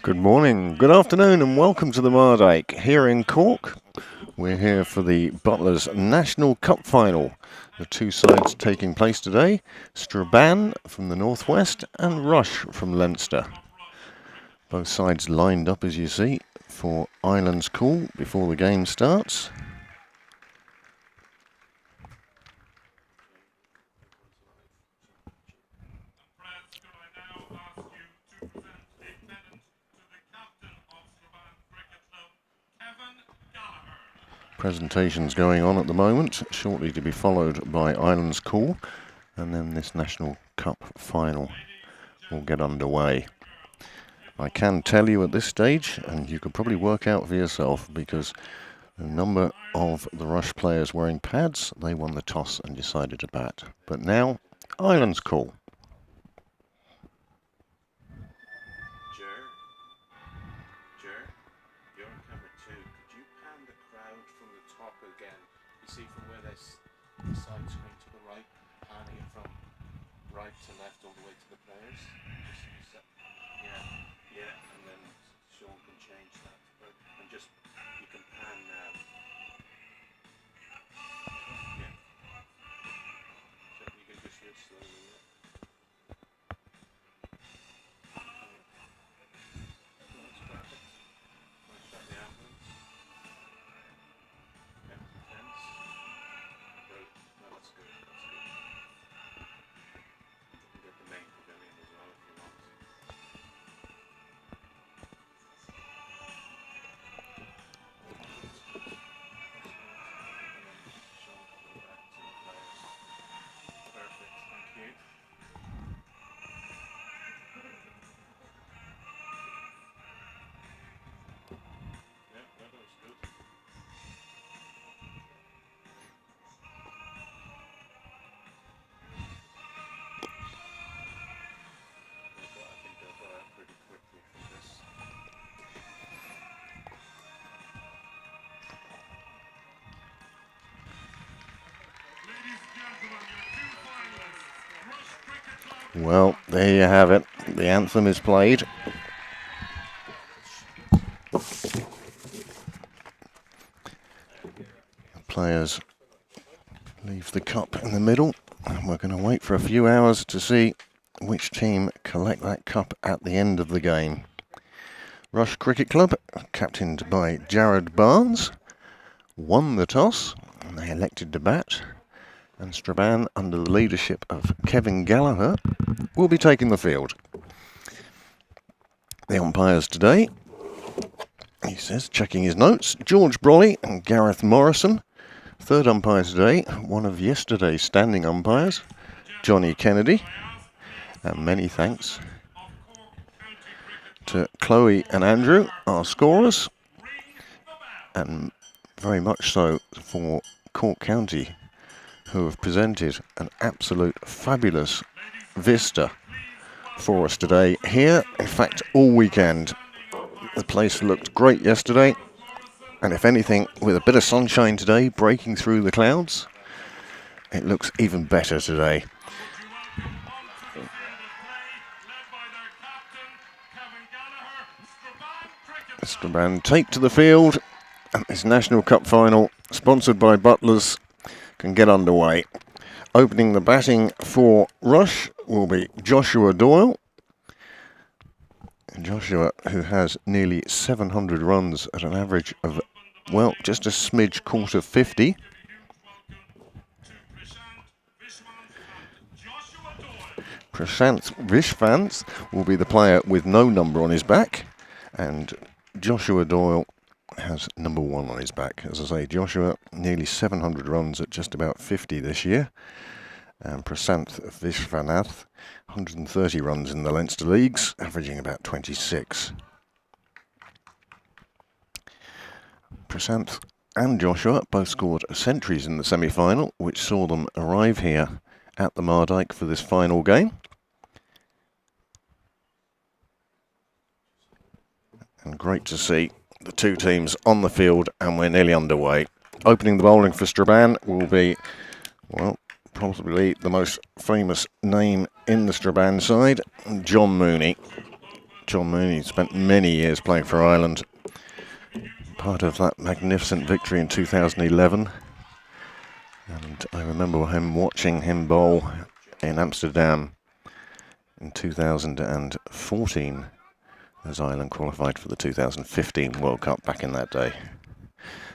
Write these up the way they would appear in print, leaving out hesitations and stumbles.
Good morning, good afternoon, and welcome to the Mardyke here in Cork. We're here for the Butlers National Cup Final. The two sides taking place today, Strabane from the northwest and Rush from Leinster. Both sides lined up, as you see, for Island's call before the game starts. Presentations going on at the moment, shortly to be followed by Island's call, and then this National Cup final will get underway. I can tell you at this stage, and you could probably work out for yourself, because the number of the Rush players wearing pads, they won the toss and decided to bat. But now, Island's call. See from where this side screen to the right, panning it from right to left all the way to the players. Yeah, and then Sean can change that. And just, you can pan now. Yeah. So you can just do it slowly, yeah. That's perfect. Let's start the ambulance. Empty fence. No, that's good. You can get the main pavilion as well if you want. Perfect, thank you. Yeah, that was good. I think they'll go out pretty quickly from this. Well, there you have it. The anthem is played. The players leave the cup in the middle, and we're going to wait for a few hours to see which team collect that cup at the end of the game. Rush Cricket Club, captained by Jared Barnes, won the toss, and they elected to bat. And Strabane, under the leadership of Kevin Gallagher, will be taking the field. The umpires today, he says, checking his notes, George Brolly and Gareth Morrison. Third umpire today, one of yesterday's standing umpires, Johnny Kennedy. And many thanks to Chloe and Andrew, our scorers, and very much so for Cork County, who have presented an absolute fabulous vista for us today here. In fact, all weekend. The place looked great yesterday, and if anything, with a bit of sunshine today breaking through the clouds, it looks even better today. Strabane take to the field, and this National Cup final, sponsored by Butlers, can get underway. Opening the batting for Rush will be Joshua Doyle. Joshua, who has nearly 700 runs at an average of, well, just a smidge short of 50. Prashanth Vishvans will be the player with no number on his back, and Joshua Doyle has number 1 on his back. As I say, Joshua, nearly 700 runs at just about 50 this year. And Prashanth Vishvanath, 130 runs in the Leinster Leagues, averaging about 26. Prashanth and Joshua both scored centuries in the semi-final, which saw them arrive here at the Mardyke for this final game. And great to see the two teams on the field, and we're nearly underway. Opening the bowling for Strabane will be, well, probably the most famous name in the Strabane side, John Mooney. John Mooney spent many years playing for Ireland. Part of that magnificent victory in 2011. And I remember watching him bowl in Amsterdam in 2014 as Ireland qualified for the 2015 World Cup back in that day.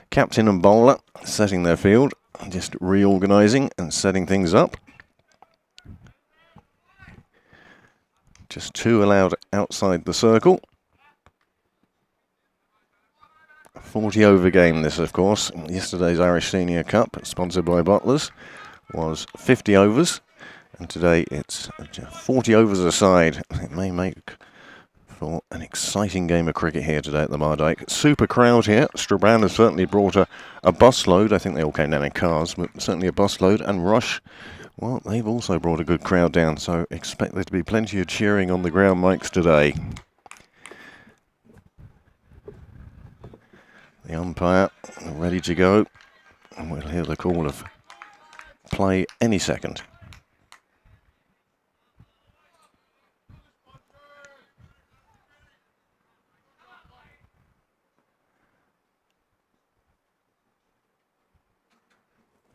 Captain and bowler setting their field, just reorganising and setting things up. Just 2 allowed outside the circle. 40 over game this, of course. Yesterday's Irish Senior Cup, sponsored by Butlers, was 50 overs. And today it's 40 overs aside. It may make for an exciting game of cricket here today at the Mardyke. Super crowd here. Strabane has certainly brought a busload. I think they all came down in cars, but certainly a busload. And Rush, well, they've also brought a good crowd down, so expect there to be plenty of cheering on the ground mics today. The umpire ready to go, and we'll hear the call of play any second.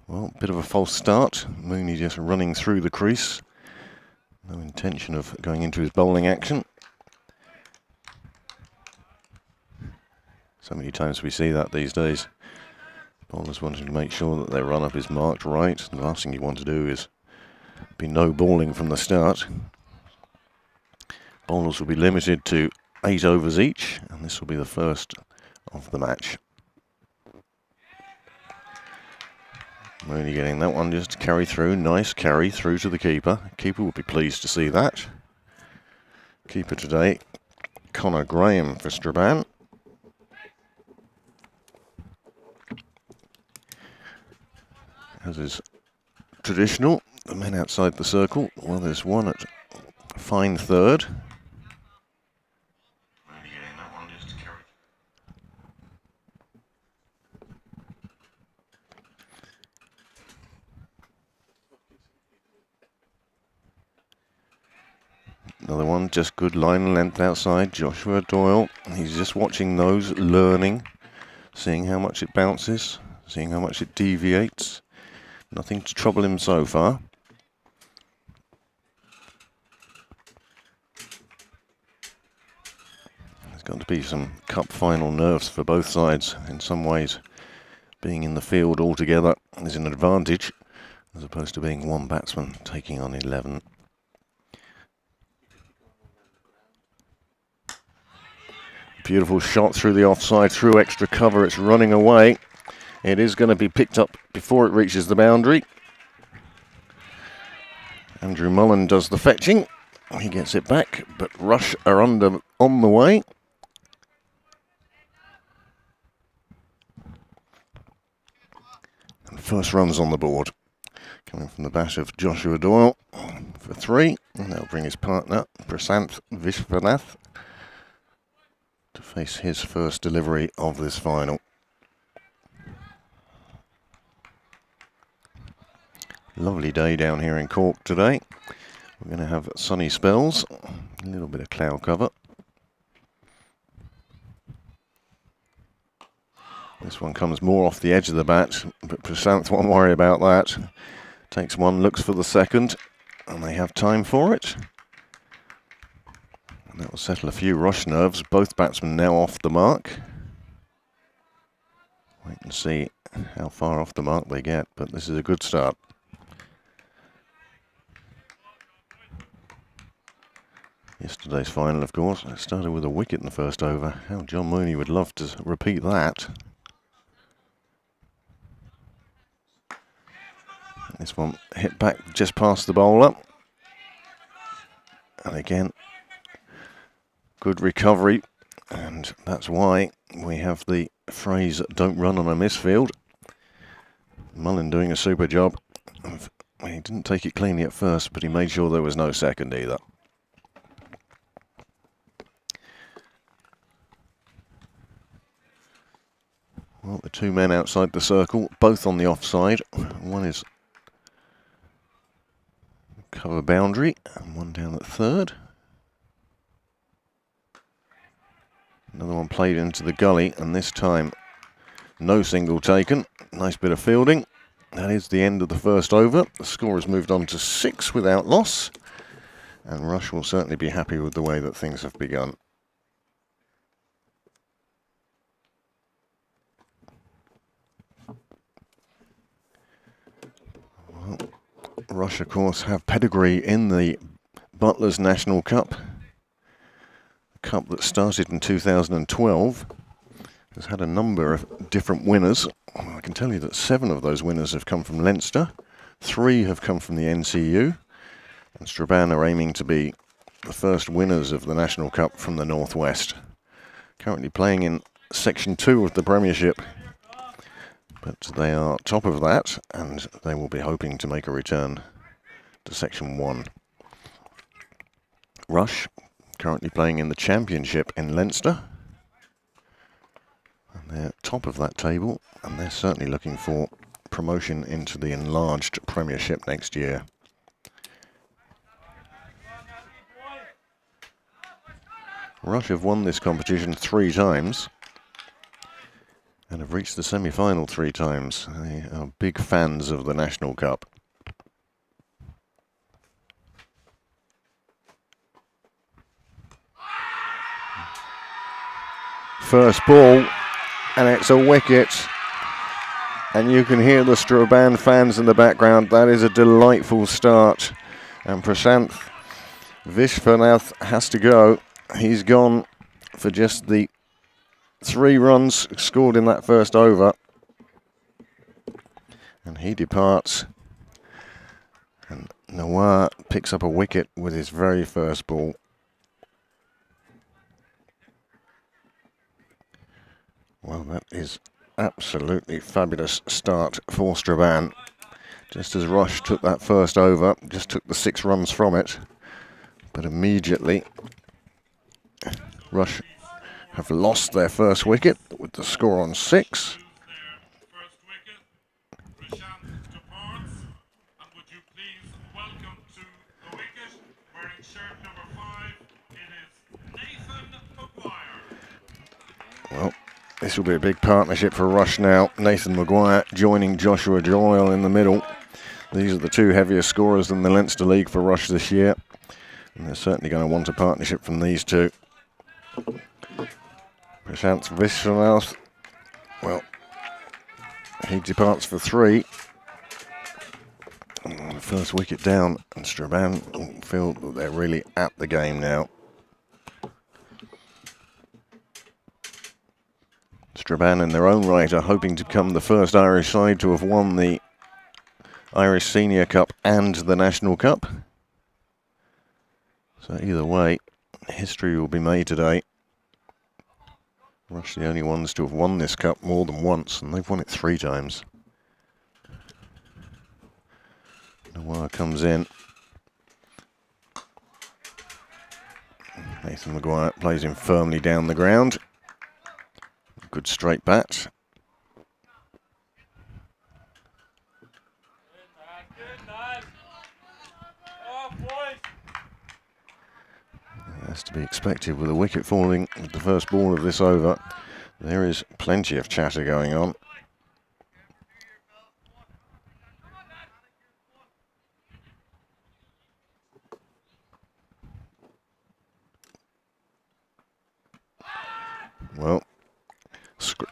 Well, bit of a false start. Mooney just running through the crease. No intention of going into his bowling action. So many times we see that these days. Bowlers wanting to make sure that their run-up is marked right. The last thing you want to do is be no balling from the start. Bowlers will be limited to 8 overs each, and this will be the first of the match. Mooney getting that one just to carry through. Nice carry through to the keeper. Keeper will be pleased to see that. Keeper today, Conor Graham for Strabane. As is traditional, the men outside the circle. Well, there's one at fine third. Mooney getting that one just to carry. Another one, just good line and length outside. Joshua Doyle, he's just watching those, learning, seeing how much it bounces, seeing how much it deviates. Nothing to trouble him so far. There's got to be some cup final nerves for both sides. In some ways, being in the field altogether is an advantage, as opposed to being one batsman taking on 11. Beautiful shot through the offside, through extra cover. It's running away. It is going to be picked up before it reaches the boundary. Andrew Mullen does the fetching. He gets it back, but Rush are on the way. And first runs on the board. Coming from the bat of Joshua Doyle for 3. And that'll bring his partner, Prasanth Vishwanath, to face his first delivery of this final. Lovely day down here in Cork today. We're going to have sunny spells, a little bit of cloud cover. This one comes more off the edge of the bat, but Prasanth won't worry about that. Takes one, looks for the second, and they have time for it. And that will settle a few Rush nerves. Both batsmen now off the mark. Wait and see how far off the mark they get, but this is a good start. Yesterday's final, of course, it started with a wicket in the first over. How John Mooney would love to repeat that. This one hit back just past the bowler. And again, good recovery. And that's why we have the phrase, don't run on a misfield. Mullen doing a super job. He didn't take it cleanly at first, but he made sure there was no second either. Well, the 2 men outside the circle, both on the offside. One is cover boundary, and one down at third. Another one played into the gully, and this time no single taken. Nice bit of fielding. That is the end of the first over. The score has moved on to 6 without loss, and Rush will certainly be happy with the way that things have begun. Well, Rush, of course, have pedigree in the Butlers National Cup. A cup that started in 2012. Has had a number of different winners. I can tell you that 7 of those winners have come from Leinster, 3 have come from the NCU, and Strabane are aiming to be the first winners of the National Cup from the Northwest. Currently playing in Section 2 of the Premiership, but they are top of that, and they will be hoping to make a return to Section 1. Rush, currently playing in the Championship in Leinster. They're top of that table, and they're certainly looking for promotion into the enlarged Premiership next year. Rush have won this competition 3 times and have reached the semi-final 3 times. They are big fans of the National Cup. First ball, and it's a wicket, and you can hear the Strabane fans in the background. That is a delightful start, and Prasanth Vishwanath has to go. He's gone for just the 3 runs scored in that first over, and he departs, and Nawar picks up a wicket with his very first ball. Well, that is absolutely fabulous start for Strabane. Just as Rush took that first over, just took the 6 runs from it, but immediately Rush have lost their first wicket with the score on 6. Well, this will be a big partnership for Rush now. Nathan Maguire joining Joshua Doyle in the middle. These are the 2 heaviest scorers in the Leinster League for Rush this year, and they're certainly going to want a partnership from these 2. Prasanth Vishwanath, well, he departs for 3. The first wicket down, and Strabane feel that they're really at the game now. Strabane in their own right are hoping to become the first Irish side to have won the Irish Senior Cup and the National Cup. So either way, history will be made today. Rush the only ones to have won this cup more than once, and they've won it 3 times. Nawar comes in. Nathan Maguire plays him firmly down the ground. Good straight bat. That's to be expected with a wicket falling with the first ball of this over. There is plenty of chatter going on. Well,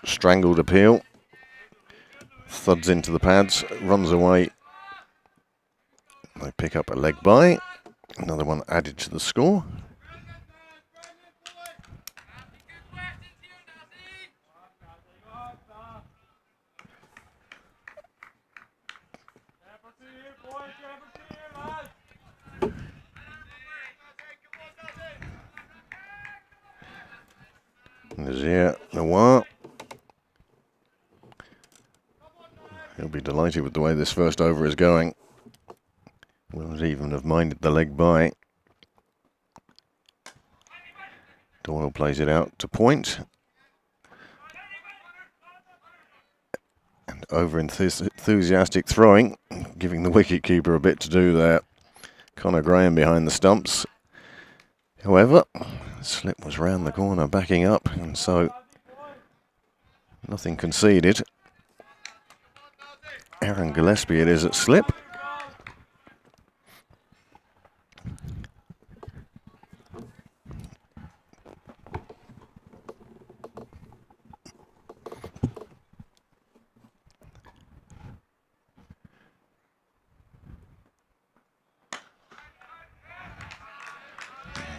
strangled appeal. Thuds into the pads, runs away. They pick up a leg by. Another one added to the score. Nazir Nawar. He'll be delighted with the way this first over is going. Wouldn't even have minded the leg by. Doyle plays it out to point. And over enthusiastic throwing, giving the wicketkeeper a bit to do there. Conor Graham behind the stumps. However, slip was round the corner backing up, and so nothing conceded. Aaron Gillespie it is at slip.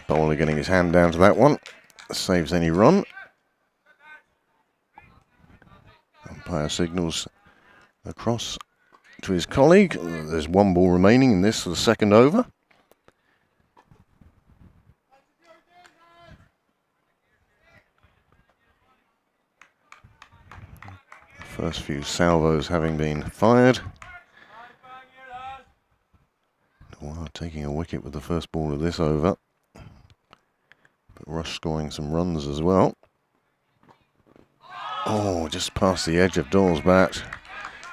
Bowler getting his hand down to that one. Saves any run. Umpire signals across to his colleague. There's one ball remaining in this for the second over. The first few salvos having been fired. Wow, taking a wicket with the first ball of this over. But Rush scoring some runs as well. Oh, just past the edge of Doyle's bat.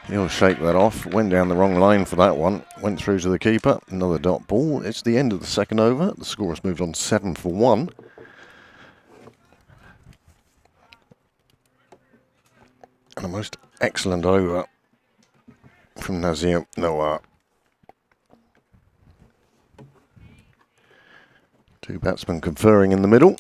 He'll shake that off. Went down the wrong line for that one. Went through to the keeper. Another dot ball. It's the end of the second over. The score has moved on 7 for 1. And a most excellent over from Nazir Noah. Two batsmen conferring in the middle.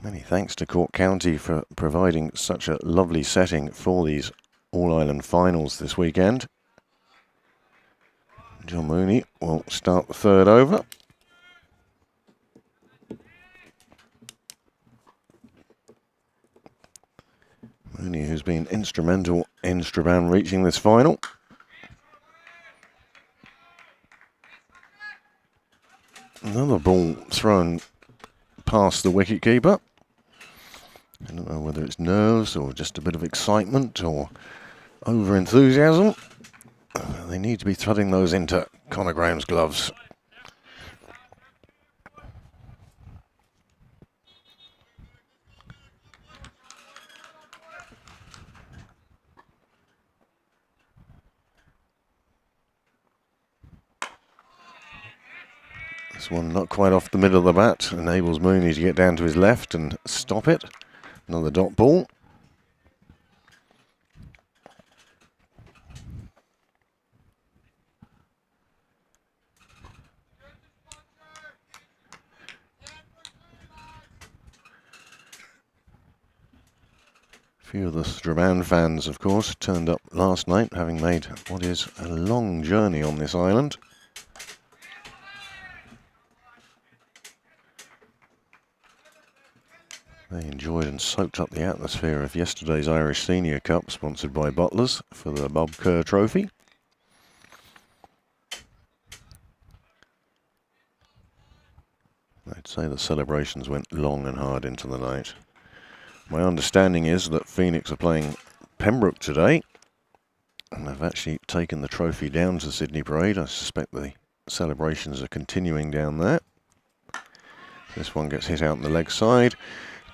Many thanks to Cork County for providing such a lovely setting for these All-Ireland finals this weekend. John Mooney will start the third over. Mooney, who's been instrumental in Strabane reaching this final. Another ball thrown past the wicketkeeper. I don't know whether it's nerves or just a bit of excitement or over-enthusiasm. They need to be threading those into Conor Graham's gloves. This one not quite off the middle of the bat, enables Mooney to get down to his left and stop it. Another dot ball. A few of the Strabane fans, of course, turned up last night, having made what is a long journey on this island. They enjoyed and soaked up the atmosphere of yesterday's Irish Senior Cup, sponsored by Butlers, for the Bob Kerr Trophy. I'd say the celebrations went long and hard into the night. My understanding is that Phoenix are playing Pembroke today, and they've actually taken the trophy down to Sydney Parade. I suspect the celebrations are continuing down there. This one gets hit out on the leg side.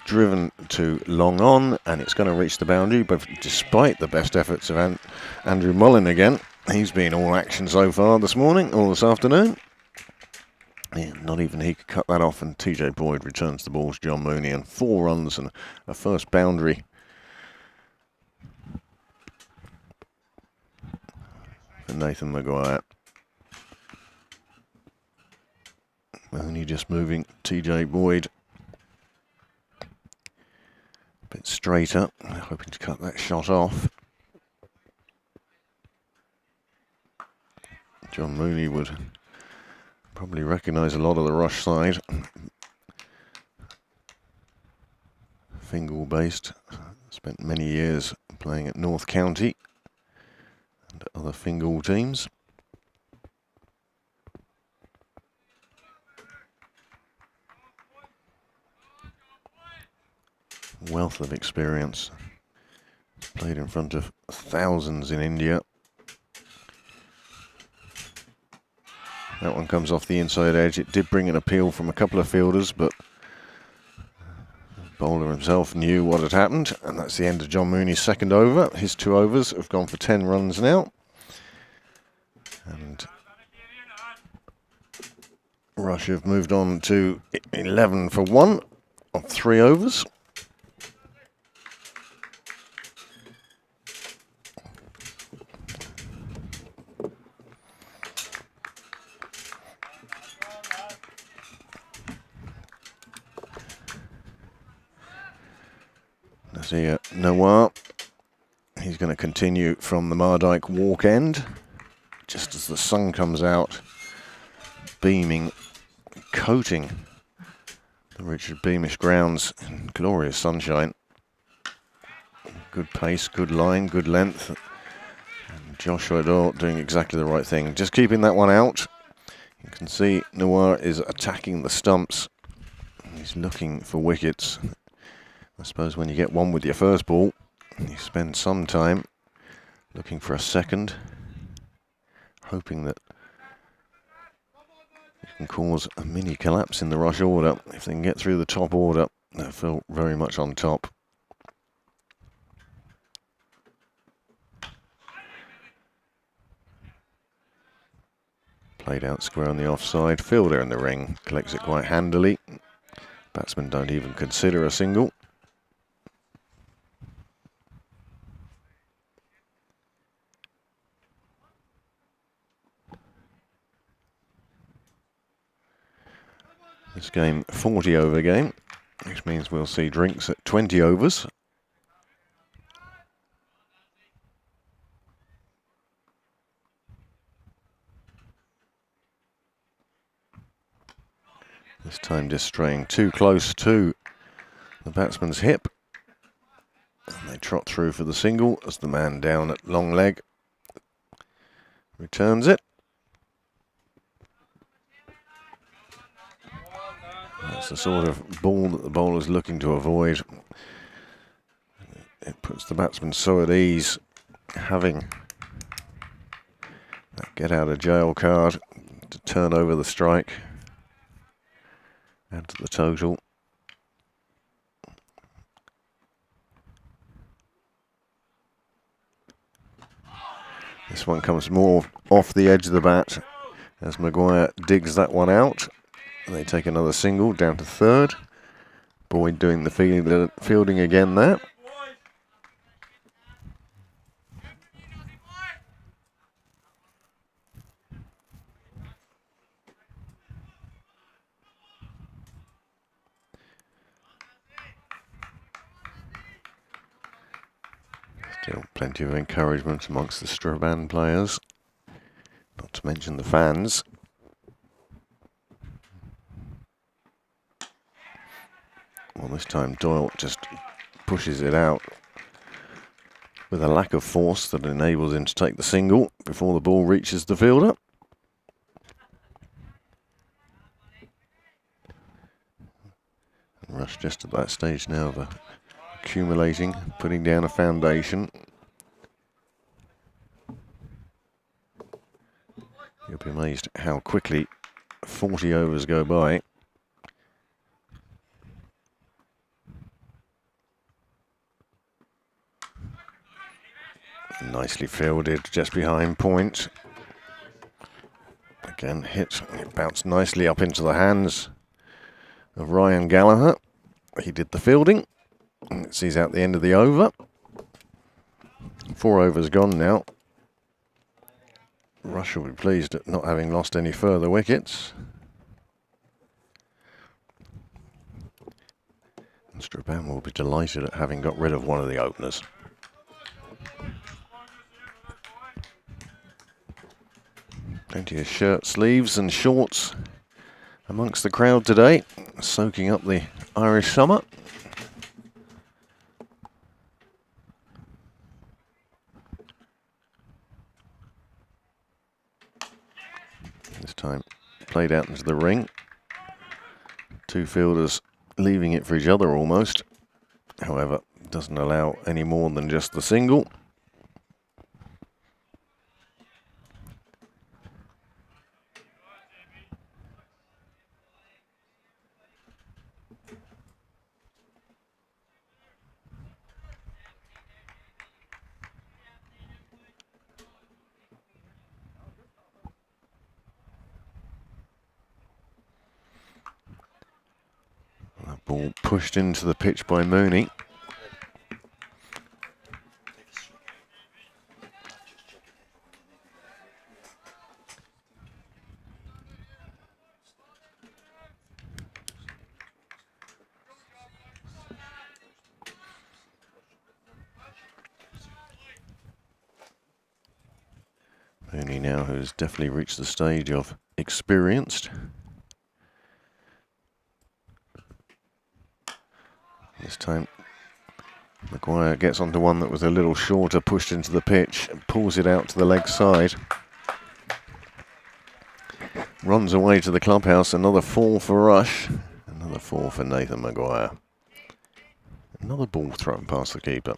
Driven to long on, and it's going to reach the boundary, but despite the best efforts of Andrew Mullin again, he's been all action so far this morning, all this afternoon. Yeah, not even he could cut that off, and TJ Boyd returns the ball to John Mooney, and 4 runs and a first boundary for Nathan Maguire. Mooney just moving TJ Boyd a bit straighter, hoping to cut that shot off. John Mooney would probably recognise a lot of the Rush side. Fingal based, spent many years playing at North County and other Fingal teams. Wealth of experience. Played in front of thousands in India. That one comes off the inside edge. It did bring an appeal from a couple of fielders, but Bowler himself knew what had happened, and that's the end of John Mooney's second over. His 2 overs have gone for 10 runs now. And Russia have moved on to 11 for 1 of 3 overs. Let's see, Noir. He's going to continue from the Mardyke walk end, just as the sun comes out, beaming, coating the Richard Beamish grounds in glorious sunshine. Good pace, good line, good length. And Joshua Doyle doing exactly the right thing, just keeping that one out. You can see Noir is attacking the stumps. He's looking for wickets. I suppose when you get one with your first ball, you spend some time looking for a second, hoping that you can cause a mini collapse in the rush order. If they can get through the top order, they'll feel very much on top. Played out square on the offside, fielder in the ring, collects it quite handily. Batsmen don't even consider a single. This game, 40 over game, which means we'll see drinks at 20 overs. This time just straying too close to the batsman's hip. And they trot through for the single as the man down at long leg returns it. That's the sort of ball that the bowler's looking to avoid. It puts the batsman so at ease, having that get out of jail card to turn over the strike, add to the total. This one comes more off the edge of the bat as Maguire digs that one out. They take another single down to third. Boyd doing the fielding again there. Still plenty of encouragement amongst the Strabane players, not to mention the fans. Well, this time Doyle just pushes it out with a lack of force that enables him to take the single before the ball reaches the fielder. Rush just at that stage now of accumulating, putting down a foundation. You'll be amazed how quickly 40 overs go by. Nicely fielded just behind point. Again hit, it bounced nicely up into the hands of Ryan Gallagher. He did the fielding. It sees out the end of the over. 4 overs gone now. Rush will be pleased at not having lost any further wickets. And Strabane will be delighted at having got rid of one of the openers. Plenty of shirt sleeves and shorts amongst the crowd today, soaking up the Irish summer. This time played out into the ring. 2 fielders leaving it for each other almost. However, doesn't allow any more than just the single. Ball pushed into the pitch by Mooney. Mooney now has definitely reached the stage of experienced. This time Maguire gets onto one that was a little shorter, pushed into the pitch, and pulls it out to the leg side. Runs away to the clubhouse, another 4 for Rush, another 4 for Nathan Maguire. Another ball thrown past the keeper.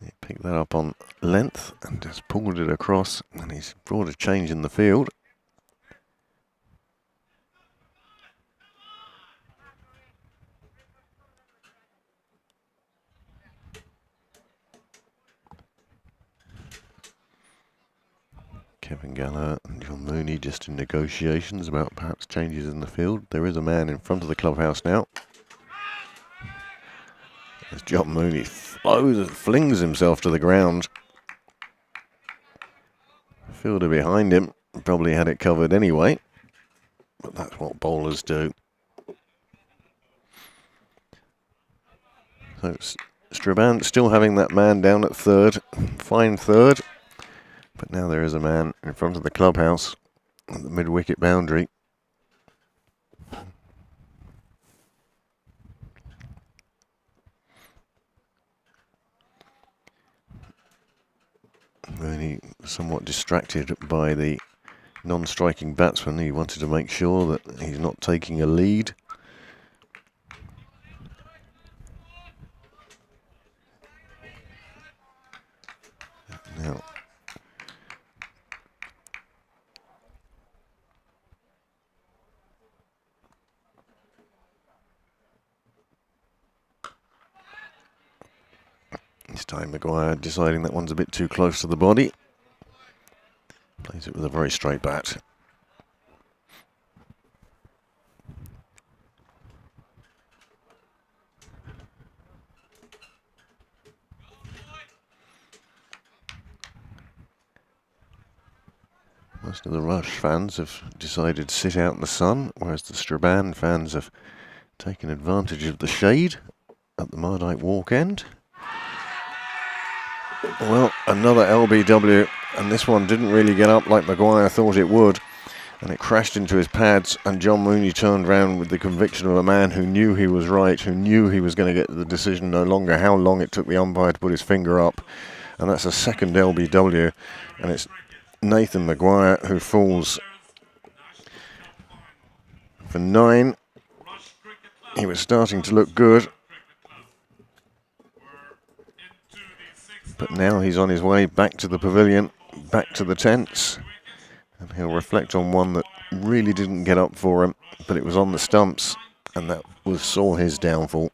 He picked that up on length and just pulled it across, and he's brought a change in the field. Kevin Gallagher and John Mooney just in negotiations about perhaps changes in the field. There is a man in front of the clubhouse now. As John Mooney flings himself to the ground. Fielder behind him probably had it covered anyway, but that's what bowlers do. So Strabane still having that man down at third, fine third. But now there is a man in front of the clubhouse at the mid-wicket boundary. Mooney somewhat distracted by the non-striking batsman. He wanted to make sure that he's not taking a lead. Now, this time Maguire deciding that one's a bit too close to the body. Plays it with a very straight bat. Most of the Rush fans have decided to sit out in the sun, whereas the Strabane fans have taken advantage of the shade at the Mardyke walk end. Well, another LBW, and this one didn't really get up like Maguire thought it would, and it crashed into his pads, and John Mooney turned round with the conviction of a man who knew he was right, who knew he was going to get the decision, no longer how long it took the umpire to put his finger up, and that's a second LBW, and it's Nathan Maguire who falls for 9. He was starting to look good, but now he's on his way back to the pavilion, back to the tents, and he'll reflect on one that really didn't get up for him, but it was on the stumps, and that saw his downfall.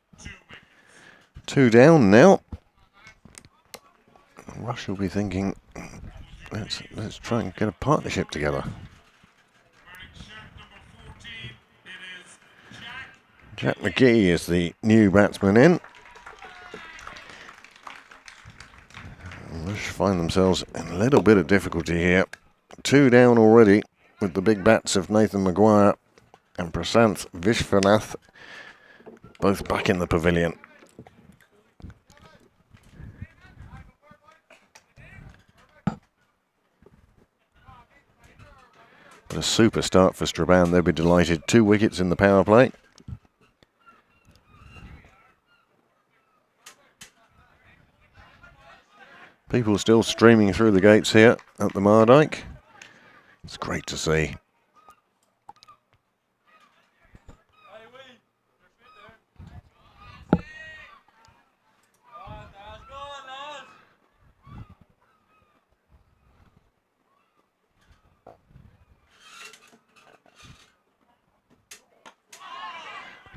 2 down now. Rush will be thinking, let's try and get a partnership together. Jack McGee is the new batsman in. Rush find themselves in a little bit of difficulty here. 2 down already with the big bats of Nathan Maguire and Prasanth Vishwanath both back in the pavilion. But a super start for Strabane, they'll be delighted. 2 wickets in the power play. People still streaming through the gates here at the Mardyke. It's great to see.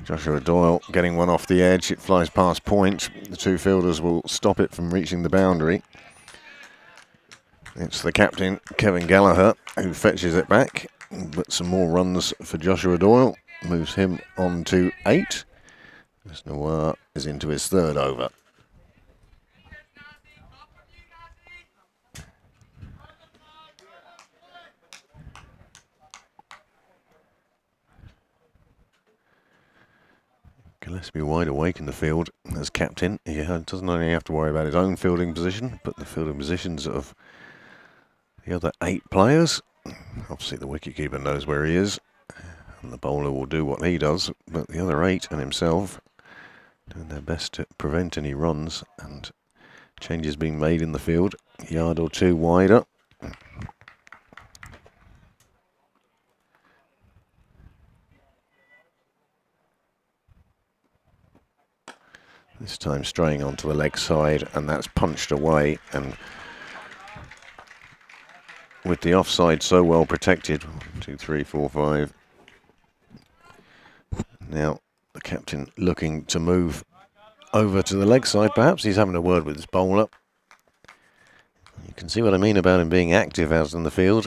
Joshua Doyle getting one off the edge. It flies past point. The 2 fielders will stop it from reaching the boundary. It's the captain, Kevin Gallagher, who fetches it back. But some more runs for Joshua Doyle. Moves him on to 8. As Noir is into his 3rd over. Gillespie wide awake in the field as captain. He doesn't only have to worry about his own fielding position, but the fielding positions of the other 8 players. Obviously the wicketkeeper knows where he is, and the bowler will do what he does, but the other 8 and himself doing their best to prevent any runs and changes being made in the field. A yard or 2 wider. This time straying onto the leg side, and that's punched away, and with the offside so well protected. 1, 2, 3, 4, 5. Now the captain looking to move over to the leg side. Perhaps he's having a word with his bowler. You can see what I mean about him being active out in the field.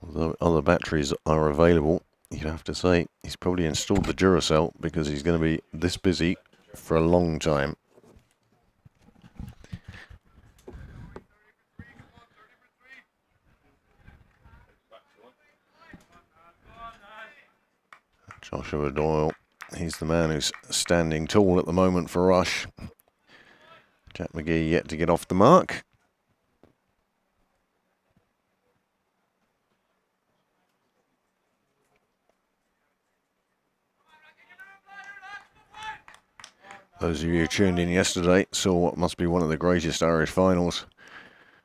Although other batteries are available, you'd have to say he's probably installed the Duracell because he's going to be this busy for a long time. Joshua Doyle, he's the man who's standing tall at the moment for Rush. Jack McGee yet to get off the mark. Those of you who tuned in yesterday saw what must be one of the greatest Irish finals.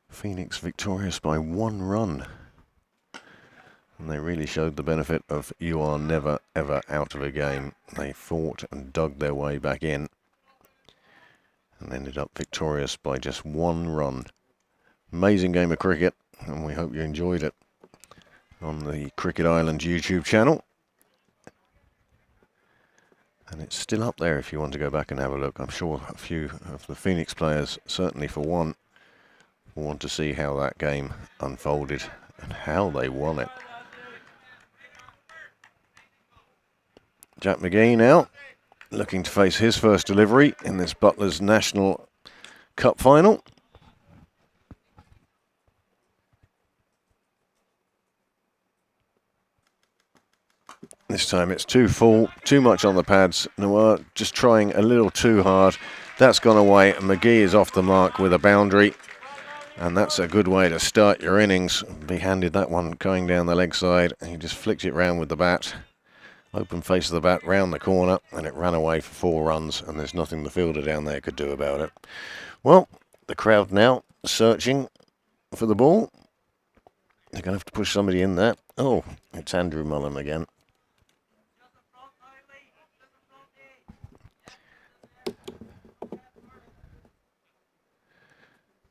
Phoenix victorious by 1 run. And they really showed the benefit of you are never ever out of a game. They fought and dug their way back in and ended up victorious by just 1 run. Amazing game of cricket, and we hope you enjoyed it on the Cricket Island YouTube channel. And it's still up there if you want to go back and have a look. I'm sure a few of the Phoenix players, certainly for one, will want to see how that game unfolded and how they won it. Jack McGee now looking to face his first delivery in this Butlers National Cup final. This time it's too full, too much on the pads. Noir just trying a little too hard. That's gone away, and McGee is off the mark with a boundary. And that's a good way to start your innings. Be handed that one going down the leg side. He just flicked it round with the bat. Open face of the bat round the corner, and it ran away for 4 runs, and there's nothing the fielder down there could do about it. Well, the crowd now searching for the ball. They're going to have to push somebody in there. Oh, it's Andrew Mullen again.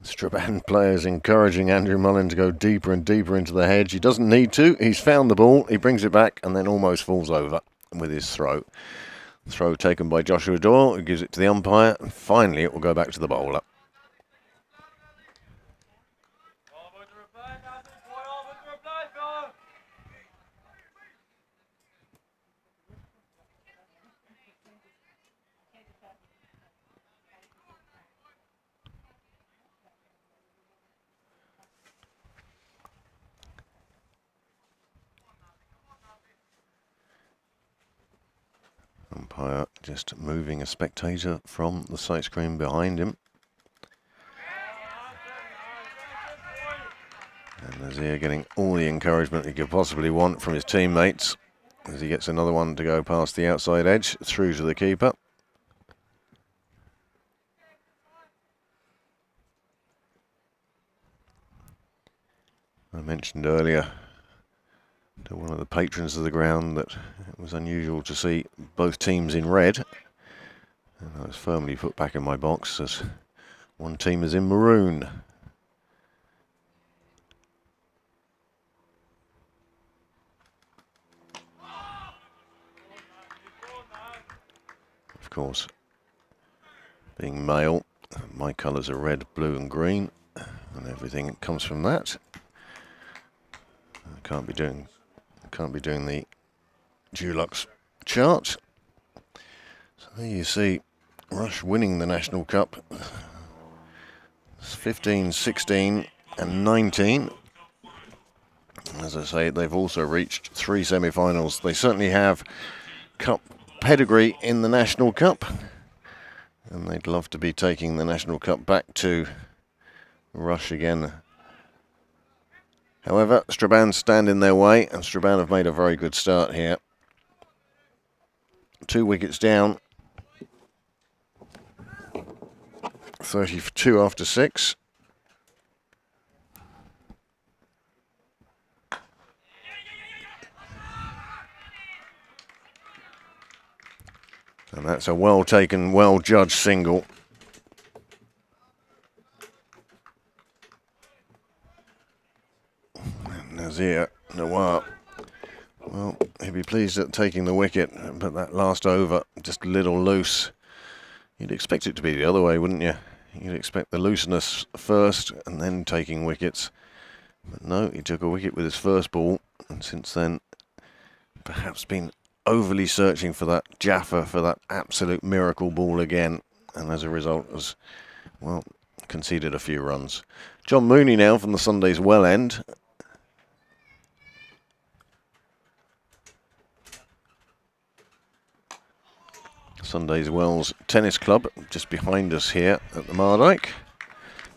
Strabane players encouraging Andrew Mullen to go deeper and deeper into the hedge. He doesn't need to. He's found the ball. He brings it back and then almost falls over with his throw. Throw taken by Joshua Doyle, who gives it to the umpire. And finally, it will go back to the bowler. Umpire just moving a spectator from the sight screen behind him. And Nazir getting all the encouragement he could possibly want from his teammates as he gets another one to go past the outside edge through to the keeper. I mentioned earlier to one of the patrons of the ground that it was unusual to see both teams in red, and I was firmly put back in my box as one team is in maroon. Of course, being male, My colours are red, blue and green, and everything that comes from that. I can't be doing the Dulux chart. So there you see Rush winning the National Cup. It's 15, 16 and 19. As I say, they've also reached 3 semi-finals. They certainly have cup pedigree in the National Cup, and they'd love to be taking the National Cup back to Rush again. However, Strabane stand in their way, and Strabane have made a very good start here. 2 wickets down, 32 after 6. And that's a well taken, well judged single. And Nazir Nawar, well, he'd be pleased at taking the wicket, but that last over, just a little loose. You'd expect it to be the other way, wouldn't you? You'd expect the looseness first and then taking wickets. But no, he took a wicket with his first ball, and since then, perhaps been overly searching for that Jaffa, for that absolute miracle ball again, and as a result has, well, conceded a few runs. John Mooney now from the Sunday's Well End. Sunday's Wells Tennis Club, just behind us here at the Mardyke,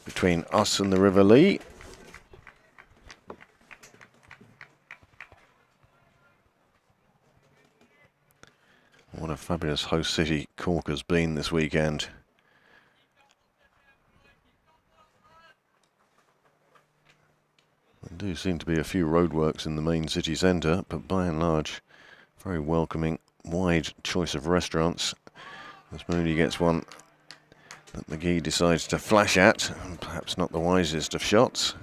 between us and the River Lee. What a fabulous host city Cork has been this weekend. There do seem to be a few roadworks in the main city centre, but by and large, very welcoming, wide choice of restaurants. As Mooney gets one that McGee decides to flash at, and perhaps not the wisest of shots.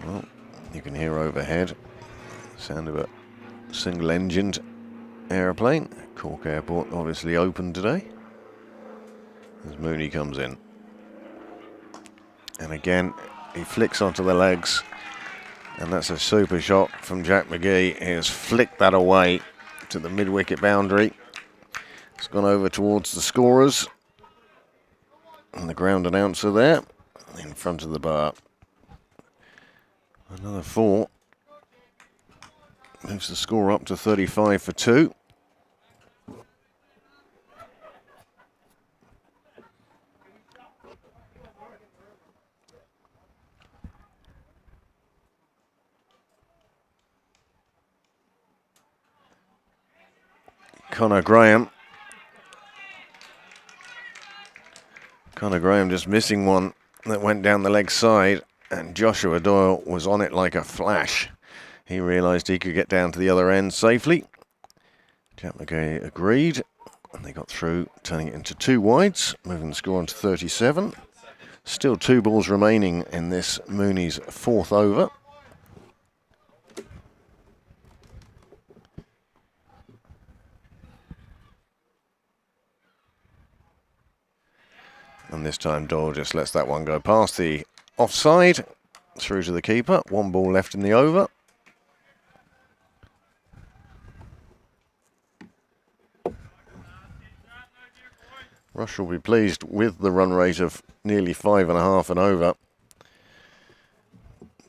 Well, you can hear overhead the sound of a single-engined aeroplane. Cork Airport obviously open today as Mooney comes in. And again, he flicks onto the legs, and that's a super shot from Jack McGee. He has flicked that away to the mid-wicket boundary. It's gone over towards the scorers, and the ground announcer there in front of the bar. Another 4 moves the score up to 35 for 2. Conor Graham just missing one that went down the leg side, and Joshua Doyle was on it like a flash. He realised he could get down to the other end safely. Jack McGee agreed, and they got through, turning it into 2 wides, moving the score on to 37. Still 2 balls remaining in this Mooney's 4th over. And this time Doyle just lets that one go past the offside, through to the keeper. 1 ball left in the over. Rush will be pleased with the run rate of nearly 5.5 and over.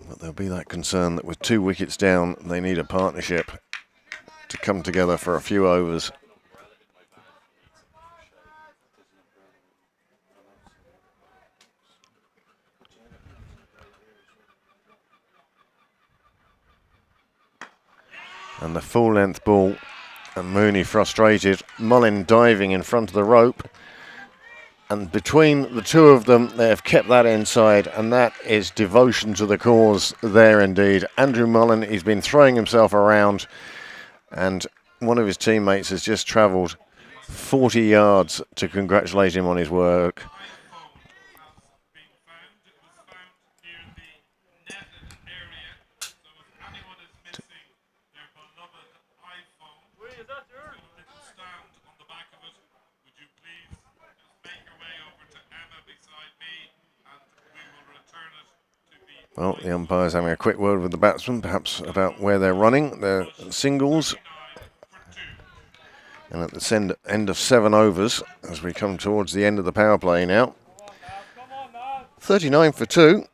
But there'll be that concern that with 2 wickets down, they need a partnership to come together for a few overs. And the full-length ball, and Mooney frustrated. Mullin diving in front of the rope. And between the two of them, they have kept that inside, and that is devotion to the cause there indeed. Andrew Mullin, he's been throwing himself around, and one of his teammates has just travelled 40 yards to congratulate him on his work. Well, the umpire's having a quick word with the batsman, perhaps about where they're running, their singles. And at the end of 7 overs, as we come towards the end of the power play now. 39 for 2.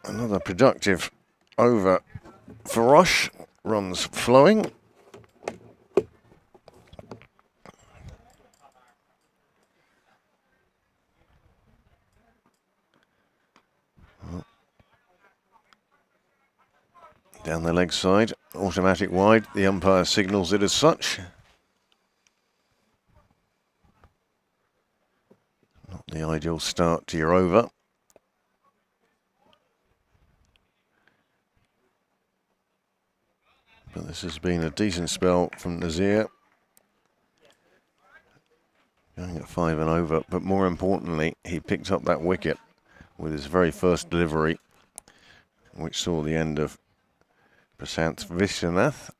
Another productive over for Rush. Runs flowing. Down the leg side, automatic wide. The umpire signals it as such. Not the ideal start to your over. But this has been a decent spell from Nazir. Going at 5 and over, but more importantly, he picked up that wicket with his very first delivery, which saw the end of Prashanth Vishwanath.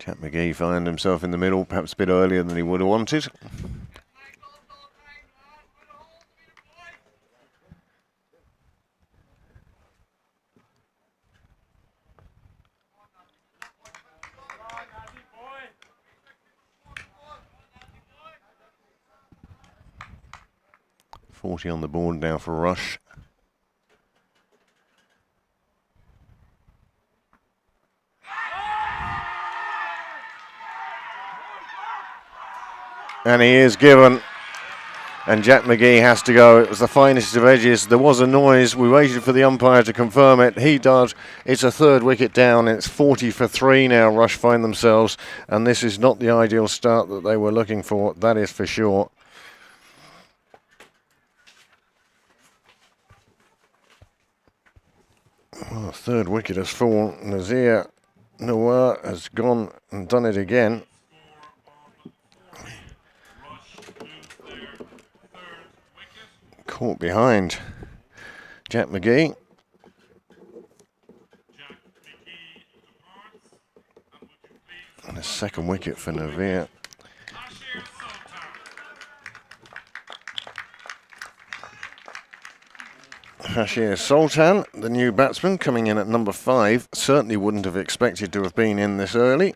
Chap McGee found himself in the middle, perhaps a bit earlier than he would have wanted. .40 on the board now for Rush. And he is given. And Jack McGee has to go. It was the finest of edges. There was a noise. We waited for the umpire to confirm it. He does. It's a third wicket down. It's 40 for 3 now. Rush find themselves. And this is not the ideal start that they were looking for. That is for sure. Well, the third wicket has fallen. Nazir Nawar has gone and done it again. Caught behind Jack McGee. And a second wicket for Nazir. Hashir Sultan, the new batsman, coming in at number 5, certainly wouldn't have expected to have been in this early.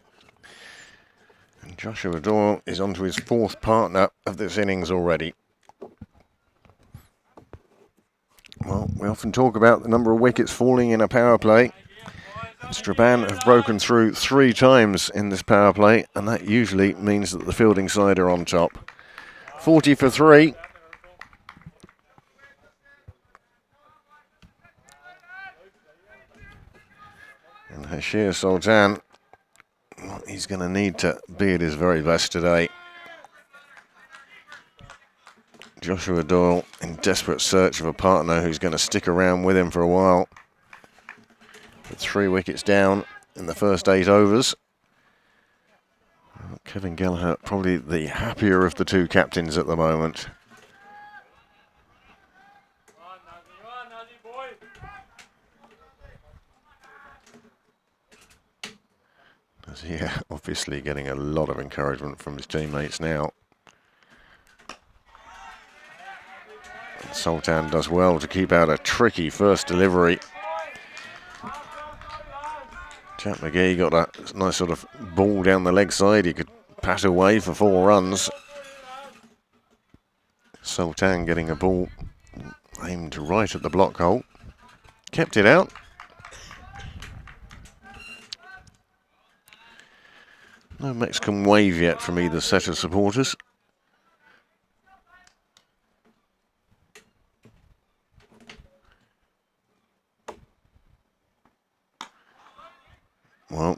And Joshua Doyle is onto his 4th partner of this innings already. Well, we often talk about the number of wickets falling in a power play. Strabane have broken through 3 times in this power play, and that usually means that the fielding side are on top. 40 for 3. And Hashir Sultan, he's going to need to be at his very best today. Joshua Doyle in desperate search of a partner who's going to stick around with him for a while. But 3 wickets down in the first 8 overs. Kevin Gallagher, probably the happier of the 2 captains at the moment. Yeah, obviously getting a lot of encouragement from his teammates now. And Sultan does well to keep out a tricky first delivery. Jack McGee got a nice sort of ball down the leg side. He could pat away for 4 runs. Sultan getting a ball aimed right at the block hole. Kept it out. No Mexican wave yet from either set of supporters. Well,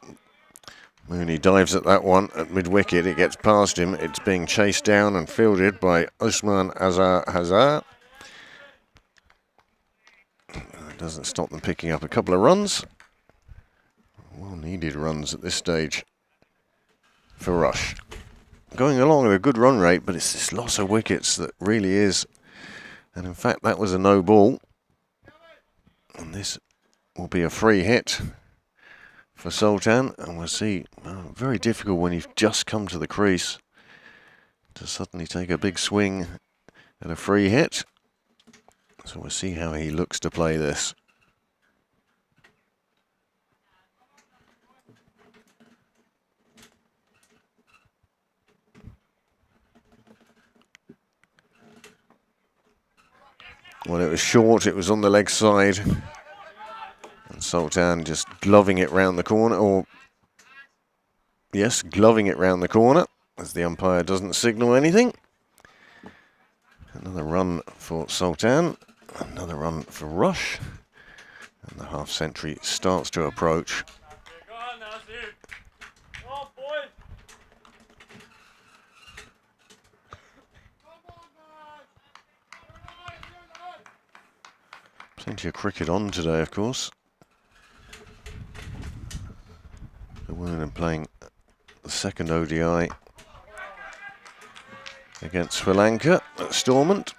Mooney dives at that one at mid-wicket. It gets past him. It's being chased down and fielded by Usman Azhar Hazar. It doesn't stop them picking up a couple of runs. Well-needed runs at this stage for Rush. Going along at a good run rate, but it's this loss of wickets that really is. And in fact, that was a no ball. And this will be a free hit for Sultan. And we'll see, very difficult when you've just come to the crease to suddenly take a big swing at a free hit. So we'll see how he looks to play this. Well, it was short, it was on the leg side. And Sultan just gloving it round the corner, or yes, gloving it round the corner as the umpire doesn't signal anything. Another run for Sultan, another run for Rush. And the half century starts to approach. Plenty of cricket on today, of course. The women are playing the second ODI against Sri Lanka at Stormont.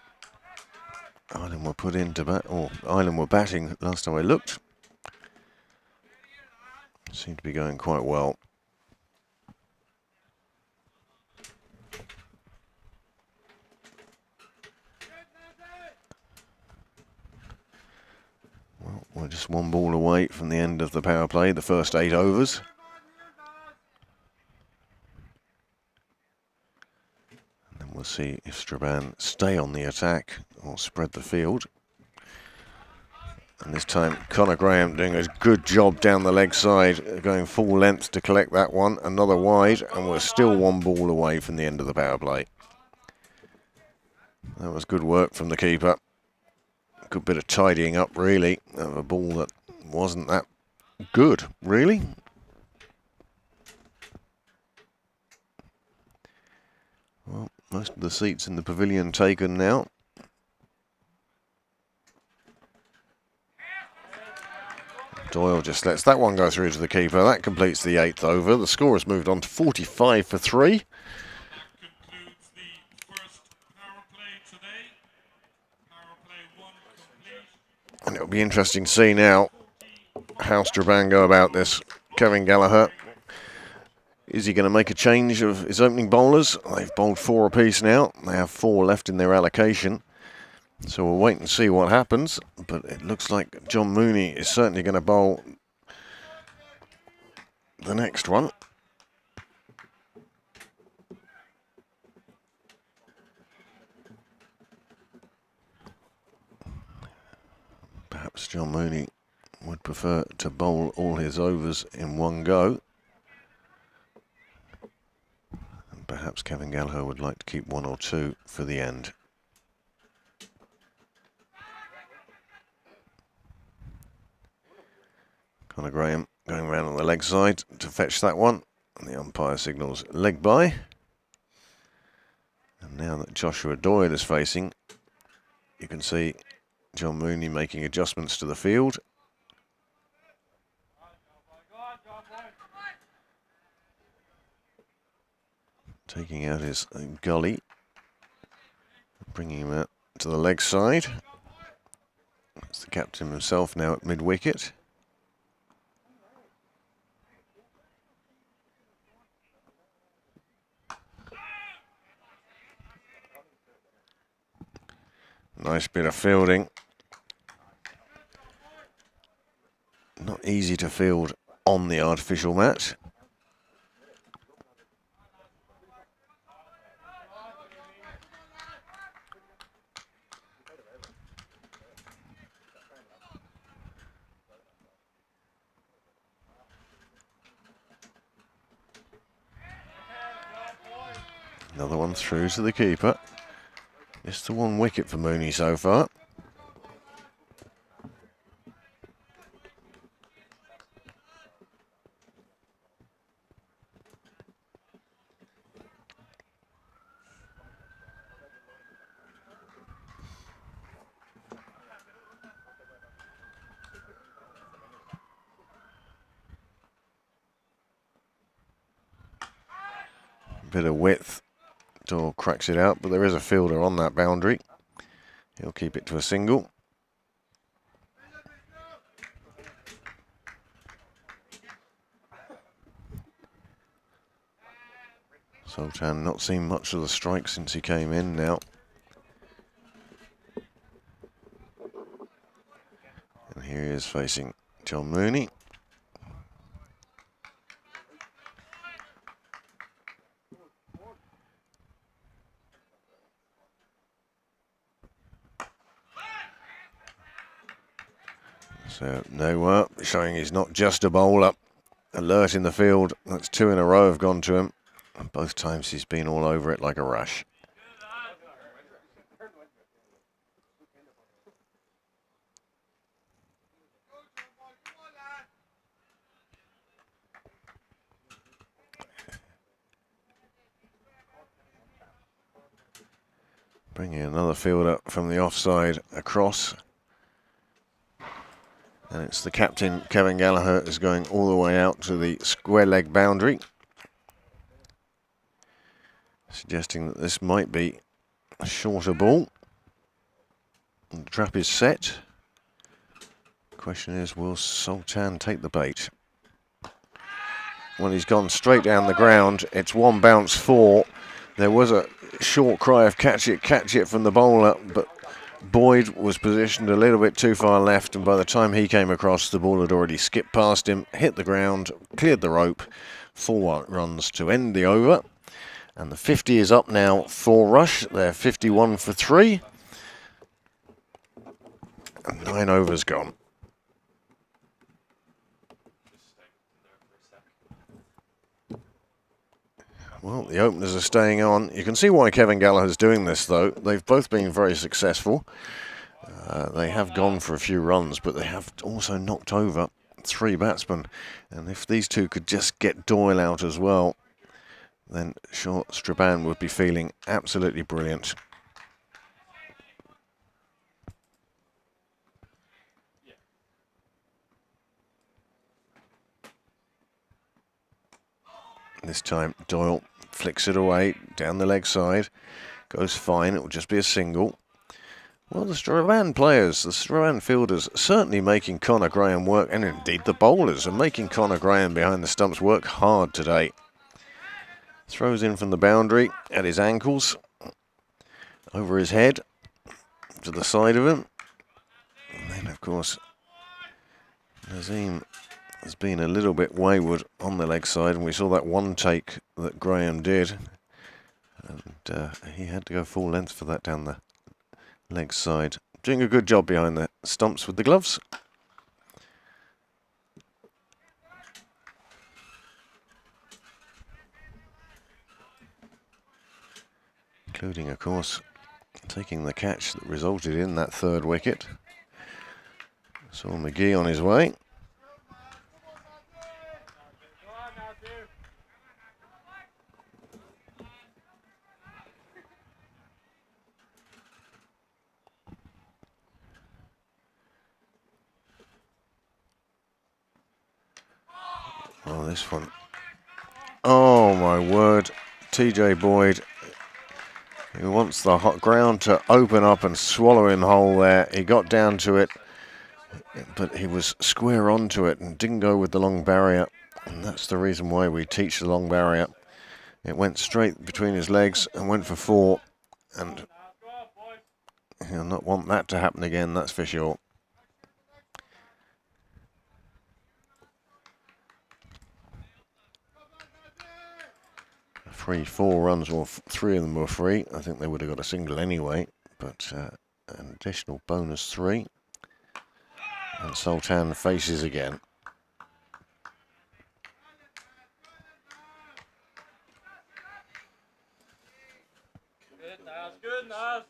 Ireland were put into bat, or Ireland were batting last time I looked. Seemed to be going quite well. Well, we're just one ball away from the end of the power play, the first 8 overs. And then we'll see if Strabane stay on the attack or spread the field. And this time, Conor Graham doing a good job down the leg side, going full length to collect that one. Another wide, and we're still one ball away from the end of the power play. That was good work from the keeper. Good bit of tidying up, really, of a ball that wasn't that good, really. Well, most of the seats in the pavilion taken now. Doyle just lets that one go through to the keeper. That completes the 8th over. The score has moved on to 45 for 3. That concludes the first power play today. Power play 1 complete. And it'll be interesting to see now how Strabane go about this. Kevin Gallagher, is he going to make a change of his opening bowlers? They've bowled 4 apiece now. They have 4 left in their allocation. So we'll wait and see what happens. But it looks like John Mooney is certainly going to bowl the next one. Perhaps John Mooney would prefer to bowl all his overs in one go. And perhaps Kevin Gallagher would like to keep 1 or 2 for the end. Conor Graham going round on the leg side to fetch that one. And the umpire signals leg by. And now that Joshua Doyle is facing, you can see John Mooney making adjustments to the field. Taking out his gully, bringing him out to the leg side. That's the captain himself now at mid-wicket. Nice bit of fielding. Not easy to field on the artificial mat. Another one through to the keeper. It's the 1 wicket for Mooney so far. Bit of width. Doyle cracks it out, but there is a fielder on that boundary. He'll keep it to a single. Sultan not seen much of the strike since he came in now. And here he is facing John Mooney. So no, showing he's not just a bowler. Alert in the field. That's 2 in a row have gone to him. And both times he's been all over it like a rush. Bringing another fielder from the offside across. And it's the captain, Kevin Gallagher, is going all the way out to the square leg boundary. Suggesting that this might be a shorter ball. And the trap is set. The question is, will Sultan take the bait? Well, he's gone straight down the ground. It's 1 bounce 4. There was a short cry of catch it from the bowler, but Boyd was positioned a little bit too far left, and by the time he came across, the ball had already skipped past him, hit the ground, cleared the rope. 4 runs to end the over. And the 50 is up now for Rush. They're 51 for 3. And 9 overs gone. Well, the openers are staying on. You can see why Kevin Gallagher's doing this, though. They've both been very successful. They have gone for a few runs, but they have also knocked over 3 batsmen. And if these two could just get Doyle out as well, then sure, Straban would be feeling absolutely brilliant. This time Doyle flicks it away down the leg side. Goes fine, it will just be a single. Well, the Straban players, the Straban fielders, certainly making Connor Graham work, and indeed the bowlers are making Connor Graham behind the stumps work hard today. Throws in from the boundary at his ankles, over his head, to the side of him. And then, of course, Nazim has been a little bit wayward on the leg side, and we saw that one take that Graham did. And he had to go full length for that down the leg side. Doing a good job behind the stumps with the gloves. Including, of course, taking the catch that resulted in that 3rd wicket. Saw McGee on his way. Oh, this one. Oh, my word. TJ Boyd, he wants the hot ground to open up and swallow him whole there. He got down to it, but he was square onto it and didn't go with the long barrier. And that's the reason why we teach the long barrier. It went straight between his legs and went for 4. And he'll not want that to happen again, that's for sure. 4 runs, or 3 of them were free. I think they would have got a single anyway, but an additional bonus 3. And Sultan faces again. Good enough.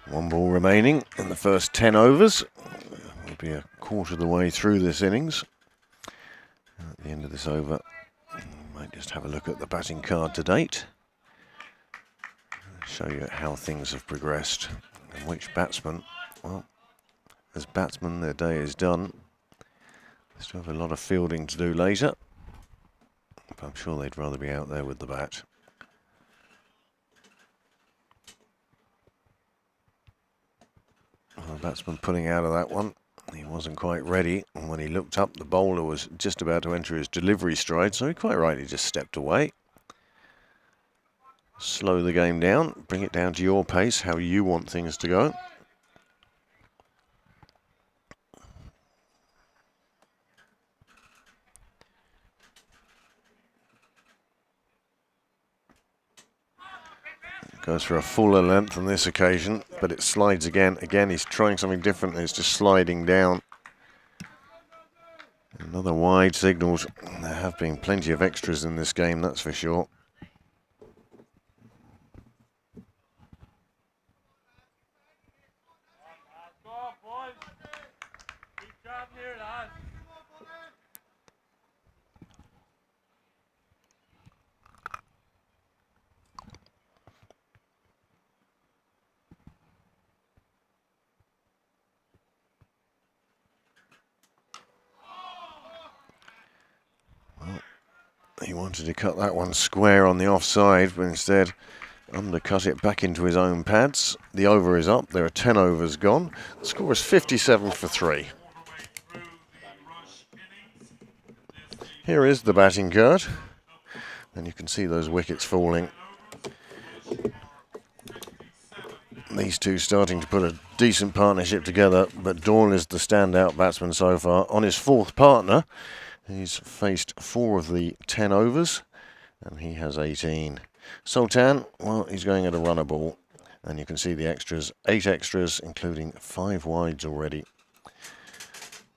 One ball remaining in the first 10 overs. We'll be a quarter of the way through this innings. At the end of this over, might just have a look at the batting card to date. Show you how things have progressed and which batsmen, well, as batsmen their day is done. Still have a lot of fielding to do later, but I'm sure they'd rather be out there with the bat. Well, the batsman pulling out of that one. He wasn't quite ready, and when he looked up, the bowler was just about to enter his delivery stride, so he quite rightly just stepped away. Slow the game down, bring it down to your pace, how you want things to go. Goes for a fuller length on this occasion, but it slides again. Again, he's trying something different, and it's just sliding down. Another wide signals. There have been plenty of extras in this game, that's for sure. He wanted to cut that one square on the offside, but instead undercut it back into his own pads. The over is up. There are 10 overs gone. The score is 57 for 3. Here is the batting card, and you can see those wickets falling. These two starting to put a decent partnership together, but Doyle is the standout batsman so far. On his fourth partner, he's faced 4 of the 10 overs, and he has 18. Sultan, well, he's going at a runner ball, and you can see the extras, 8 extras, including 5 wides already.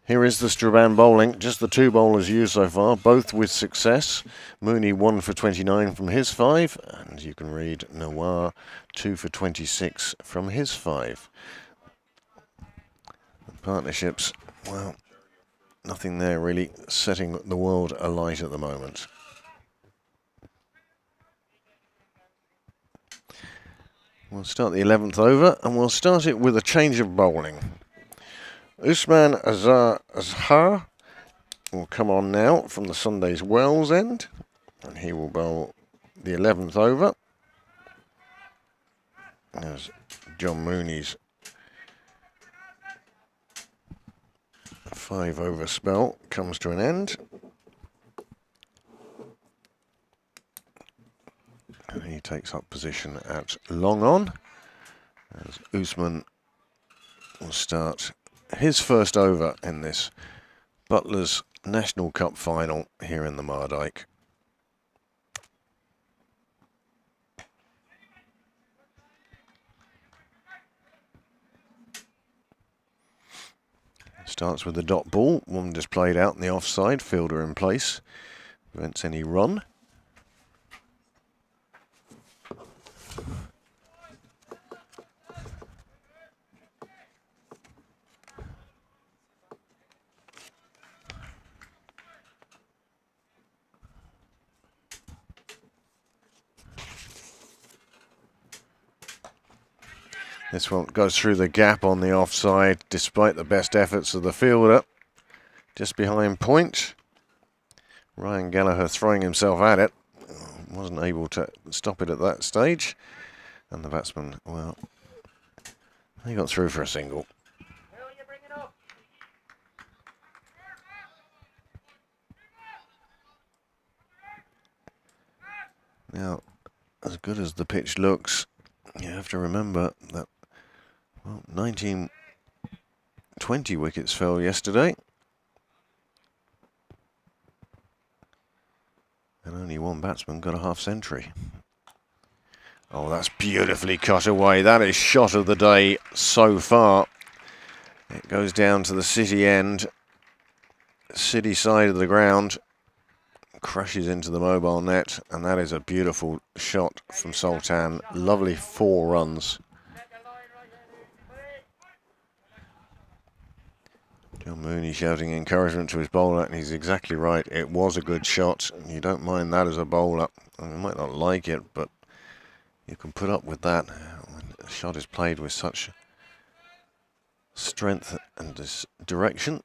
Here is the Strabane bowling, just the 2 bowlers used so far, both with success. Mooney 1 for 29 from his 5, and you can read Nawar 2 for 26 from his 5. The partnerships, well, nothing there really setting the world alight at the moment. We'll start the 11th over, and we'll start it with a change of bowling. Usman Azhar will come on now from the Sunday's Wells end, and he will bowl the 11th over as John Mooney's 5-over spell comes to an end. And he takes up position at long on as Usman will start his first over in this Butlers National Cup final here in the Mardyke. Starts with the dot ball, one just played out in the offside, fielder in place, prevents any run. This one goes through the gap on the offside, despite the best efforts of the fielder. Just behind point. Ryan Gallagher throwing himself at it. Wasn't able to stop it at that stage. And the batsman, well, he got through for a single. Now, as good as the pitch looks, you have to remember that, well, 20 wickets fell yesterday. And only one batsman got a half century. Oh, that's beautifully cut away. That is shot of the day so far. It goes down to the city end, city side of the ground, crashes into the mobile net, and that is a beautiful shot from Sultan. Lovely 4 runs. John Mooney shouting encouragement to his bowler, and he's exactly right. It was a good shot. You don't mind that as a bowler. I mean, you might not like it, but you can put up with that when a shot is played with such strength and this direction.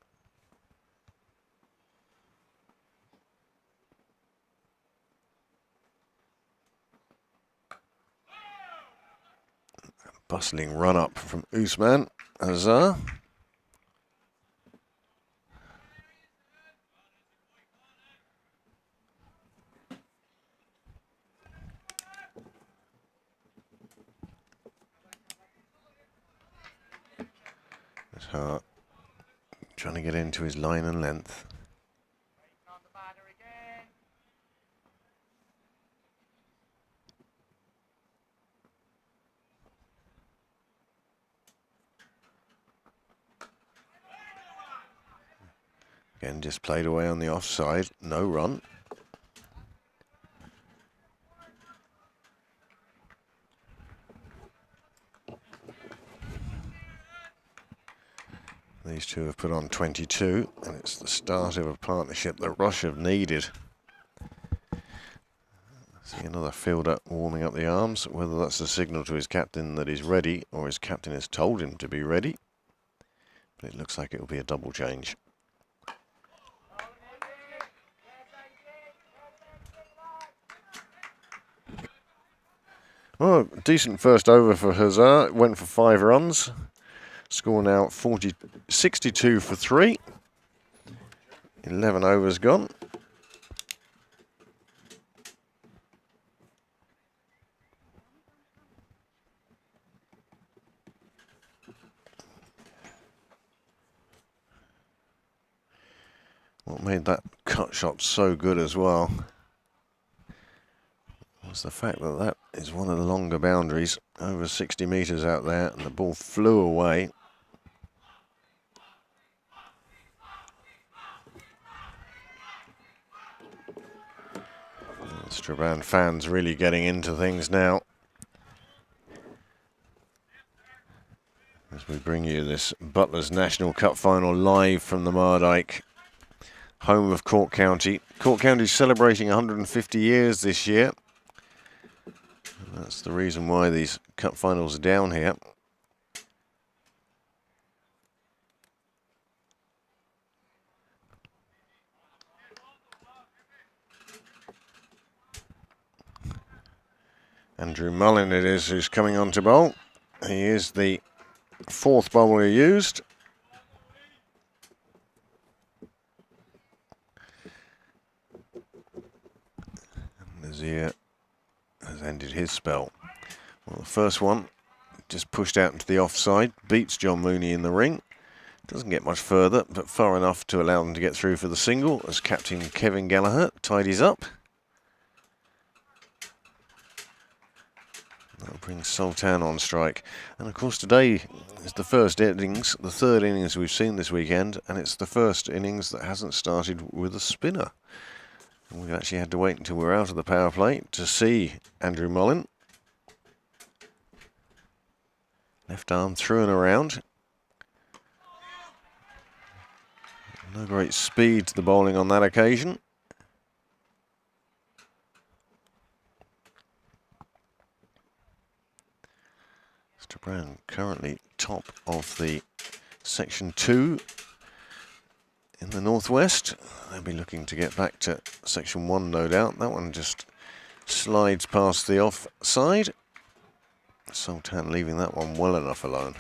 Bustling run up from Usman Azhar. Azhar trying to get into his line and length. Again, just played away on the offside, no run. These two have put on 22, and it's the start of a partnership that Roche have needed. See another fielder warming up the arms, whether that's a signal to his captain that he's ready, or his captain has told him to be ready. But it looks like it will be a double change. Well, decent first over for Hazard. Went for 5 runs. Score now 62 for 3. 11 overs gone. What made that cut shot so good as well was the fact that that is one of the longer boundaries, over 60 metres out there, and the ball flew away. Strabane fans really getting into things now as we bring you this Butlers National Cup final live from the Mardyke, home of Cork County. Cork County celebrating 150 years this year. That's the reason why these cup finals are down here. Andrew Mullin it is who's coming on to bowl. He is the 4th bowler used. And Nazir has ended his spell. Well, the first one just pushed out into the offside, beats John Mooney in the ring. Doesn't get much further, but far enough to allow them to get through for the single as captain Kevin Gallagher tidies up. That'll bring Sultan on strike. And of course today is the first innings, the 3rd innings we've seen this weekend, and it's the first innings that hasn't started with a spinner. And we've actually had to wait until we're out of the power play to see Andrew Mullin. Left arm through and around. No great speed to the bowling on that occasion. Strabane currently top of the Section 2 in the northwest. They'll be looking to get back to Section 1, no doubt. That one just slides past the offside. Sultan leaving that one well enough alone.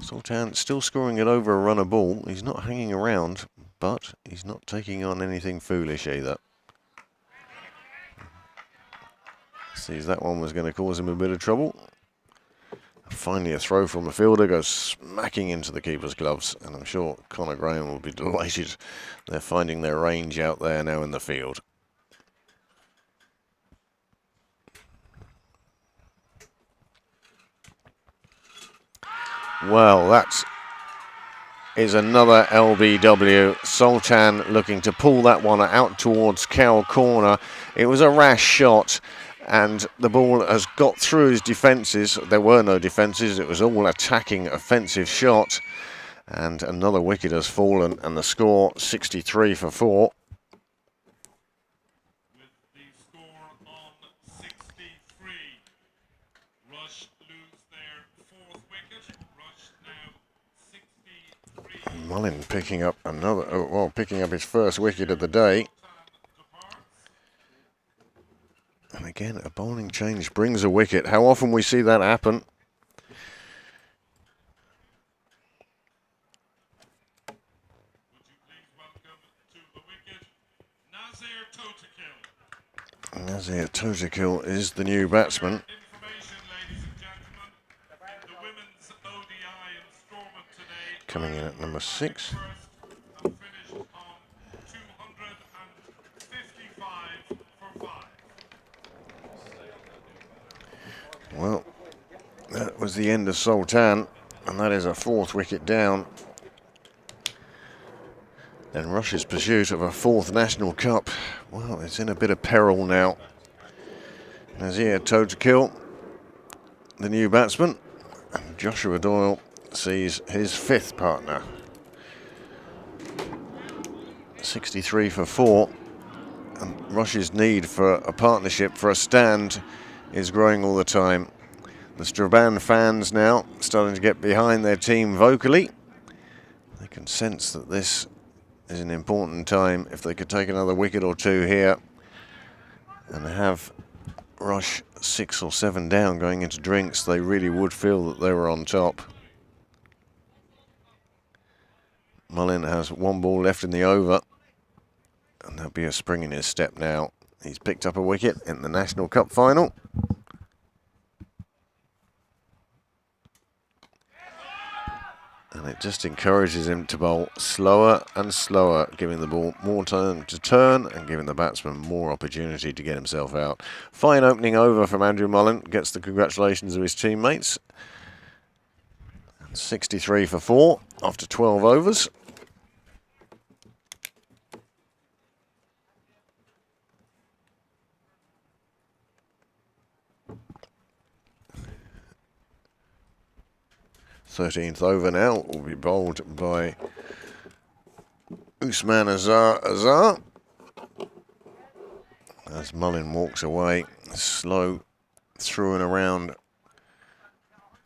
Sultan still scoring it over a run a ball. He's not hanging around, but he's not taking on anything foolish either. Sees that one was going to cause him a bit of trouble. Finally a throw from a fielder goes smacking into the keeper's gloves, and I'm sure Conor Graham will be delighted. They're finding their range out there now in the field. Well, that is another LBW. Sultan looking to pull that one out towards Cow corner. It was a rash shot. And the ball has got through his defences. There were no defences. It was all attacking, offensive shot. And another wicket has fallen, and the score 63 for 4. With the score on 63. Rush lose their 4th wicket. Rush now 63. Mullin picking up picking up his first wicket of the day. And again, a bowling change brings a wicket. How often we see that happen? Would you please welcome to the wicket Nazir Totakill. Nazir Totakill is the new batsman. Information, ladies and gentlemen, in the women's ODI in Stormont today, Coming in at number 6. first and finished on 255 for 5. Well, that was the end of Sultan, and that is a 4th wicket down. And Rush's pursuit of a 4th National Cup, well, it's in a bit of peril now. Nazir Totakill, the new batsman, and Joshua Doyle sees his 5th partner. 63 for 4, and Rush's need for a partnership, for a stand, is growing all the time. The Strabane fans now starting to get behind their team vocally. They can sense that this is an important time. If they could take another wicket or 2 here and have Rush 6 or 7 down going into drinks, they really would feel that they were on top. Mullin has 1 ball left in the over, and there'll be a spring in his step now. He's picked up a wicket in the National Cup final. And it just encourages him to bowl slower and slower, giving the ball more time to turn and giving the batsman more opportunity to get himself out. Fine opening over from Andrew Mullin, gets the congratulations of his teammates. 63 for 4 after 12 overs. th over now will be bowled by Usman Azar. As Mullin walks away, slow through and around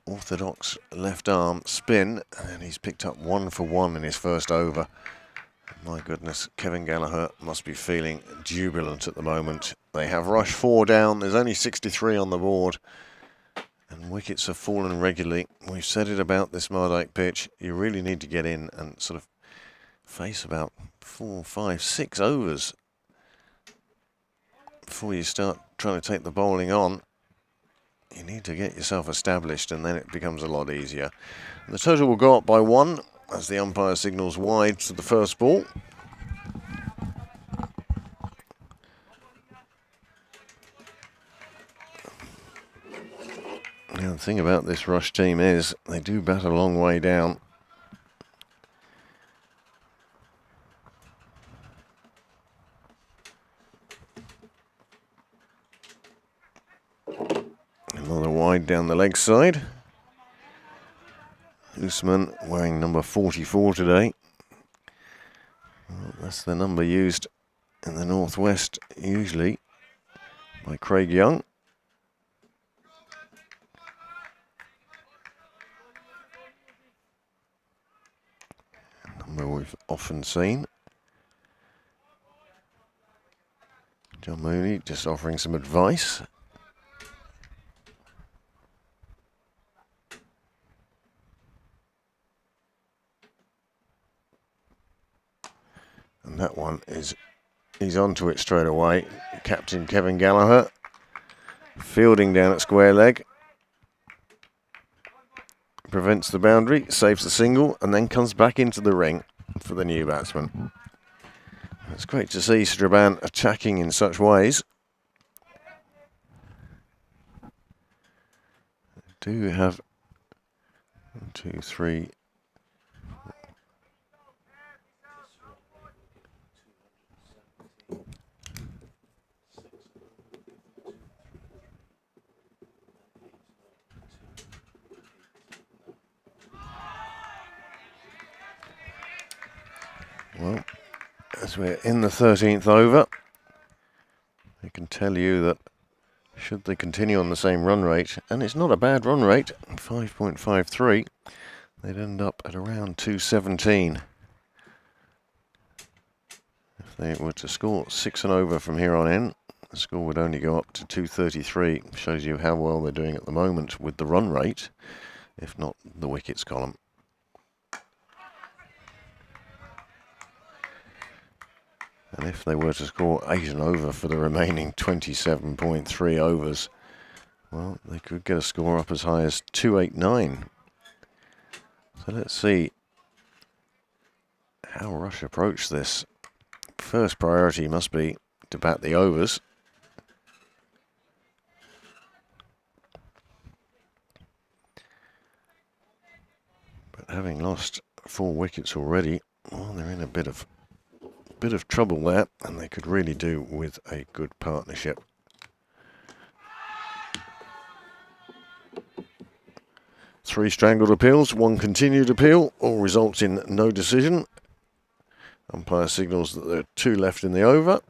orthodox left arm spin, and he's picked up 1 for 1 in his first over. My goodness, Kevin Gallagher must be feeling jubilant at the moment. They have Rush 4 down, there's only 63 on the board. And wickets have fallen regularly. We've said it about this Mardyke pitch. You really need to get in and sort of face about 4, 5, 6 overs before you start trying to take the bowling on. You need to get yourself established, and then it becomes a lot easier. And the total will go up by 1 as the umpire signals wide to the first ball. Now, the thing about this Rush team is they do bat a long way down. Another wide down the leg side. Usman wearing number 44 today. Well, that's the number used in the Northwest usually by Craig Young. Number we've often seen. John Mooney just offering some advice. And that one he's onto it straight away. Captain Kevin Gallagher fielding down at square leg. Prevents the boundary, saves the single, and then comes back into the ring for the new batsman. It's great to see Strabane attacking in such ways. Do have 1, 2, 3. Well, as we're in the 13th over, I can tell you that should they continue on the same run rate, and it's not a bad run rate, 5.53, they'd end up at around 217. If they were to score 6 and over from here on in, the score would only go up to 233. Shows you how well they're doing at the moment with the run rate, if not the wickets column. And if they were to score 8 and over for the remaining 27.3 overs, well, they could get a score up as high as 289. So let's see how Rush approach this. First priority must be to bat the overs. But having lost 4 wickets already, well, they're in a bit of trouble there, and they could really do with a good partnership. Three strangled appeals, 1 continued appeal, all results in no decision. Umpire signals that there are 2 left in the over.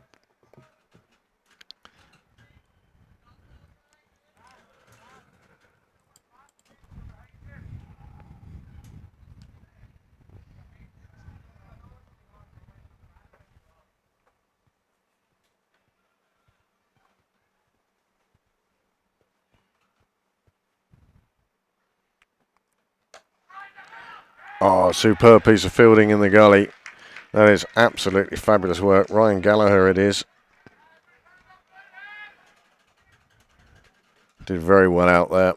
Oh, superb piece of fielding in the gully. That is absolutely fabulous work. Ryan Gallagher it is. Did very well out there.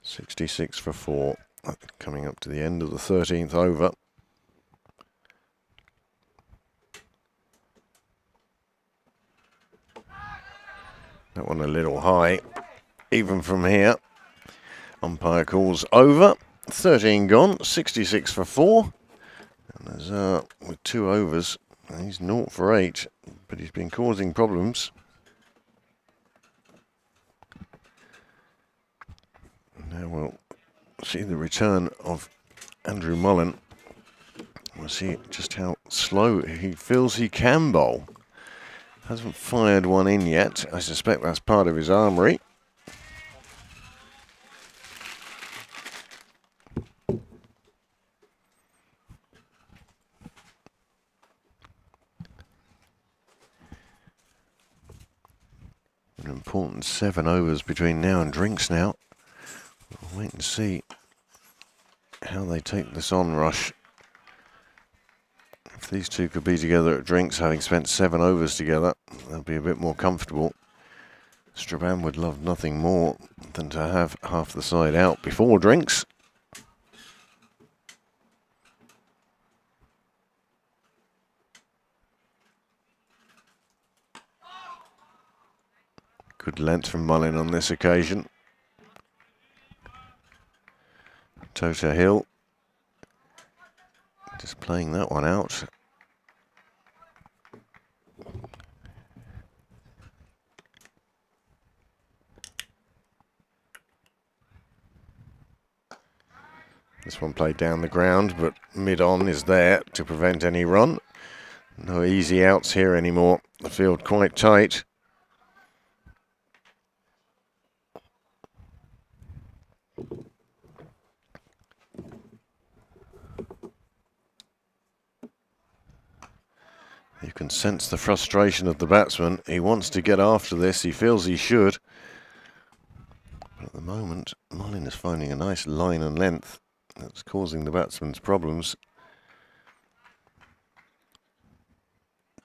.66 for 4, coming up to the end of the 13th over. That one a little high, even from here. Umpire calls over. 13 gone, 66 for 4. And there's with 2 overs, he's 0 for 8, but he's been causing problems. Now we'll see the return of Andrew Mullen. We'll see just how slow he feels he can bowl. Hasn't fired one in yet. I suspect that's part of his armoury. An important 7 overs between now and drinks now. We'll wait and see how they take this on, Rush. If these two could be together at drinks, having spent 7 overs together, they'll be a bit more comfortable. Strabane would love nothing more than to have half the side out before drinks. Good length from Mullin on this occasion. Tota Hill just playing that one out. This one played down the ground, but mid-on is there to prevent any run. No easy outs here anymore. The field quite tight. You can sense the frustration of the batsman. He wants to get after this. He feels he should. But at the moment, Mullin is finding a nice line and length that's causing the batsman's problems.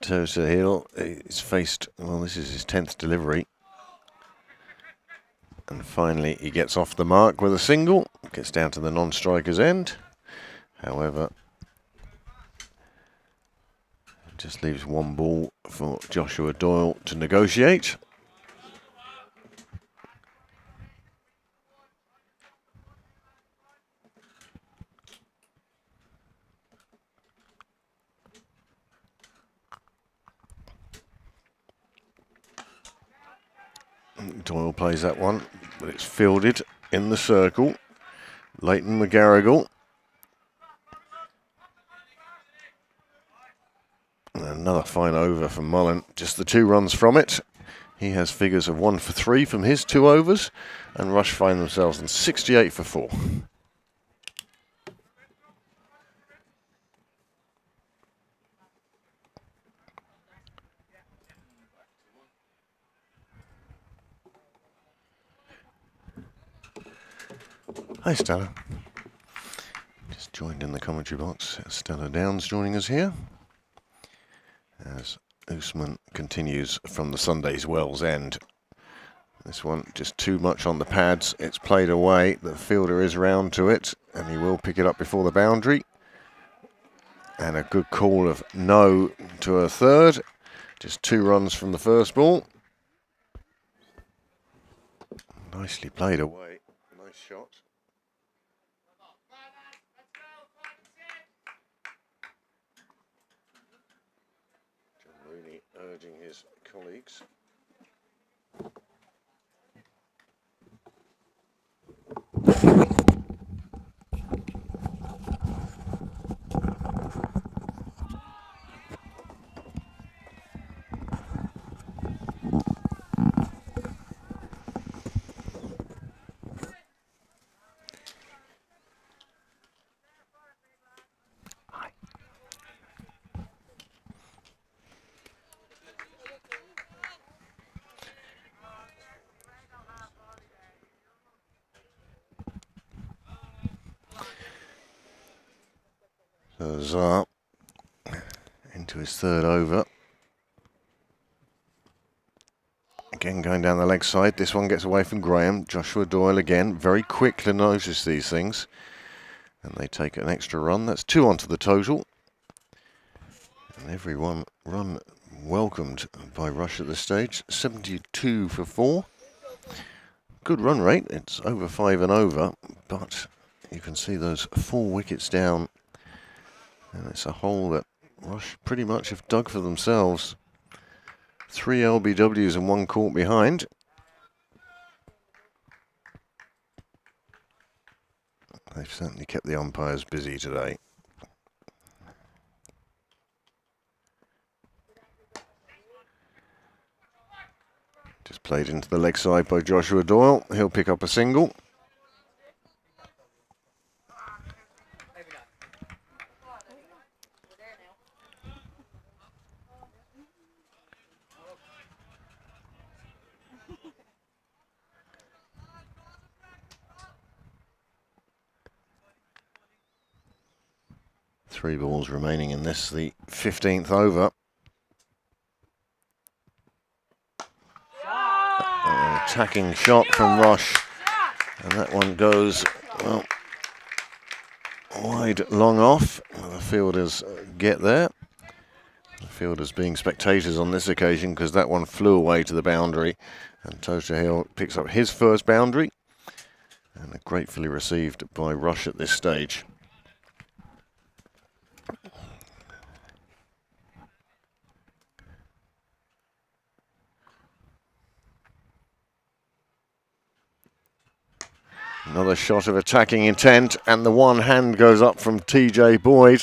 Tota Hill is faced, well, this is his 10th delivery. And finally, he gets off the mark with a single. Gets down to the non-striker's end. However, just leaves 1 ball for Joshua Doyle to negotiate. Doyle plays that one, but it's fielded in the circle. Leighton McGarrigle. And another fine over from Mullen. Just the 2 runs from it. He has figures of 1 for 3 from his 2 overs, and Rush find themselves on 68 for 4. Hi, Stella. Just joined in the commentary box. Stella Downs joining us here as Usman continues from the Sunday's Wells End. This one just too much on the pads. It's played away. The fielder is round to it, and he will pick it up before the boundary. And a good call of no to a third. Just 2 runs from the first ball. Nicely played away. Nice shot. John Mooney urging his colleagues. So Zar into his 3rd over. Again going down the leg side. This one gets away from Graham. Joshua Doyle again, very quick to notice these things. And they take an extra run. That's 2 onto the total. And every one run welcomed by Rush at this stage. 72 for 4. Good run rate. It's over 5 and over. But you can see those 4 wickets down. And it's a hole that Rush pretty much have dug for themselves. 3 LBWs and 1 caught behind. They've certainly kept the umpires busy today. Just played into the leg side by Joshua Doyle. He'll pick up a single. Three balls remaining in this, the 15th over. An attacking shot from Rush, and that one goes, well, wide long off. The fielders get there. The fielders being spectators on this occasion because that one flew away to the boundary, and Tota Hill picks up his first boundary, and gratefully received by Rush at this stage. Another shot of attacking intent, and the one hand goes up from TJ Boyd.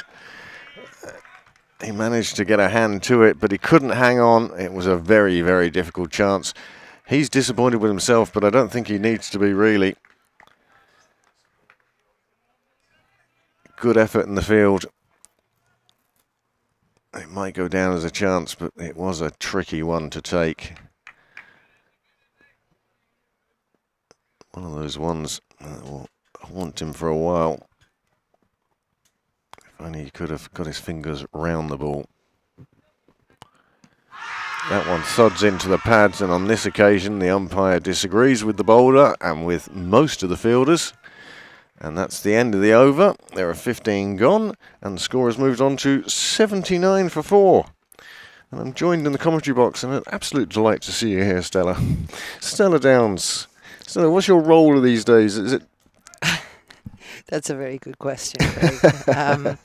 He managed to get a hand to it, but he couldn't hang on. It was a very, very difficult chance. He's disappointed with himself, but I don't think he needs to be really. Good effort in the field. It might go down as a chance, but it was a tricky one to take. One of those ones that will haunt him for a while. If only he could have got his fingers round the ball. That one thuds into the pads, and on this occasion the umpire disagrees with the bowler and with most of the fielders. And that's the end of the over. There are 15 gone, and the score has moved on to 79 for 4. And I'm joined in the commentary box, and an absolute delight to see you here, Stella. Stella Downs. Stella, what's your role these days? Is it? That's a very good question, Craig.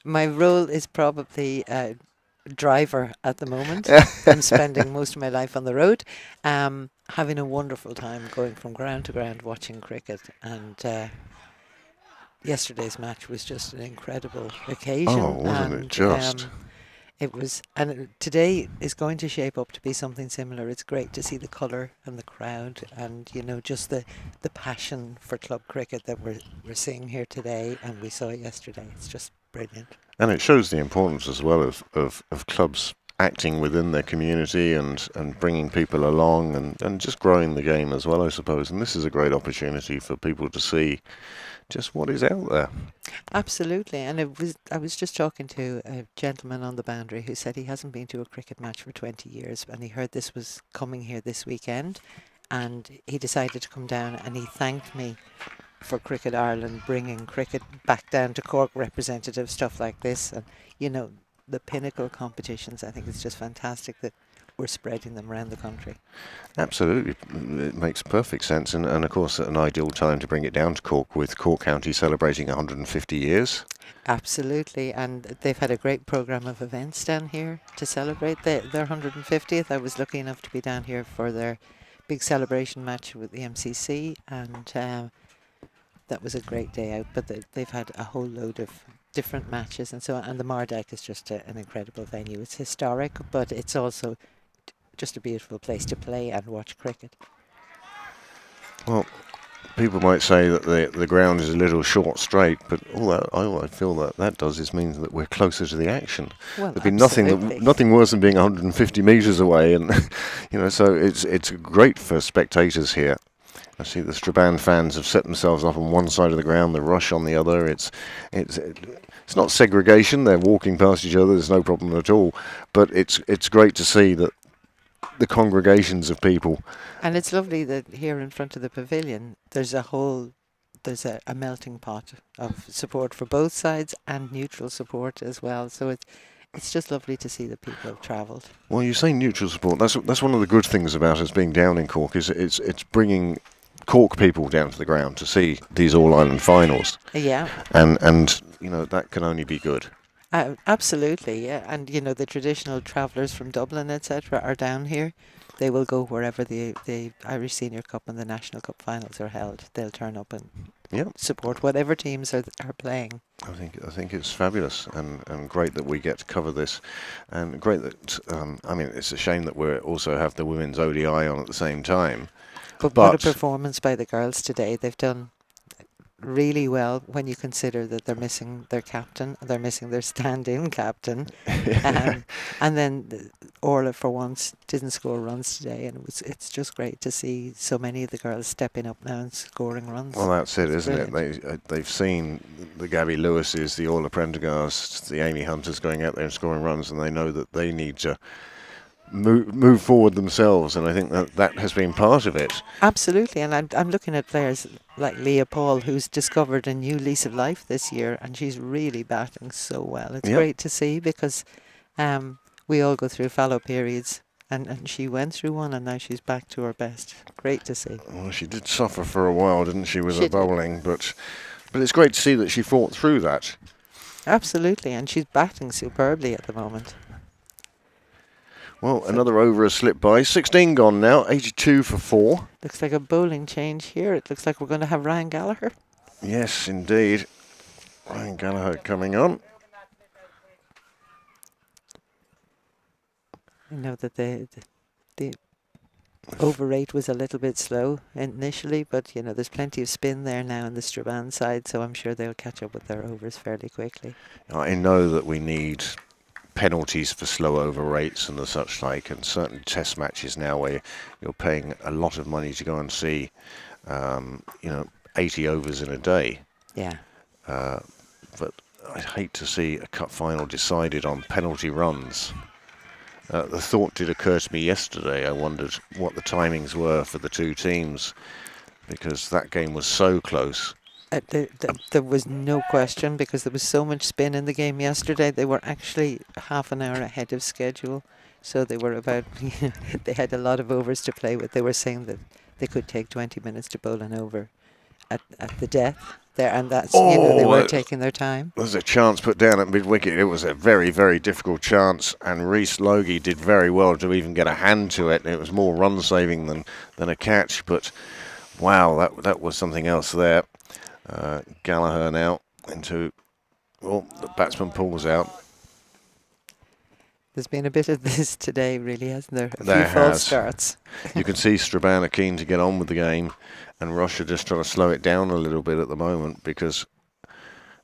My role is probably driver at the moment. I'm spending most of my life on the road. having a wonderful time going from ground to ground watching cricket, and yesterday's match was just an incredible Oh, occasion, wasn't it and just? it was, and today is going to shape up to be something similar. It's great to see the colour and the crowd, and just the passion for club cricket that we're seeing here today, and we saw yesterday. It's just brilliant. And it shows the importance as well of clubs acting within their community and bringing people along and just growing the game as well, I suppose. And this is a great opportunity for people to see just what is out there. Absolutely, and I was just talking to a gentleman on the boundary who said he hasn't been to a cricket match for 20 years, and he heard this was coming here this weekend, and he decided to come down, and he thanked me for Cricket Ireland bringing cricket back down to Cork, representative stuff like this, and the pinnacle competitions. I think it's just fantastic that we're spreading them around the country. Absolutely, it makes perfect sense, and of course an ideal time to bring it down to Cork, with Cork County celebrating 150 years. Absolutely, and they've had a great programme of events down here to celebrate their 150th. I was lucky enough to be down here for their big celebration match with the MCC, and that was a great day out. But they've had a whole load of different matches and so on, and the Mardyke is just an incredible venue. It's historic, but it's also just a beautiful place to play and watch cricket. Well, people might say that the ground is a little short straight, but all I feel that does is means that we're closer to the action. Well, There'd be absolutely. nothing worse than being 150 metres away, and so it's great for spectators here. I see the Strabane fans have set themselves up on one side of the ground, the Rush on the other. It's not segregation; they're walking past each other. There's no problem at all. But it's great to see that the congregations of people. And it's lovely that here in front of the pavilion, there's a melting pot of support for both sides and neutral support as well. So it's just lovely to see that people have travelled. Well, you say neutral support. That's one of the good things about us being down in Cork, is it's bringing Cork people down to the ground to see these All-Ireland finals. Yeah. And that can only be good. Absolutely, yeah. And the traditional travellers from Dublin, etc., are down here. They will go wherever the Irish Senior Cup and the National Cup finals are held. They'll turn up and support whatever teams are playing. I think it's fabulous and great that we get to cover this, and great that it's a shame that we also have the women's ODI on at the same time. But what a performance by the girls today. They've done really well when you consider that they're missing their captain, they're missing their stand-in captain, and then Orla for once didn't score runs today, and it's just great to see so many of the girls stepping up now and scoring runs. Well, that's it, isn't it? They've seen the Gabby Lewises, the Orla Prendergasts, the Amy Hunters going out there and scoring runs, and they know that they need to move forward themselves, and I think that has been part of it. Absolutely, and I'm looking at players like Leah Paul, who's discovered a new lease of life this year, and she's really batting so well. It's great to see, because we all go through fallow periods, and she went through one, and now she's back to her best. Great to see. Well, she did suffer for a while, didn't she, with her bowling, but it's great to see that she fought through that. Absolutely, and she's batting superbly at the moment. Well, another over has slipped by. 16 gone now, 82 for 4. Looks like a bowling change here. It looks like we're going to have Ryan Gallagher. Yes, indeed. Ryan Gallagher coming on. I know that the over rate was a little bit slow initially, but there's plenty of spin there now on the Strabane side, so I'm sure they'll catch up with their overs fairly quickly. I know that we need penalties for slow over rates and the such like, and certain test matches now where you're paying a lot of money to go and see 80 overs in a day. Yeah. But I'd hate to see a cup final decided on penalty runs. The thought did occur to me yesterday. I wondered what the timings were for the two teams, because that game was so close. There was no question, because there was so much spin in the game yesterday. They were actually half an hour ahead of schedule, so they were about they had a lot of overs to play with. They were saying that they could take 20 minutes to bowl an over at the death, there, and that's they Oh, were taking their time. there's a chance put down at mid-wicket. It was a very, very difficult chance, and Reece Logie did very well to even get a hand to it. It was more run-saving than a catch, but wow, that was something else there. Gallagher now into... Well, the batsman pulls out. There's been a bit of this today, really, hasn't there? A There few false has. starts. You can see Strabane are keen to get on with the game, and Roche are just trying to slow it down a little bit at the moment because...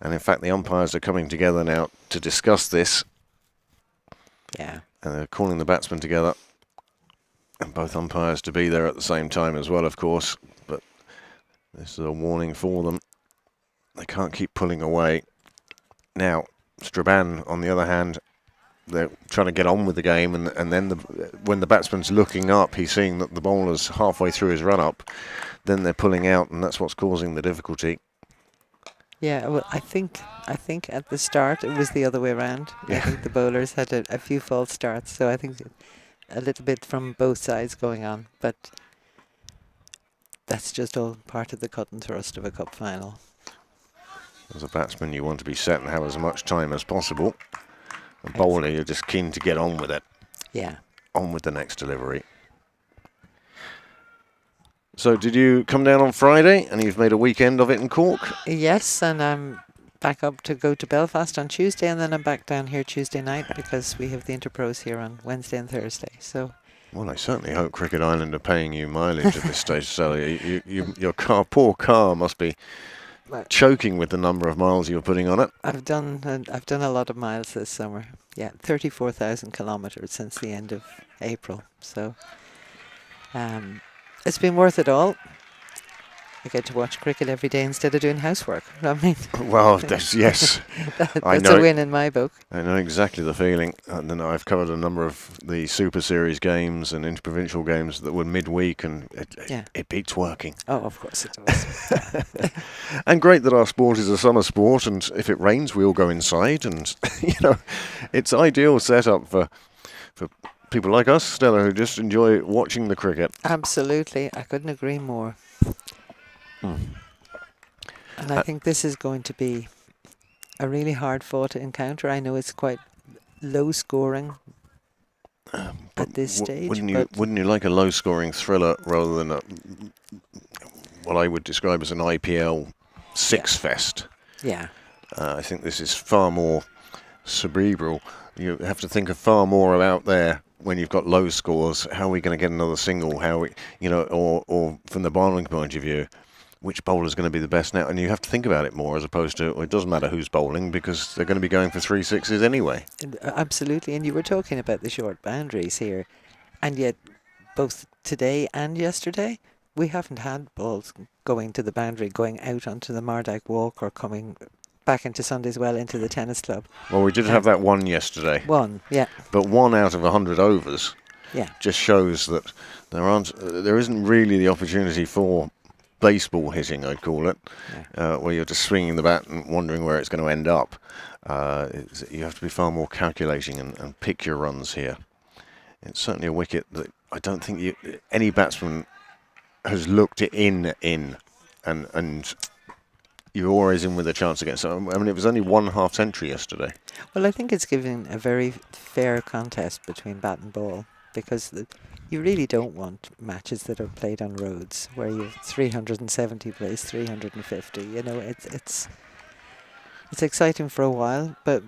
And in fact, the umpires are coming together now to discuss this. Yeah. And they're calling the batsmen together. And both umpires to be there at the same time as well, of course. But this is a warning for them. They can't keep pulling away. Now, Strabane, on the other hand, they're trying to get on with the game. And then when the batsman's looking up, he's seeing that the bowler's halfway through his run-up. Then they're pulling out, and that's what's causing the difficulty. Yeah, well, I think at the start it was the other way around. Yeah. I think the bowlers had a few false starts, so I think a little bit from both sides going on. But that's just all part of the cut and thrust of a cup final. As a batsman, you want to be set and have as much time as possible. A bowler, you're just keen to get on with it. Yeah. On with the next delivery. So did you come down on Friday and you've made a weekend of it in Cork? Yes, and I'm back up to go to Belfast on Tuesday, and then I'm back down here Tuesday night because we have the Interpros here on Wednesday and Thursday. So. Well, I certainly hope Cricket Island are paying you mileage at this stage, Sally. Your poor car must be choking with the number of miles you're putting on it. I've done a lot of miles this summer. Yeah, 34,000 kilometres since the end of April. So it's been worth it all. I get to watch cricket every day instead of doing housework. I mean, well, yes, that's a win in my book. I know exactly the feeling. And then I've covered a number of the Super Series games and interprovincial games that were midweek, and it beats working. Oh, of course it does. And great that our sport is a summer sport, and if it rains, we all go inside, and it's ideal setup for people like us, Stella, who just enjoy watching the cricket. Absolutely, I couldn't agree more. And I think this is going to be a really hard fought encounter. I know it's quite low scoring at this stage. Wouldn't you like a low scoring thriller rather than what I would describe as an IPL six fest? Yeah. I think this is far more cerebral. You have to think of far more out there when you've got low scores. How are we going to get another single? How or from the bowling point of view, which bowler is going to be the best now? And you have to think about it more as opposed to, well, it doesn't matter who's bowling because they're going to be going for 3 sixes anyway. Absolutely. And you were talking about the short boundaries here. And yet, both today and yesterday, we haven't had balls going to the boundary, going out onto the Mardyke Walk or coming back into Sunday's Well into the tennis club. Well, we did have that one yesterday. One, yeah. But 1 out of 100 overs just shows that there isn't really the opportunity for baseball hitting, I'd call it, where you're just swinging the bat and wondering where it's going to end up. You have to be far more calculating and pick your runs here. It's certainly a wicket that I don't think any batsman has looked it in and you're always in with a chance against it. I mean, it was only 1 half century yesterday. Well, I think it's given a very fair contest between bat and ball because you really don't want matches that are played on roads where you have 370 plays 350. It's exciting for a while, but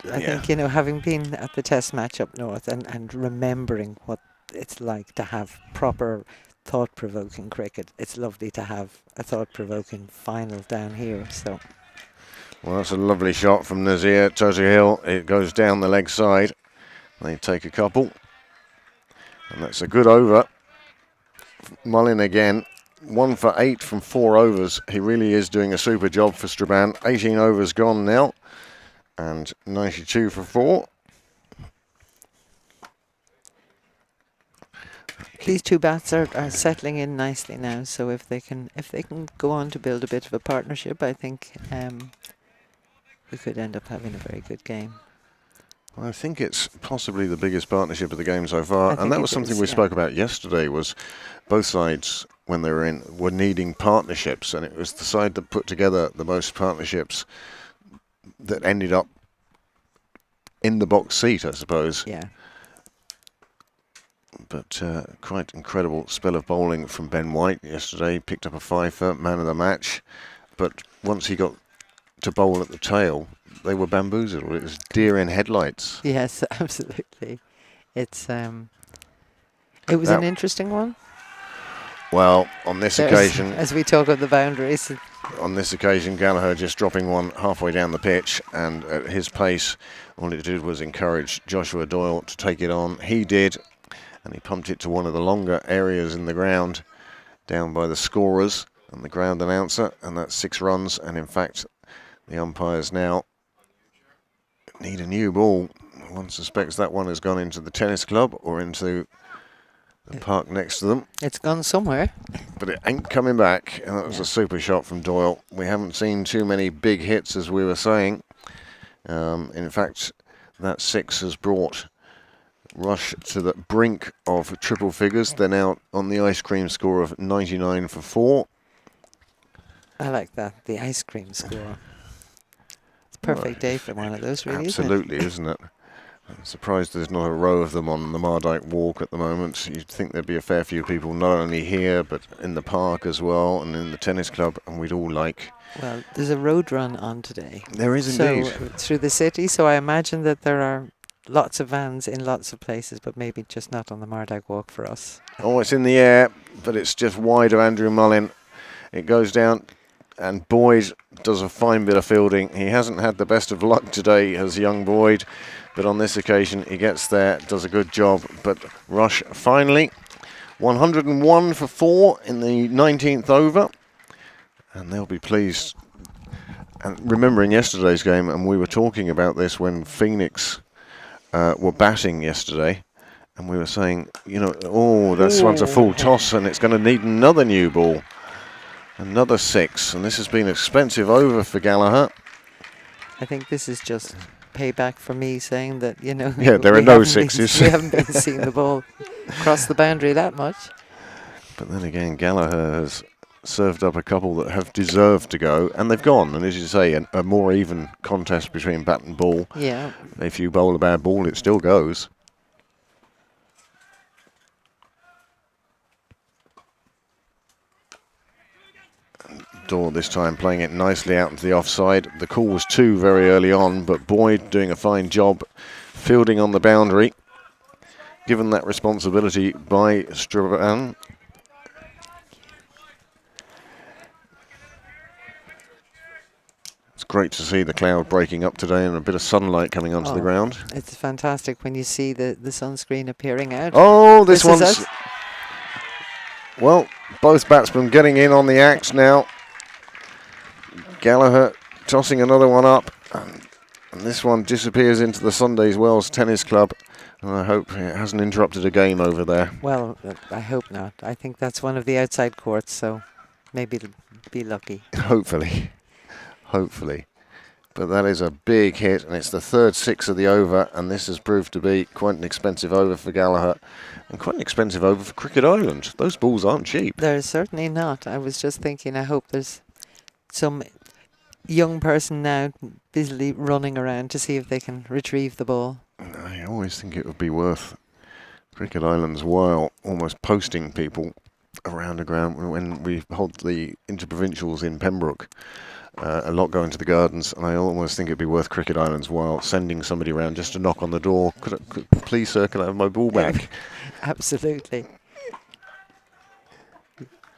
I think having been at the Test match up north and remembering what it's like to have proper thought-provoking cricket, it's lovely to have a thought-provoking final down here. So, well, that's a lovely shot from Nazir Hill. It goes down the leg side. They take a couple. And that's a good over. Mullin again, 1 for 8 from 4 overs. He really is doing a super job for Strabane. 18 overs gone now, and 92 for 4. These two bats are settling in nicely now. So if they can go on to build a bit of a partnership, I think we could end up having a very good game. I think it's possibly the biggest partnership of the game so far, I and think that it was something is, we yeah. spoke about yesterday. Was both sides when they were needing partnerships, and it was the side that put together the most partnerships that ended up in the box seat, I suppose. Yeah. But quite incredible spell of bowling from Ben White yesterday. Picked up a fifer, man of the match. But once he got to bowl at the tail, they were bamboozled. It was deer in headlights. Yes, absolutely. It's it was That- an interesting one. Well, on this occasion, As we talk of the boundaries. Gallagher just dropping one halfway down the pitch, and at his pace, all it did was encourage Joshua Doyle to take it on. He did, and he pumped it to one of the longer areas in the ground, down by the scorers and the ground announcer, and that's 6 runs. And in fact, the umpires now need a new ball. One suspects that one has gone into the tennis club or into the park next to them. It's gone somewhere. But it ain't coming back, and that was Yeah. a super shot from Doyle. We haven't seen too many big hits, as we were saying. In fact, that 6 has brought Rush to the brink of triple figures. They're now on the ice cream score of 99 for 4. I like that. The ice cream score. It's a perfect day for one of those, really. Absolutely, isn't it? I'm surprised there's not a row of them on the Mardyke Walk at the moment. You'd think there'd be a fair few people, not only here, but in the park as well, and in the tennis club, and we'd all like. Well, there's a road run on today. There is indeed. So through the city. So I imagine that there are lots of vans in lots of places, but maybe just not on the Mardyke Walk for us. Oh, it's in the air, but it's just wide of Andrew Mullin. It goes down, and Boyd does a fine bit of fielding. He hasn't had the best of luck today as young Boyd, but on this occasion he gets there, does a good job. But Rush finally 101 for 4 in the 19th over, and they'll be pleased. And remembering yesterday's game, and we were talking about this when Phoenix were batting yesterday, and we were saying, you know, oh, this one's a full toss and it's going to need another new ball. Another 6, and this has been expensive over for Gallagher. I think this is just payback for me saying that, you know, Yeah, there are we no haven't been- 6s. we haven't been seeing the ball cross the boundary that much. But then again, Gallagher has served up a couple that have deserved to go, and they've gone. And as you say, a more even contest between bat and ball. Yeah. If you bowl a bad ball, it still goes. Doyle this time playing it nicely out into the offside. The call was 2 very early on, but Boyd doing a fine job fielding on the boundary. Given that responsibility by Strabane. It's great to see the cloud breaking up today and a bit of sunlight coming onto the ground. It's fantastic when you see the sunscreen appearing out. Oh, this This is one's... us. Well, both batsmen getting in on the axe now. Gallagher tossing another one up. And this one disappears into the Sundays Wells Tennis Club. And I hope it hasn't interrupted a game over there. Well, I hope not. I think that's one of the outside courts, so maybe it'll be lucky. Hopefully. Hopefully. But that is a big hit, and it's the third 6 of the over, and this has proved to be quite an expensive over for Gallagher, and quite an expensive over for Cricket Island. Those balls aren't cheap. They're certainly not. I was just thinking, I hope there's some young person now busily running around to see if they can retrieve the ball. I always think it would be worth Cricket Island's while almost posting people around the ground when we hold the interprovincials in Pembroke. A lot going to the gardens, and I almost think it'd be worth Cricket Island's while sending somebody around just to knock on the door. Please, sir, can I have my ball back? Absolutely.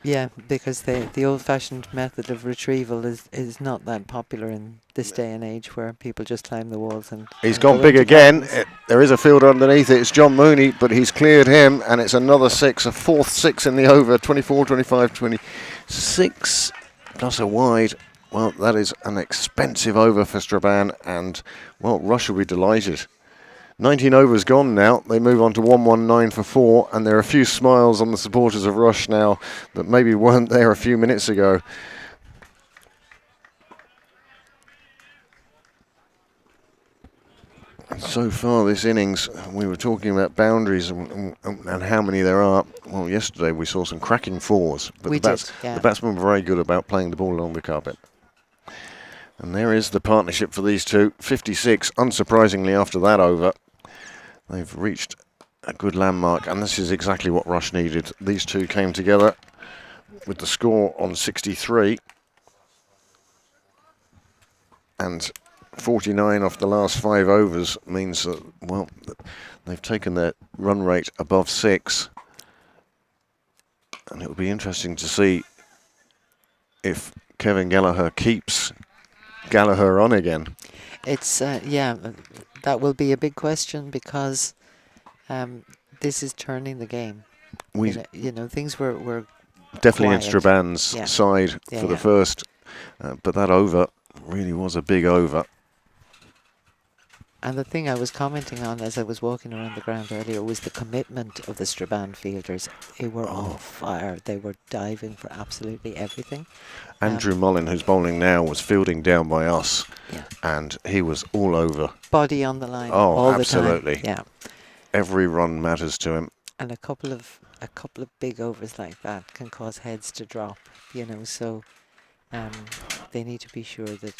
Yeah, because the old-fashioned method of retrieval is not that popular in this day and age, where people just climb the walls and... He's and gone go big into again. gardens. There is a fielder underneath it. It's John Mooney, but he's cleared him, and it's another 6, a fourth 6 in the over. 24, 25, 26, plus a wide. Well, that is an expensive over for Strabane, and, well, Rush will be delighted. 19 overs gone now. They move on to 119 for 4, and there are a few smiles on the supporters of Rush now that maybe weren't there a few minutes ago. So far this innings, we were talking about boundaries and how many there are. Well, yesterday we saw some cracking fours, but We did, the yeah. batsmen were very good about playing the ball along the carpet. And there is the partnership for these two. 56, unsurprisingly, after that over. They've reached a good landmark, and this is exactly what Rush needed. These two came together with the score on 63 and 49 off the last 5 overs means that, well, they've taken their run rate above 6, and it will be interesting to see if Kevin Gallagher keeps Gallagher on again. It's that will be a big question because this is turning the game. We Things were definitely in quiet. Straban's Yeah. side Yeah, for the yeah. first, but that over really was a big over. And the thing I was commenting on as I was walking around the ground earlier was the commitment of the Straban fielders. They were on fire. They were diving for absolutely everything. Andrew Mullin, who's bowling now, was fielding down by us, Yeah. and he was all over. Body on the line Oh, all absolutely. the time. Yeah. Every run matters to him. And a couple of big overs like that can cause heads to drop, so they need to be sure that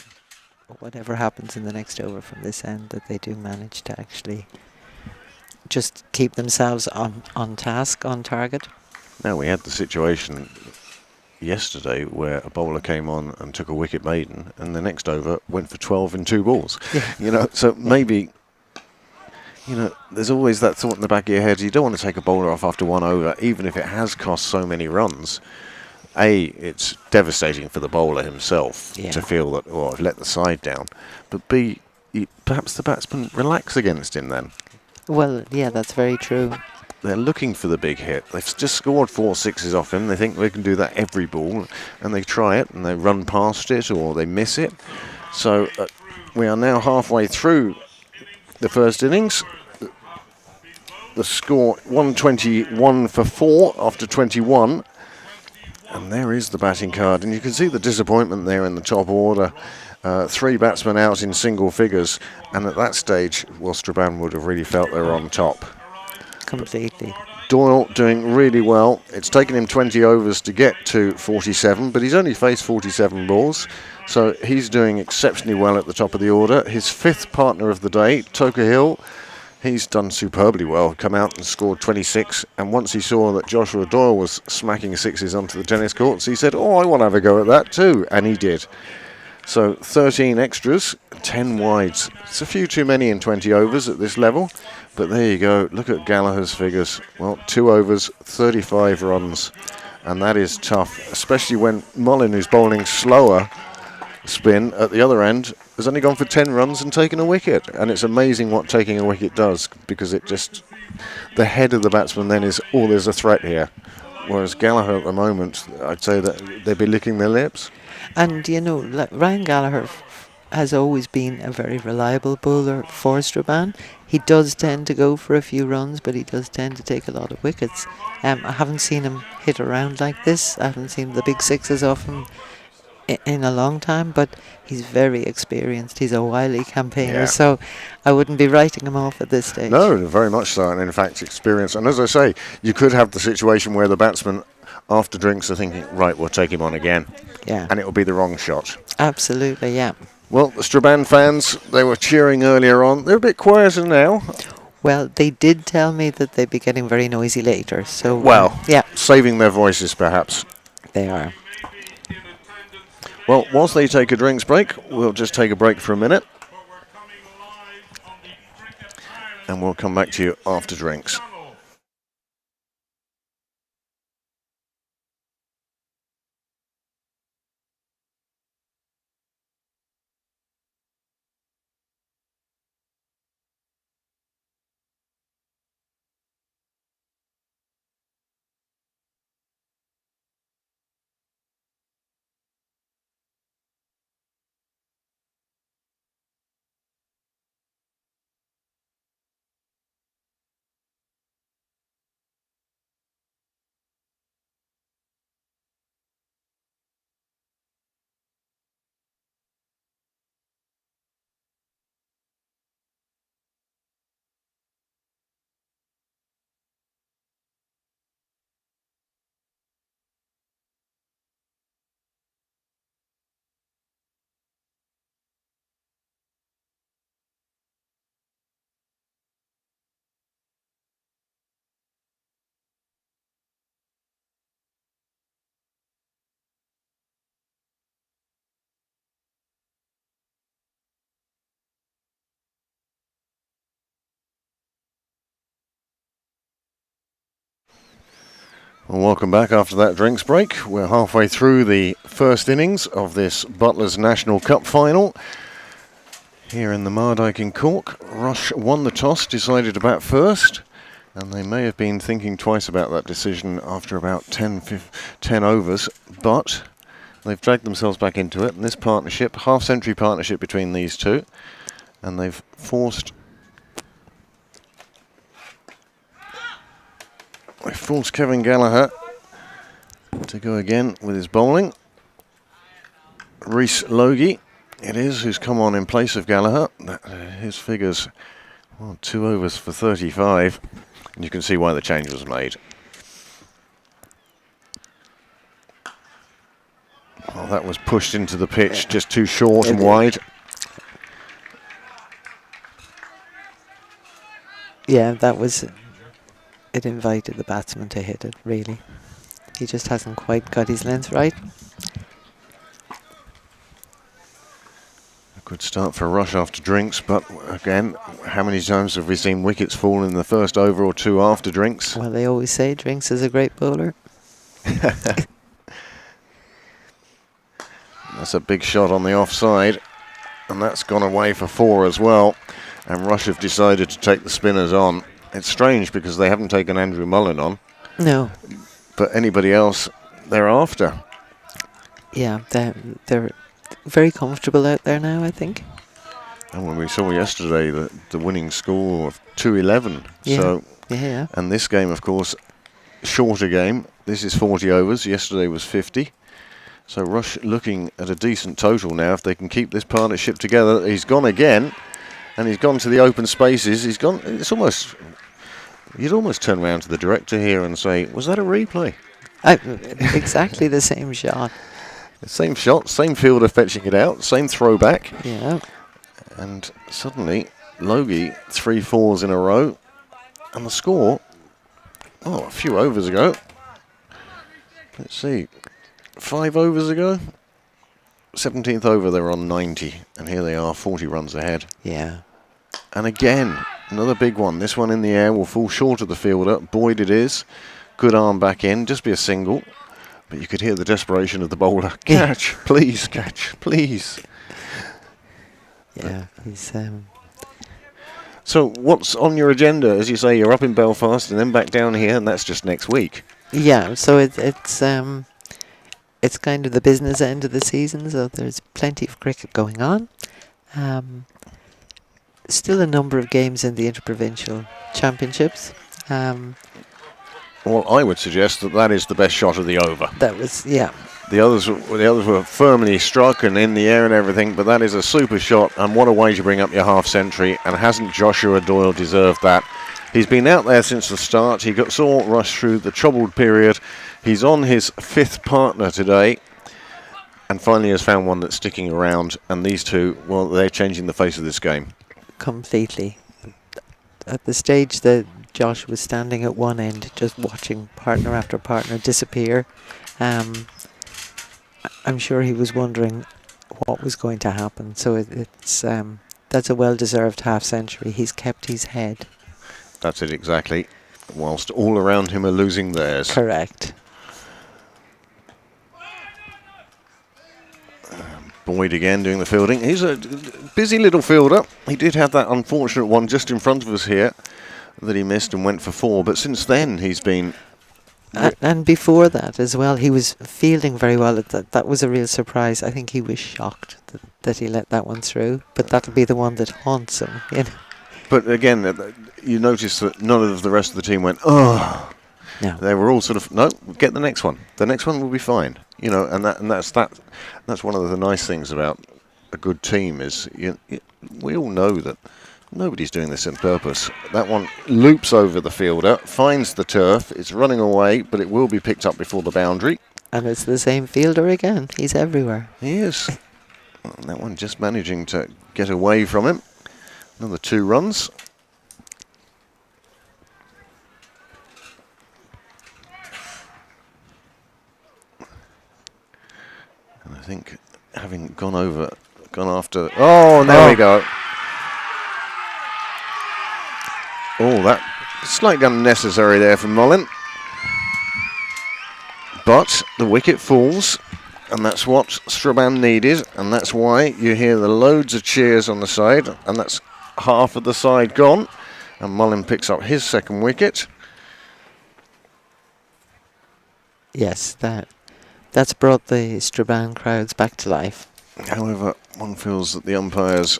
whatever happens in the next over from this end, that they do manage to actually just keep themselves on task, on target. Now, we had the situation yesterday where a bowler came on and took a wicket maiden, and the next over went for 12 in 2 balls. Yeah. So maybe, there's always that thought in the back of your head, you don't want to take a bowler off after 1 over, even if it has cost so many runs. A, it's devastating for the bowler himself to feel that, I've let the side down. But B, perhaps the batsman relax against him then. Well, yeah, that's very true. They're looking for the big hit. They've just scored 4 sixes off him. They think they can do that every ball, and they try it, and they run past it, or they miss it. So we are now halfway through the first innings. The score 121 for 4 after 21. And there is the batting card, and you can see the disappointment there in the top order. 3 batsmen out in single figures, and at that stage, Straban would have really felt they were on top. Completely. Doyle doing really well. It's taken him 20 overs to get to 47, but he's only faced 47 balls, so he's doing exceptionally well at the top of the order. His 5th partner of the day, Toker Hill, he's done superbly well, come out and scored 26, and once he saw that Joshua Doyle was smacking 6s onto the tennis courts, he said, I want to have a go at that too, and he did. So 13 extras, 10 wides. It's a few too many in 20 overs at this level, but there you go. Look at Gallagher's figures. Well, 2 overs, 35 runs, and that is tough, especially when Mullin, who's bowling slower spin at the other end, has only gone for 10 runs and taken a wicket. And it's amazing what taking a wicket does, because the head of the batsman then is, there's a threat here. Whereas Gallagher at the moment, I'd say that they'd be licking their lips. And, Ryan Gallagher has always been a very reliable bowler for Straban. He does tend to go for a few runs, but he does tend to take a lot of wickets. I haven't seen him hit around like this. I haven't seen the big 6s off him in a long time, but he's very experienced. He's a wily campaigner, so I wouldn't be writing him off at this stage. No, very much so, and in fact experienced. And as I say, you could have the situation where the batsman after drinks are thinking, right, we'll take him on again. Yeah. And it will be the wrong shot. Absolutely, yeah. Well, the Straban fans, they were cheering earlier on. They're a bit quieter now. Well, they did tell me that they'd be getting very noisy later, so... saving their voices perhaps. They are. Well, whilst they take a drinks break, we'll just take a break for a minute. And we'll come back to you after drinks. Well, welcome back after that drinks break. We're halfway through the first innings of this Butlers National Cup final. Here in the Mardyke in Cork, Rush won the toss, decided to bat first, and they may have been thinking twice about that decision after about 10 overs, but they've dragged themselves back into it. And this partnership, half-century partnership between these two, and they've forced Kevin Gallagher to go again with his bowling. Rhys Logie, it is, who's come on in place of Gallagher. His figures, well, 2 overs for 35. And you can see why the change was made. Oh, that was pushed into the pitch, just too short and wide. Yeah, that was... It invited the batsman to hit it, really. He just hasn't quite got his length right. A good start for Rush after drinks, but again, how many times have we seen wickets fall in the first over or two after drinks? Well, they always say Drinks is a great bowler. That's a big shot on the offside, and that's gone away for 4 as well. And Rush have decided to take the spinners on. It's strange because they haven't taken Andrew Mullen on. No. But anybody else they're after. Yeah, they're very comfortable out there now, I think. And when we saw yesterday the winning score of 211. Yeah. So, yeah. And this game, of course, shorter game. This is 40 overs. Yesterday was 50. So Rush looking at a decent total now if they can keep this partnership together. He's gone again, and he's gone to the open spaces. He's gone. It's almost. You'd almost turn around to the director here and say, "Was that a replay?" Exactly the same shot. Same shot, same fielder fetching it out, same throwback. Yeah. And suddenly, Logie 3 4s in a row, and the score. Oh, a few overs ago. Let's see. 5 overs ago, 17th over, they were on 90, and here they are, 40 runs ahead. Yeah. And again, another big one. This one in the air will fall short of the fielder. Boyd it is. Good arm back in, just be a single. But you could hear the desperation of the bowler. Catch, please, catch, please. Yeah, he's... So what's on your agenda? As you say, you're up in Belfast and then back down here, and that's just next week. Yeah, so it's kind of the business end of the season, so there's plenty of cricket going on. Still a number of games in the interprovincial championships. Well, I would suggest that is the best shot of the over. That was, yeah. The others were firmly struck and in the air and everything, but that is a super shot, and what a way to bring up your half century. And hasn't Joshua Doyle deserved that? He's been out there since the start. He saw Rush through the troubled period. He's on his 5th partner today, and finally has found one that's sticking around. And these two, well, they're changing the face of this game. Completely. At the stage that Josh was standing at one end, just watching partner after partner disappear, I'm sure he was wondering what was going to happen. So it's that's a well-deserved half century. He's kept his head. That's it exactly. Whilst all around him are losing theirs. Correct. Boyd again doing the fielding. He's a busy little fielder. He did have that unfortunate one just in front of us here that he missed and went for 4. But since then he's been... And before that as well, he was fielding very well. That was a real surprise. I think he was shocked that he let that one through. But that'll be the one that haunts him, you know. But again, you notice that none of the rest of the team went, oh. No. They were all sort of, no, get the next one. The next one will be fine. You know, and that's one of the nice things about a good team is we all know that nobody's doing this on purpose. That one loops over the fielder, finds the turf, it's running away, but it will be picked up before the boundary. And it's the same fielder again. He's everywhere. He is. And that one just managing to get away from him. Another 2 runs. And I think having gone after... Oh, there we go. Oh, that slightly unnecessary there from Mullen. But the wicket falls, and that's what Strabane needed, and that's why you hear the loads of cheers on the side, and that's half of the side gone. And Mullin picks up his second wicket. Yes, that's brought the Strabane crowds back to life. However, one feels that the umpires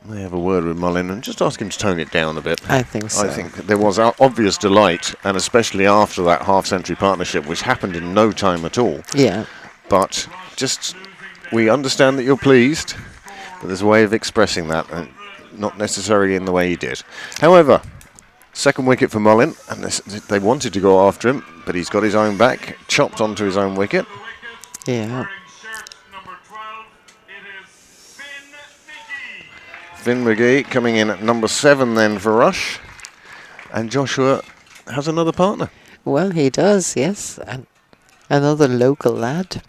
may have a word with Mullin and just ask him to tone it down a bit. I think so. I think there was obvious delight, and especially after that half-century partnership, which happened in no time at all. Yeah. But just, we understand that you're pleased, but there's a way of expressing that, and not necessarily in the way he did. However, second wicket for Mullin, and they wanted to go after him, but he's got his own back, chopped onto his own wicket. Yeah. Finn McGee coming in at number 7 then for Rush, and Joshua has another partner. Well, he does, yes. And another local lad.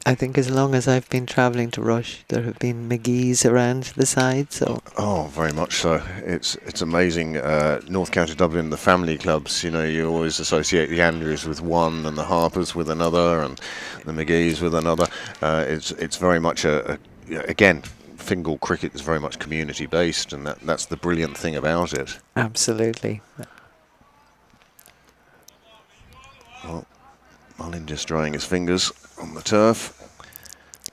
I think as long as I've been travelling to Rush, there have been McGee's around the side. So Oh, very much so. It's amazing. North County Dublin, the family clubs. You know, you always associate the Andrews with one, and the Harpers with another, and the McGee's with another. It's very much again, Fingal cricket is very much community based, and that's the brilliant thing about it. absolutely. Well, Mullin just drying his fingers on the turf.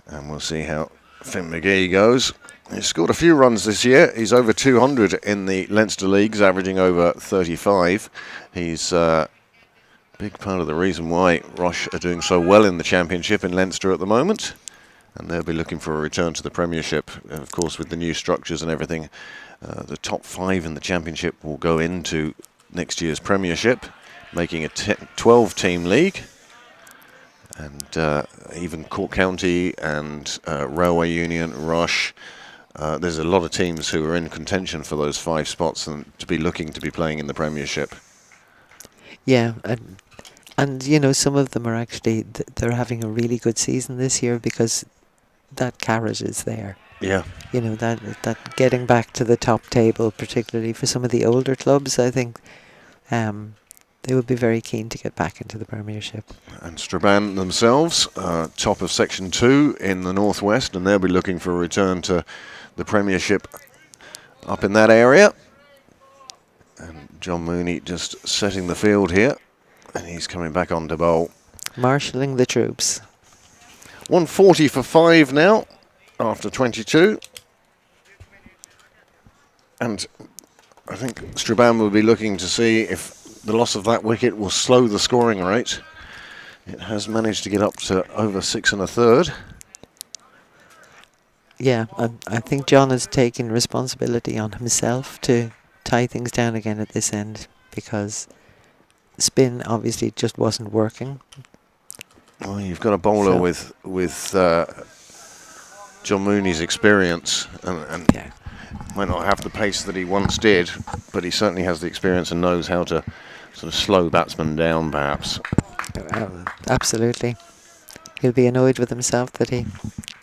And we'll see how Finn McGee goes. He's scored a few runs this year. He's over 200 in the Leinster Leagues, averaging over 35. He's a big part of the reason why Rush are doing so well in the Championship in Leinster at the moment. And they'll be looking for a return to the Premiership. Of course, with the new structures and everything, the top 5 in the Championship will go into next year's Premiership, making a 12-team league. And even Cork County and Railway Union, Rush, there's a lot of teams who are in contention for those 5 spots and to be looking to be playing in the Premiership. Yeah, and you know, some of them are actually, they're having a really good season this year because that carrot is there. Yeah. You know, that getting back to the top table, particularly for some of the older clubs, I think they would be very keen to get back into the Premiership. And Strabane themselves, top of Section 2 in the Northwest, and they'll be looking for a return to the Premiership up in that area. And John Mooney just setting the field here, and he's coming back on to bowl. Marshalling the troops. 140 for 5 now, after 22. And I think Strabane will be looking to see if the loss of that wicket will slow the scoring rate. It has managed to get up to over 6 1/3. Yeah, I think John has taken responsibility on himself to tie things down again at this end, because spin obviously just wasn't working. Well, you've got a bowler with John Mooney's experience, and Yeah. might not have the pace that he once did, but he certainly has the experience and knows how to sort of slow batsmen down, perhaps. Absolutely. He'll be annoyed with himself that he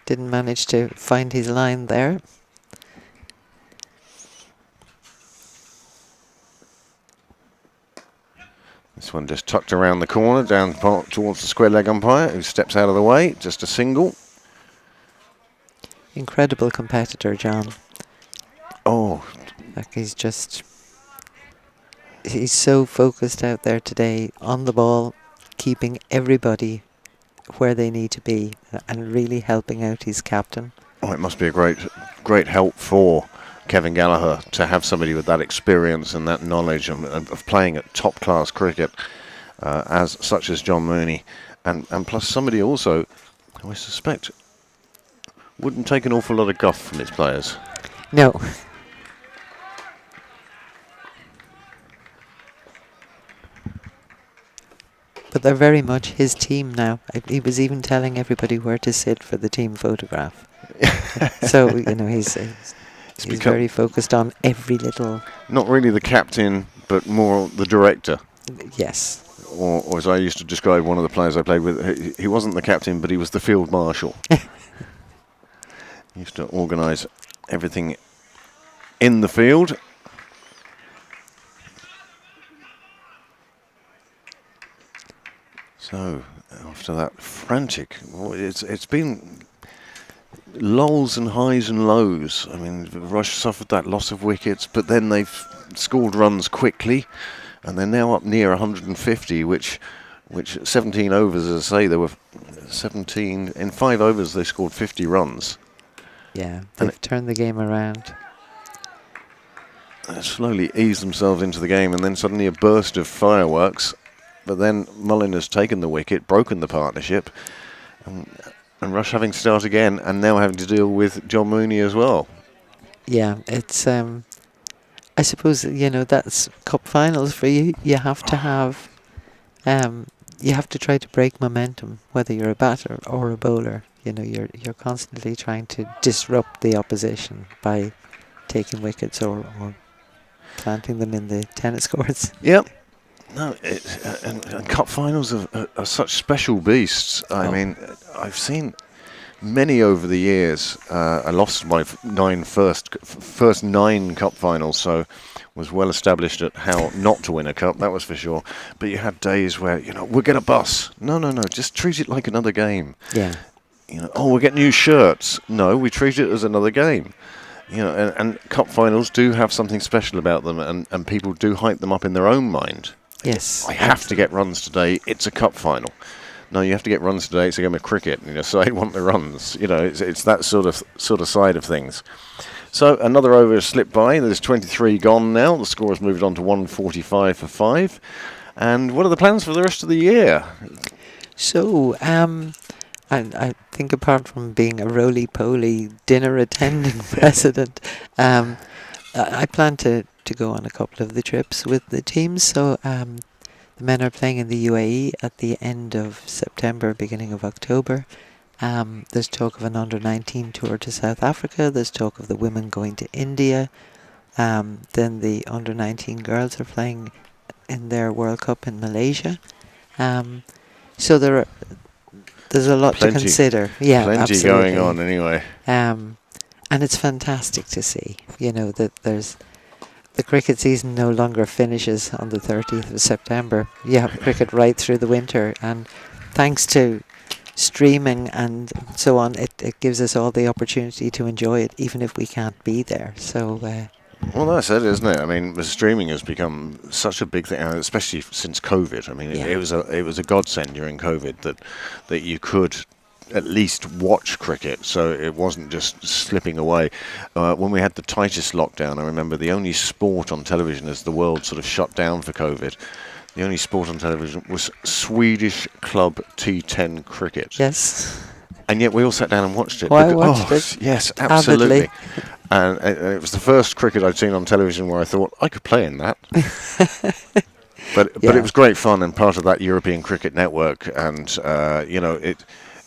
didn't manage to find his line there. This one just tucked around the corner, down towards the square leg umpire, who steps out of the way, just a single. Incredible competitor, John. Oh, Like he's so focused out there today on the ball, keeping everybody where they need to be and really helping out his captain. it must be a great help for Kevin Gallagher to have somebody with that experience and that knowledge of playing at top class cricket, such as John Mooney, and plus somebody also who I suspect wouldn't take an awful lot of guff from his players. No. But they're very much his team now. He was even telling everybody where to sit for the team photograph. So, you know, he's very focused on every little... Not really the captain, but more the director. Yes. Or as I used to describe one of the players I played with, he wasn't the captain, but he was the field marshal. He used to organise everything in the field. So after that frantic, well, it's been lulls and highs and lows. I mean, Rush suffered that loss of wickets, but then they've scored runs quickly, and they're now up near 150, which 17 overs, as I say, there were 17 in 5 overs. They scored 50 runs. Yeah, they've turned the game around. They slowly eased themselves into the game, and then suddenly a burst of fireworks. But then Mullin has taken the wicket, broken the partnership, and Rush having to start again, and now having to deal with John Mooney as well. Yeah, it's I suppose, that's cup finals for you. You have to have you have to try to break momentum, whether you're a batter or a bowler. You're constantly trying to disrupt the opposition by taking wickets or planting them in the tennis courts. Yep. No, and cup finals are such special beasts. I mean, I've seen many over the years. I lost my first 9 cup finals, so was well established at how not to win a cup, that was for sure. But you had days where, we'll get a bus. No, just treat it like another game. Yeah. We'll get new shirts. No, we treat it as another game. And cup finals do have something special about them, and people do hype them up in their own mind. Yes. I have to get runs today. It's a cup final. No, you have to get runs today. It's a game of cricket. So I want the runs. It's that sort of side of things. So another over has slipped by. There's 23 gone now. The score has moved on to 145 for 5. And what are the plans for the rest of the year? So, I think apart from being a roly-poly dinner attending president, I plan to go on a couple of the trips with the teams. So the men are playing in the UAE at the end of September, beginning of October. There's talk of an under-19 tour to South Africa. There's talk of the women going to India. Then the under-19 girls are playing in their World Cup in Malaysia. So there's a lot to consider. Yeah, plenty absolutely going on anyway. And it's fantastic to see, that there's the cricket season no longer finishes on the 30th of September. You have cricket right through the winter, and thanks to streaming and so on, it gives us all the opportunity to enjoy it, even if we can't be there. So. Well, that's it, isn't it? I mean, the streaming has become such a big thing, especially since COVID. I mean, it was a godsend during COVID that you could at least watch cricket, so it wasn't just slipping away. When we had the tightest lockdown, I remember the only sport on television as the world sort of shut down for COVID, the only sport on television was Swedish club T10 cricket. Yes. And yet we all sat down and watched it. Oh, I watched it. Yes, absolutely. Avidly. And it was the first cricket I'd seen on television where I thought, I could play in that. But it was great fun and part of that European Cricket Network. And,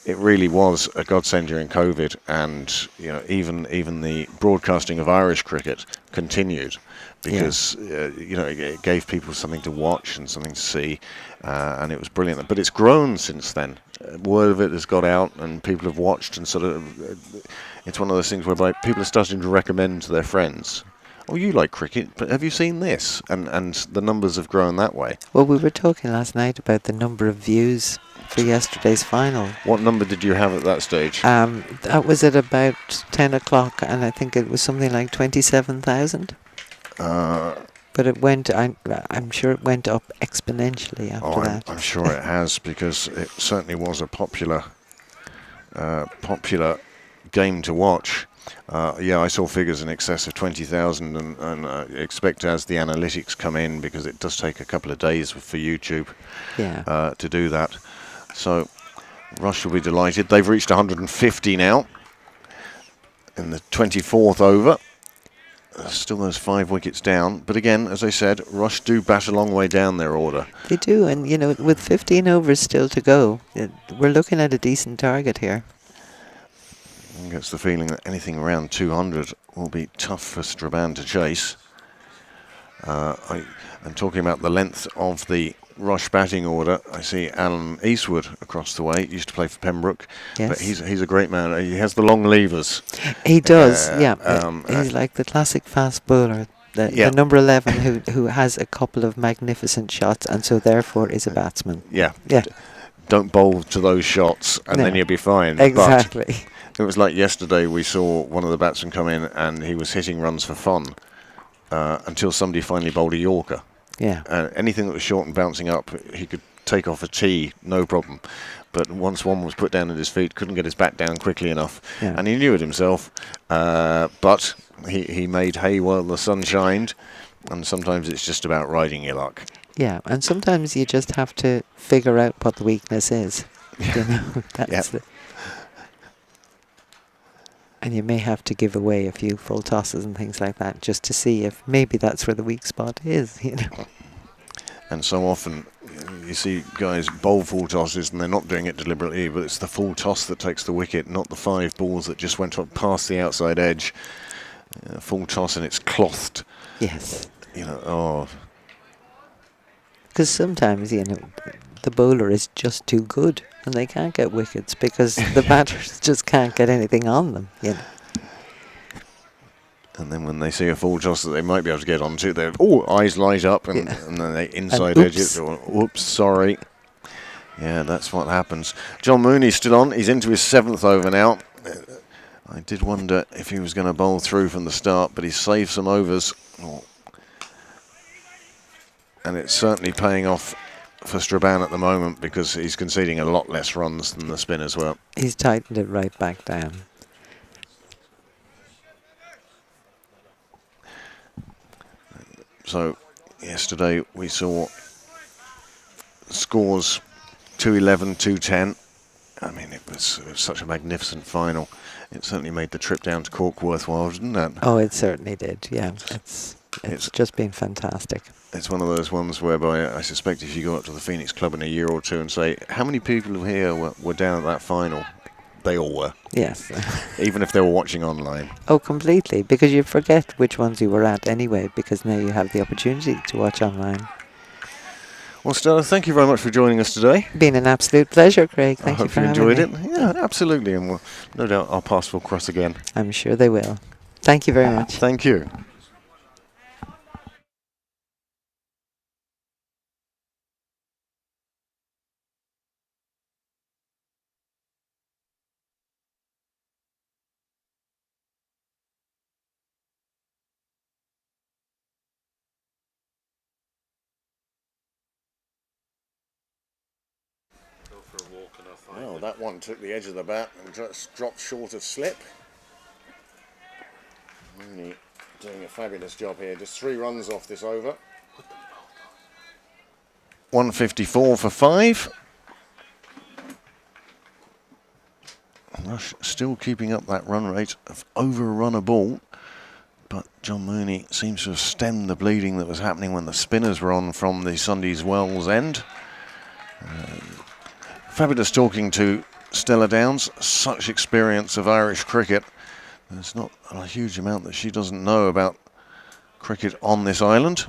it really was a godsend during COVID. And, even the broadcasting of Irish cricket continued because, it gave people something to watch and something to see. And it was brilliant. But it's grown since then. Word of it has got out and people have watched and sort of... It's one of those things whereby people are starting to recommend to their friends, oh, you like cricket, but have you seen this? And the numbers have grown that way. Well, we were talking last night about the number of views for yesterday's final. What number did you have at that stage? That was at about 10 o'clock, and I think it was something like 27,000. But it went, I'm sure it went up exponentially after that. I'm sure it has, because it certainly was a popular game to watch. I saw figures in excess of 20,000 and expect as the analytics come in, because it does take a couple of days for YouTube to do that. So Rush will be delighted. They've reached 150 now in the 24th over. Still those 5 wickets down. But again, as I said, Rush do bat a long way down their order. They do, and with 15 overs still to go, we're looking at a decent target here. One gets the feeling that anything around 200 will be tough for Strabane to chase. I'm talking about the length of the Rush batting order. I see Alan Eastwood across the way. He used to play for Pembroke, but he's a great man. He has the long levers. He does, he's like the classic fast bowler, the number 11 who has a couple of magnificent shots, and so therefore is a batsman. Yeah. don't bowl to those shots, and then No. you'll be fine. Exactly. But it was like yesterday, we saw one of the batsmen come in, and he was hitting runs for fun until somebody finally bowled a Yorker. Yeah. Anything that was short and bouncing up, he could take off a tee, no problem. But once one was put down at his feet, couldn't get his bat down quickly enough. Yeah. And he knew it himself. But he made hay while the sun shined. And sometimes it's just about riding your luck. Yeah, and sometimes you just have to figure out what the weakness is. You know, that's Yep. and you may have to give away a few full tosses and things like that just to see if maybe that's where the weak spot is, you know. And so often you see guys bowl full tosses and they're not doing it deliberately, but it's the full toss that takes the wicket, not the 5 balls that just went up past the outside edge. Full toss and it's clothed. Yes. You know, oh. Because sometimes, you know, the bowler is just too good and they can't get wickets because the batters just can't get anything on them, you know. And then when they see a full toss that they might be able to get onto, their eyes light up and then they inside edge it. Or, oops, sorry. Yeah, that's what happens. John Mooney's still on. He's into his 7th over now. I did wonder if he was going to bowl through from the start, but he's saved some overs. And it's certainly paying off for Strabane at the moment because he's conceding a lot less runs than the spinners were. He's tightened it right back down. So yesterday we saw scores 211, 210. I mean, it was such a magnificent final. It certainly made the trip down to Cork worthwhile, didn't it? Oh, it certainly did, yeah. It's just been fantastic. It's one of those ones whereby I suspect if you go up to the Phoenix Club in a year or two and say, how many people here were down at that final? They all were. Yes. Even if they were watching online. Oh, completely, because you forget which ones you were at anyway, because now you have the opportunity to watch online. Well, Stella, thank you very much for joining us today. Been an absolute pleasure, Craig. Thank you for I hope you having enjoyed me. it. Yeah, absolutely. And no doubt our paths will cross again. I'm sure they will. Thank you very much. Thank you. Well, that one took the edge of the bat and just dropped short of slip. Mooney doing a fabulous job here. Just 3 runs off this over. 154 for 5. Rush still keeping up that run rate of over a run a ball. But John Mooney seems to have stemmed the bleeding that was happening when the spinners were on from the Sunday's Wells end. Fabulous talking to Stella Downs. Such experience of Irish cricket. There's not a huge amount that she doesn't know about cricket on this island.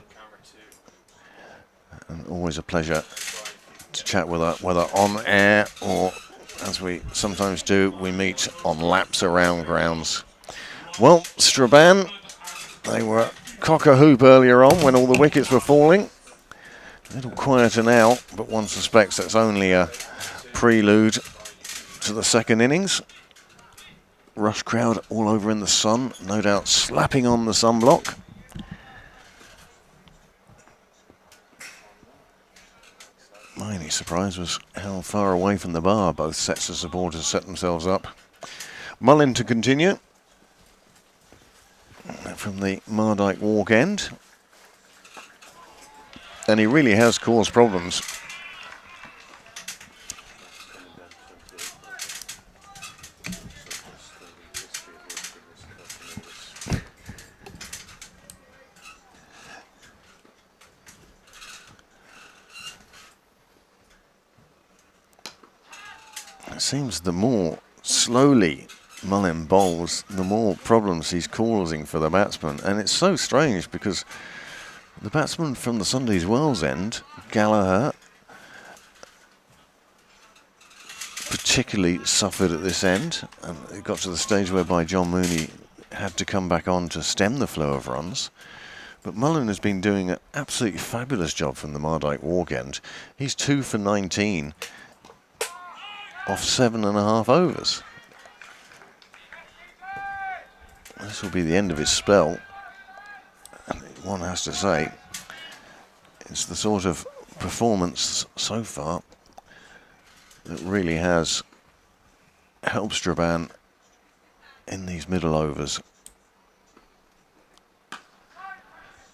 And always a pleasure to chat with her, whether on air or, as we sometimes do, we meet on laps around grounds. Well, Strabane, they were cock-a-hoop earlier on when all the wickets were falling. A little quieter now, but one suspects that's only a prelude to the second innings. Rush crowd all over in the sun, no doubt slapping on the sunblock. My only surprise was how far away from the bar both sets of supporters set themselves up. Mullin to continue from the Mardyke Walk end. And he really has caused problems. It seems the more slowly Mullin bowls, the more problems he's causing for the batsman. And it's so strange because the batsman from the Sunday's Wells end, Gallagher, particularly suffered at this end. And it got to the stage whereby John Mooney had to come back on to stem the flow of runs. But Mullin has been doing an absolutely fabulous job from the Mardyke Walk end. He's 2 for 19. off 7.5 overs. This will be the end of his spell. And one has to say, it's the sort of performance so far that really has helped Strabane in these middle overs.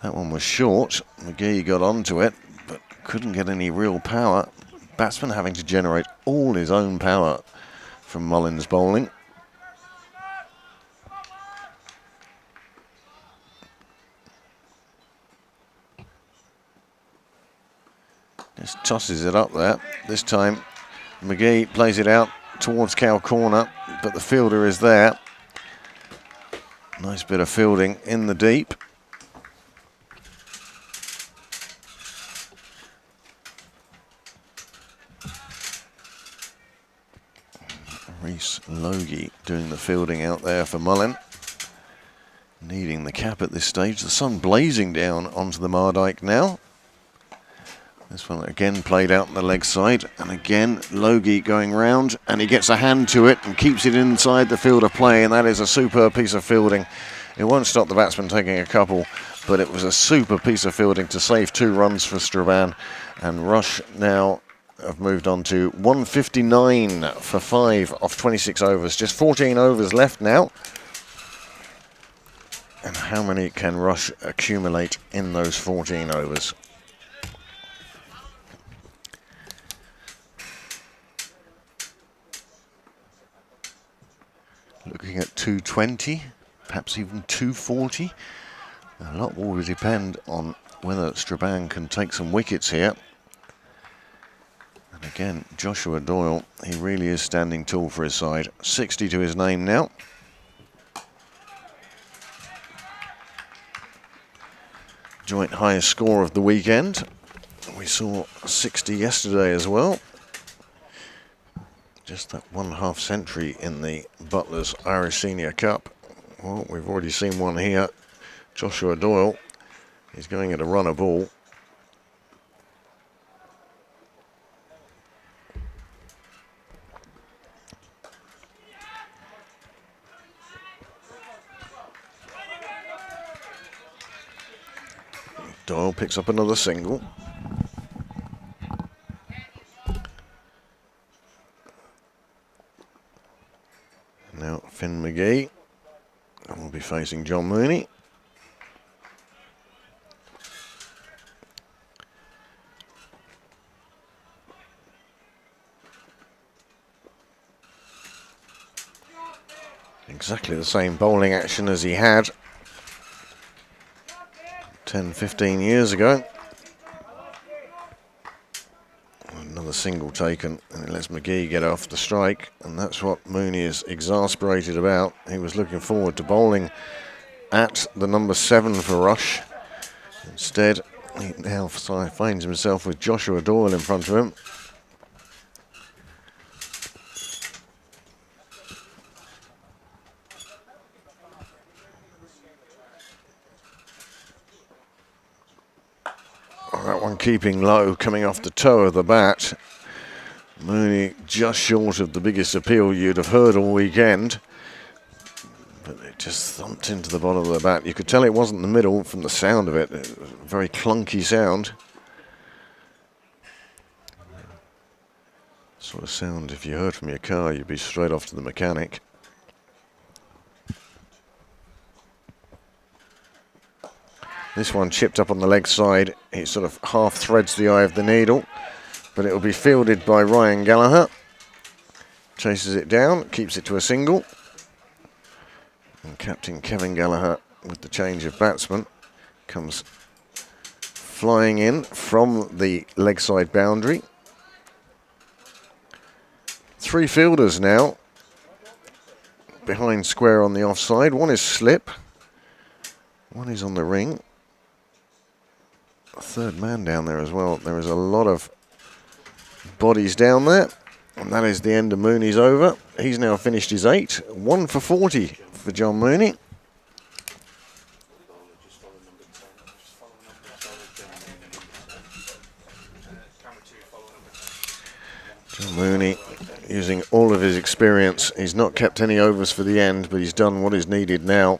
That one was short. McGee got onto it, but couldn't get any real power. Batsman having to generate all his own power from Mullins' bowling. Just tosses it up there. This time McGee plays it out towards cow corner, but the fielder is there. Nice bit of fielding in the deep. Reece Logie doing the fielding out there for Mullin. Needing the cap at this stage. The sun blazing down onto the Mardyke now. This one again played out on the leg side, and again Logie going round, and he gets a hand to it and keeps it inside the field of play, and that is a superb piece of fielding. It won't stop the batsman taking a couple, but it was a super piece of fielding to save 2 runs for Strabane, and Rush now have moved on to 159 for 5 off 26 overs. Just 14 overs left now. And how many can Rush accumulate in those 14 overs? Looking at 220, perhaps even 240. A lot will depend on whether Strabane can take some wickets here. And again, Joshua Doyle, he really is standing tall for his side. 60 to his name now. Joint highest score of the weekend. We saw 60 yesterday as well. Just that 1/2 century in the Butlers Irish Senior Cup. Well, we've already seen one here. Joshua Doyle, he's going at a runner ball. Doyle picks up another single. Now Finn McGee will be facing John Mooney. Exactly the same bowling action as he had 10, 15 years ago. Another single taken, and it lets McGee get off the strike, and that's what Mooney is exasperated about. He was looking forward to bowling at the number 7 for Rush. Instead, he now finds himself with Joshua Doyle in front of him. That one keeping low, coming off the toe of the bat. Mooney just short of the biggest appeal you'd have heard all weekend. But it just thumped into the bottom of the bat. You could tell it wasn't the middle from the sound of it. It was a very clunky sound. Sort of sound, if you heard from your car, you'd be straight off to the mechanic. This one chipped up on the leg side. It sort of half threads the eye of the needle, but it will be fielded by Ryan Gallagher. Chases it down, keeps it to a single. And Captain Kevin Gallagher, with the change of batsman, comes flying in from the leg side boundary. 3 fielders now behind square on the offside. One is slip, one is on the ring. A 3rd man down there as well. There is a lot of bodies down there, and that is the end of Mooney's over. He's now finished his 8. 1 for 40 for John Mooney. John Mooney using experience. He's not kept any overs for the end, but he's done what is needed now.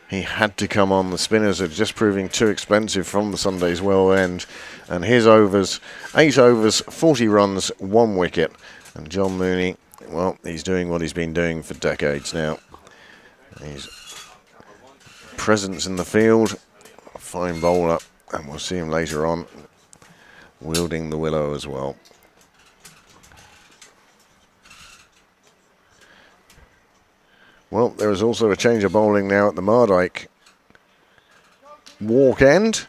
He had to come on. The spinners are just proving too expensive from the Sunday's well end. And his overs, 8 overs, 40 runs, 1 wicket. And John Mooney, well, he's doing what he's been doing for decades now. His presence in the field, a fine bowler, and we'll see him later on wielding the willow as well. Well, there is also a change of bowling now at the Mardyke walk end.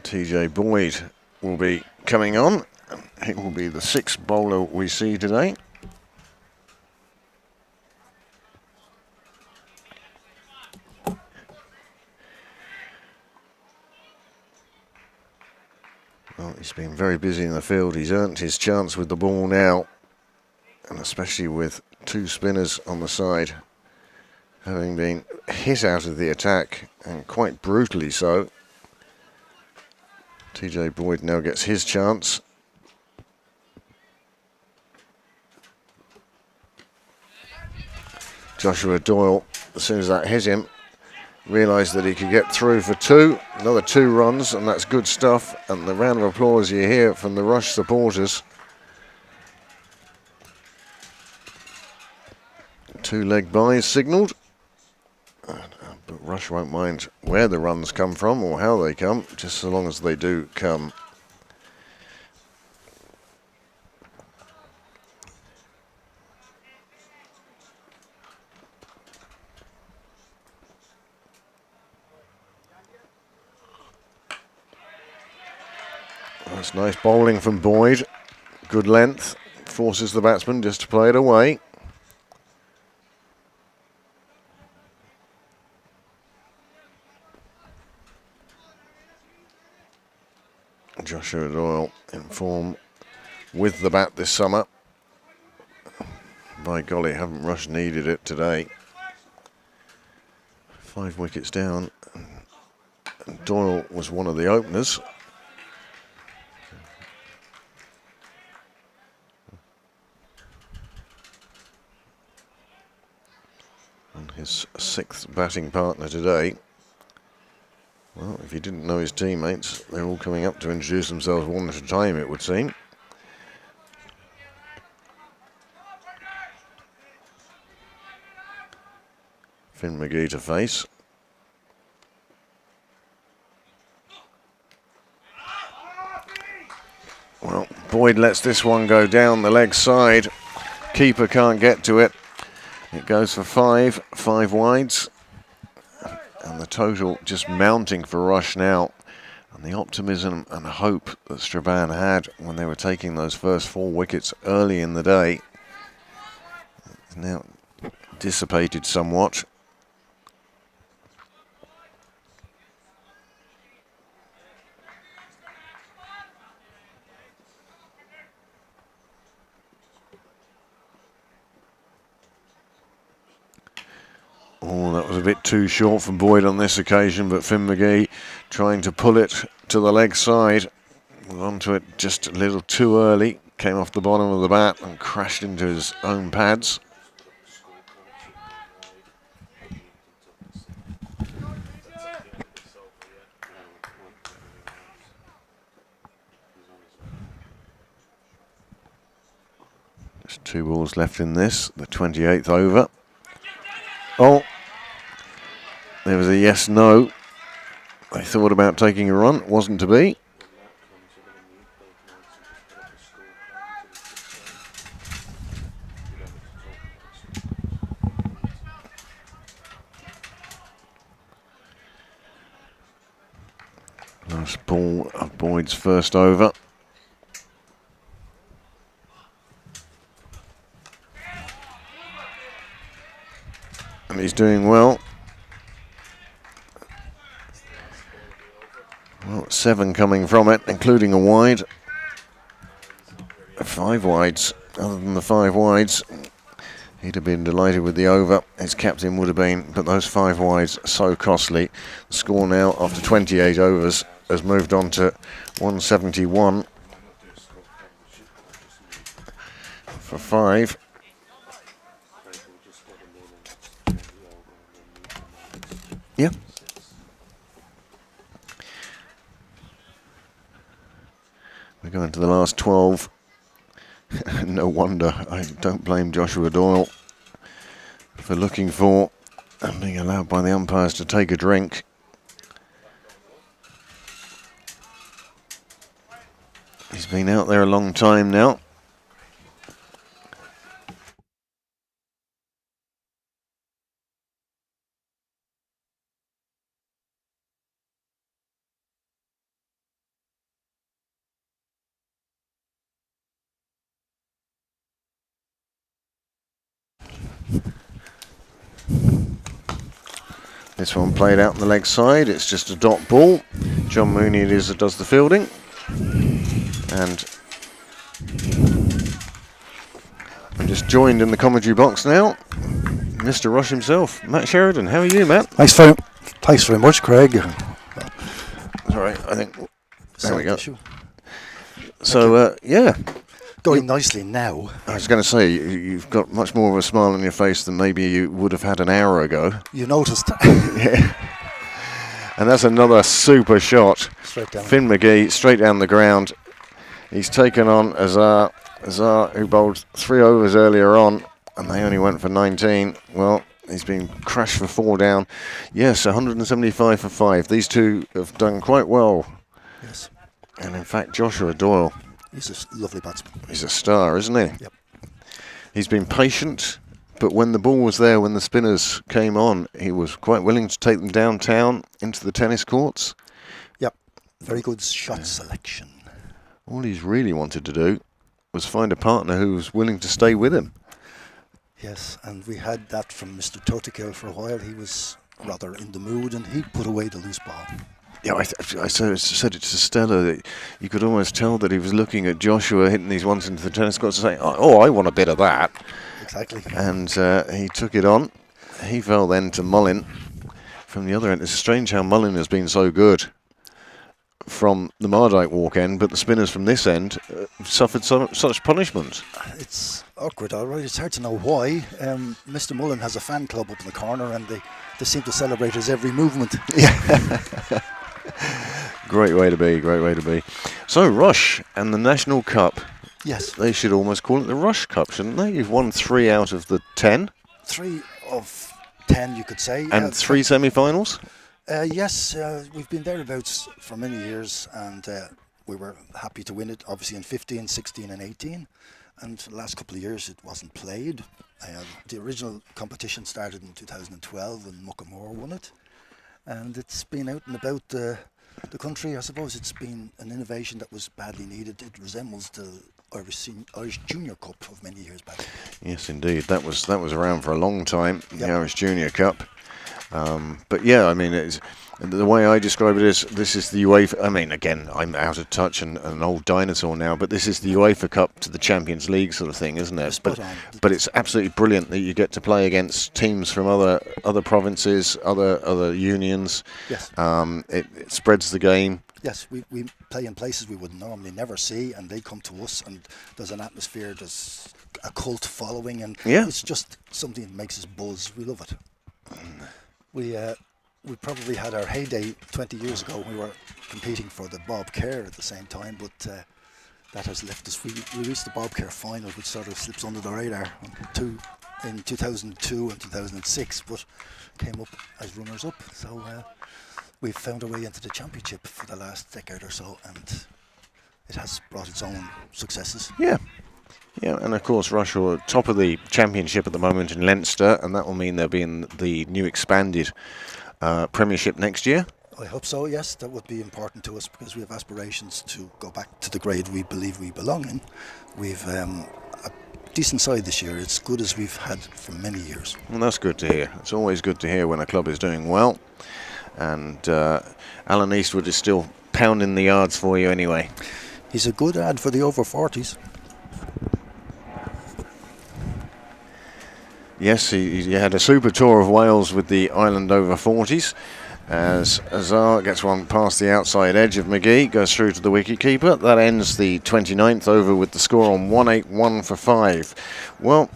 TJ Boyd will be coming on. He will be the 6th bowler we see today. Well, he's been very busy in the field. He's earned his chance with the ball now, and especially with 2 spinners on the side, having been hit out of the attack, and quite brutally so. TJ Boyd now gets his chance. Joshua Doyle, as soon as that hit him, realised that he could get through for 2. Another 2 runs, and that's good stuff. And the round of applause you hear from the Rush supporters. 2 leg byes signalled. But Rush won't mind where the runs come from or how they come, just so long as they do come. That's nice bowling from Boyd. Good length. Forces the batsman just to play it away. Joshua Doyle in form with the bat this summer. By golly, haven't Rush needed it today. 5 wickets down. And Doyle was one of the openers. And his 6th batting partner today. Well, if he didn't know his teammates, they're all coming up to introduce themselves one at a time, it would seem. Finn McGee to face. Well, Boyd lets this one go down the leg side. Keeper can't get to it. It goes for 5 wides. And the total just mounting for Rush now. And the optimism and hope that Strabane had when they were taking those first 4 wickets early in the day is now dissipated somewhat. Oh, that was a bit too short from Boyd on this occasion, but Finn McGee trying to pull it to the leg side. Onto it just a little too early. Came off the bottom of the bat and crashed into his own pads. There's 2 balls left in this, the 28th over. Oh, there was a yes-no. They thought about taking a run. It wasn't to be. Last ball of Boyd's first over. And he's doing well. Well, 7 coming from it, including a wide. 5 wides. Other than the 5 wides, he'd have been delighted with the over. His captain would have been, but those 5 wides so costly. The score now after 28 overs has moved on to 171 for 5. Yeah. We're going to the last 12. No wonder. I don't blame Joshua Doyle for looking for and being allowed by the umpires to take a drink. He's been out there a long time now. This one played out on the leg side. It's just a dot ball. John Mooney it is that does the fielding. And I'm just joined in the commentary box now. Mr. Rush himself, Matt Sheridan. How are you, Matt? Thanks very much, Craig. Sorry, I think. There we go. Issue. So, yeah. Going nicely now. I was going to say, you've got much more of a smile on your face than maybe you would have had an hour ago. You noticed. Yeah. And that's another super shot. Straight down. Finn McGee, straight down the ground. He's taken on Azar, who bowled 3 overs earlier on, and they only went for 19. Well, he's been crashed for 4 down. Yes, 175 for 5. These two have done quite well. Yes. And in fact, Joshua Doyle, He's a lovely batsman. he's a star, isn't he? Yep. He's been patient, but when the ball was there, when the spinners came on, he was quite willing to take them downtown into the tennis courts. Yep. Very good shot selection. All he's really wanted to do was find a partner who was willing to stay with him. Yes, and we had that from Mr. Totikill for a while. He was rather in the mood, and he put away the loose ball. Yeah, I said it to Stella that you could almost tell that he was looking at Joshua hitting these ones into the tennis courts and saying, "Oh, I want a bit of that." Exactly. And he took it on. He fell then to Mullin from the other end. It's strange how Mullin has been so good from the Mardyke walk end, but the spinners from this end suffered such punishment. It's awkward, all right. It's hard to know why. Mr. Mullen has a fan club up in the corner, and they seem to celebrate his every movement. Yeah. Great way to be, great way to be. So, Rush and the National Cup. Yes. They should almost call it the Rush Cup, shouldn't they? You've won 3 out of the 10. 3 of 10, you could say. And 3 semi-finals? Yes, we've been thereabouts for many years, and we were happy to win it, obviously in 15, 16 and 18. And the last couple of years it wasn't played. The original competition started in 2012 and Muckamore won it. And it's been out and about the country. I suppose it's been an innovation that was badly needed. It resembles the Irish Junior Cup of many years back. Yes, indeed. That was around for a long time, Yep. the Irish Junior Cup. But yeah, I mean, the way I describe it is this is the UEFA. I mean, again, I'm out of touch and an old dinosaur now, but this is the UEFA Cup to the Champions League sort of thing, isn't it? Spot on. But it's absolutely brilliant that you get to play against teams from other provinces, other unions. Yes. It spreads the game. Yes, we play in places we would normally never see, and they come to us, and there's an atmosphere, there's a cult following, and Yeah. it's just something that makes us buzz. We love it. We probably had our heyday 20 years ago. We were competing for the Bob Kerr at the same time, but that has left us. We reached the Bob Kerr final, which sort of slips under the radar in 2002 and 2006, but came up as runners-up. So we've found our way into the championship for the last decade or so, and it has brought its own successes. Yeah. Yeah, and of course Rush are top of the championship at the moment in Leinster, and that will mean they'll be in the new expanded Premiership next year. I hope so, yes. That would be important to us because we have aspirations to go back to the grade we believe we belong in. We've a decent side this year, as good as we've had for many years. Well, that's good to hear. It's always good to hear when a club is doing well. And Alan Eastwood is still pounding the yards for you anyway. He's a good ad for the over 40s. Yes, he had a super tour of Wales with the Ireland over 40s. as Azar gets one past the outside edge of McGee, goes through to the wicketkeeper. That ends the 29th over with the score on 181 for 5. Well,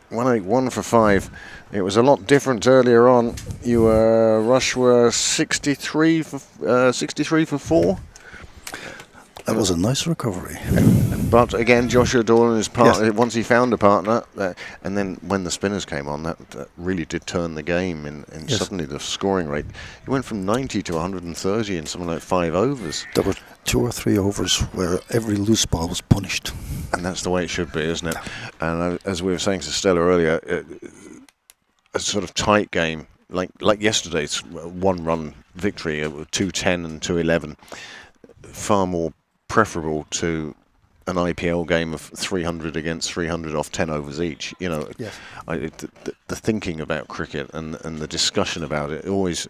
181 for 5. It was a lot different earlier on. Rush were 63 for 4. That was a nice recovery. But again, Joshua Doyle and his partner, Yes. once he found a partner, and then when the spinners came on, that really did turn the game in Yes. suddenly the scoring rate. It went from 90 to 130 in something like 5 overs. There were 2 or 3 overs where every loose ball was punished. And that's the way it should be, isn't it? And as we were saying to Stella earlier, a sort of tight game, like yesterday's 1-run victory, 210 and 211, far more preferable to an IPL game of 300 against 300 off 10 overs each. You know, Yes. The thinking about cricket and the discussion about it, always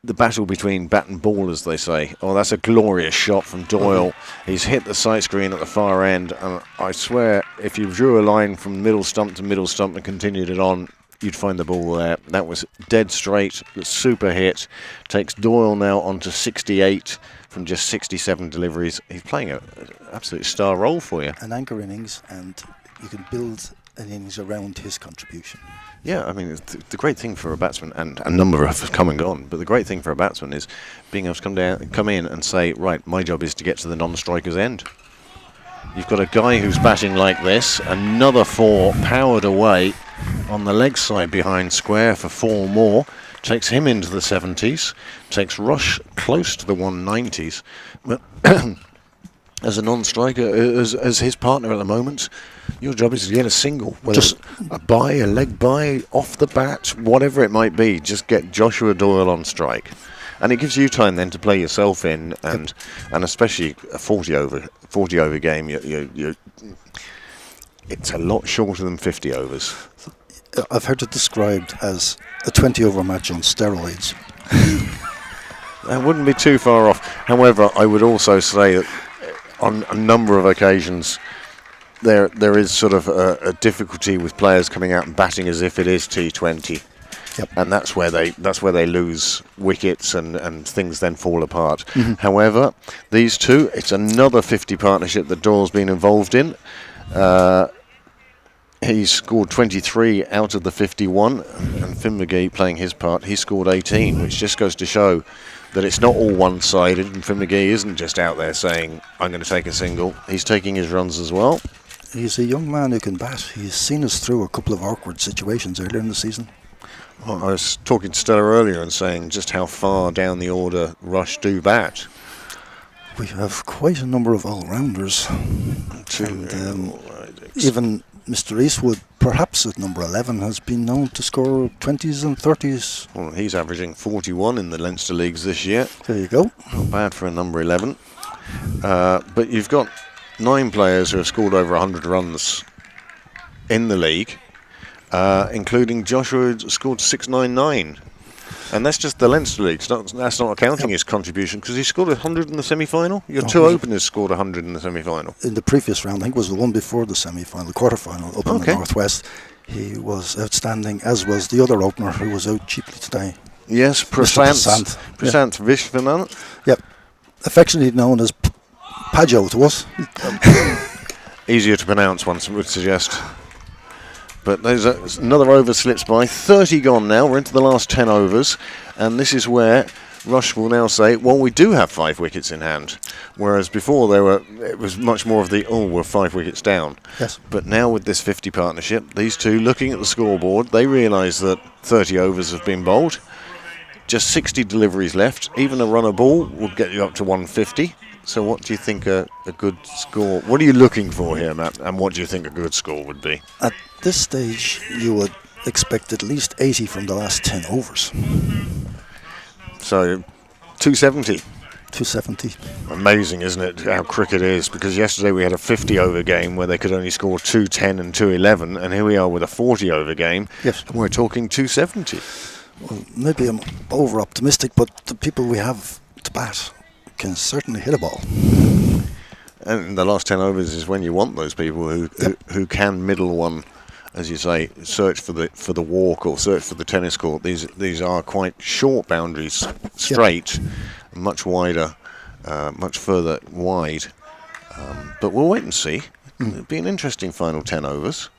the battle between bat and ball, as they say. Oh, that's a glorious shot from Doyle. He's hit the sight screen at the far end, and I swear, if you drew a line from middle stump to middle stump and continued it on, you'd find the ball there. That was dead straight, super hit. Takes Doyle now on to 68 from just 67 deliveries. He's playing an absolute star role for you. An anchor innings, and you can build an innings around his contribution. Yeah, I mean, the great thing for a batsman, and a number have come and gone, but the great thing for a batsman is being able to come in and say, right, my job is to get to the non-striker's end. You've got a guy who's batting like this, another 4 powered away on the leg side behind square for 4 more, takes him into the 70s, takes Rush close to the 190s, but as a non-striker, as his partner at the moment, your job is to get a single, whether Just a bye, a leg bye, off the bat, whatever it might be. Just get Joshua Doyle on strike, and it gives you time then to play yourself in, and especially a 40 over game. It's a lot shorter than 50 overs. I've heard it described as a 20-over match on steroids. That wouldn't be too far off. However, I would also say that on a number of occasions, there is sort of a difficulty with players coming out and batting as if it is T20, Yep. and that's where they lose wickets and things then fall apart. However, these two, it's another 50 partnership that Doyle's been involved in. He scored 23 out of the 51, and Finn McGee playing his part, he scored 18, which just goes to show that it's not all one-sided, and Finn McGee isn't just out there saying, I'm going to take a single. He's taking his runs as well. He's a young man who can bat. He's seen us through a couple of awkward situations earlier in the season. Well, I was talking to Stella earlier and saying just how far down the order Rush do bat. We have quite a number of all-rounders. Even Mr. Eastwood, perhaps at number 11, has been known to score 20s and 30s. Well, he's averaging 41 in the Leinster Leagues this year. There you go. Not bad for a number 11. But you've got 9 players who have scored over 100 runs in the league, including Joshua, who scored 699. And that's just the Leinster League. That's not accounting his contribution, because he scored 100 in the semi-final. Your 2 openers scored 100 in the semi-final. In the previous round, I think it was the one before the semi-final, the quarter-final, up in the Northwest. He was outstanding, as was the other opener who was out cheaply today. Yes, Prasanth Vishwanan. Yep. Affectionately known as Pajo to us. Easier to pronounce, one would suggest. But there's another over slips by. 30 gone now. We're into the last 10 overs. And this is where Rush will now say, well, we do have 5 wickets in hand. Whereas before it was much more of the, we're 5 wickets down. Yes. But now with this 50 partnership, these two looking at the scoreboard, they realise that 30 overs have been bowled. Just 60 deliveries left. Even a runner ball would get you up to 150. So what do you think a good score? What are you looking for here, Matt? And what do you think a good score would be? At this stage, you would expect at least 80 from the last 10 overs. So 270. 270. Amazing, isn't it, how cricket is? Because yesterday we had a 50-over game where they could only score 210 and 211, and here we are with a 40-over game. Yes. And we're talking 270. Well, maybe I'm over-optimistic, but the people we have to bat can certainly hit a ball. And the last 10 overs is when you want those people who can middle one as you say, search for the walk or search for the tennis court. These are quite short boundaries, straight, much wider, much further wide. But we'll wait and see. It'll be an interesting final 10 overs.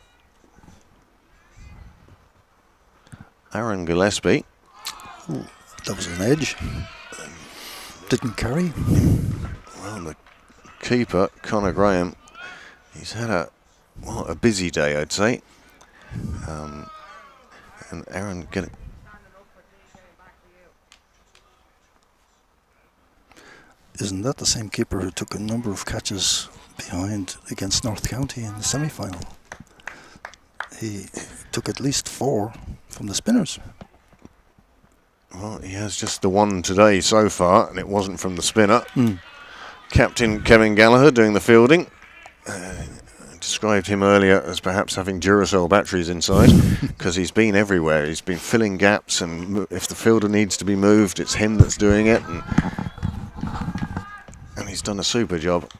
Aaron Gillespie. Ooh, that was an edge. Didn't carry. Well, the keeper, Conor Graham, he's had a busy day, I'd say. And Aaron getting. Isn't that the same keeper who took a number of catches behind against North County in the semi-final? He took at least 4 from the spinners. Well, he has just the one today so far, and it wasn't from the spinner. Captain Kevin Gallagher doing the fielding. I described him earlier as perhaps having Duracell batteries inside because he's been everywhere. He's been filling gaps, and if the fielder needs to be moved, it's him that's doing it. And he's done a super job.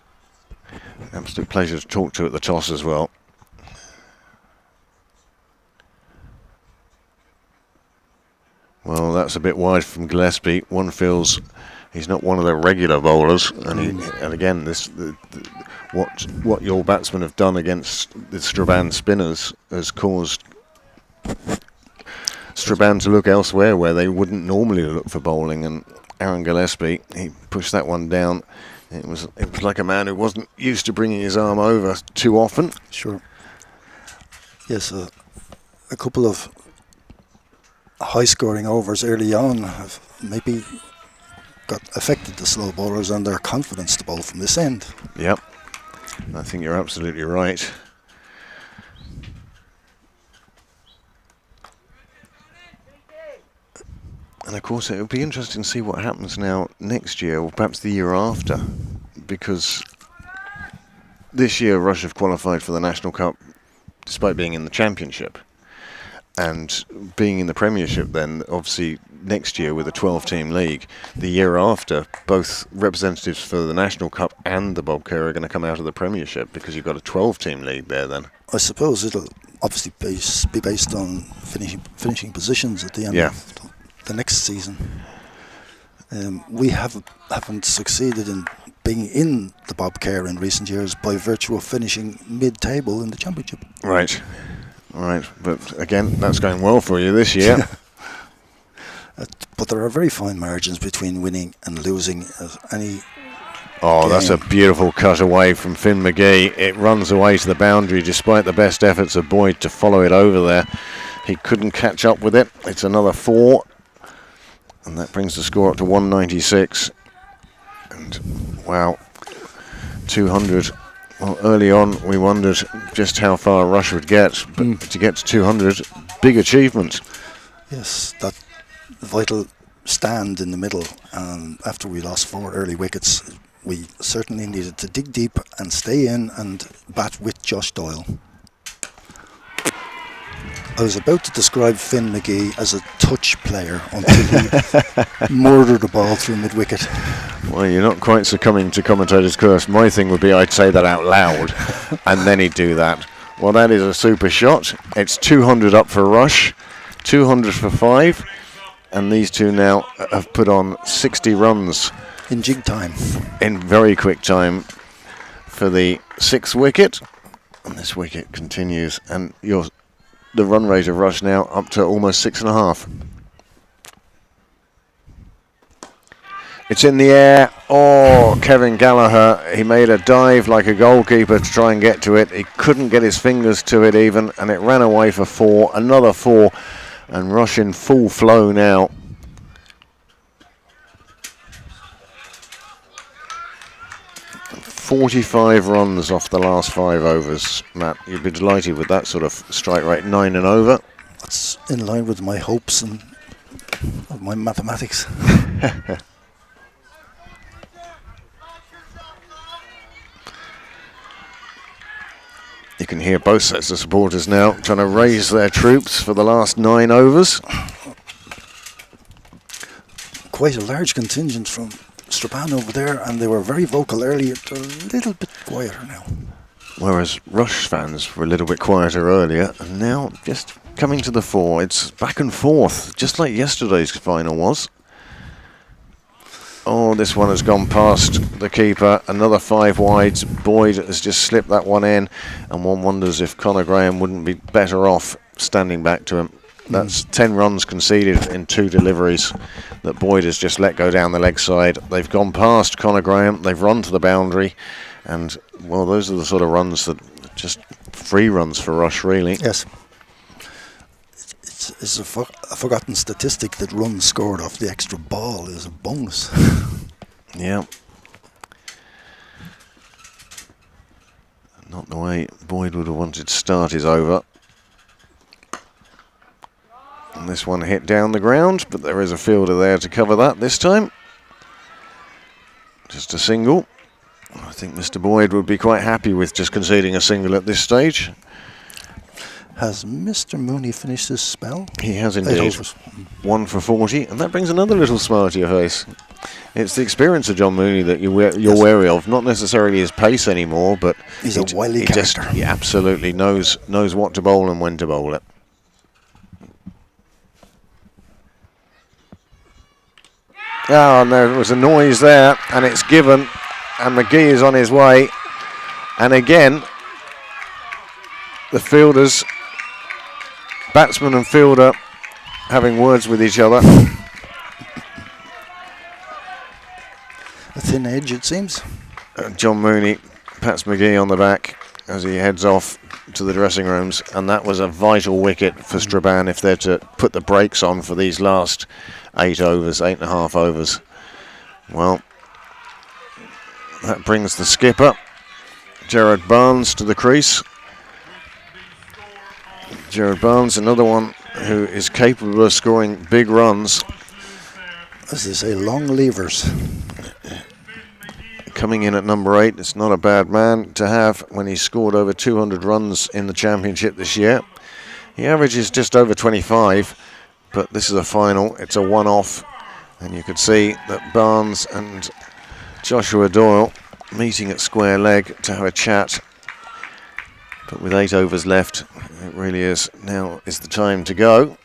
Absolute pleasure to talk to at the toss as well. Well, that's a bit wide from Gillespie. One feels he's not one of the regular bowlers, and again, what your batsmen have done against the Strabane spinners has caused Strabane to look elsewhere where they wouldn't normally look for bowling. And Aaron Gillespie, he pushed that one down. It was like a man who wasn't used to bringing his arm over too often. Sure. Yes, a couple of high-scoring overs early on have maybe affected the slow bowlers and their confidence to bowl from this end. Yep, I think you're absolutely right. And of course, it would be interesting to see what happens now next year, or perhaps the year after, because this year Rush have qualified for the National Cup despite being in the Championship. And being in the Premiership then, obviously, next year with a 12-team league, the year after, both representatives for the National Cup and the Bobcare are going to come out of the Premiership because you've got a 12-team league there then. I suppose it'll obviously be based on finishing positions at the end of the next season. We haven't succeeded in being in the Bobcare in recent years by virtue of finishing mid-table in the Championship. Right. But again, that's going well for you this year. But there are very fine margins between winning and losing any game. That's a beautiful cut away from Finn McGee. It runs away to the boundary despite the best efforts of Boyd to follow it over there. He couldn't catch up with it. It's another 4. And that brings the score up to 196. And wow, 200. Well, early on we wondered just how far Rush would get, but to get to 200, big achievement. Yes, that vital stand in the middle. After we lost 4 early wickets, we certainly needed to dig deep and stay in and bat with Josh Doyle. I was about to describe Finn McGee as a touch player until he murdered the ball through mid-wicket. Well, you're not quite succumbing to commentator's curse. My thing would be I'd say that out loud, and then he'd do that. Well, that is a super shot. It's 200 up for Rush, 200 for 5, and these two now have put on 60 runs. In jig time. In very quick time for the 6th wicket. And this wicket continues, and the run rate of Rush now up to almost 6.5. It's in the air. Kevin Gallagher, he made a dive like a goalkeeper to try and get to it. He couldn't get his fingers to it even, and it ran away for 4, another 4, and Rush in full flow now. .45 runs off the last 5 overs, Matt. You'd be delighted with that sort of strike rate, 9 and over. That's in line with my hopes and of my mathematics. You can hear both sets of supporters now trying to raise their troops for the last 9 overs. Quite a large contingent from Strabane over there, and they were very vocal earlier. They're a little bit quieter now. Whereas Rush fans were a little bit quieter earlier, and now just coming to the fore. It's back and forth, just like yesterday's final was. Oh, this one has gone past the keeper. Another 5 wides. Boyd has just slipped that one in, and one wonders if Conor Graham wouldn't be better off standing back to him. That's 10 runs conceded in 2 deliveries that Boyd has just let go down the leg side. They've gone past Conor Graham. They've run to the boundary, and well, those are the sort of runs that just free runs for Rush, really. Yes. It's a forgotten statistic that runs scored off the extra ball is a bonus. Yeah. Not the way Boyd would have wanted to start his over. And this one hit down the ground, but there is a fielder there to cover that this time. Just a single. I think Mr. Boyd would be quite happy with just conceding a single at this stage. Has Mr. Mooney finished his spell? He has indeed. 1 for 40, and that brings another little smile to your face. It's the experience of John Mooney that you're wary of, not necessarily his pace anymore, but he's a wily character. He absolutely knows what to bowl and when to bowl it. Oh, and there was a noise there, and it's given, and McGee is on his way, and again, the fielders, batsman and fielder, having words with each other. A thin edge, it seems. John Mooney pats McGee on the back as he heads off to the dressing rooms, and that was a vital wicket for Strabane if they're to put the brakes on for these last 8 overs, 8.5 overs. Well, that brings the skipper, Gerard Barnes, to the crease. Gerard Barnes, another one who is capable of scoring big runs. As they say, long levers. Coming in at number 8, it's not a bad man to have when he's scored over 200 runs in the championship this year. He averages just over 25, but this is a final, it's a one-off, and you could see that Barnes and Joshua Doyle meeting at square leg to have a chat. But with 8 overs left, it really is, now is the time to go.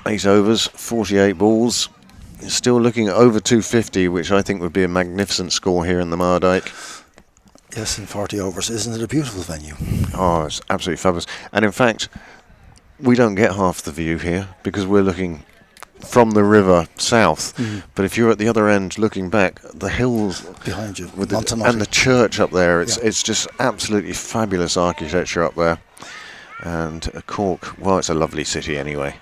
8 overs, 48 balls. Still looking at over 250, which I think would be a magnificent score here in the Mardyke. Yes, in 40 overs. Isn't it a beautiful venue? Oh, it's absolutely fabulous. And in fact, we don't get half the view here because we're looking from the river south. But if you're at the other end looking back, the hills behind you, with and the church up there, it's just absolutely fabulous architecture up there. And Cork, well, it's a lovely city anyway.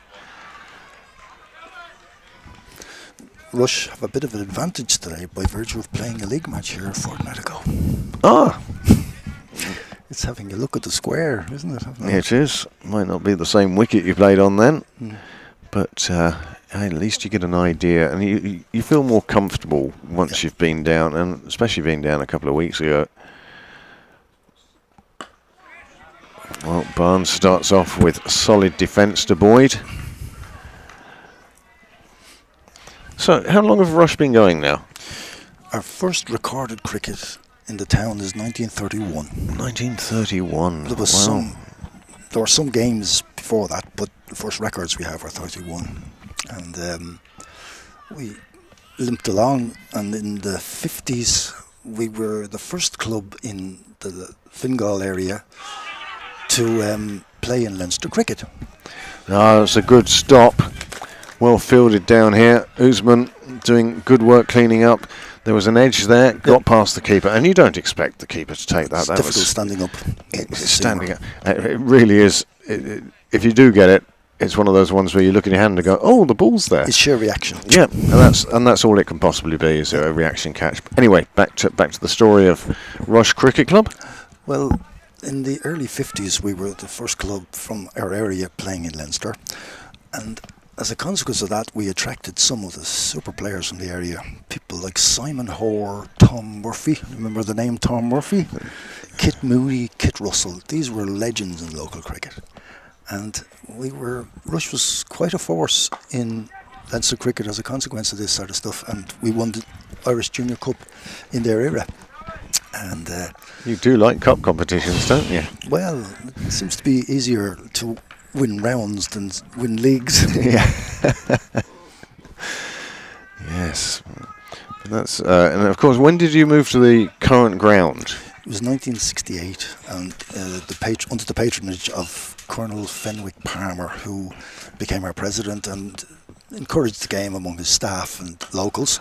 Rush have a bit of an advantage today by virtue of playing a league match here a fortnight ago. Ah! It's having a look at the square, isn't it? It is. Might not be the same wicket you played on then, but at least you get an idea, and you feel more comfortable once you've been down, and especially being down a couple of weeks ago. Well, Barnes starts off with solid defence to Boyd. So, how long have Rush been going now? Our first recorded cricket in the town is 1931. 1931. There was there were some games before that, but the first records we have are 31. And we limped along, and in the 50s we were the first club in the Fingal area to play in Leinster cricket. It's a good stop. Well fielded down here. Usman doing good work cleaning up. There was an edge there, got past the keeper, and you don't expect the keeper to take that. It's difficult standing up. It's standing up. It really is. If you do get it, it's one of those ones where you look in your hand and go, "Oh, the ball's there." It's sheer reaction. Yeah, and that's all it can possibly be, is a reaction catch. Anyway, back to the story of Rush Cricket Club. Well, in the early 50s, we were the first club from our area playing in Leinster, and as a consequence of that, we attracted some of the super players from the area. People like Simon Hoare, Tom Murphy. Remember the name Tom Murphy? Kit Moody, Kit Russell. These were legends in local cricket. And Rush was quite a force in Leinster cricket as a consequence of this sort of stuff. And we won the Irish Junior Cup in their era. And You do like cup competitions, don't you? well, it seems to be easier to win rounds than win leagues. Yeah. Yes. That's and of course, when did you move to the current ground? It was 1968, and under the patronage of Colonel Fenwick Palmer, who became our president and encouraged the game among his staff and locals.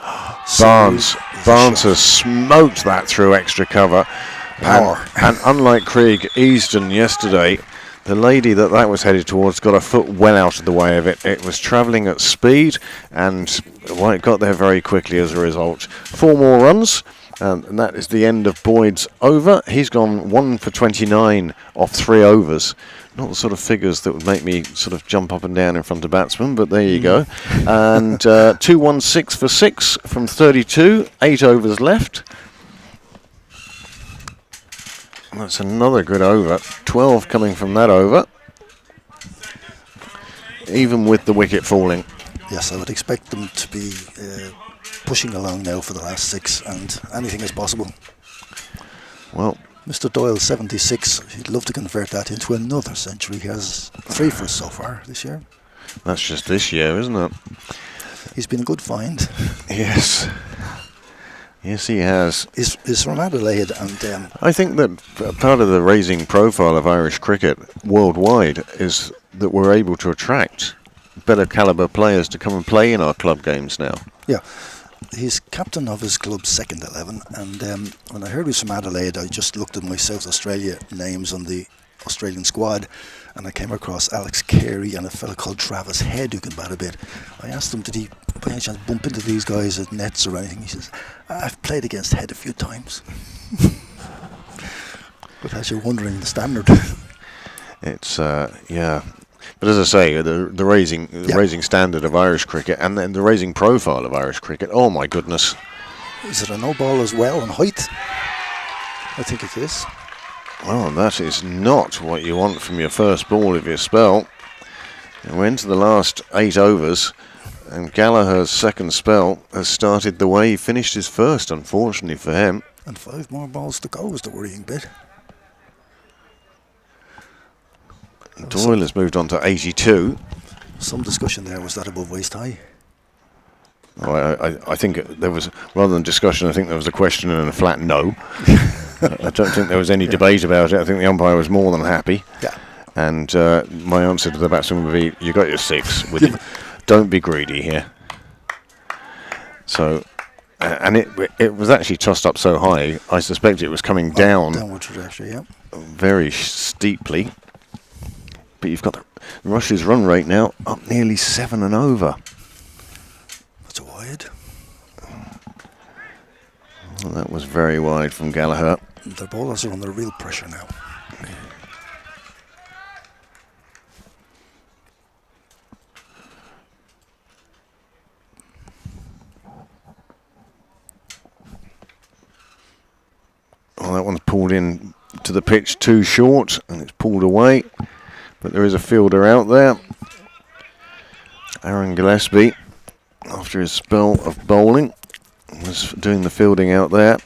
Barnes So, has smoked that through extra cover. Power. And unlike Craig Easton yesterday, the lady that was headed towards got a foot well out of the way of it. It was travelling at speed, and it got there very quickly as a result. 4 more runs, and that is the end of Boyd's over. He's gone 1 for 29 off 3 overs. Not the sort of figures that would make me sort of jump up and down in front of batsmen, but there you go. And 2-1-6 for 6 from 32, 8 overs left. And that's another good over. 12 coming from that over, even with the wicket falling. yes, I would expect them to be pushing along now for the last 6, and anything is possible. Well, Mr. Doyle, 76, he'd love to convert that into another century. He has 3 for us so far this year. that's just this year, isn't it? He's been a good find. Yes. Yes, he has. He's from Adelaide, and I think that part of the raising profile of Irish cricket worldwide is that we're able to attract better calibre players to come and play in our club games now. yeah, he's captain of his club's second 11. And when I heard he was from Adelaide, I just looked at my South Australia names on the Australian squad, and I came across Alex Carey and a fella called Travis Head who can bat a bit. I asked him, did he by any chance bump into these guys at nets or anything? He says, I've played against Head a few times. But as you're wondering, the standard. It's yeah, but as I say, the raising standard of Irish cricket, and then the raising profile of Irish cricket. Oh my goodness! Is it a no ball as well on height? I think it is. Well, that is not what you want from your first ball of your spell. We're into the last 8 overs, and Gallagher's second spell has started the way he finished his first, unfortunately for him. And 5 more balls to go is the worrying bit. Doyle has moved on to 82. Some discussion there, was that above waist high? Oh, I think there was, rather than discussion, I think there was a question and a flat no. I don't think there was any debate about it. I think the umpire was more than happy. Yeah. And my answer to the batsman would be, you got your 6. Don't be greedy here. So, and it was actually tossed up so high, I suspect it was coming down. Downward trajectory, yeah. Very steeply. But you've got Rush's run rate now up nearly 7 and over. That's wide. Well, that was very wide from Gallagher. The bowlers are under real pressure now. Well, that one's pulled in to the pitch too short, and it's pulled away. But there is a fielder out there. Aaron Gillespie, after his spell of bowling, was doing the fielding out there.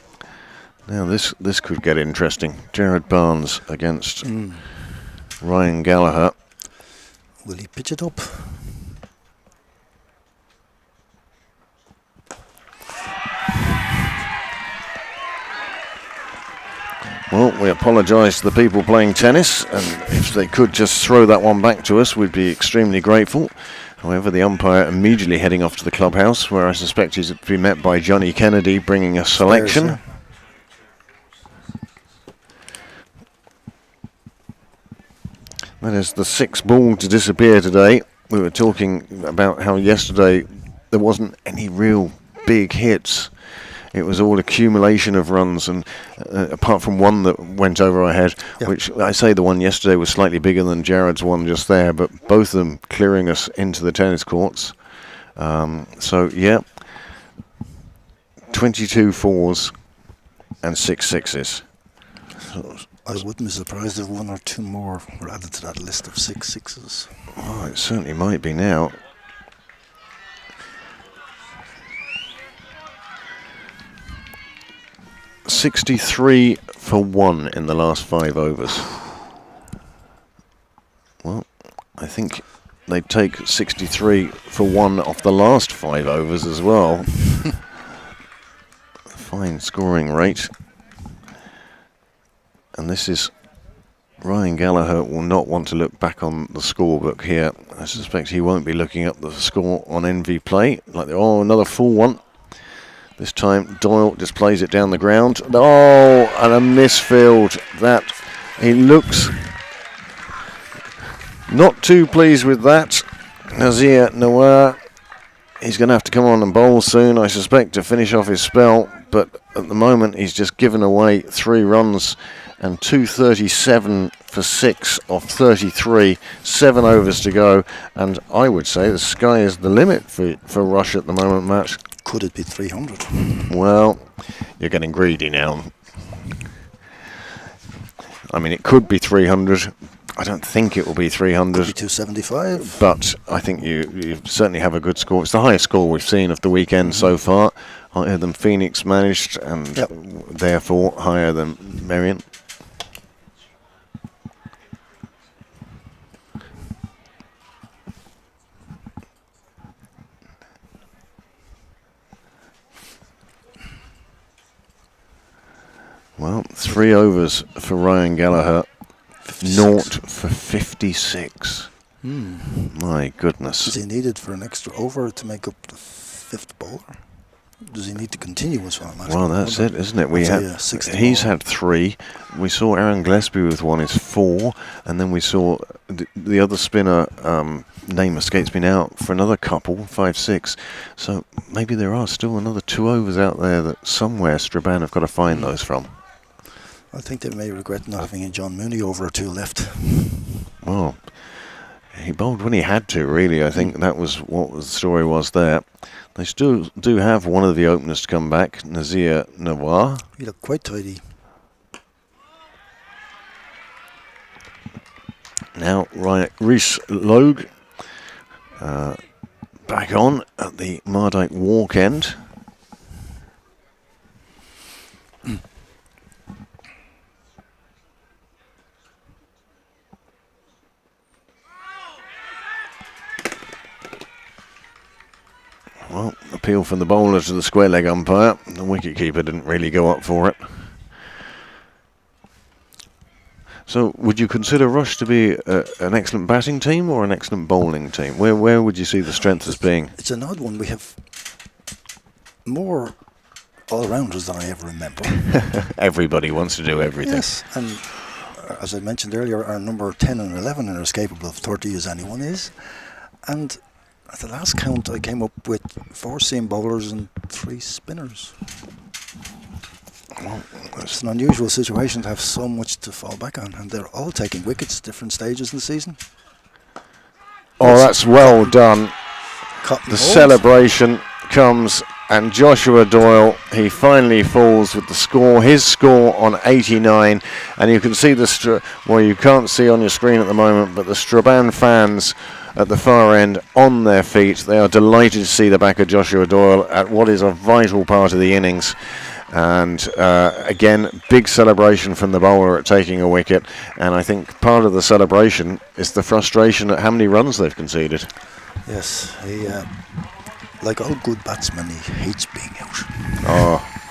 Now this could get interesting. Jared Barnes against Ryan Gallagher. Will he pitch it up? Well, we apologise to the people playing tennis, and if they could just throw that one back to us, we'd be extremely grateful. However, the umpire immediately heading off to the clubhouse, where I suspect he's to be met by Johnny Kennedy bringing a selection. There's, That is the 6th ball to disappear today. We were talking about how yesterday there wasn't any real big hits. It was all accumulation of runs, and apart from one that went over our head, which I say the one yesterday was slightly bigger than Jared's one just there, but both of them clearing us into the tennis courts. So, yeah, 22 4s and 6 6s. I wouldn't be surprised if 1 or 2 more were added to that list of 6 6s. Oh, it certainly might be now. 63 for 1 in the last 5 overs. Well, I think they'd take 63 for 1 off the last 5 overs as well. Fine scoring rate. And this is... Ryan Gallagher will not want to look back on the scorebook here. I suspect he won't be looking up the score on NV Play. Oh, another full one. This time Doyle displays it down the ground. Oh, and a misfield. That, he looks not too pleased with that. Nazir Noir, he's going to have to come on and bowl soon, I suspect, to finish off his spell. But at the moment, he's just given away 3 runs and 237 for 6 off 33, 7 overs to go. And I would say the sky is the limit for Rush at the moment, Matt. Could it be 300? Well, you're getting greedy now. I mean, it could be 300. I don't think it will be 300. Could be 275. But I think you certainly have a good score. It's the highest score we've seen of the weekend so far. Higher than Phoenix managed, and therefore higher than Merion. Well, 3 overs for Ryan Gallagher, 0 for 56. My goodness. Is he needed for an extra over to make up the 5th bowler? Does he need to continue as well? Well, that's it, isn't it? He's had 3. We saw Aaron Gillespie with 1 is 4, and then we saw the other spinner, name escapes me now, for another couple, 5, 6. So maybe there are still another 2 overs out there that somewhere Strabane have got to find those from. I think they may regret not having a John Mooney over or 2 left. Well, he bowled when he had to, really. I think that was what the story was there. They still do have one of the openers to come back, Nazir Nawar. He looked quite tidy. Now, Rhys Logue back on at the Mardyke Walk end. Well, appeal from the bowler to the square leg umpire. The wicketkeeper didn't really go up for it. So, would you consider Rush to be an excellent batting team or an excellent bowling team? Where would you see the strength as being? It's an odd one. We have more all-rounders than I ever remember. Everybody wants to do everything. Yes, and as I mentioned earlier, our number 10 and 11 are as capable of 30 as anyone is. And at the last count, I came up with 4 seam bowlers and 3 spinners. Well, it's an unusual situation to have so much to fall back on, and they're all taking wickets at different stages in the season. Oh, that's well done. Cotton The Hold. celebration comes, and Joshua Doyle, he finally falls with the score, his score on 89, and you can see well, you can't see on your screen at the moment, but the Strabane fans at the far end on their feet. They are delighted to see the back of Joshua Doyle at what is a vital part of the innings. And again, big celebration from the bowler at taking a wicket. And I think part of the celebration is the frustration at how many runs they've conceded. Yes, he, like all good batsmen, he hates being out. Oh,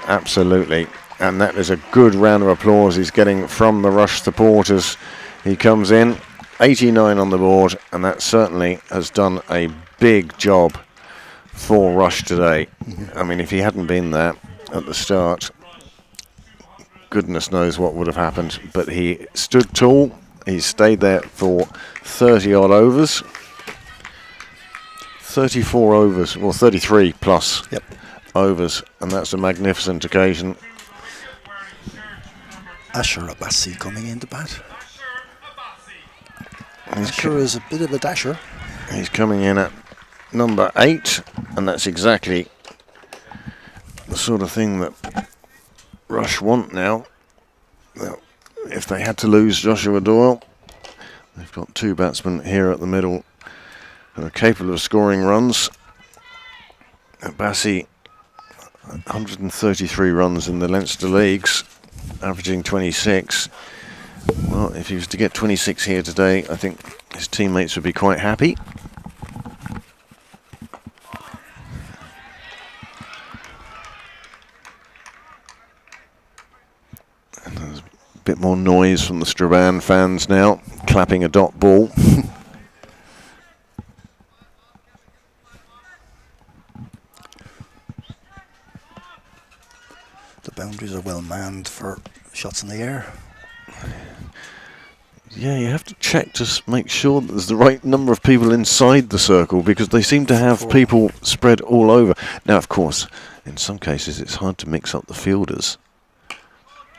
absolutely. And that is a good round of applause he's getting from the Rush supporters. He comes in, 89 on the board, and that certainly has done a big job for Rush today. I mean, if he hadn't been there at the start, goodness knows what would have happened. But he stood tall. He stayed there for 30 odd overs. 34 overs, well 33 plus overs, and that's a magnificent occasion. Asher Abbasi coming in to bat. Asher is a bit of a dasher. He's coming in at number 8, and that's exactly the sort of thing that Rush want now. Well, if they had to lose Joshua Doyle, they've got 2 batsmen here at the middle who are capable of scoring runs. Abbasi 133 runs in the Leinster Leagues, averaging 26. Well, if he was to get 26 here today, I think his teammates would be quite happy. And there's a bit more noise from the Strabane fans now, clapping a dot ball. The boundaries are well manned for shots in the air. Yeah, you have to check to make sure that there's the right number of people inside the circle, because they seem to have people spread all over. Now, of course, in some cases it's hard to mix up the fielders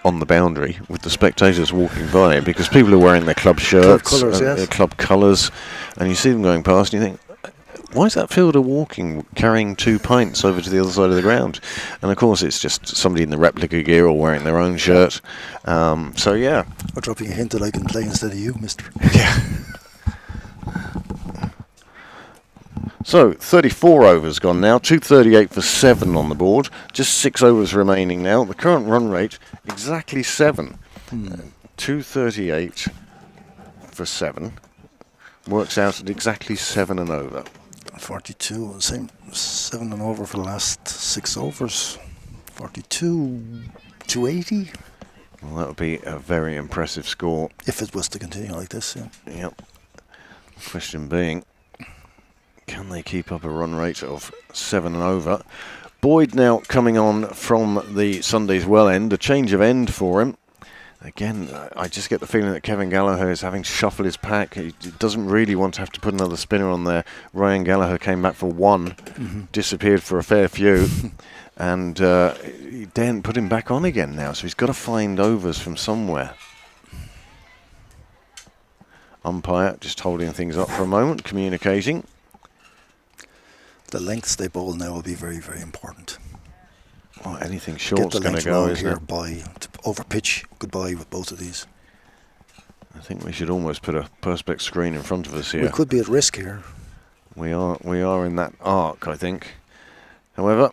on the boundary with the spectators walking by, because people are wearing their club shirts, club colours, and you see them going past and you think, why is that fielder walking, carrying 2 pints over to the other side of the ground? And of course it's just somebody in the replica gear or wearing their own shirt. So yeah. Or dropping a hint that I can play instead of you, mister. Yeah. So 34 overs gone now, 238 for 7 on the board, just 6 overs remaining now. The current run rate, exactly 7. 238 for 7, works out at exactly 7 and over. 42, same 7 and over for the last 6 overs. 42, 280. Well, that would be a very impressive score. If it was to continue like this, yeah. Yep. Question being, can they keep up a run rate of 7 and over? Boyd now coming on from the Sunday's well end, a change of end for him. Again, I just get the feeling that Kevin Gallagher is having to shuffle his pack. He doesn't really want to have to put another spinner on there. Ryan Gallagher came back for 1, disappeared for a fair few, and he daren't put him back on again now, so he's got to find overs from somewhere. Umpire just holding things up for a moment, communicating. The lengths they bowl now will be very, very important. Well, anything short's going to go, isn't it? Over pitch, goodbye with both of these. I think we should almost put a Perspex screen in front of us here. We could be at risk here. We are in that arc, I think. However,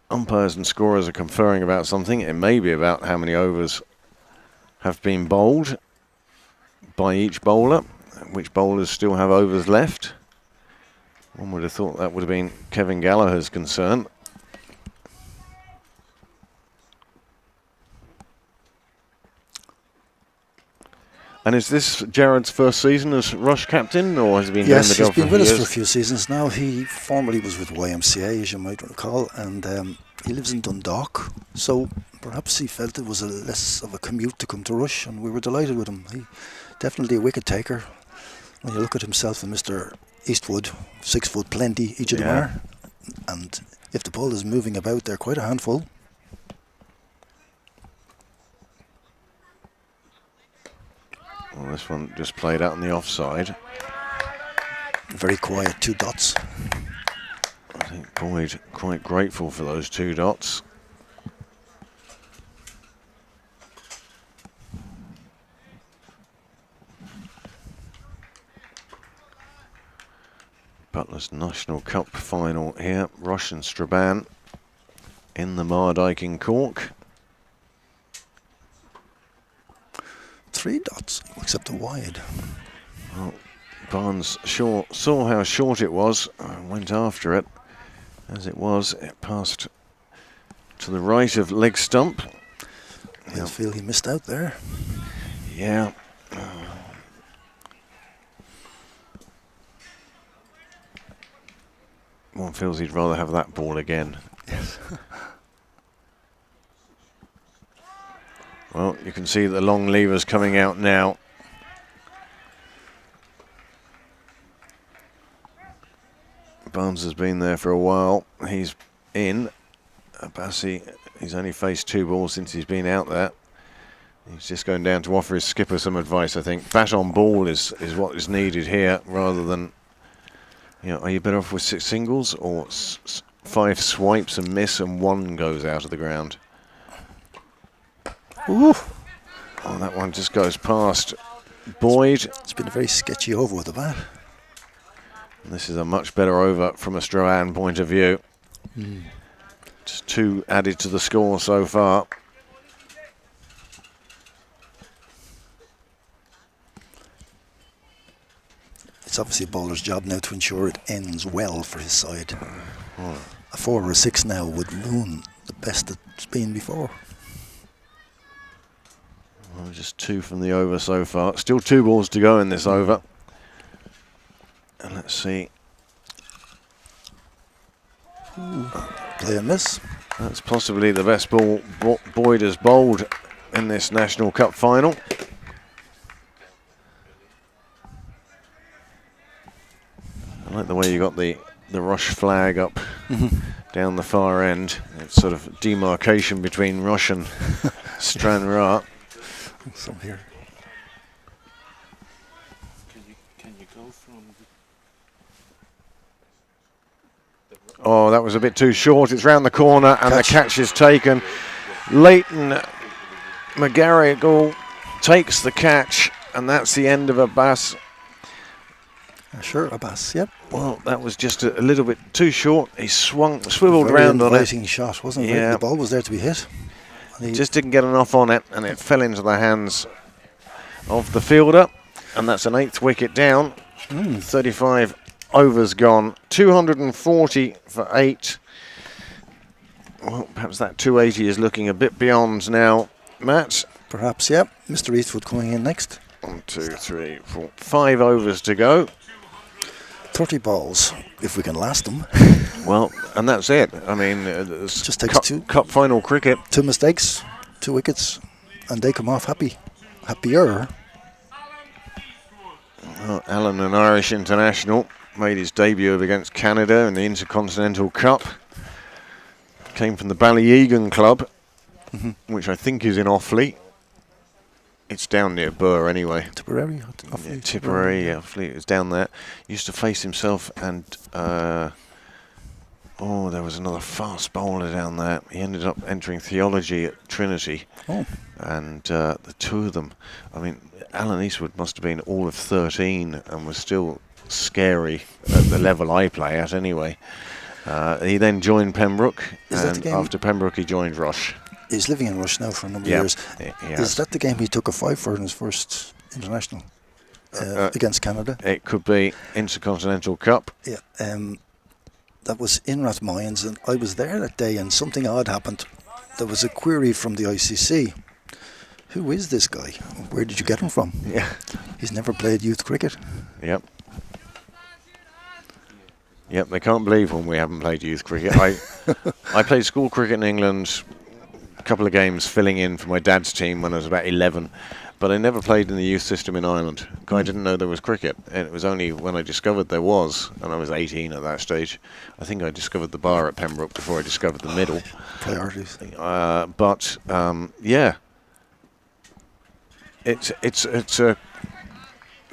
umpires and scorers are conferring about something. It may be about how many overs have been bowled by each bowler, which bowlers still have overs left. One would have thought that would have been Kevin Gallagher's concern. And is this Jared's first season as Rush captain, or has he been doing the job for years? Yes, he's been with us for a few seasons now. He formerly was with YMCA, as you might recall, and he lives in Dundalk. So perhaps he felt it was less of a commute to come to Rush, and we were delighted with him. He definitely a wicket taker. When you look at himself and Mr. Eastwood, 6 foot plenty, each of them are. And if the ball is moving about, they're quite a handful. Well, this one just played out on the offside. Very quiet, 2 dots. I think Boyd quite grateful for those 2 dots. Butlers National Cup final here. Rush and Strabane in the Mardyke in Cork. 3 dots, except a wide. Well, Barnes saw how short it was, went after it. As it was, it passed to the right of leg stump. I feel he missed out there. Yeah. One feels he'd rather have that ball again. Yes. Well, you can see the long levers coming out now. Barnes has been there for a while. He's in. Abbasi, he's only faced 2 balls since he's been out there. He's just going down to offer his skipper some advice, I think. Bat on ball is what is needed here, rather than, are you better off with 6 singles or 5 swipes and miss and 1 goes out of the ground? Ooh. Oh, that one just goes past Boyd. It's been a very sketchy over with the bat. And this is a much better over from a Strabane point of view. Just 2 added to the score so far. It's obviously a bowler's job now to ensure it ends well for his side. A 4 or a 6 now would ruin the best that's been before. Well, just 2 from the over so far. Still 2 balls to go in this over. And let's see. Play and miss. That's possibly the best ball Boyd has bowled in this National Cup final. I like the way you got the Rush flag up down the far end. It's sort of demarcation between Rush and Stranraer. Some here. Can you go from Oh, that was a bit too short. It's round the corner and the catch is taken. Leighton McGarrigle takes the catch, and that's the end of Abbas. Sure, Abbas, yep. Well, that was just a little bit too short. He swiveled Very round on it. inviting shot, wasn't it? Yeah. The ball was there to be hit. And Just didn't get enough on it, and it fell into the hands of the fielder. And that's an 8th wicket down. 35 overs gone. 240 for 8. Well, perhaps that 280 is looking a bit beyond now. Matt? perhaps, yep. Mr. Eastwood coming in next. 1, 2, 3, 4, 5 overs to go. 30 balls, if we can last them. Well, and that's it. I mean, it's Just takes cup final cricket. 2 mistakes, 2 wickets, and they come off happy. Happier. Well, Alan, an Irish international, made his debut against Canada in the Intercontinental Cup. Came from the Ballyegan club, which I think is in Offaly. It's down near Burr anyway. Tipperary. Yeah, Tipperary, yeah, Offaly, it's down there. Used to face himself and, there was another fast bowler down there. He ended up entering theology at Trinity. Oh. And the 2 of them, I mean, Alan Eastwood must have been all of 13 and was still scary at the level I play at anyway. He then joined Pembroke, and after Pembroke he joined Rush. He's living in Rush now for a number of years. Is that the game he took a 5 for in his first international against Canada? It could be Intercontinental Cup. Yeah. That was in Rathmines, and I was there that day, and something odd happened. There was a query from the ICC. Who is this guy? Where did you get him from? Yeah. He's never played youth cricket. Yep. Yep, they can't believe when we haven't played youth cricket. I played school cricket in England, a couple of games filling in for my dad's team when I was about 11, but I never played in the youth system in Ireland. I didn't know there was cricket, and it was only when I discovered there was, and I was 18 at that stage. I think I discovered the bar at Pembroke before I discovered the middle. Priorities. Yeah. It's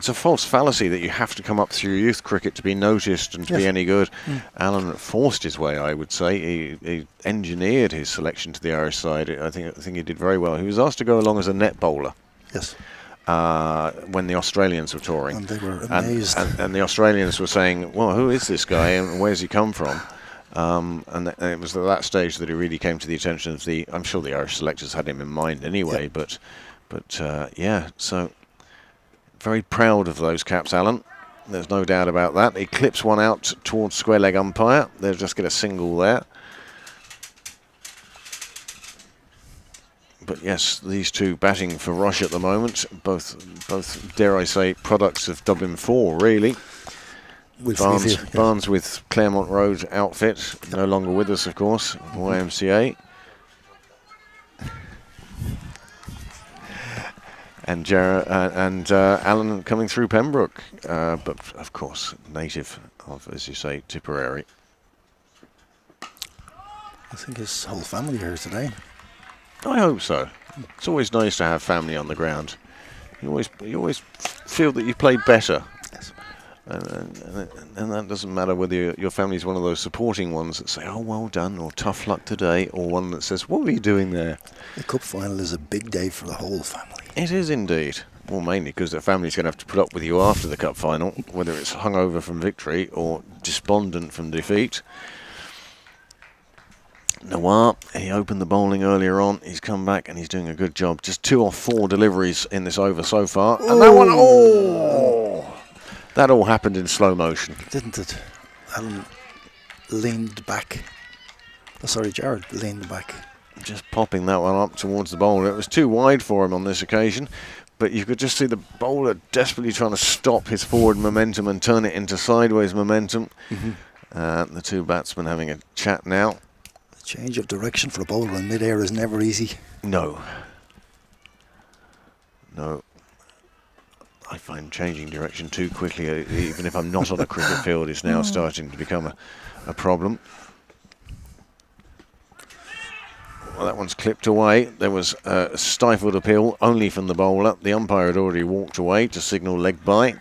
a false fallacy that you have to come up through youth cricket to be noticed and to be any good. Alan forced his way, I would say. He engineered his selection to the Irish side. I think he did very well. He was asked to go along as a net bowler. Yes. When the Australians were touring. And they were amazed. And the Australians were saying, well, who is this guy and where's he come from? And it was at that stage that he really came to the attention of I'm sure the Irish selectors had him in mind anyway, but so very proud of those caps, Alan. There's no doubt about that. He clips one out towards square leg umpire. They'll just get a single there. But yes, these 2 batting for Rush at the moment, both dare I say, products of Dublin 4, really. Barnes with Claremont Road outfit, no longer with us, of course, YMCA. And Alan coming through Pembroke, but of course native of, as you say, Tipperary. I think his whole family here today. I hope so. It's always nice to have family on the ground. You always feel that you played better. Yes. And that doesn't matter whether your family's one of those supporting ones that say, oh, well done, or tough luck today, or one that says, what were you doing there? The cup final is a big day for the whole family. It is indeed. Well, mainly because the family's going to have to put up with you after the cup final, whether it's hungover from victory or despondent from defeat. Noir, he opened the bowling earlier on. He's come back and he's doing a good job. Just 2 or 4 deliveries in this over so far. And that one, that all happened in slow motion. Didn't it? Alan leaned back. Oh, sorry, Jared leaned back. Just popping that one up towards the bowler. It was too wide for him on this occasion, but you could just see the bowler desperately trying to stop his forward momentum and turn it into sideways momentum. The 2 batsmen having a chat now. The change of direction for a bowler in mid-air is never easy. No. I find changing direction too quickly, even if I'm not on a cricket field, is now starting to become a problem. Well, that one's clipped away. There was a stifled appeal only from the bowler. The umpire had already walked away to signal leg bye.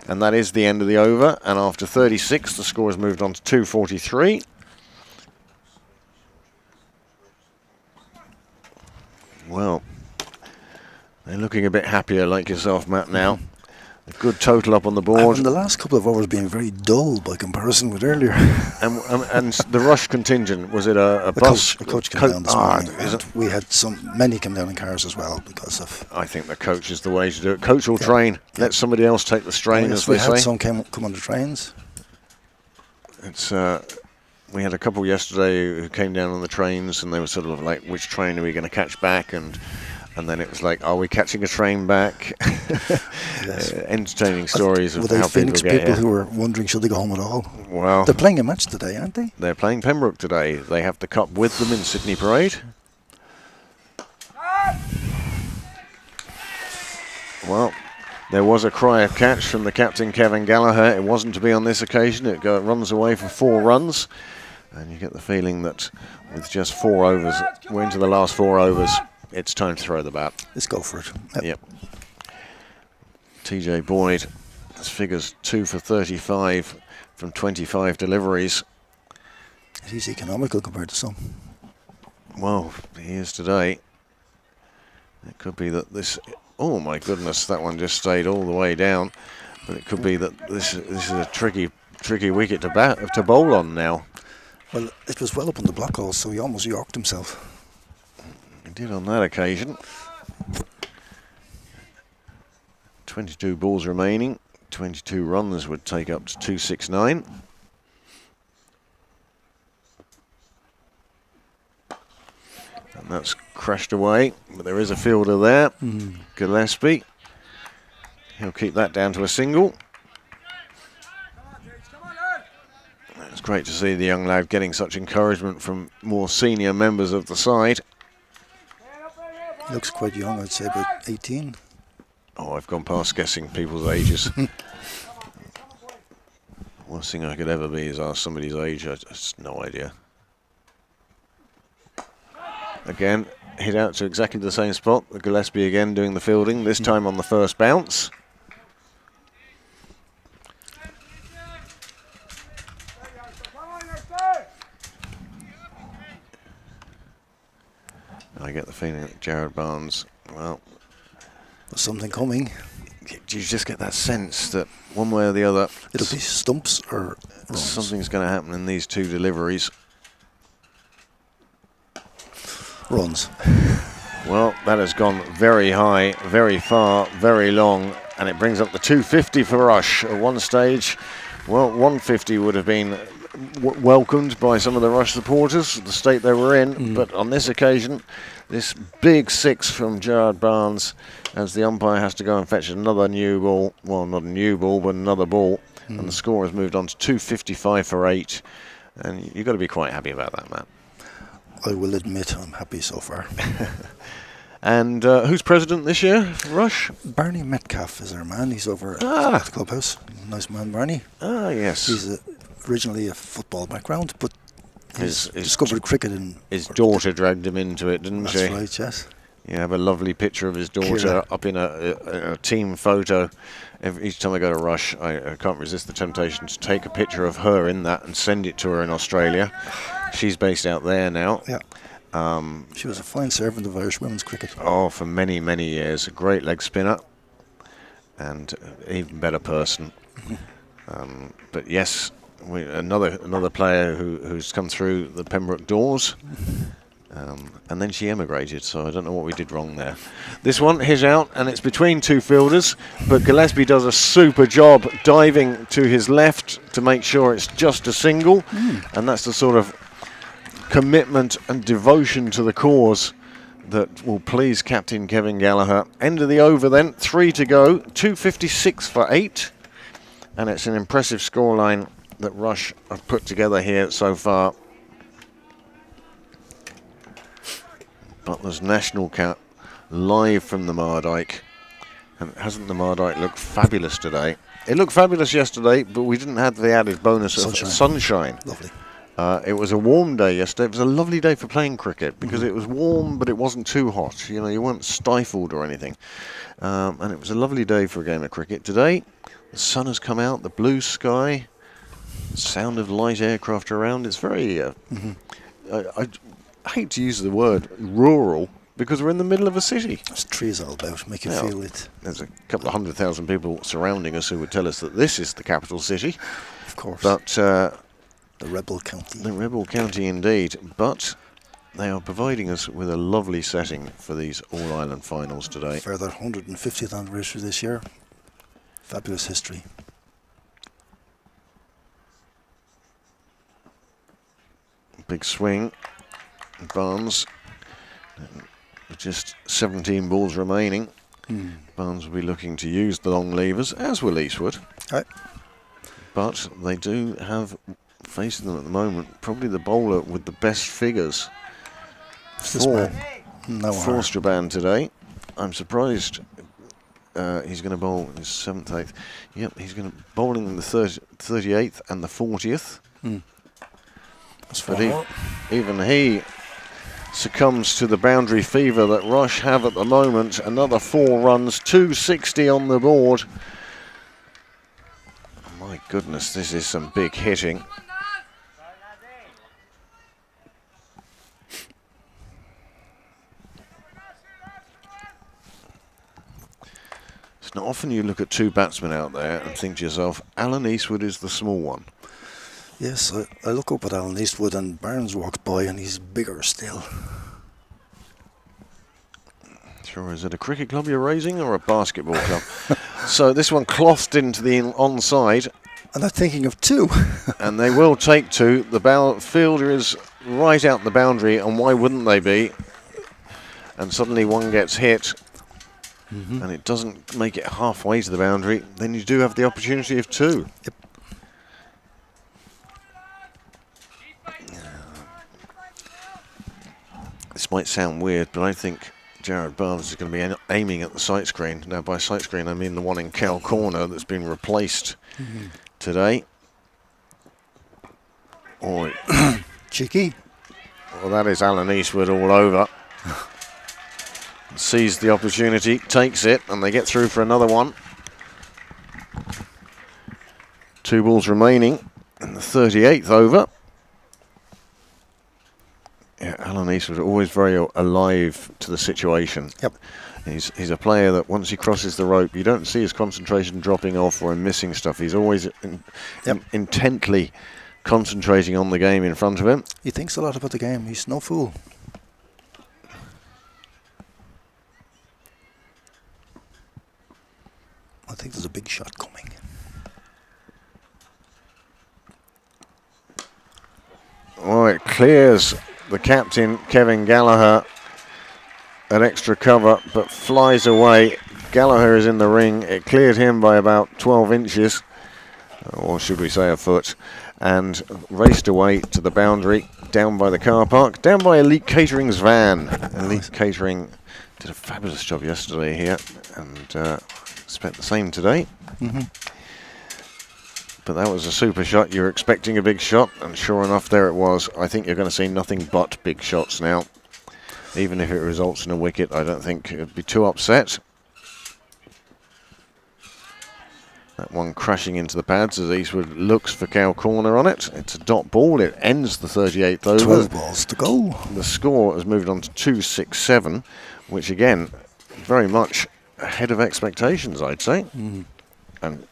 And that is the end of the over. And after 36, the score has moved on to 243. Well, they're looking a bit happier like yourself, Matt, now. A good total up on the board. And the last couple of overs being very dull by comparison with earlier. And the rush contingent, was it a bus? The coach came down this morning. Is it? We had many come down in cars as well because of... I think the coach is the way to do it. Coach will train. Let somebody else take the strain, as they say. We had some come on the trains. It's we had a couple yesterday who came down on the trains, and they were sort of like, which train are we going to catch back? And then it was like, are we catching a train back? Yes. Entertaining stories of Were they how people Phoenix get people here. who were wondering should they go home at all? Well, They're playing a match today, aren't they? they're playing Pembroke today. They have the cup with them in Sydney Parade. Well, there was a cry of catch from the captain, Kevin Gallagher. It wasn't to be on this occasion. It runs away for 4 runs. And you get the feeling that with just 4 overs, we're into the last 4 overs, it's time to throw the bat. Let's go for it. Yep. TJ Boyd has figures 2 for 35 from 25 deliveries. He's economical compared to some. Well, he is today. It could be that this... Oh my goodness, that one just stayed all the way down. But it could be that this is a tricky wicket to bowl on now. Well, it was well up on the block hole, so he almost yorked himself. He did on that occasion. 22 balls remaining. 22 runs would take up to 269. And that's crashed away, but there is a fielder there. Gillespie. He'll keep that down to a single. It's great to see the young lad getting such encouragement from more senior members of the side. He looks quite young, I'd say about 18. Oh, I've gone past guessing people's ages. Worst thing I could ever be is ask somebody's age. I just no idea. Again, hit out to exactly the same spot. Gillespie again doing the fielding, this time on the first bounce. I get the feeling that Jared Barnes, well... There's something coming. You just get that sense that one way or the other... It'll be stumps or runs. Something's going to happen in these 2 deliveries. Runs. Well, that has gone very high, very far, very long, and it brings up the 250 for Rush. At one stage, well, 150 would have been welcomed by some of the Rush supporters, the state they were in, but on this occasion, this big 6 from Gerard Barnes, as the umpire has to go and fetch another new ball, well, not a new ball, but another ball, and the score has moved on to 255 for 8, and you've got to be quite happy about that, Matt. I will admit I'm happy so far. And who's president this year, Rush? Barney Metcalf is our man. He's over at the clubhouse. Nice man, Barney. Ah, yes. He's originally a football background, but he's discovered cricket. His daughter dragged him into it, didn't she? That's right, yes. You have a lovely picture of his daughter Kira. up in a team photo. Each time I go to Rush, I can't resist the temptation to take a picture of her in that and send it to her in Australia. She's based out there now. Yeah. She was a fine servant of Irish women's cricket. Oh, for many, many years. A great leg spinner and an even better person. But yes, Another player who's come through the Pembroke doors. And then she emigrated, so I don't know what we did wrong there. This one hit out, and it's between two fielders, but Gillespie does a super job diving to his left to make sure it's just a single, and that's the sort of commitment and devotion to the cause that will please Captain Kevin Gallagher. End of the over then, 3 to go, 256 for 8, and it's an impressive scoreline that Rush have put together here so far. Butlers National Cup live from the Mardyke, and hasn't the Mardyke looked fabulous today? It looked fabulous yesterday, but we didn't have the added bonus of sunshine. Lovely. It was a warm day yesterday. It was a lovely day for playing cricket because it was warm, but it wasn't too hot. You know, you weren't stifled or anything, and it was a lovely day for a game of cricket. Today, the sun has come out, the blue sky, sound of light aircraft around. It's very. I hate to use the word rural because we're in the middle of a city. There's trees all about, make you feel it. There's a couple of 100,000 people surrounding us who would tell us that this is the capital city. Of course. But the Rebel County. The Rebel County indeed. But they are providing us with a lovely setting for these All-Ireland finals today. Further 150th anniversary this year. Fabulous history. Big swing. Barnes, with just 17 balls remaining. Barnes will be looking to use the long levers, as will Eastwood. Right. But they do have facing them at the moment probably the bowler with the best figures for Strabane today. I'm surprised he's going to bowl his 7th, 8th. Yep, he's going to bowling in the 38th and the 40th. But even he succumbs to the boundary fever that Rush have at the moment. Another 4 runs, 260 on the board. My goodness, this is some big hitting. It's not often you look at 2 batsmen out there and think to yourself, Alan Eastwood is the small one. Yes, I look up at Alan Eastwood and Barnes walks by and he's bigger still. Sure, is it a cricket club you're raising or a basketball club? So this one clothed into the onside. And they're thinking of 2. And they will take 2. The fielder is right out the boundary, and why wouldn't they be? And suddenly one gets hit, and it doesn't make it halfway to the boundary. Then you do have the opportunity of 2. Yep. This might sound weird, but I think Jared Barnes is going to be aiming at the sight screen. Now, by sight screen, I mean the one in Cal Corner that's been replaced today. Oh, cheeky. Well, that is Alan Eastwood all over. Sees the opportunity, takes it, and they get through for another one. 2 balls remaining in the 38th over. Yeah, Alan Eastwood always very alive to the situation. Yep. He's a player that once he crosses the rope, you don't see his concentration dropping off or him missing stuff. He's always intently concentrating on the game in front of him. He thinks a lot about the game. He's no fool. I think there's a big shot coming. Oh, it clears the captain, Kevin Gallagher, an extra cover, but flies away. Gallagher is in the ring. It cleared him by about 12 inches, or should we say a foot, and raced away to the boundary, down by the car park, down by Elite Catering's van. Elite Catering did a fabulous job yesterday here, and spent the same today. But that was a super shot. You're expecting a big shot, and sure enough, there it was. I think you're going to see nothing but big shots now. Even if it results in a wicket, I don't think it'd be too upset. That one crashing into the pads as Eastwood looks for Cow Corner on it. It's a dot ball. It ends the 38th over. 12 balls to go. The score has moved on to 267, which again, very much ahead of expectations, I'd say. And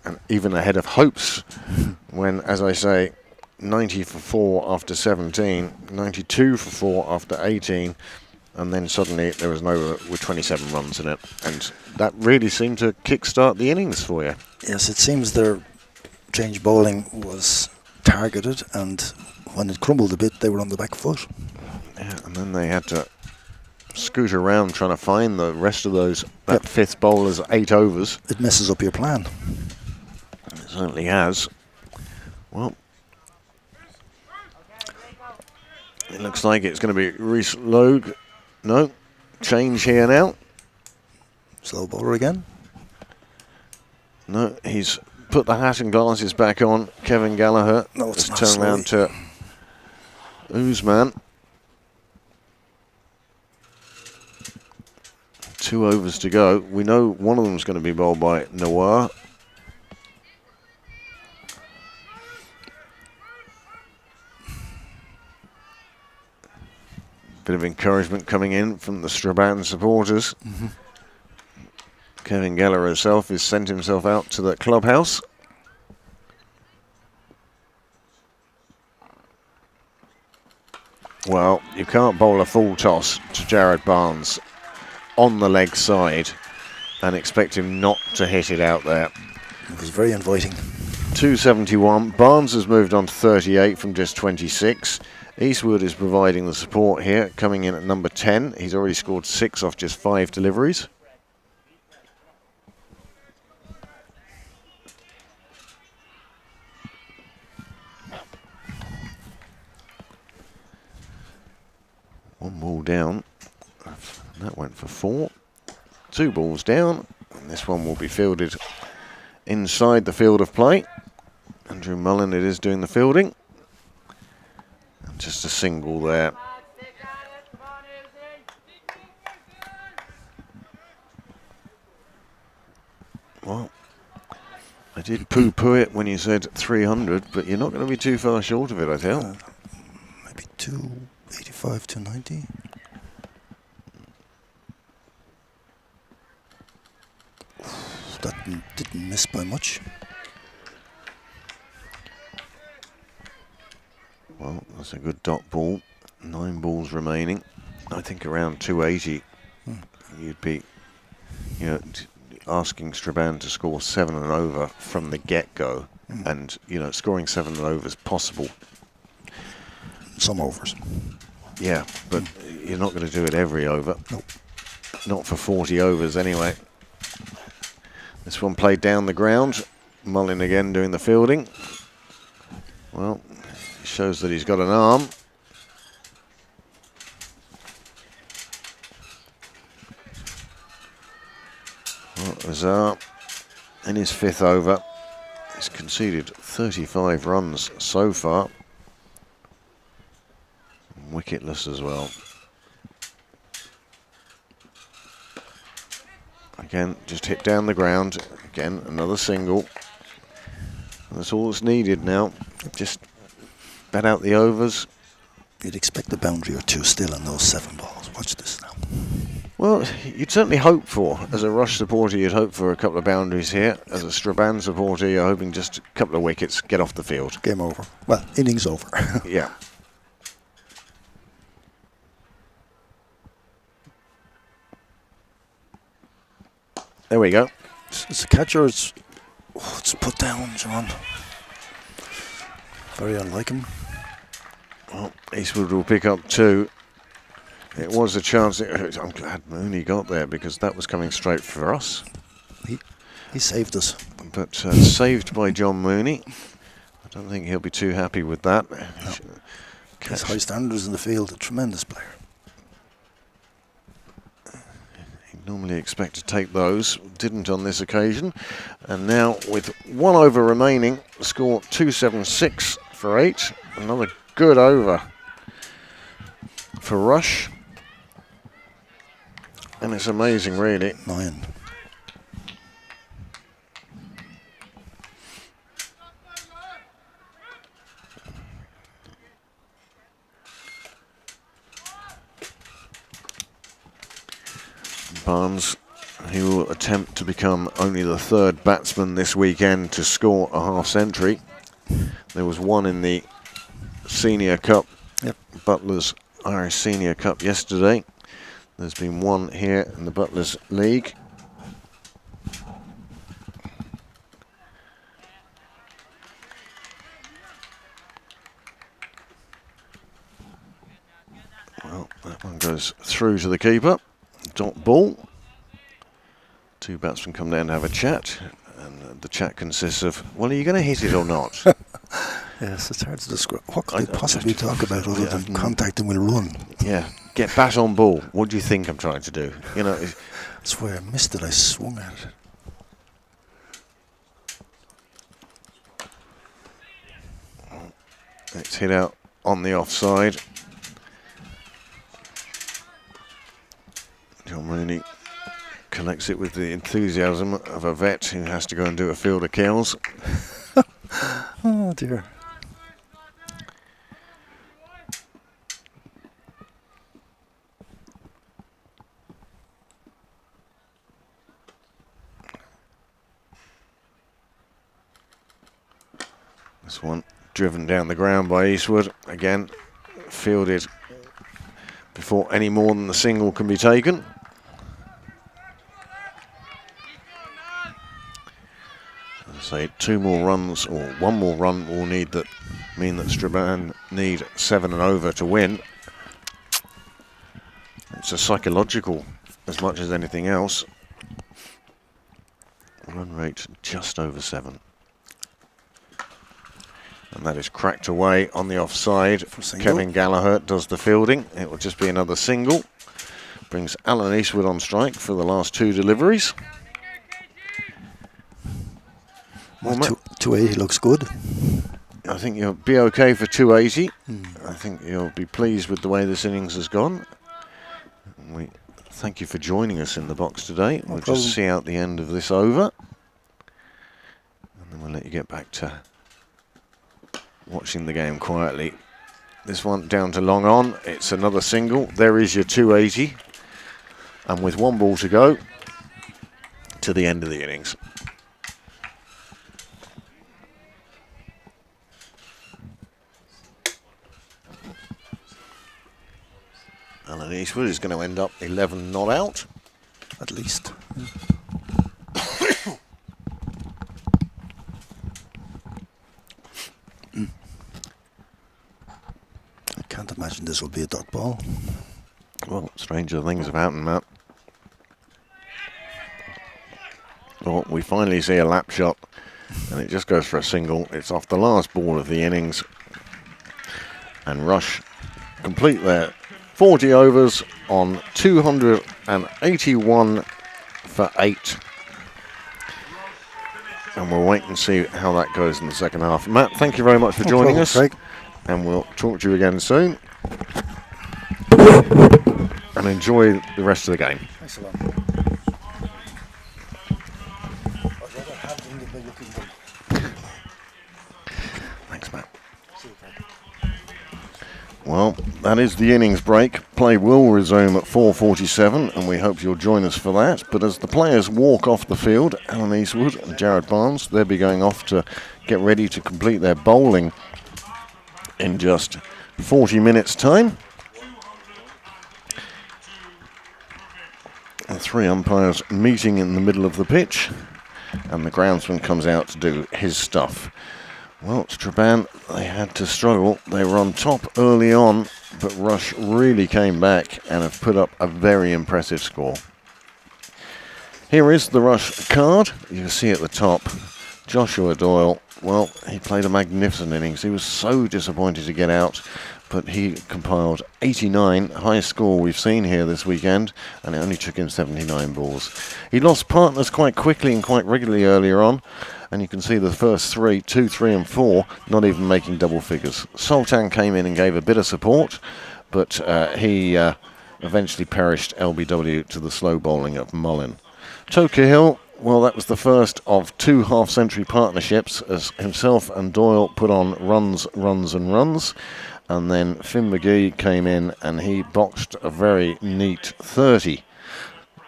and even ahead of hopes when, as I say, 90 for 4 after 17, 92 for 4 after 18, and then suddenly there was an over with 27 runs in it, and that really seemed to kick-start the innings for you. Yes, it seems their change bowling was targeted, and when it crumbled a bit, they were on the back foot. Yeah, and then they had to scoot around trying to find the rest of that fifth bowler's 8 overs. It messes up your plan. It certainly has. Well, it looks like it's going to be Reece Logue. No, change here now. Slow bowler again. No, he's put the hat and glasses back on. Kevin Gallagher has turned around to Usman. 2 overs to go. We know one of them is going to be bowled by Noir. Bit of encouragement coming in from the Strabane supporters. Kevin Geller himself has sent himself out to the clubhouse. Well, you can't bowl a full toss to Jared Barnes on the leg side and expect him not to hit it out there. It was very inviting. 271. Barnes has moved on to 38 from just 26. Eastwood is providing the support here, coming in at number 10. He's already scored 6 off just 5 deliveries. One ball down. That went for 4. 2 balls down. And this one will be fielded inside the field of play. Andrew Mullen, it is doing the fielding. And just a single there. Well, I did poo-poo it when you said 300, but you're not going to be too far short of it, I feel. Maybe 285, 290. That didn't miss by much. Well, that's a good dot ball. 9 balls remaining. I think around 280, you'd be, asking Strabane to score 7 and over from the get-go, and scoring 7 and over is possible. Some overs. Yeah, but you're not going to do it every over. Nope. Not for 40 overs anyway. This one played down the ground. Mullin again doing the fielding. Well, shows that he's got an arm. Well, Azar in his 5th over. He's conceded 35 runs so far. Wicketless as well. Again, just hit down the ground. Again, another single. And that's all that's needed now. Just bat out the overs. You'd expect a boundary or 2 still in those 7 balls. Watch this now. Well, you'd certainly hope for. As a Rush supporter, you'd hope for a couple of boundaries here. As a Strabane supporter, you're hoping just a couple of wickets, get off the field. Game over. Well, innings over. Yeah. There we go. It's a catcher. It's put down, John. Very unlike him. Well, Eastwood will pick up 2. It was a chance. I'm glad Mooney got there because that was coming straight for us. He saved us. But saved by John Mooney. I don't think he'll be too happy with that. No. His high standards in the field, a tremendous player. Normally expect to take those, didn't on this occasion. And now with 1 over remaining, score 276 for 8. Another good over for Rush. And it's amazing, really. 9. Barnes He will attempt to become only the third batsman this weekend to score a half century. There was one in the Senior Cup, Butlers Irish Senior Cup yesterday. There's been one here in the Butlers League. Well, that one goes through to the keeper. Dot ball. Two batsmen come down to have a chat, and the chat consists of, well, are you going to hit it or not? Yes, it's hard to describe. What could they possibly talk about other than contacting will run? Yeah, get bat on ball. What do you think I'm trying to do? You know, That's where I missed it. I swung at it. it's hit out on the offside. John Rooney collects it with the enthusiasm of a vet who has to go and do a field of kills. Oh dear. This one driven down the ground by Eastwood. Again, fielded before any more than the single can be taken. As I say, 2 more runs or 1 more run will mean that Strabane need 7 and over to win. It's a psychological as much as anything else. Run rate just over 7. And that is cracked away on the offside. Kevin Gallagher does the fielding. It will just be another single. Brings Alan Eastwood on strike for the last 2 deliveries. Well, 280 looks good. I think you'll be okay for 280. I think you'll be pleased with the way this innings has gone. We thank you for joining us in the box today. We'll just see out the end of this over. And then we'll let you get back to watching the game quietly. This one down to long on. It's another single. There is your 280. And with 1 ball to go to the end of the innings. Alan Eastwood is going to end up 11 not out. At least. I can't imagine this will be a dot ball. Well, stranger things have happened, Matt. Well, we finally see a lap shot, and it just goes for a single. It's off the last ball of the innings. And Rush complete their 40 overs on 281 for 8. And we'll wait and see how that goes in the second half. Matt, thank you very much for joining us. Craig. And we'll talk to you again soon. And enjoy the rest of the game. Thanks a lot. Thanks, Matt. Well, that is the innings break. Play will resume at 4:47, and we hope you'll join us for that. But as the players walk off the field, Alan Eastwood and Jared Barnes, they'll be going off to get ready to complete their bowling in just 40 minutes' time. The 3 umpires meeting in the middle of the pitch, and the groundsman comes out to do his stuff. Well, Strabane, they had to struggle. They were on top early on, but Rush really came back and have put up a very impressive score. Here is the Rush card. You can see at the top, Joshua Doyle. Well, he played a magnificent innings. He was so disappointed to get out, but he compiled 89, highest score we've seen here this weekend, and it only took him 79 balls. He lost partners quite quickly and quite regularly earlier on, and you can see the first 3, 2, 3 and 4 not even making double figures. Sultan came in and gave a bit of support, but he eventually perished LBW to the slow bowling of Mullin. Toker Hill, well, that was the first of 2 half-century partnerships as himself and Doyle put on runs, runs and runs. And then Finn McGee came in and he boxed a very neat 30.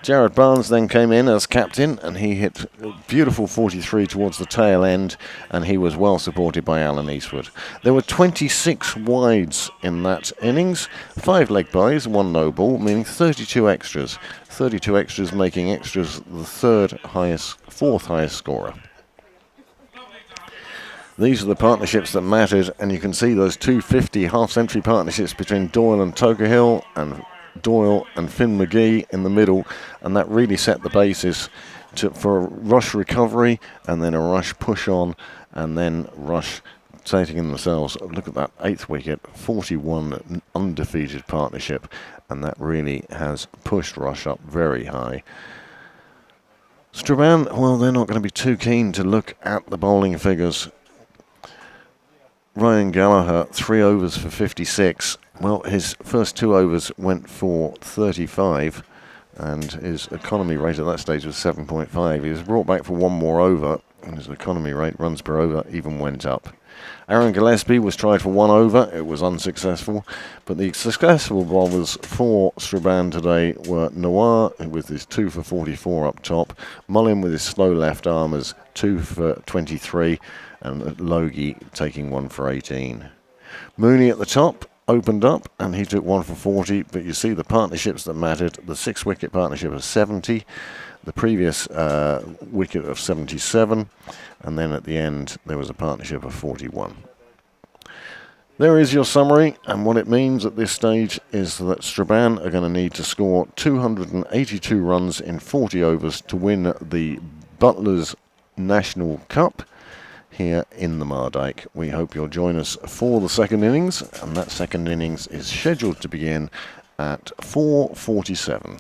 Jared Barnes then came in as captain, and he hit a beautiful 43 towards the tail end, and he was well supported by Alan Eastwood. There were 26 wides in that innings, 5 leg byes, 1 no ball, meaning 32 extras. 32 extras making extras the fourth highest scorer. These are the partnerships that mattered, and you can see those 250 half-century partnerships between Doyle and Tokerhill, and Doyle and Finn McGee in the middle, and that really set the basis for a rush recovery, and then a rush push on, and then rush taking in themselves. Look at that 8th wicket, 41 undefeated partnership, and that really has pushed rush up very high. Strabane, well, they're not going to be too keen to look at the bowling figures. Ryan Gallagher, 3 overs for 56. Well, his first 2 overs went for 35, and his economy rate at that stage was 7.5. He was brought back for 1 more over, and his economy rate, runs per over, even went up. Aaron Gillespie was tried for 1 over. It was unsuccessful, but the successful bowlers for Strabane today were Noir with his 2 for 44 up top, Mullin with his slow left armers 2 for 23, and Logie taking 1 for 18. Mooney at the top opened up, and he took 1 for 40, but you see the partnerships that mattered. The 6-wicket partnership of 70, the previous wicket of 77, and then at the end there was a partnership of 41. There is your summary, and what it means at this stage is that Strabane are going to need to score 282 runs in 40 overs to win the Butlers National Cup here in the Mardyke. We hope you'll join us for the second innings, and that second innings is scheduled to begin at 4:47.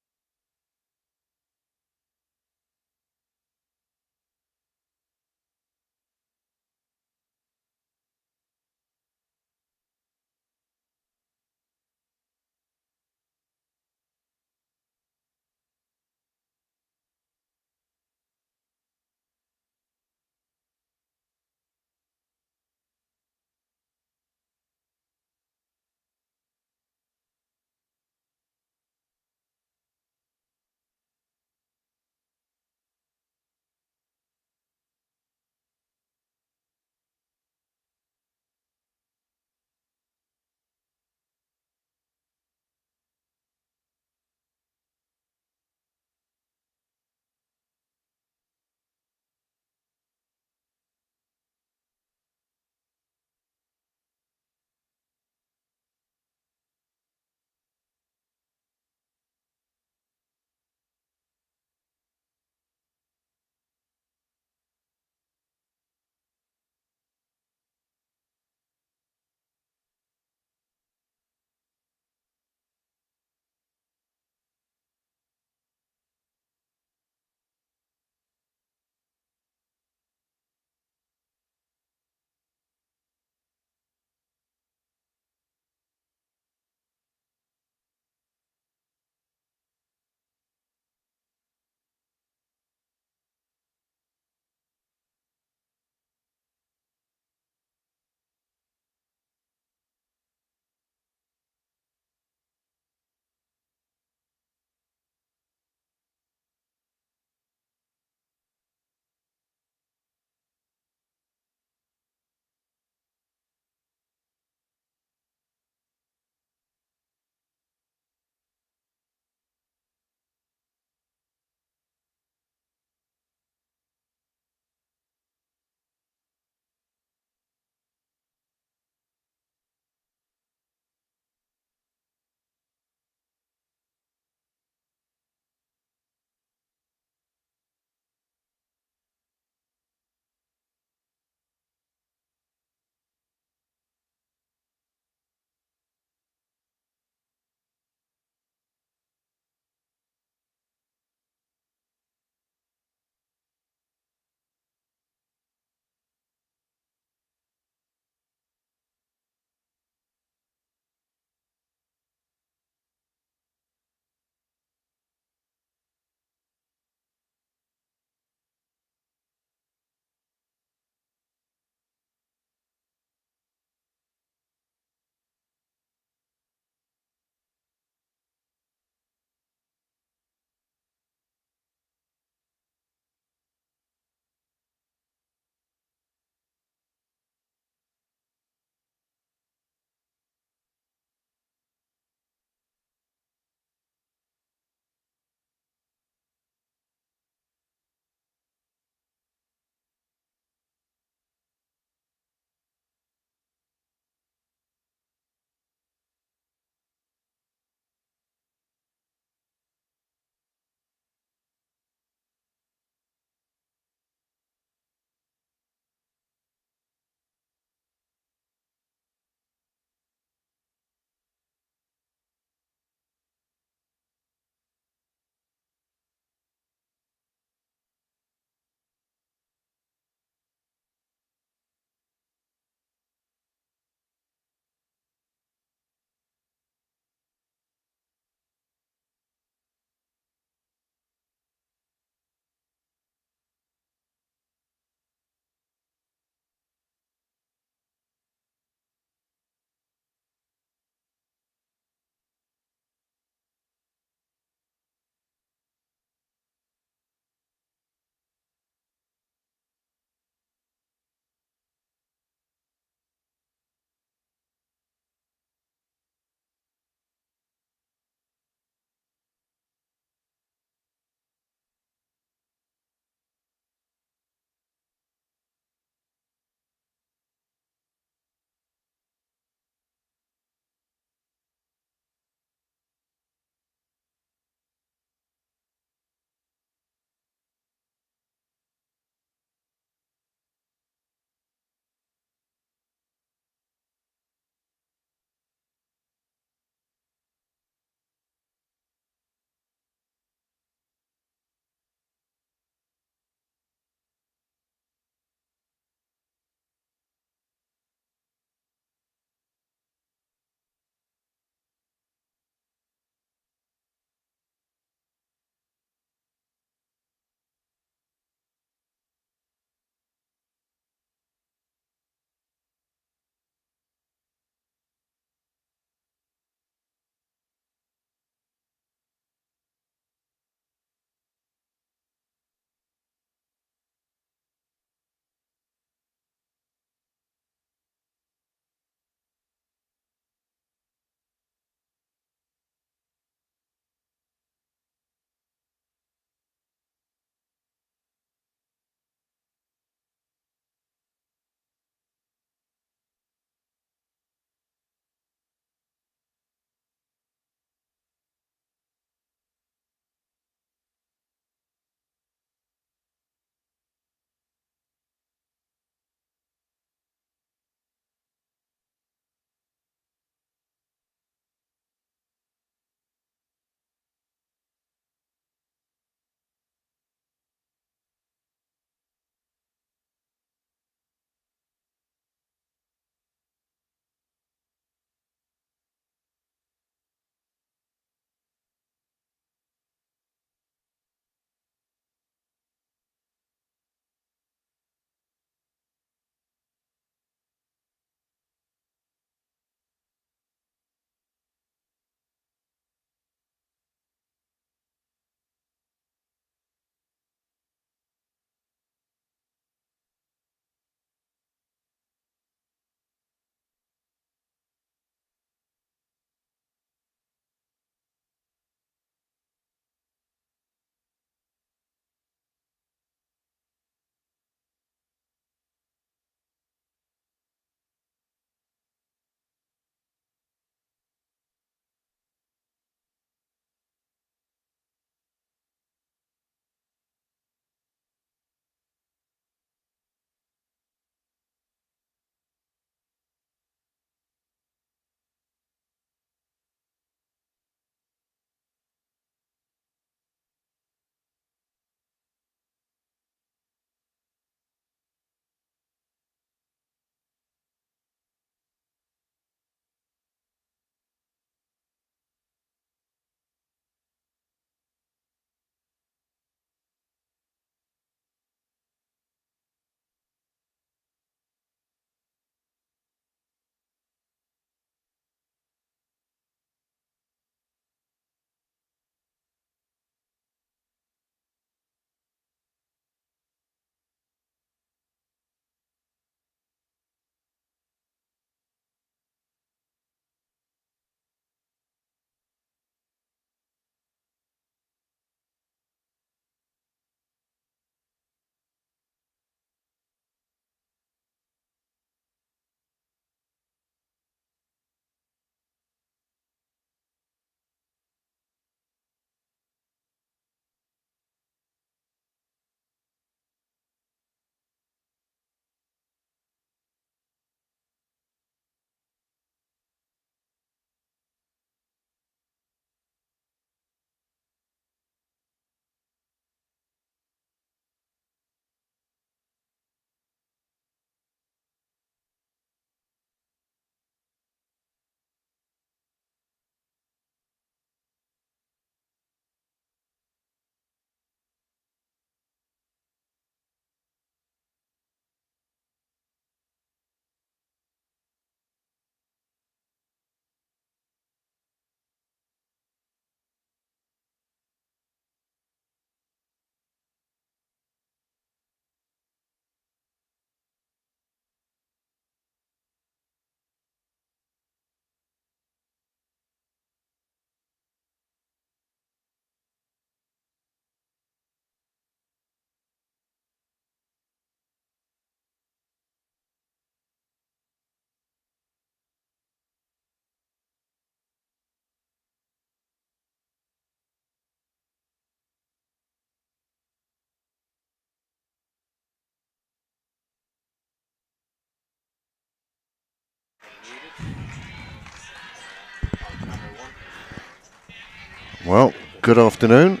Well, good afternoon.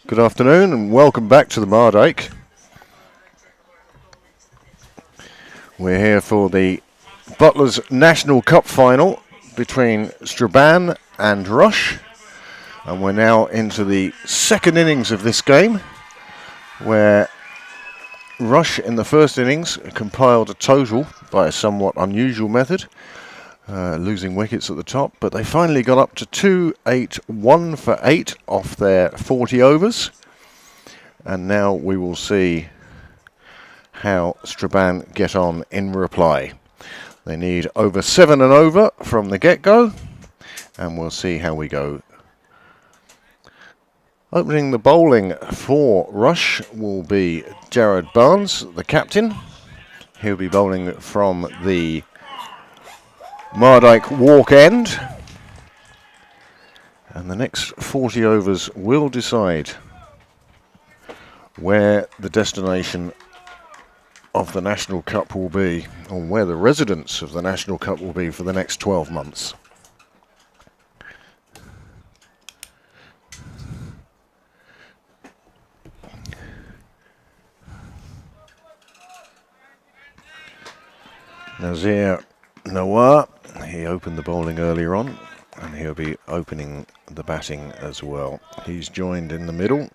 Good afternoon and welcome back to the Mardyke. We're here for the Butlers National Cup final between Strabane and Rush. And we're now into the second innings of this game, where Rush in the first innings compiled a total by a somewhat unusual method, losing wickets at the top, but they finally got up to 2-8-1 for 8 off their 40 overs. And now we will see how Strabane get on in reply. They need over 7 and over from the get-go, and we'll see how we go. Opening the bowling for Rush will be Jared Barnes, the captain. He'll be bowling from the Mardyke walk end. And the next 40 overs will decide where the destination of the National Cup will be, or where the residents of the National Cup will be for the next 12 months. Nazir Nawar, he opened the bowling earlier on, and he'll be opening the batting as well. He's joined in the middle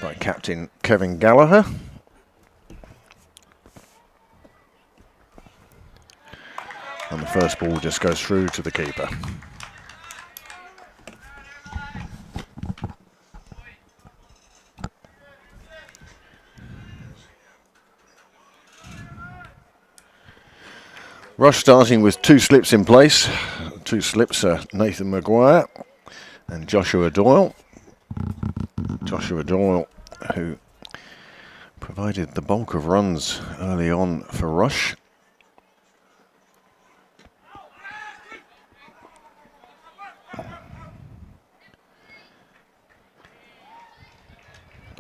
by captain Kevin Gallagher. And the first ball just goes through to the keeper. Rush starting with 2 slips in place. 2 slips are Nathan Maguire and Joshua Doyle. Joshua Doyle, who provided the bulk of runs early on for Rush.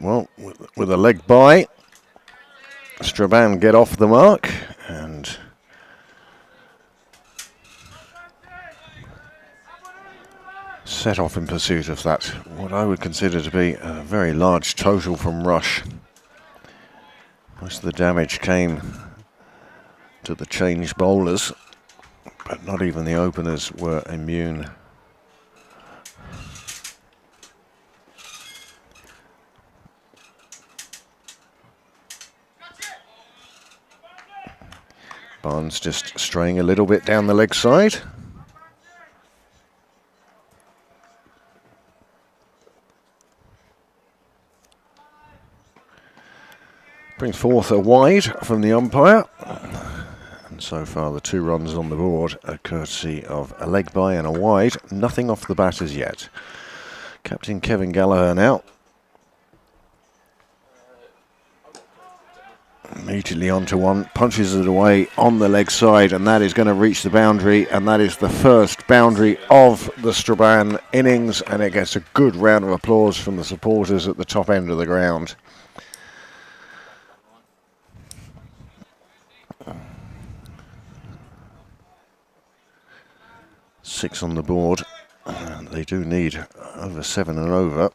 Well, with a leg by, Strabane get off the mark and set off in pursuit of that, what I would consider to be a very large total from Rush. Most of the damage came to the change bowlers, but not even the openers were immune. Barnes just straying a little bit down the leg side. Brings forth a wide from the umpire. And so far the 2 runs on the board are courtesy of a leg by and a wide. Nothing off the bat as yet. Captain Kevin Gallagher now. Immediately onto one, punches it away on the leg side, and that is going to reach the boundary, and that is the first boundary of the Strabane innings, and it gets a good round of applause from the supporters at the top end of the ground. Six on the board, and they do need over 7 and over.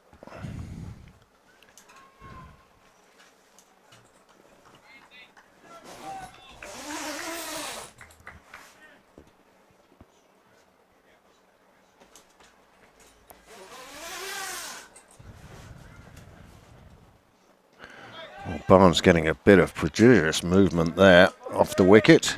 Well, Barnes getting a bit of prodigious movement there off the wicket.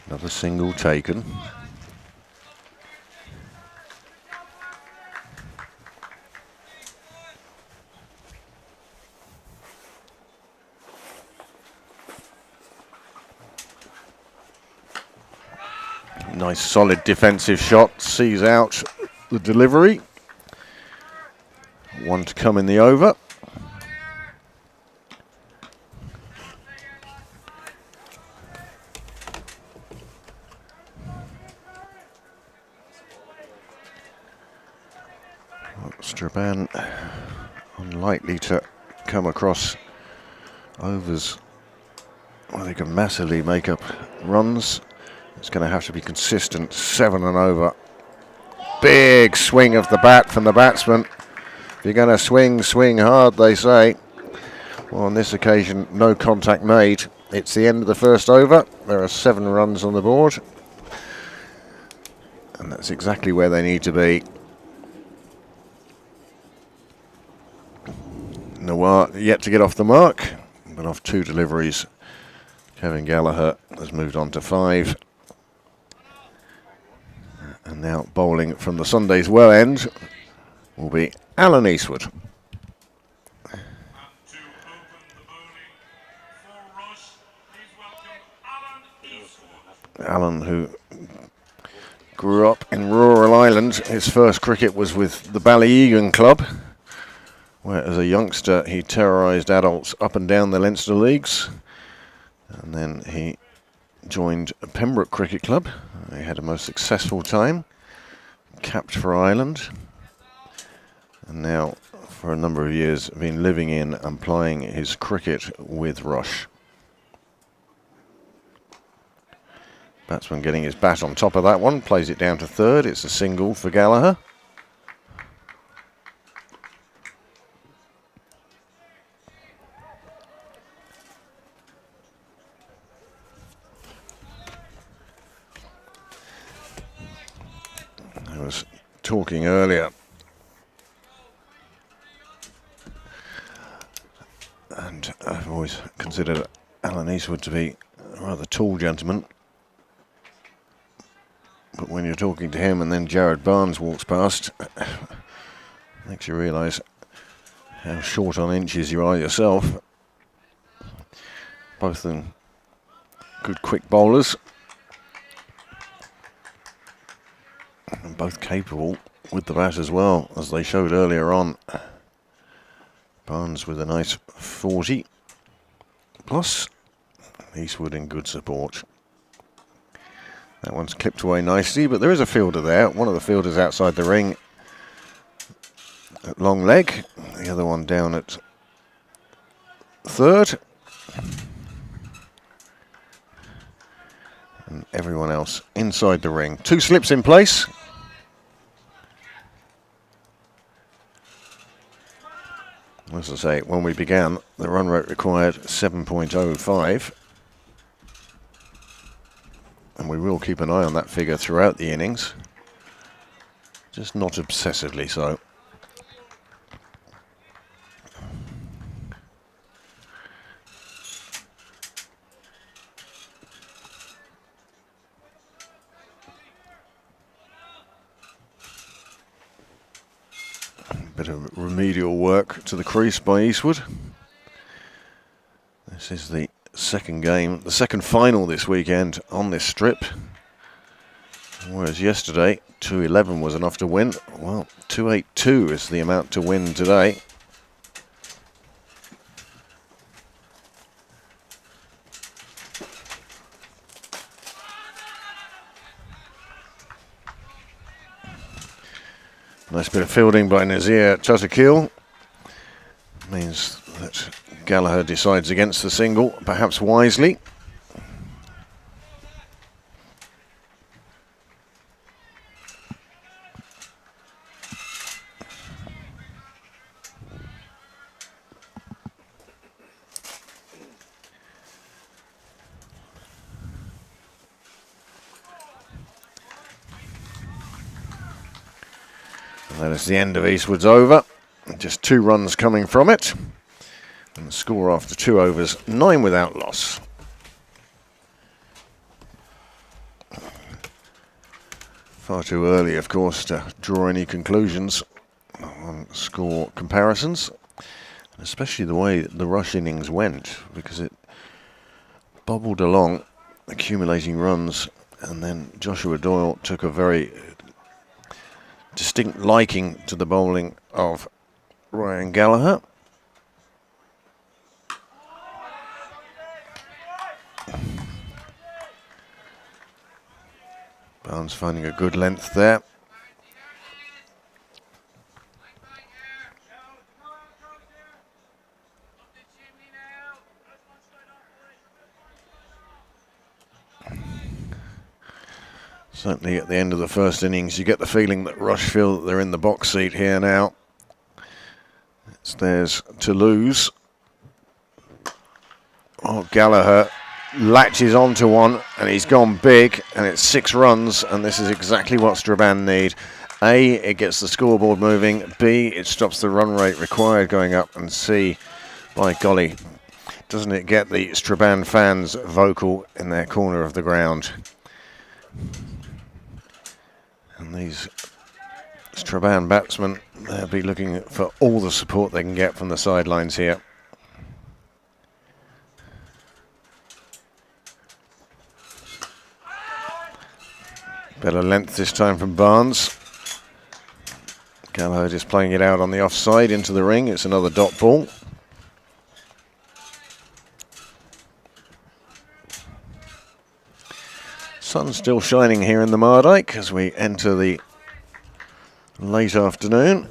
Another single taken. Nice solid defensive shot, sees out the delivery. 1 to come in the over. Strabane unlikely to come across overs where they can massively make up runs. It's going to have to be consistent, 7 and over. Big swing of the bat from the batsman. If you're going to swing, swing hard, they say. Well, on this occasion, no contact made. It's the end of the first over. There are 7 runs on the board. And that's exactly where they need to be. Noir yet to get off the mark, but off 2 deliveries. Kevin Gallagher has moved on to 5. And now bowling from the Sunday's well end will be Alan Eastwood. And to open the bowling for Rush, please welcome Alan Eastwood. Alan, who grew up in rural Ireland, his first cricket was with the Ballyegan Club, where as a youngster he terrorised adults up and down the Leinster leagues. And then he joined Pembroke Cricket Club. He had a most successful time, capped for Ireland, and now for a number of years been living in and playing his cricket with Rush. Batsman getting his bat on top of that one, plays it down to third. It's a single for Gallagher. I was talking earlier and I've always considered Alan Eastwood to be a rather tall gentleman. But when you're talking to him and then Jared Barnes walks past, it makes you realise how short on inches you are yourself. Both of them good quick bowlers. And both capable with the bat as well, as they showed earlier on. Barnes with a nice 40. Plus, Eastwood in good support. That one's clipped away nicely, but there is a fielder there. One of the fielders outside the ring at long leg. The other one down at third. And everyone else inside the ring. 2 slips in place. As I say, when we began, the run rate required 7.05. And we will keep an eye on that figure throughout the innings. Just not obsessively so. Bit of remedial work to the crease by Eastwood. This is the second game, the second final this weekend on this strip. Whereas yesterday, 211 was enough to win. Well, 282 is the amount to win today. Nice bit of fielding by Nazir Tutakil. Means that Gallagher decides against the single, perhaps wisely. That is the end of Eastwood's over. Just 2 runs coming from it. And the score after 2 overs, 9 without loss. Far too early, of course, to draw any conclusions on score comparisons. Especially the way the Rush innings went, because it bobbled along, accumulating runs, and then Joshua Doyle took a very distinct liking to the bowling of Ryan Gallagher. Barnes finding a good length there. Certainly at the end of the first innings, you get the feeling that Rush feel that they're in the box seat here now. It's theirs to lose. Oh, Gallagher latches onto one, and he's gone big, and it's 6 runs, and this is exactly what Strabane need. A, it gets the scoreboard moving. B, it stops the run rate required going up. And C, by golly, doesn't it get the Strabane fans vocal in their corner of the ground? And these Strabane batsmen, they'll be looking for all the support they can get from the sidelines here. Better length this time from Barnes. Gallagher just playing it out on the offside into the ring. It's another dot ball. Sun's still shining here in the Mardyke as we enter the late afternoon.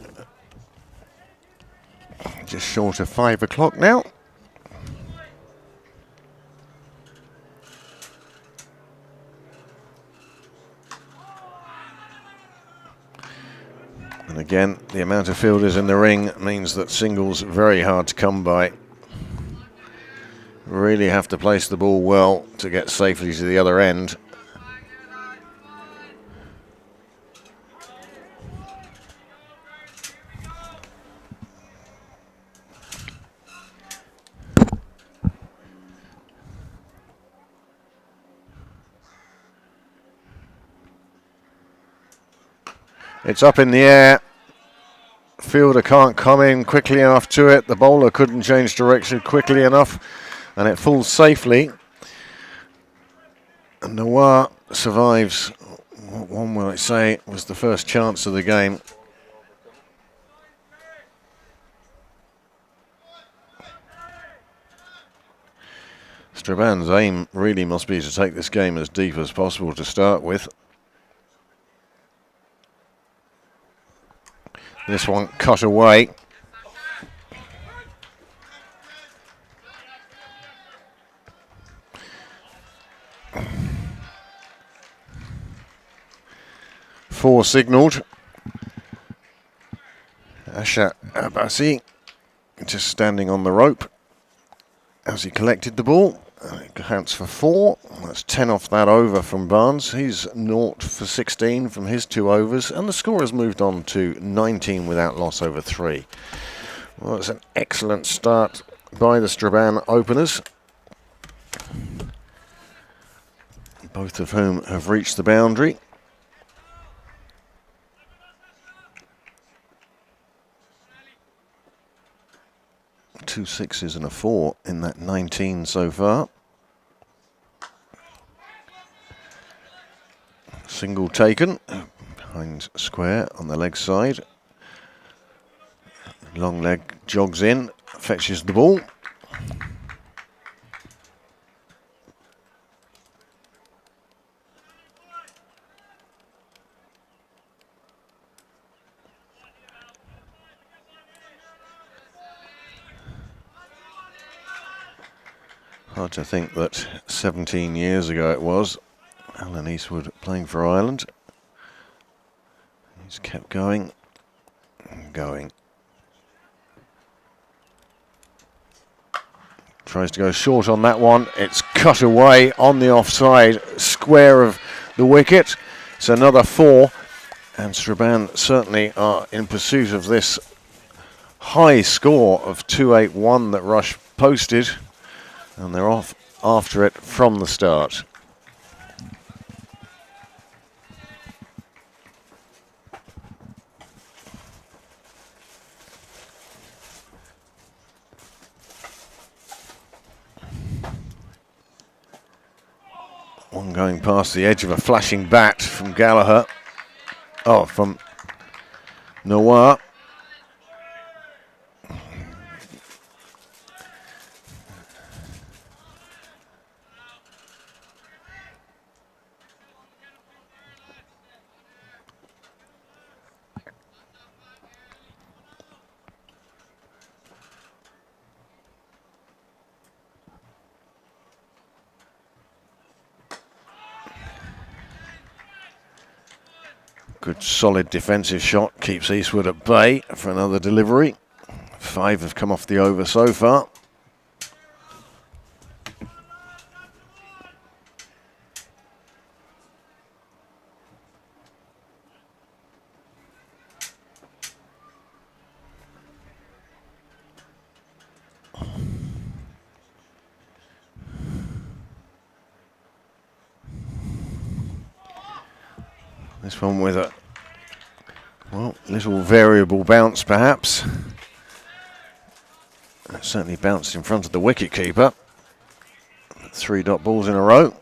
Just short of 5 o'clock now. And again, the amount of fielders in the ring means that singles are very hard to come by. Really have to place the ball well to get safely to the other end. It's up in the air. Fielder can't come in quickly enough to it. The bowler couldn't change direction quickly enough, and it falls safely. And Noir survives what one might say was the first chance of the game. Strabane's aim really must be to take this game as deep as possible to start with. This one cut away. Four signalled. Asha Abbasi just standing on the rope as he collected the ball. It counts for 4. That's 10 off that over from Barnes. He's 0 for 16 from his 2 overs, and the score has moved on to 19 without loss over 3. Well, it's an excellent start by the Strabane openers, both of whom have reached the boundary. Two 6s and a 4 in that 19 so far. Single taken behind square on the leg side. Long leg jogs in, fetches the ball. Hard to think that 17 years ago it was, Alan Eastwood playing for Ireland. He's kept going and going. Tries to go short on that one. It's cut away on the offside square of the wicket. It's another 4, and Strabane certainly are in pursuit of this high score of 281 that Rush posted. And they're off after it from the start. One going past the edge of a flashing bat from Gallagher. Oh, from Noir. Good solid defensive shot keeps Eastwood at bay for another delivery. 5 have come off the over so far. This one with a, well, little variable bounce perhaps. It certainly bounced in front of the wicket keeper. 3 dot balls in a row.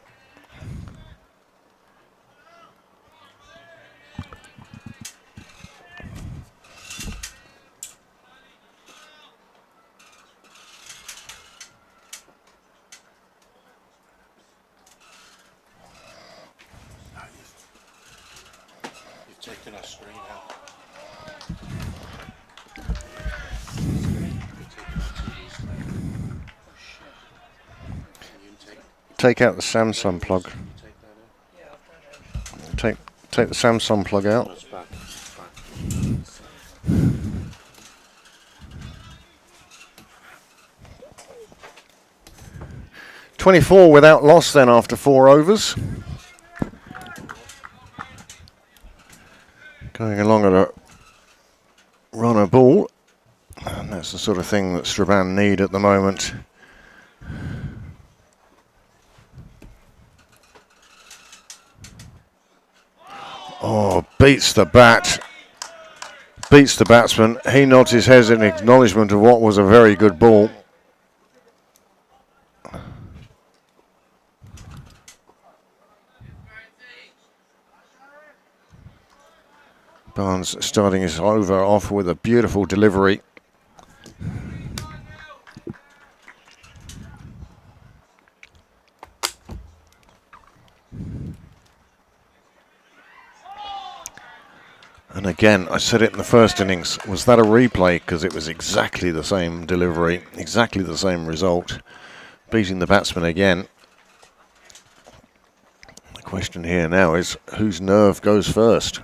You've taken a screen out. Take out the Samsung plug. Take the Samsung plug out. It's back. 24 without loss then after 4 overs. Going along at a runner ball. And that's the sort of thing that Strabane need at the moment. Oh, beats the bat. Beats the batsman. He nods his head in acknowledgement of what was a very good ball. Barnes starting his over off with a beautiful delivery. And again, I said it in the first innings, was that a replay? Because it was exactly the same delivery, exactly the same result. Beating the batsman again. The question here now is, whose nerve goes first?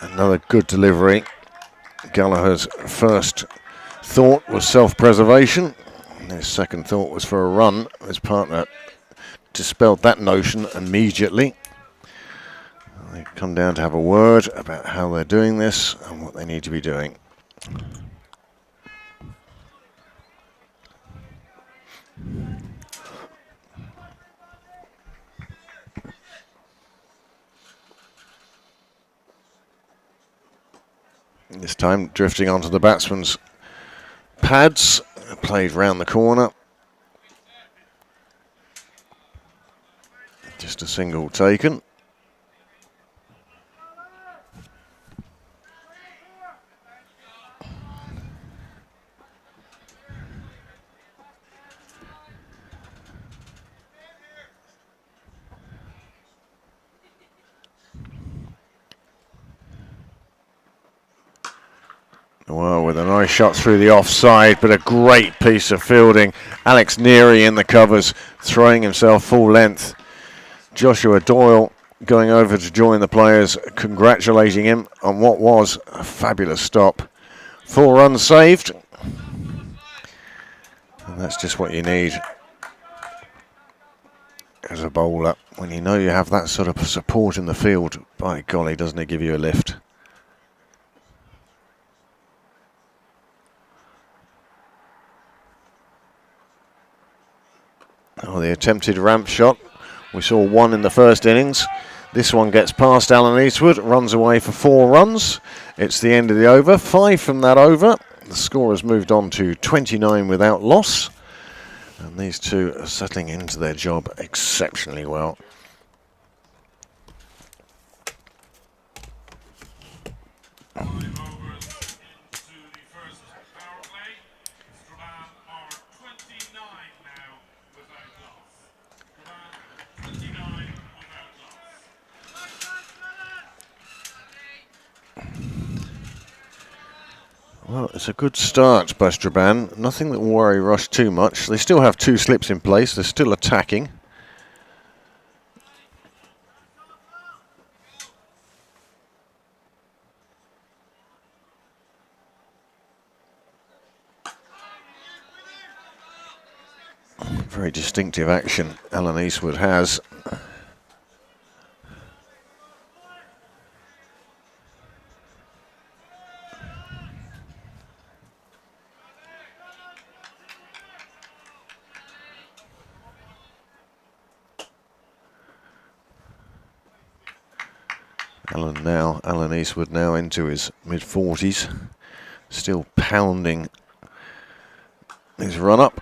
Another good delivery. Gallagher's first thought was self-preservation. His second thought was for a run. His partner dispelled that notion immediately. They come down to have a word about how they're doing this and what they need to be doing. This time drifting onto the batsman's pads, played round the corner. Just a single taken. Well, with a nice shot through the offside, but a great piece of fielding. Alex Neary in the covers, throwing himself full length. Joshua Doyle going over to join the players, congratulating him on what was a fabulous stop. 4 runs saved. And that's just what you need as a bowler. When you know you have that sort of support in the field, by golly, doesn't it give you a lift? Oh, the attempted ramp shot. We saw 1 in the first innings. This one gets past Alan Eastwood, runs away for 4 runs. It's the end of the over. 5 from that over. The score has moved on to 29 without loss. And these two are settling into their job exceptionally well. Five overs into the first power play. Strabane are 29 now without loss. Strabane 29 without loss. Well, it's a good start by Straban. Nothing that will worry Rush too much. They still have 2 slips in place. They're still attacking. Very distinctive action Alan Eastwood has. Alan Eastwood now into his mid-40s, still pounding his run-up.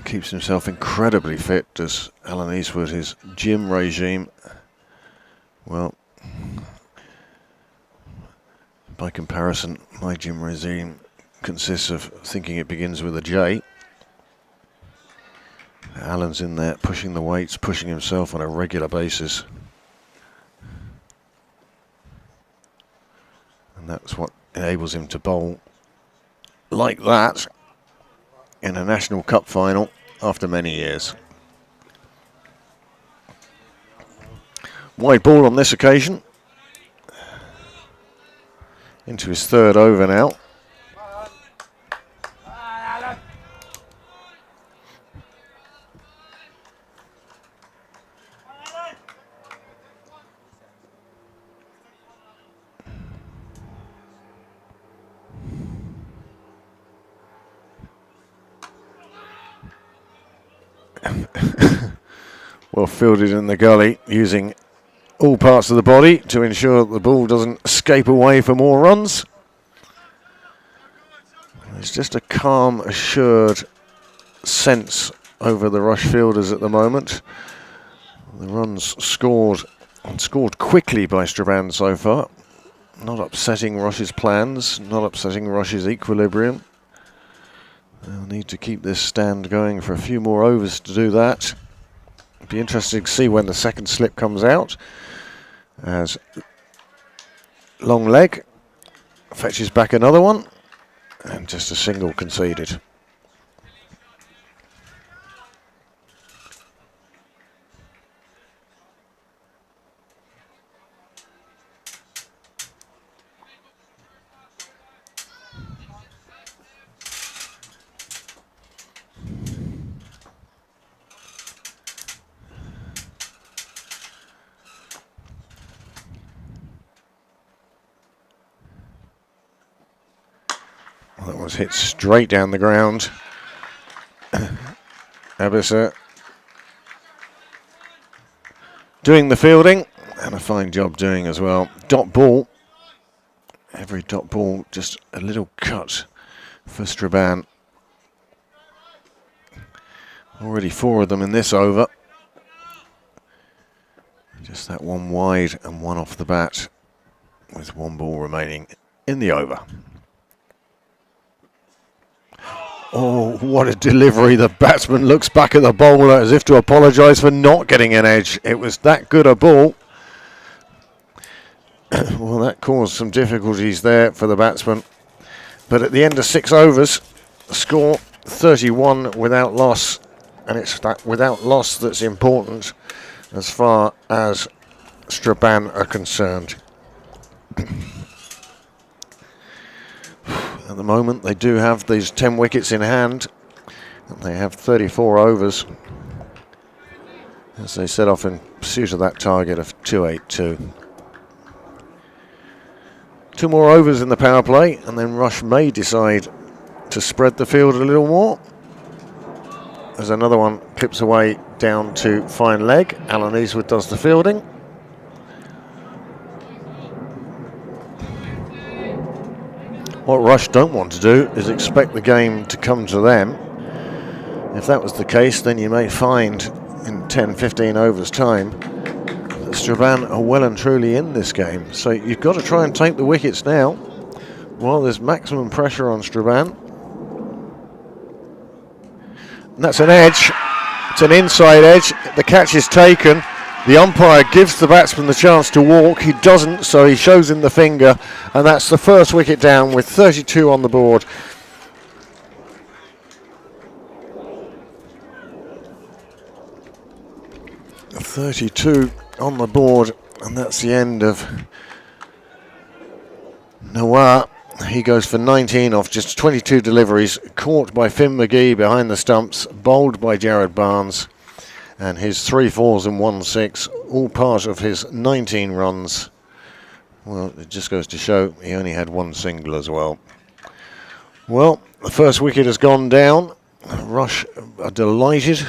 Keeps himself incredibly fit, does Alan Eastwood. His gym regime, well, by comparison, my gym regime consists of thinking it begins with a J. Alan's in there pushing the weights, pushing himself on a regular basis. And that's what enables him to bowl like that in a National Cup final after many years. Wide ball on this occasion. Into his 3rd over now. Well fielded in the gully, using all parts of the body to ensure that the ball doesn't escape away for more runs. There's just a calm, assured sense over the Rush fielders at the moment. The runs scored, and scored quickly by Straban so far. Not upsetting Rush's plans, not upsetting Rush's equilibrium. They'll need to keep this stand going for a few more overs to do that. It'll be interesting to see when the 2nd slip comes out, as long leg fetches back another one, and just a single conceded. That was hit straight down the ground. Abissa doing the fielding, and a fine job doing as well. Dot ball. Every dot ball just a little cut for Straban. Already 4 of them in this over. Just that one wide and one off the bat, with 1 ball remaining in the over. Oh, what a delivery. The batsman looks back at the bowler as if to apologise for not getting an edge. It was that good a ball. Well, that caused some difficulties there for the batsman. But at the end of 6 overs, the score 31 without loss. And it's that without loss that's important as far as Straban are concerned. At the moment, they do have these 10 wickets in hand, and they have 34 overs as they set off in pursuit of that target of 282. 2 more overs in the power play, and then Rush may decide to spread the field a little more, as another one clips away down to fine leg. Alan Eastwood does the fielding. What Rush don't want to do is expect the game to come to them. If that was the case, then you may find in 10-15 overs time that Straban are well and truly in this game. So you've got to try and take the wickets now while there's maximum pressure on Straban. And that's an edge. It's an inside edge. The catch is taken. The umpire gives the batsman the chance to walk. He doesn't, so he shows him the finger, and that's the first wicket down with 32 on the board. .32 on the board, and that's the end of Noah. He goes for 19 off just 22 deliveries, caught by Finn McGee behind the stumps, bowled by Jared Barnes, and his 3 4s and 1 6, all part of his 19 runs. Well, it just goes to show he only had 1 single as well. Well, the first wicket has gone down. Rush are delighted.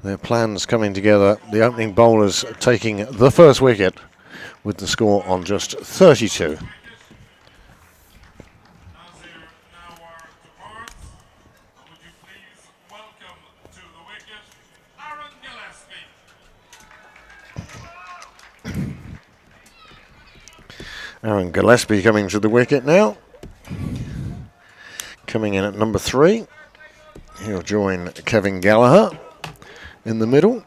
Their plans coming together. The opening bowlers taking the first wicket with the score on just 32. Nazir Nawar departs. Would you please welcome to the wicket Aaron Gillespie. Aaron Gillespie coming to the wicket now. Coming in at number 3. He'll join Kevin Gallagher in the middle.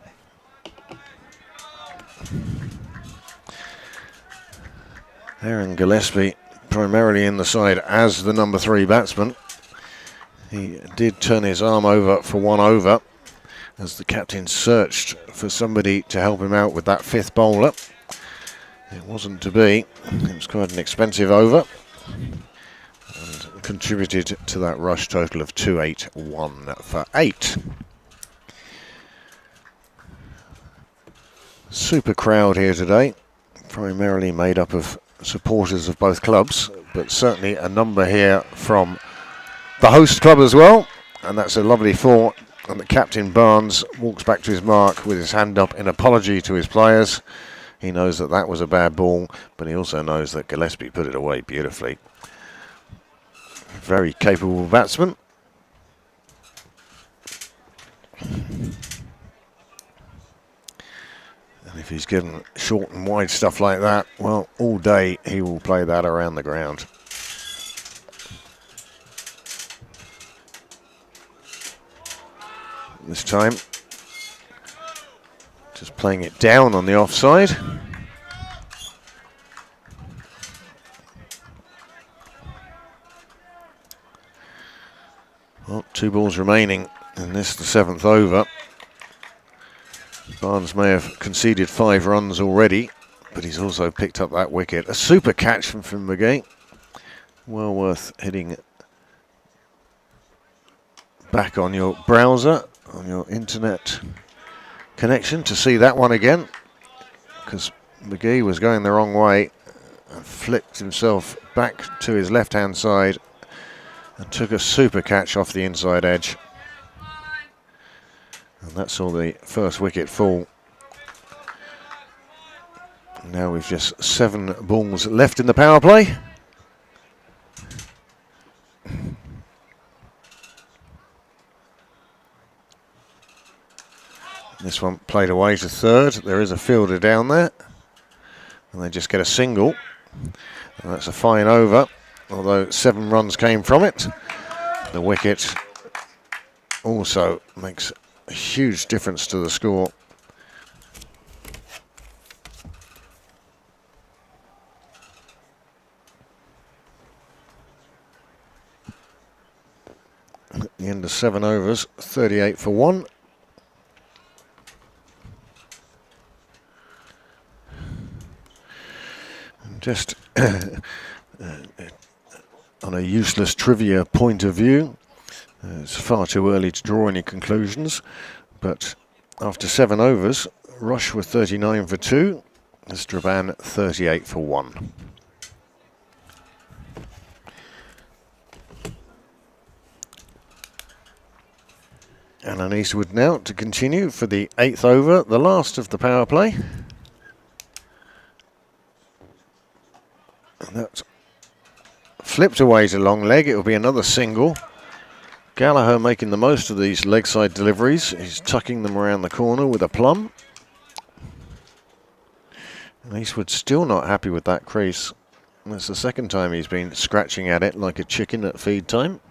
Aaron Gillespie primarily in the side as the number 3 batsman. He did turn his arm over for 1 over as the captain searched for somebody to help him out with that 5th bowler. It wasn't to be. It was quite an expensive over and contributed to that rush total of 281 for 8. Super crowd here today, primarily made up of supporters of both clubs, but certainly a number here from the host club as well, and that's a lovely 4. And the captain Barnes walks back to his mark with his hand up in apology to his players. He knows that that was a bad ball, but he also knows that Gillespie put it away beautifully. Very capable batsman. And if he's given short and wide stuff like that, well, all day he will play that around the ground. This time, just playing it down on the offside. Well, 2 balls remaining in this, the 7th over. Barnes may have conceded 5 runs already, but he's also picked up that wicket. A super catch from Finn McGee. Well worth hitting back on your browser, on your internet connection to see that one again, because McGee was going the wrong way and flicked himself back to his left-hand side and took a super catch off the inside edge. And that saw the first wicket fall. Now we've just 7 balls left in the power play. This one played away to 3rd. There is a fielder down there. And they just get a single. And that's a fine over, although 7 runs came from it. The wicket also makes a huge difference to the score. At the end of 7 overs, 38 for 1. Just on a useless trivia point of view, it's far too early to draw any conclusions, but after 7 overs, Rush were 39 for 2, Strabane 38 for 1. Alan Eastwood now to continue for the 8th over, the last of the power play. And that's flipped away to long leg. It will be another single. Gallagher making the most of these leg side deliveries. He's tucking them around the corner with a plum. And Eastwood's still not happy with that crease. That's the second time he's been scratching at it like a chicken at feed time.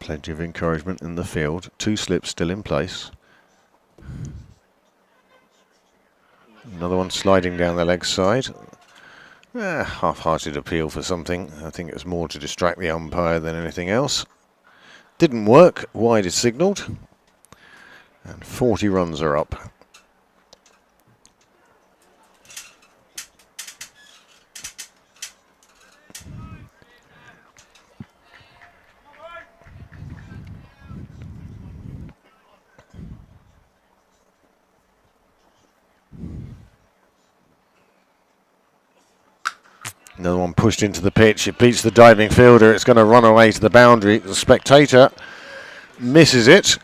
Plenty of encouragement in the field. 2 slips still in place. Another one sliding down the leg side. Half-hearted appeal for something. I think it was more to distract the umpire than anything else. Didn't work. Wide is signalled. And 40 runs are up. Another one pushed into the pitch. It beats the diving fielder. It's going to run away to the boundary. The spectator misses it.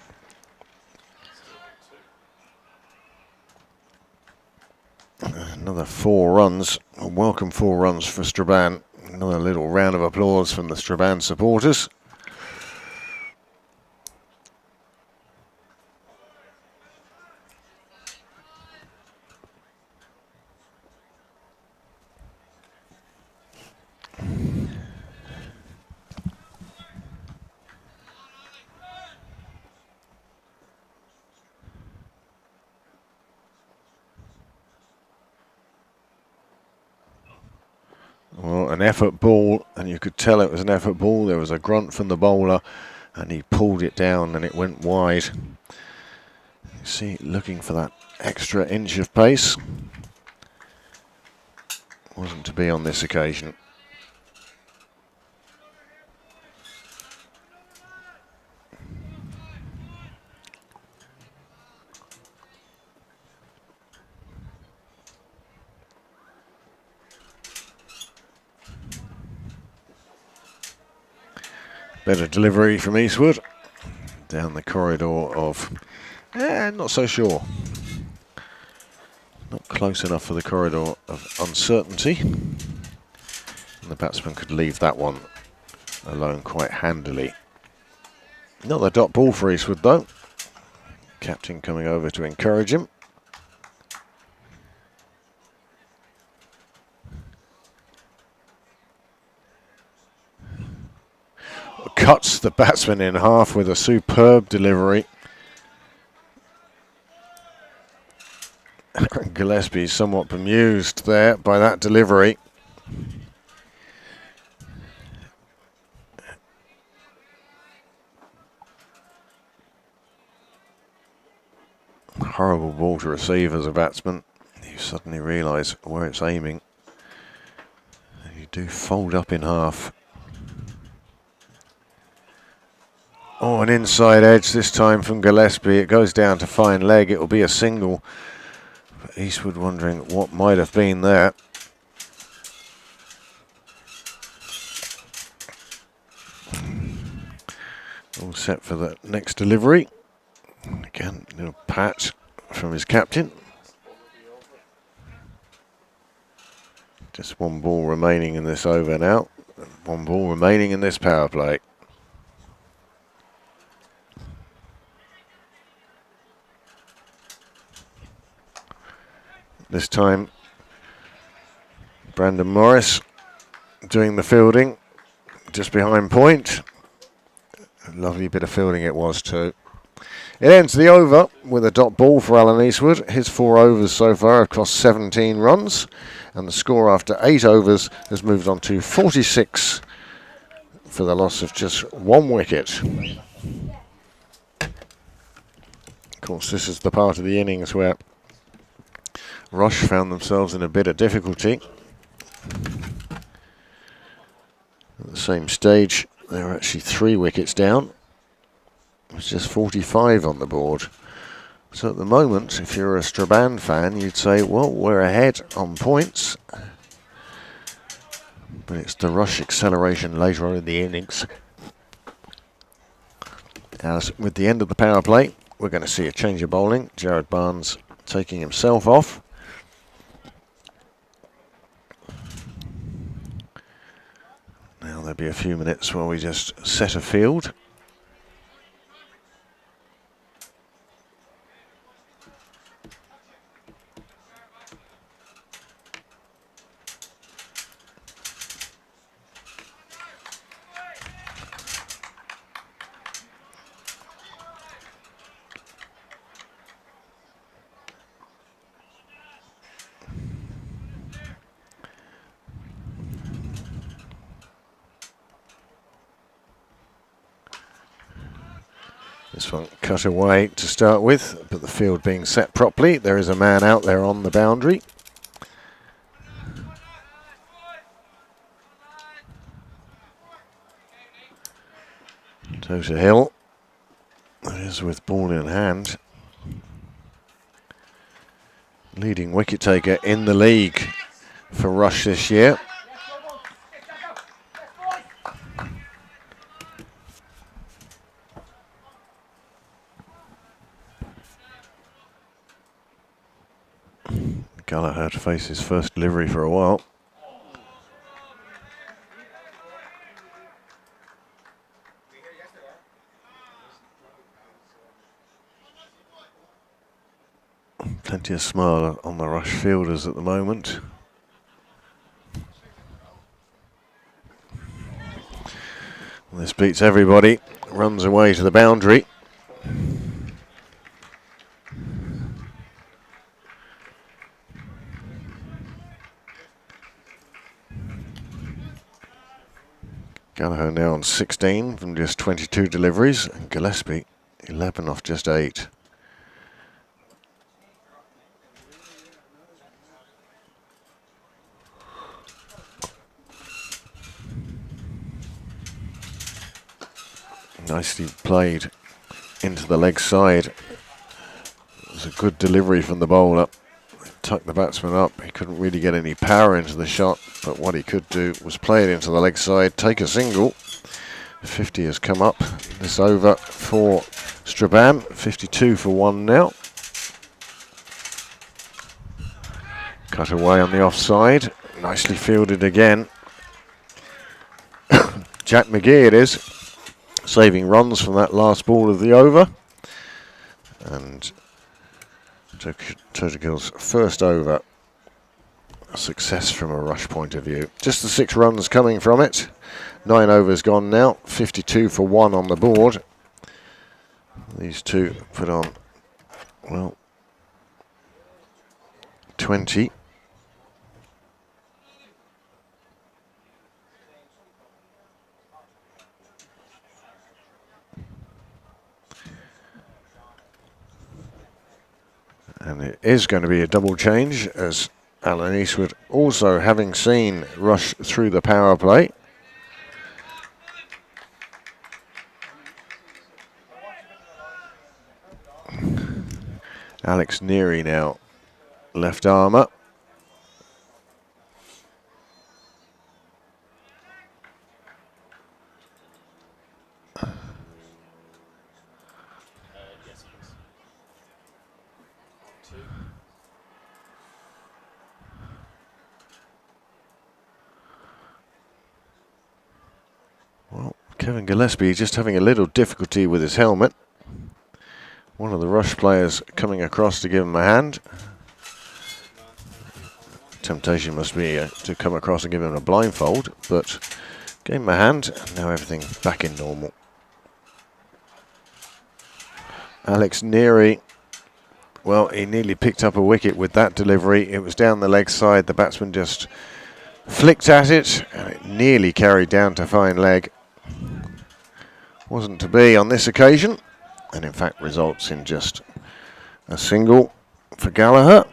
Another 4 runs. A welcome 4 runs for Strabane. Another little round of applause from the Strabane supporters. Well, an effort ball, and you could tell it was an effort ball. There was a grunt from the bowler, and he pulled it down, and it went wide. You see, looking for that extra inch of pace. Wasn't to be on this occasion. Better delivery from Eastwood. Down the corridor of... not so sure. Not close enough for the corridor of uncertainty. And the batsman could leave that one alone quite handily. Not the dot ball for Eastwood though. Captain coming over to encourage him. Cuts the batsman in half with a superb delivery. Gillespie somewhat bemused there by that delivery. Horrible ball to receive as a batsman. You suddenly realise where it's aiming. You do fold up in half. Oh, an inside edge this time from Gillespie. It goes down to fine leg. It will be a single. But Eastwood wondering what might have been there. All set for the next delivery. Again, a little pat from his captain. Just 1 ball remaining in this over now. 1 ball remaining in this power play. This time, Brandon Morris doing the fielding just behind point. A lovely bit of fielding it was too. It ends the over with a dot ball for Alan Eastwood. His 4 overs so far have cost 17 runs, and the score after 8 overs has moved on to 46 for the loss of just 1 wicket. Of course, this is the part of the innings where Rush found themselves in a bit of difficulty. At the same stage, they were actually 3 wickets down. It's just 45 on the board. So at the moment, if you're a Strabane fan, you'd say, well, we're ahead on points. But it's the Rush acceleration later on in the innings. As with the end of the power play, we're going to see a change of bowling. Jared Barnes taking himself off. Now there'll be a few minutes while we just set a field. This one cut away to start with, but the field being set properly. There is a man out there on the boundary. Tosa Hill is with ball in hand. Leading wicket taker in the league for Rush this year. Gallagher to face his first delivery for a while. Plenty of smile on the Rush fielders at the moment. This beats everybody, runs away to the boundary. Gallagher now on 16 from just 22 deliveries, and Gillespie 11 off just 8. Nicely played into the leg side. It was a good delivery from the bowler. Tucked the batsman up. He couldn't really get any power into the shot, but what he could do was play it into the leg side, take a single. 50 has come up this over for Strabane. 52 for 1 now. Cut away on the offside. Nicely fielded again. Jack McGee it is, saving runs from that last ball of the over. And Turtlegill's first over, a success from a Rush point of view. Just the 6 runs coming from it. 9 overs gone now, 52 for 1 on the board. These two put on, well, 20. And it is going to be a double change, as Alan Eastwood also having seen Rush through the power play. Alex Neary now left armour. Well, Kevin Gillespie just having a little difficulty with his helmet. One of the Rush players coming across to give him a hand. Temptation must be to come across and give him a blindfold, but gave him a hand, and now everything back in normal. Alex Neary, well, he nearly picked up a wicket with that delivery. It was down the leg side. The batsman just flicked at it, and it nearly carried down to fine leg. Wasn't to be on this occasion, and in fact results in just a single for Gallagher.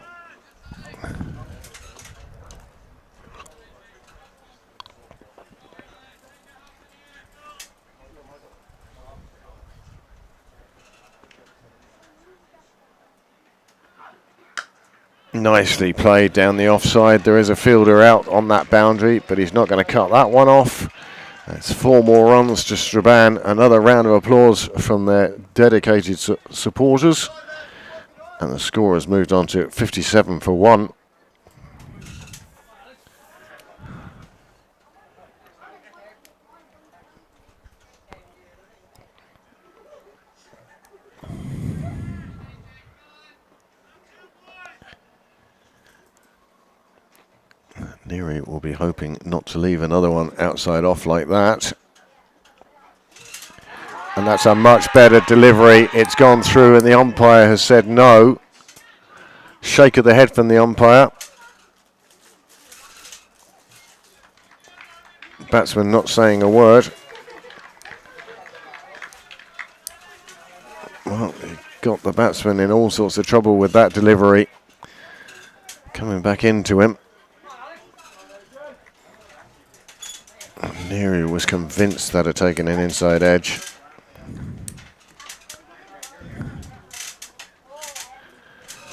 Nicely played down the offside. There is a fielder out on that boundary, but he's not going to cut that one off. It's 4 more runs to Strabane. Another round of applause from their dedicated supporters. And the score has moved on to 57 for 1. Neary will be hoping not to leave another one outside off like that. And that's a much better delivery. It's gone through and the umpire has said no. Shake of the head from the umpire. Batsman not saying a word. Well, he got the batsman in all sorts of trouble with that delivery. Coming back into him. Neary was convinced that had taken an inside edge.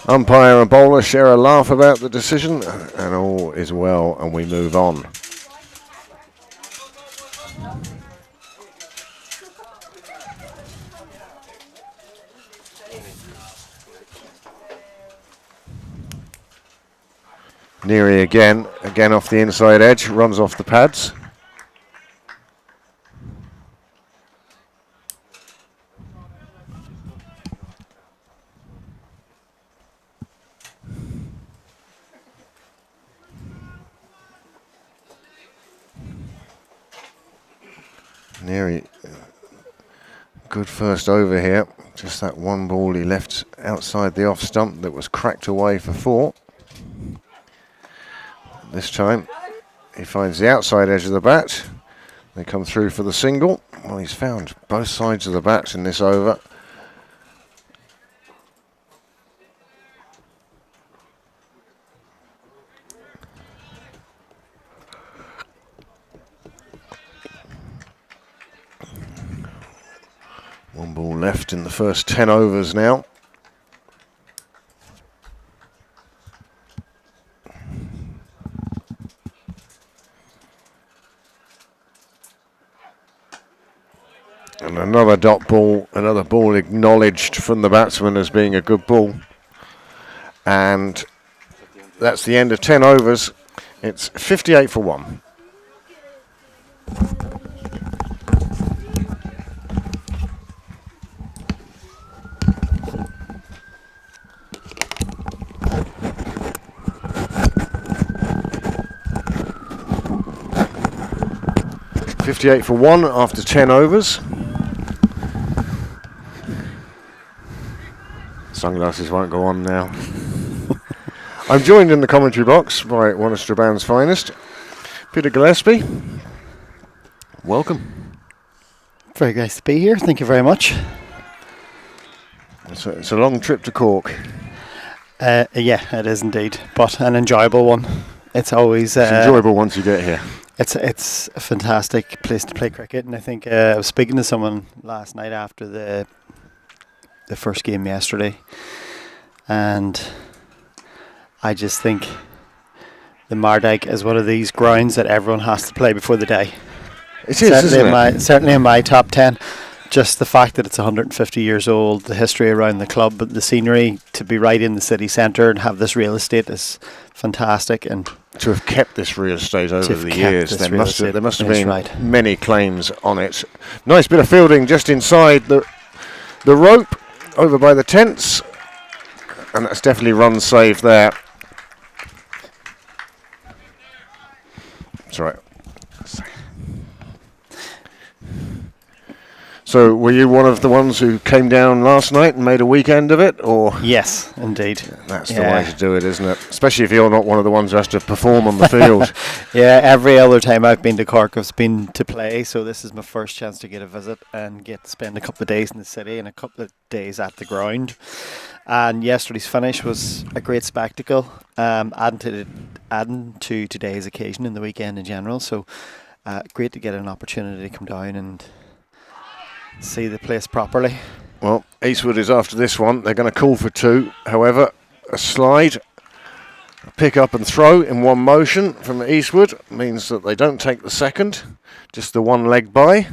Umpire and bowler share a laugh about the decision, and all is well, and we move on. Neary again off the inside edge, runs off the pads. Neary, good first over here. Just that one ball he left outside the off stump that was cracked away for 4. This time he finds the outside edge of the bat. They come through for the single. Well, he's found both sides of the bat in this over. One ball left in the first 10 overs now. And another dot ball, another ball acknowledged from the batsman as being a good ball. And that's the end of 10 overs. It's 58 for 1. $58 for 1 after 10 overs. Sunglasses won't go on now. I'm joined in the commentary box by one of Strabhan's finest, Peter Gillespie. Welcome. Very nice to be here. Thank you very much. It's a long trip to Cork. Yeah, it is indeed, but an enjoyable one. It's always It's enjoyable once you get here. It's a fantastic place to play cricket, and I think I was speaking to someone last night after the first game yesterday, and I just think the Mardyke is one of these grounds that everyone has to play before the day. It is, isn't it? Certainly in my top 10. Just the fact that it's 150 years old, the history around the club, but the scenery, to be right in the city centre and have this real estate is fantastic. And to have kept this real estate over the years, there must have been many claims on it. Nice bit of fielding just inside the rope, over by the tents, and that's definitely run safe there. That's right. So, were you one of the ones who came down last night and made a weekend of it, or? Yes, indeed. That's the way to do it, isn't it? Especially if you're not one of the ones who has to perform on the field. Yeah, every other time I've been to Cork, I've been to play, so this is my first chance to get a visit and get to spend a couple of days in the city and a couple of days at the ground. And yesterday's finish was a great spectacle, adding to today's occasion and the weekend in general. So, great to get an opportunity to come down and see the place properly. Well, Eastwood is after this one. They're going to call for 2. However, a slide, a pick up and throw in one motion from Eastwood means that they don't take the second, just the one leg by.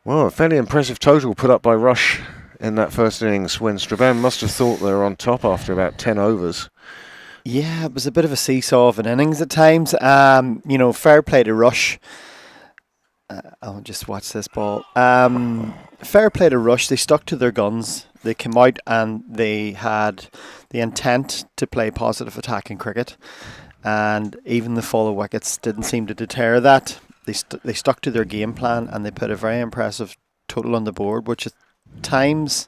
Well, a fairly impressive total put up by Rush in that first innings when Strabhan must have thought they were on top after about 10 overs. Yeah, it was a bit of a seesaw of an innings at times. Fair play to Rush. I'll just watch this ball. Fair play to Rush. They stuck to their guns. They came out and they had the intent to play positive attacking cricket. And even the fall of wickets didn't seem to deter that. They stuck to their game plan and they put a very impressive total on the board, which at times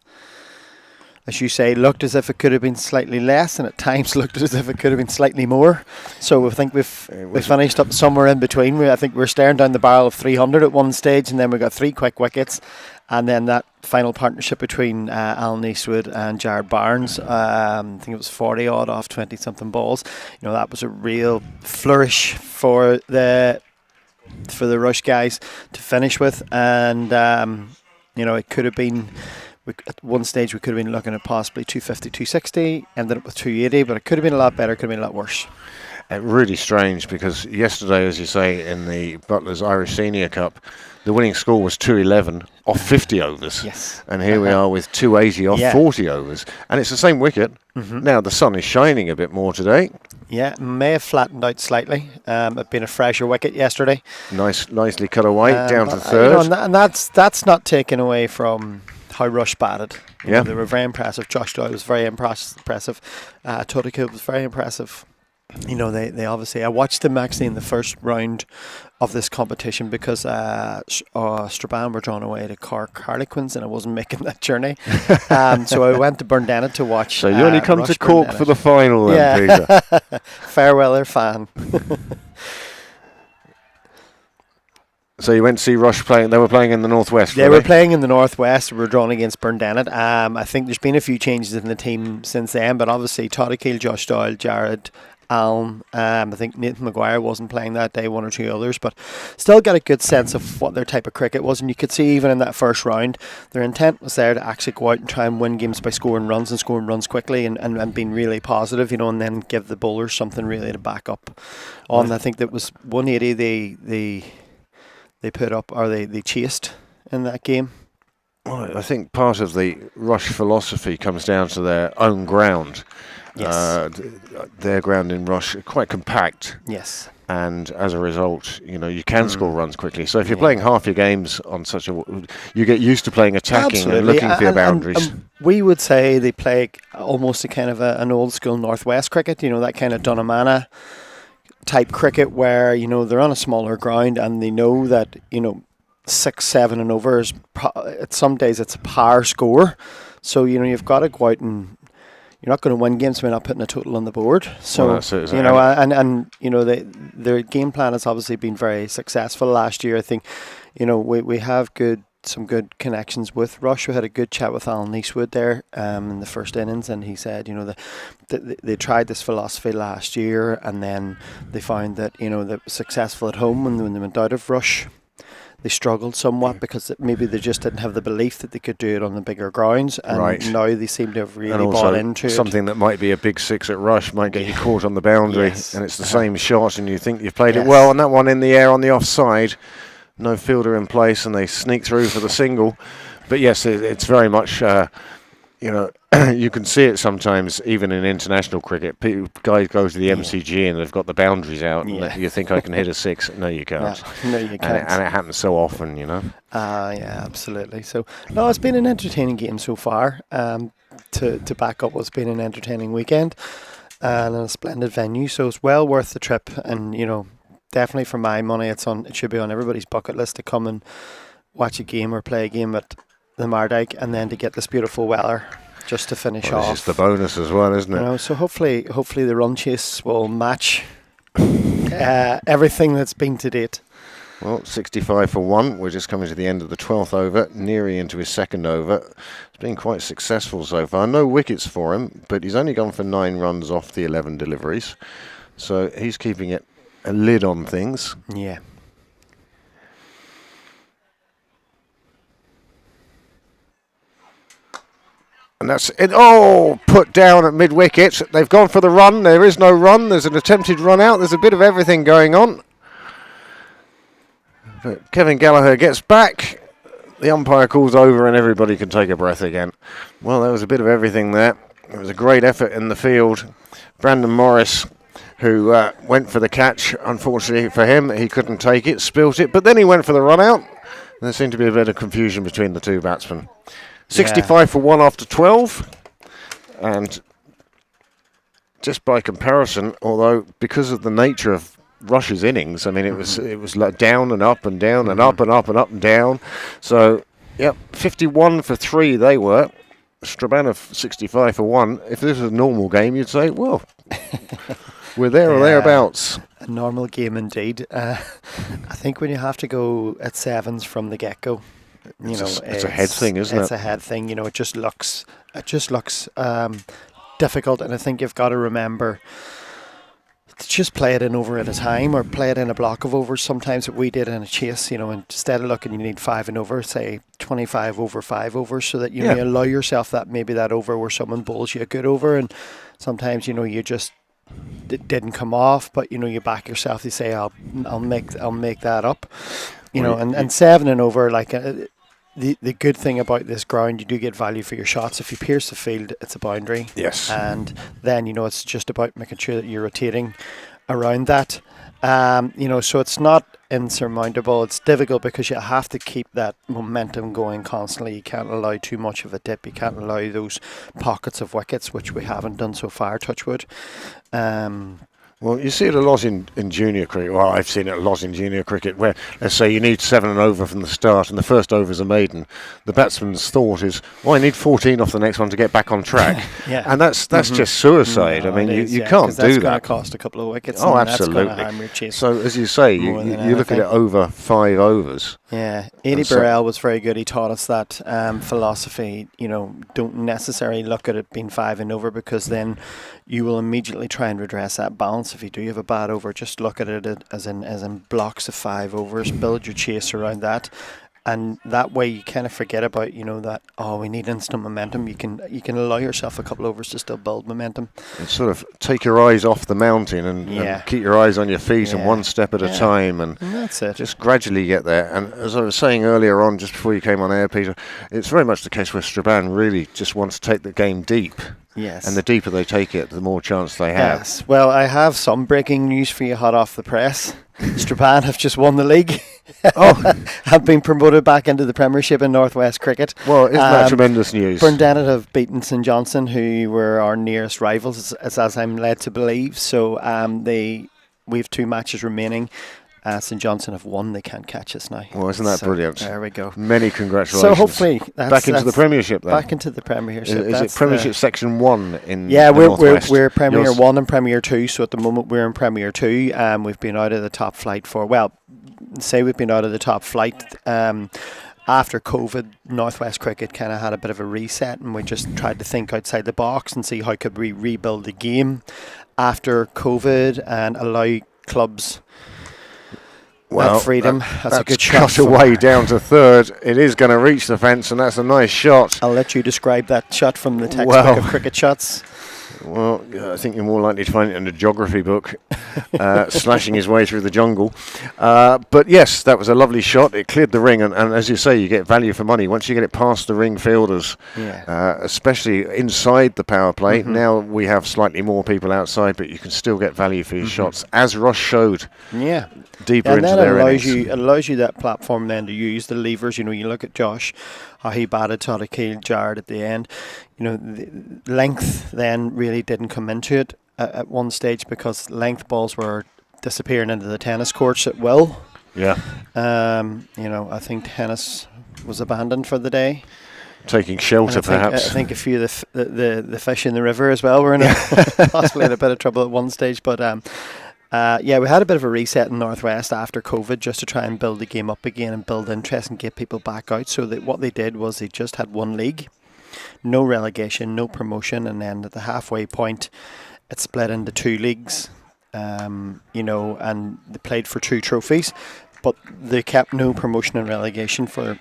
as you say, looked as if it could have been slightly less, and at times looked as if it could have been slightly more. So I think we finished up somewhere in between. I think we're staring down the barrel of 300 at one stage, and then we got 3 quick wickets, and then that final partnership between Alan Eastwood and Jared Barnes. I think it was 40 odd off 20 something balls. That was a real flourish for the Rush guys to finish with, and it could have been. At one stage we could have been looking at possibly 250, 260, ended up with 280, but it could have been a lot better, could have been a lot worse. Really strange, because yesterday, as you say, in the Butlers Irish Senior Cup, the winning score was 211 off 50 overs. Yes. And here we are with 280 off 40 overs. And it's the same wicket. Now the sun is shining a bit more today. Yeah, may have flattened out slightly. It'd been a fresher wicket yesterday. Nicely cut away, down to third. And that's not taken away from how Rush batted. Yeah. They were very impressive. Josh Doyle was very impressive. Todico was very impressive. They obviously, I watched them actually in the first round of this competition because Strabane were drawn away to Cork Harlequins, and I wasn't making that journey. So I went to Burndennet to watch. So you only come Rush to Cork Burndennet for the final then, Peter. Fairweather fan. So you went to see Rush playing. They were playing in the Northwest. They were playing in the Northwest. We were drawn against Burndennet. I think there's been a few changes in the team since then, but obviously Todd Akeel, Josh Doyle, Jared, Alan. I think Nathan Maguire wasn't playing that day, 1 or 2 others, but still got a good sense of what their type of cricket was. And you could see even in that first round, their intent was there to actually go out and try and win games by scoring runs quickly and being really positive, and then give the bowlers something really to back up on. I think that was 180 they put up, or they chased in that game. Well, I think part of the Rush philosophy comes down to their own ground. Yes. Their ground in Rush quite compact. Yes. And as a result, you can score runs quickly. So if you're playing half your games on you get used to playing attacking and looking for your boundaries. And we would say they play almost a kind of an old school Northwest cricket, that kind of Dunnamana type cricket where they're on a smaller ground and they know that 6, 7 and over is some days it's a power score, so you've got to go out and you're not going to win games by not putting a total on the board. So their game plan has obviously been very successful last year. I think we have some good connections with Rush. We had a good chat with Alan Eastwood there in the first innings, and he said, they tried this philosophy last year, and then they found that they were successful at home, and when they went out of Rush, they struggled somewhat because maybe they just didn't have the belief that they could do it on the bigger grounds, and now they seem to have really bought into it. Something that might be a big 6 at Rush might get you caught on the boundary, and it's the same shot, and you think you've played it well, and that one in the air on the offside. No fielder in place, and they sneak through for the single. But yes, it's very much, you can see it sometimes, even in international cricket. Guys go to the MCG and they've got the boundaries out, and you think, I can hit a 6. No, you can't. No, you can't. And it happens so often, Yeah, absolutely. So, no, it's been an entertaining game so far. To back up what's been an entertaining weekend and a splendid venue. So it's well worth the trip, and definitely for my money, it should be on everybody's bucket list to come and watch a game or play a game at the Mardyke, and then to get this beautiful weather just to finish off. It's the bonus as well, isn't it? So hopefully the run chase will match everything that's been to date. Well, 65 for 1. We're just coming to the end of the 12th over. Neary into his second over. It's been quite successful so far. No wickets for him, but he's only gone for 9 runs off the 11 deliveries. So he's keeping a lid on things. Yeah. And that's it. Oh, put down at mid-wicket. They've gone for the run. There is no run. There's an attempted run out. There's a bit of everything going on. But Kevin Gallagher gets back. The umpire calls over and everybody can take a breath again. Well, there was a bit of everything there. It was a great effort in the field. Brandon Morris, who went for the catch. Unfortunately for him, he couldn't take it, spilt it, but then he went for the run out. There seemed to be a bit of confusion between the two batsmen. 65 for 1 after 12. And just by comparison, although because of the nature of Rush's innings, I mean, it was like down and up and down and up and up and up and down. So, 51 for 3 they were. Strabane of 65 for 1. If this was a normal game, you'd say, well, we're there or Yeah. thereabouts. A normal game indeed. I think when you have to go at sevens from the get-go, It's a head thing, isn't It's it? a head thing. It just looks difficult, and I think you've got to remember to just play it in over at a time, or play it in a block of overs. Sometimes what we did in a chase, instead of looking, you need 5 and over, say 25 over 5 overs, so that you allow yourself that over where someone bowls you a good over, and sometimes you just didn't come off, but you back yourself. You say I'll make that up, and 7 and over, like. The good thing about this ground, you do get value for your shots. If you pierce the field, it's a boundary. Yes. And then, it's just about making sure that you're rotating around that. So it's not insurmountable. It's difficult because you have to keep that momentum going constantly. You can't allow too much of a dip. You can't allow those pockets of wickets, which we haven't done so far, touch wood. Well, you see it a lot in junior cricket. Well, I've seen it a lot in junior cricket where, let's say, you need 7 and over from the start and the first over is a maiden. The batsman's thought is, well, I need 14 off the next one to get back on track. Yeah. And that's just suicide. No, I mean, it is, you yeah, can't 'cause that's do going that. to cost a couple of wickets. Oh, and absolutely. That's going to harm your chase. So, as you say, more you than look at it anything. over 5 overs. Yeah, Eddie so- Burrell was very good. He taught us that philosophy. Don't necessarily look at it being 5 and over, because then you will immediately try and redress that balance. If you do have a bad over, just look at it as in blocks of 5 overs. Build your chase around that, and that way you kind of forget about that. Oh, we need instant momentum. You can allow yourself a couple overs to still build momentum. It's sort of take your eyes off the mountain and keep your eyes on your feet, and Yeah. one step at a time, and that's it. just gradually get there. And as I was saying earlier on, just before you came on air, Peter, it's very much the case where Strabane really just wants to take the game deep. Yes. And the deeper they take it, the more chance they have. Yes. Well, I have some breaking news for you, hot off the press. Strabane have just won the league. Have been promoted back into the Premiership in Northwest Cricket. Well, isn't that tremendous news? Burndennet have beaten St Johnson, who were our nearest rivals, as I'm led to believe. So we have 2 matches remaining. St Johnson have won. They can't catch us now. Well, isn't that brilliant? There we go. Many congratulations. So hopefully back into the Premiership then. Back into the Premiership. Is it Premiership Section 1 in Yeah, the we're Northwest? Premier Yours? 1 and Premier 2. So at the moment we're in Premier 2. We've been out of the top flight we've been out of the top flight. After COVID, Northwest Cricket kind of had a bit of a reset, and we just tried to think outside the box and see how could we rebuild the game after COVID and allow clubs that freedom. That's a good shot. Cut away down to third. It is going to reach the fence, and that's a nice shot. I'll let you describe that shot from the textbook of cricket shots. Well, I think you're more likely to find it in a geography book, slashing his way through the jungle. But yes, that was a lovely shot. It cleared the ring, and as you say, you get value for money once you get it past the ring fielders, especially inside the power play. Now we have slightly more people outside, but you can still get value for your shots, as Ross showed. Yeah. Deeper And into that their allows you that platform then to use the levers. You look at Josh, how he batted Todd Akil, Jared at the end. The length then really didn't come into it at one stage, because length balls were disappearing into the tennis courts at will. Yeah. I think tennis was abandoned for the day. Taking shelter, perhaps. I think a few of the fish in the river as well were in possibly in a bit of trouble at one stage, but. We had a bit of a reset in Northwest after COVID, just to try and build the game up again and build interest and get people back out. So that what they did was they just had one league, no relegation, no promotion, and then at the halfway point, it split into 2 leagues. And they played for 2 trophies, but they kept no promotion and relegation for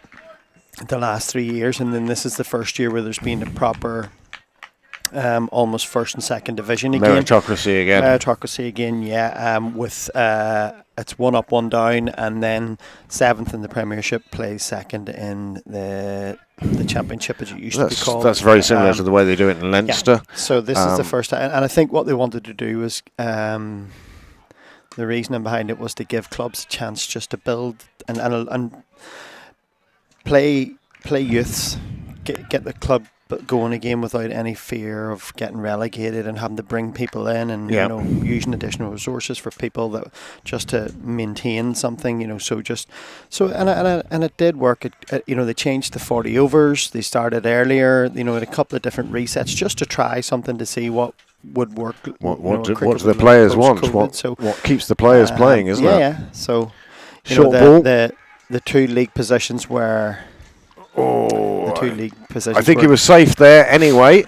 the last 3 years, and then this is the first year where there's been a proper. Almost first and second division again. Meritocracy again. Yeah. With it's 1 up, 1 down, and then 7th in the Premiership plays 2nd in the Championship, as it used to be called. That's very similar to the way they do it in Leinster. Yeah. So this is the first time, and I think what they wanted to do was the reasoning behind it was to give clubs a chance just to build and play youths, get the club going a game without any fear of getting relegated and having to bring people in and Yeah. using additional resources for people that just to maintain something. And it did work. They changed the 40 overs. They started earlier. At a couple of different resets just to try something to see what would work. What do the players want? What keeps the players playing, isn't it? Yeah. So Short ball. The two league positions were. Oh, The two league positions. I think were, he was safe there anyway.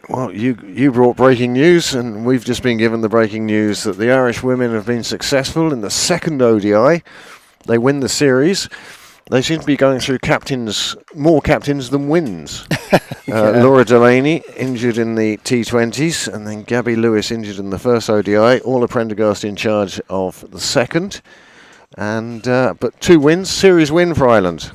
Well, you brought breaking news, and we've just been given the breaking news that the Irish women have been successful in the second ODI. They win the series. They seem to be going through more captains than wins. Laura Delaney injured in the T20s, and then Gabby Lewis injured in the first ODI. Orla Prendergast in charge of the second. And but 2 wins, series win for Ireland.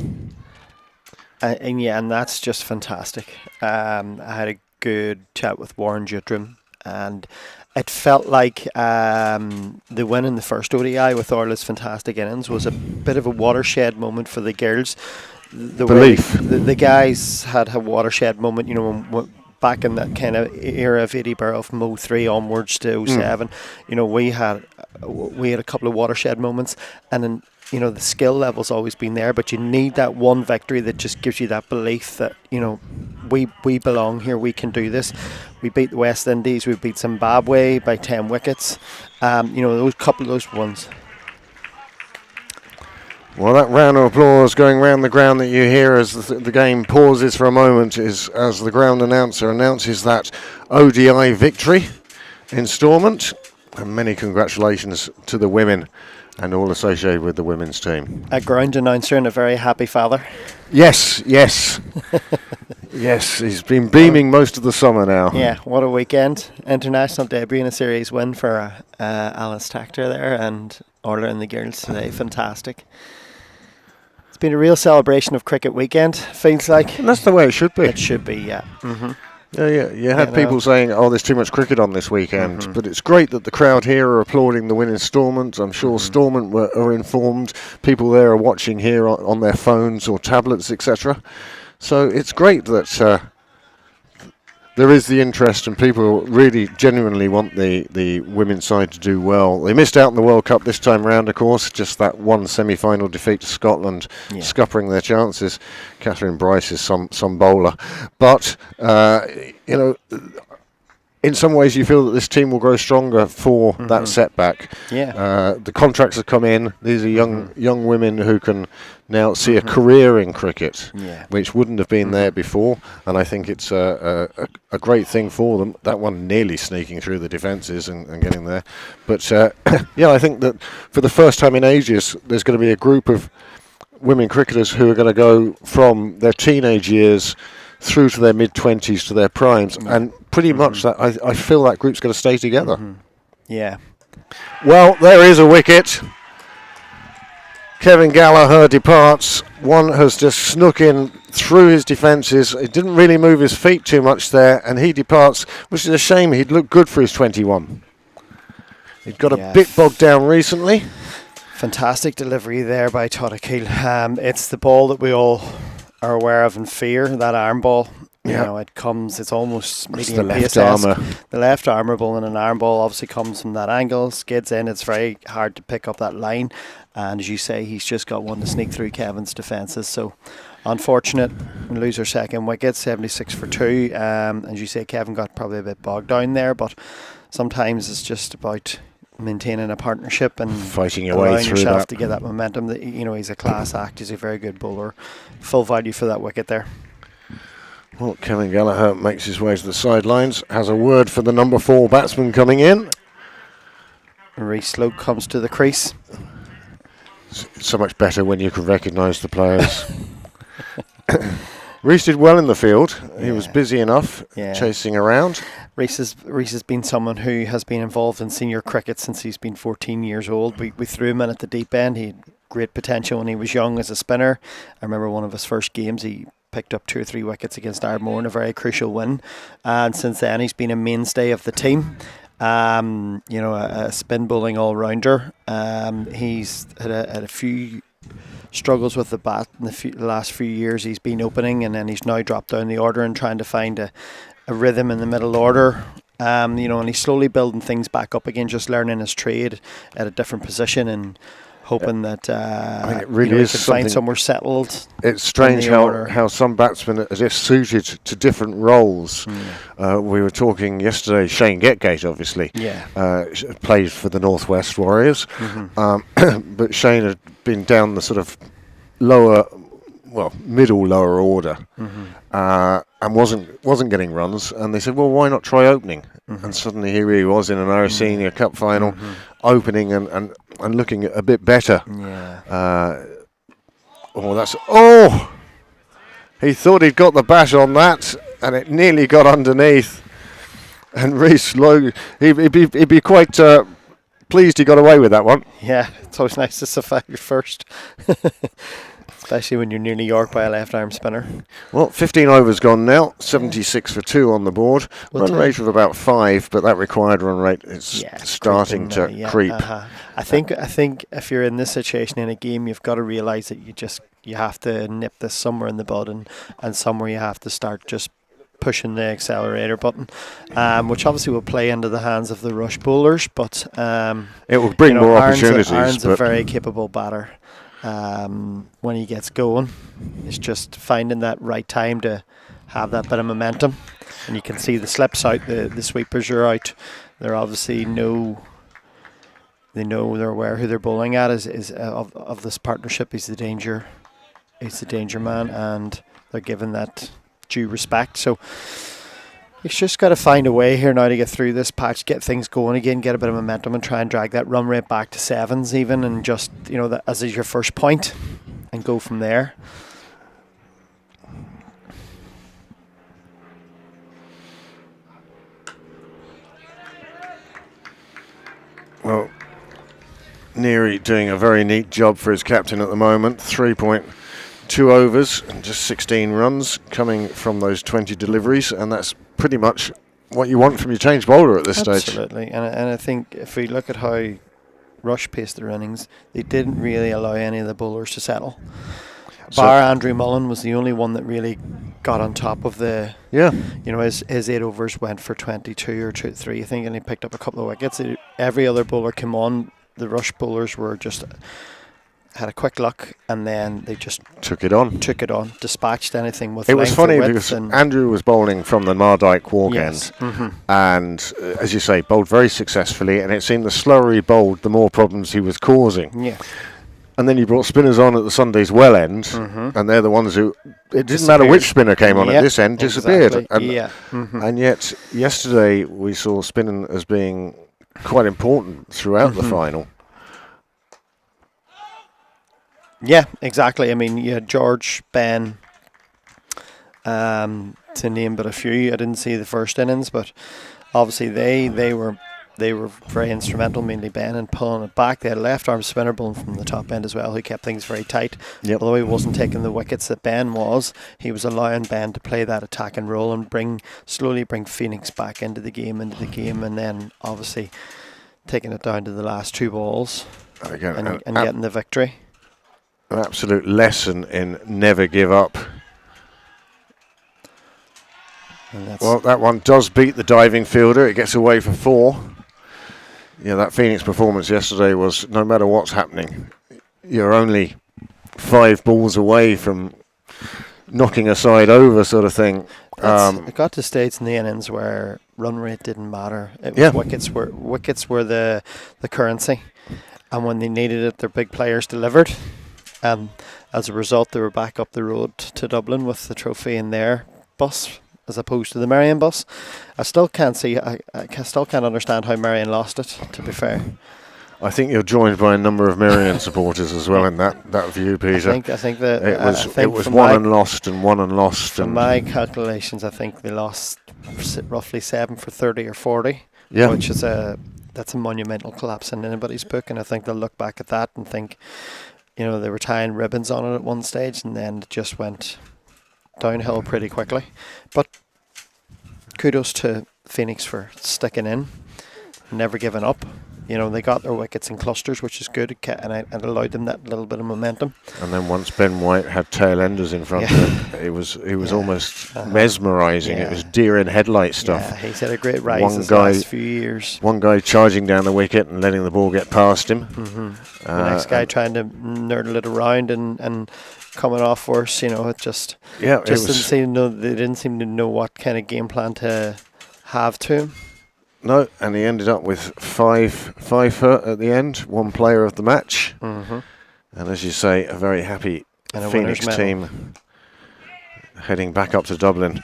and that's just fantastic. I had a good chat with Warren Jutram, and it felt like the win in the first ODI with Orla's fantastic innings was a bit of a watershed moment for the girls. The guys had a watershed moment, back in that kind of era of Eddie Barrow from 03 onwards to 07. We had a couple of watershed moments, and then the skill level's always been there, but you need that one victory that just gives you that belief that we belong here, we can do this. We beat the West Indies, we beat Zimbabwe by 10 wickets. Those couple of those ones. Well, that round of applause going round the ground that you hear as the game pauses for a moment is as the ground announcer announces that ODI victory in Stormont. And many congratulations to the women and all associated with the women's team. A ground announcer and a very happy father. Yes. Yes, he's been beaming most of the summer now. Yeah, what a weekend. International debut and a series win for Alice Tactor there and Orla and the girls today. Fantastic. It's been a real celebration of cricket weekend, feels like. And that's the way it should be. It should be, yeah. Mm-hmm. Yeah. You had people saying, "Oh, there's too much cricket on this weekend," but it's great that the crowd here are applauding the win in Stormont. I'm sure Stormont are informed. People there are watching here on their phones or tablets, etc. So it's great that there is the interest, and people really genuinely want the women's side to do well. They missed out in the World Cup this time round, of course, just that one semi-final defeat to Scotland, scuppering their chances. Catherine Bryce is some bowler. But, in some ways you feel that this team will grow stronger for that setback. Yeah. The contracts have come in. These are young women who can now see a career in cricket, which wouldn't have been there before. And I think it's a great thing for them. That one nearly sneaking through the defences and getting there. But I think that for the first time in ages, there's going to be a group of women cricketers who are going to go from their teenage years through to their mid-20s to their primes, and pretty much that I feel that group's going to stay together. Yeah. Well, there is a wicket. Kevin Gallagher departs. One has just snuck in through his defences. He didn't really move his feet too much there, and he departs, which is a shame. He'd looked good for his 21. He'd got a bit bogged down recently. Fantastic delivery there by Todd Akil. It's the ball that we all are aware of and fear, that arm ball. It comes, it's almost medium the left pace-esque. armour. The left armour ball, and an arm ball obviously comes from that angle, skids in. It's very hard to pick up that line, and as you say, he's just got one to sneak through Kevin's defences. So unfortunate, we lose our second wicket, 76 for 2. As you say, Kevin got probably a bit bogged down there, but sometimes it's just about maintaining a partnership and fighting your way allowing through yourself that. to get that momentum. That he's a class act. He's a very good bowler. Full value for that wicket there. Well, Kevin Gallagher makes his way to the sidelines. Has a word for the number 4 batsman coming in. Reece Loke comes to the crease. It's so much better when you can recognise the players. Reece did well in the field. He was busy enough, chasing around. Reece has been someone who has been involved in senior cricket since he's been 14 years old. We threw him in at the deep end. He had great potential when he was young as a spinner. I remember one of his first games, he picked up 2 or 3 wickets against Ardmore in a very crucial win. And since then, he's been a mainstay of the team. A spin bowling all-rounder. He's had a few struggles with the bat in the last few years. He's been opening, and then he's now dropped down the order and trying to find a rhythm in the middle order. And he's slowly building things back up again, just learning his trade at a different position and hoping that it really he is can find something- somewhere settled. It's strange in the order. how some batsmen are as if suited to different roles. We were talking yesterday, Shane Getgate obviously played for the Northwest Warriors, but Shane had been down the sort of middle lower order, and wasn't getting runs, and they said, well, why not try opening? And suddenly here he was in an Irish Senior Cup final, opening and looking a bit better. He thought he'd got the bat on that, and it nearly got underneath. And Reece Lowe, he'd be quite pleased he got away with that one. Yeah, it's always nice to survive your first. Especially when you're near New York by a left arm spinner. Well, 15 overs gone now, 76 for 2 on the board. Well, Run rate of about 5, but that required run rate is starting to creep. I think if you're in this situation in a game, you've got to realise that you have to nip this somewhere in the bud, and somewhere you have to start just pushing the accelerator button, which obviously will play into the hands of the rush bowlers, but it will bring more opportunities. Aaron's a very capable batter. When he gets going, it's just finding that right time to have that bit of momentum, and you can see the slips out, the sweepers are out. They're obviously they know they're aware who they're bowling at is of this partnership. He's the danger man, and they're given that due respect. So he's just got to find a way here now to get through this patch, get things going again, get a bit of momentum, and try and drag that run rate back to 7s even, and just that as is your first point, and go from there. Well, Neary doing a very neat job for his captain at the moment. 3.2 overs and just 16 runs coming from those 20 deliveries, and that's pretty much what you want from your change bowler at this stage. Absolutely, and I think if we look at how Rush paced their innings, they didn't really allow any of the bowlers to settle. Bar Andrew Mullen was the only one that really got on top of the. Yeah. His 8 overs went for 22 or 23, I think, and he picked up a couple of wickets. Every other bowler came on. The Rush bowlers were just had a quick look, and then they just took it on, dispatched anything with. It was funny because Andrew was bowling from the Mardyke walk end, and as you say, bowled very successfully, and it seemed the slower he bowled, the more problems he was causing. Yeah. And then he brought spinners on at the Sunday's well end, and they're the ones who, it didn't matter which spinner came on at this end, disappeared. Exactly. And yet, yesterday we saw spinning as being quite important throughout the final. Yeah, exactly. I mean, you had George, Ben, to name but a few. I didn't see the first innings, but obviously they were very instrumental, mainly Ben, in pulling it back. They had a left arm spinner bowling from the top end as well, who kept things very tight. Although he wasn't taking the wickets that Ben was, he was allowing Ben to play that attacking role and slowly bring Phoenix back into the game, and then obviously taking it down to the last 2 balls and getting the victory. An absolute lesson in never give up. Well, that one does beat the diving fielder. It gets away for 4. Yeah, that Phoenix performance yesterday was, no matter what's happening, you're only 5 balls away from knocking a side over, sort of thing. It got to states in the innings where run rate didn't matter. It was wickets were the currency, and when they needed it, their big players delivered. And as a result, they were back up the road to Dublin with the trophy in their bus, as opposed to the Marion bus. I still can't understand how Marion lost it, to be fair. I think you're joined by a number of Marion supporters as well in that view, Peter. I think that it was won and lost and won and lost. From my calculations, I think they lost roughly 7 for 30 or 40, which is that's a monumental collapse in anybody's book, and I think they'll look back at that and think, they were tying ribbons on it at one stage, and then it just went downhill pretty quickly. But kudos to Phoenix for sticking in, never giving up, they got their wickets in clusters, which is good, and it allowed them that little bit of momentum. And then once Ben White had tail enders in front of him, it was almost mesmerising. It was deer in headlight stuff. Yeah, he's had a great rise this last few years. One guy charging down the wicket and letting the ball get past him. The next guy trying to nerdle it around and coming off worse. It just they didn't seem to know what kind of game plan to have to him. No, and he ended up with five hurt at the end, one player of the match. And as you say, a very happy Phoenix team heading back up to Dublin.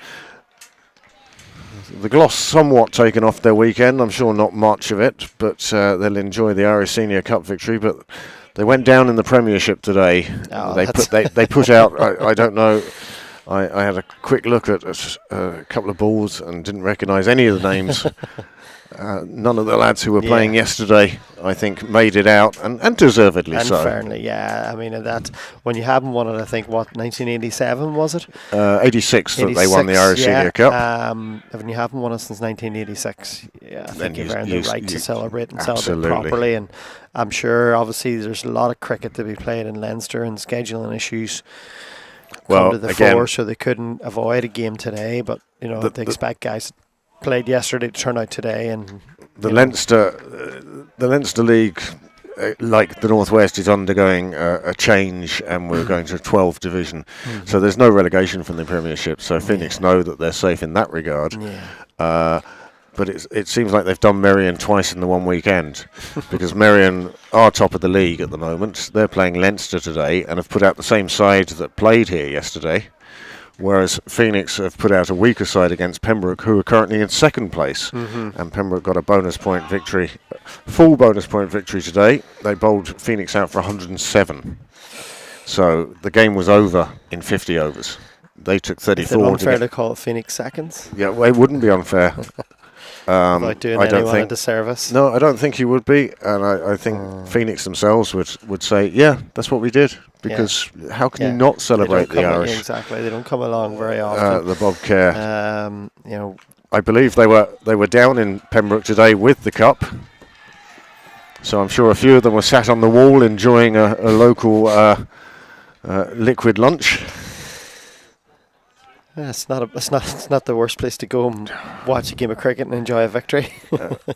The gloss somewhat taken off their weekend, I'm sure not much of it, but they'll enjoy the Irish Senior Cup victory. But they went down in the Premiership today. They put out, I don't know, I had a quick look at a couple of balls and didn't recognise any of the names. None of the lads who were playing yesterday, I think, made it out, and deservedly so. Unfairly, yeah. I mean, that when you haven't won it, I think, 1987 was it? 86 that they won the Irish Senior Cup. When you haven't won it since 1986, I think you've earned the right to celebrate and absolutely. celebrate properly. And I'm sure, obviously, there's a lot of cricket to be played in Leinster, and scheduling issues come to the fore, so they couldn't avoid a game today. But they expect guys played yesterday to turn out today, and the Leinster League, like the Northwest, is undergoing a change, and we're going to a 12 division. So there's no relegation from the Premiership. So Phoenix know that they're safe in that regard. But it seems like they've done Merrion twice in the one weekend, because Merrion are top of the league at the moment. They're playing Leinster today and have put out the same side that played here yesterday. Whereas Phoenix have put out a weaker side against Pembroke, who are currently in second place. And Pembroke got a bonus point victory, full bonus point victory today. They bowled Phoenix out for 107. So the game was over in 50 overs. They took 34. Is it unfair to call it Phoenix seconds? Yeah, well, it wouldn't be unfair. Without doing anyone a disservice? No, I don't think you would be. And I think Phoenix themselves would say, yeah, that's what we did. Because how can you not celebrate the Irish? Exactly, they don't come along very often. The Bob Kerr. I believe they were down in Pembroke today with the cup. So I'm sure a few of them were sat on the wall enjoying a local liquid lunch. Yeah, it's not the worst place to go and watch a game of cricket and enjoy a victory.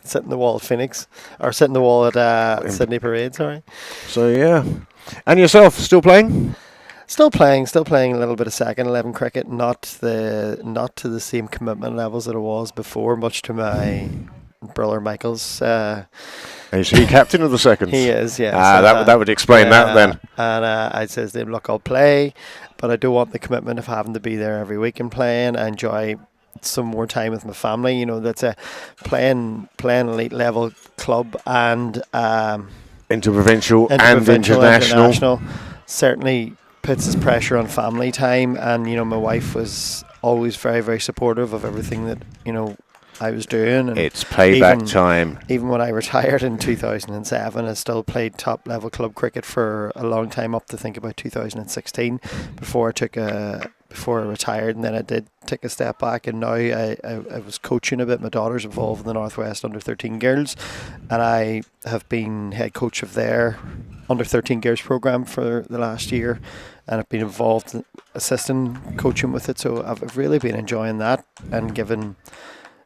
Sit in the wall at Phoenix, or sit in the wall at Sydney Parade. Sorry. So yeah, and yourself still playing? Still playing a little bit of second 11 cricket. Not to the same commitment levels that it was before. Much to my brother Michael's. Is he captain of the seconds? He is, yeah. That would explain that then. And I says to him, look, I'll play, but I don't want the commitment of having to be there every week and playing. I enjoy some more time with my family. That's a playing elite level club and interprovincial and international. Certainly puts its pressure on family time, and my wife was always very, very supportive of everything that I was doing. And it's payback time. Even when I retired in 2007, I still played top level club cricket for a long time, up to think about 2016 before I retired, and then I did take a step back, and now I was coaching a bit. My daughter's involved in the Northwest under 13 girls, and I have been head coach of their under 13 girls program for the last year, and I've been involved in assisting coaching with it, so I've really been enjoying that and given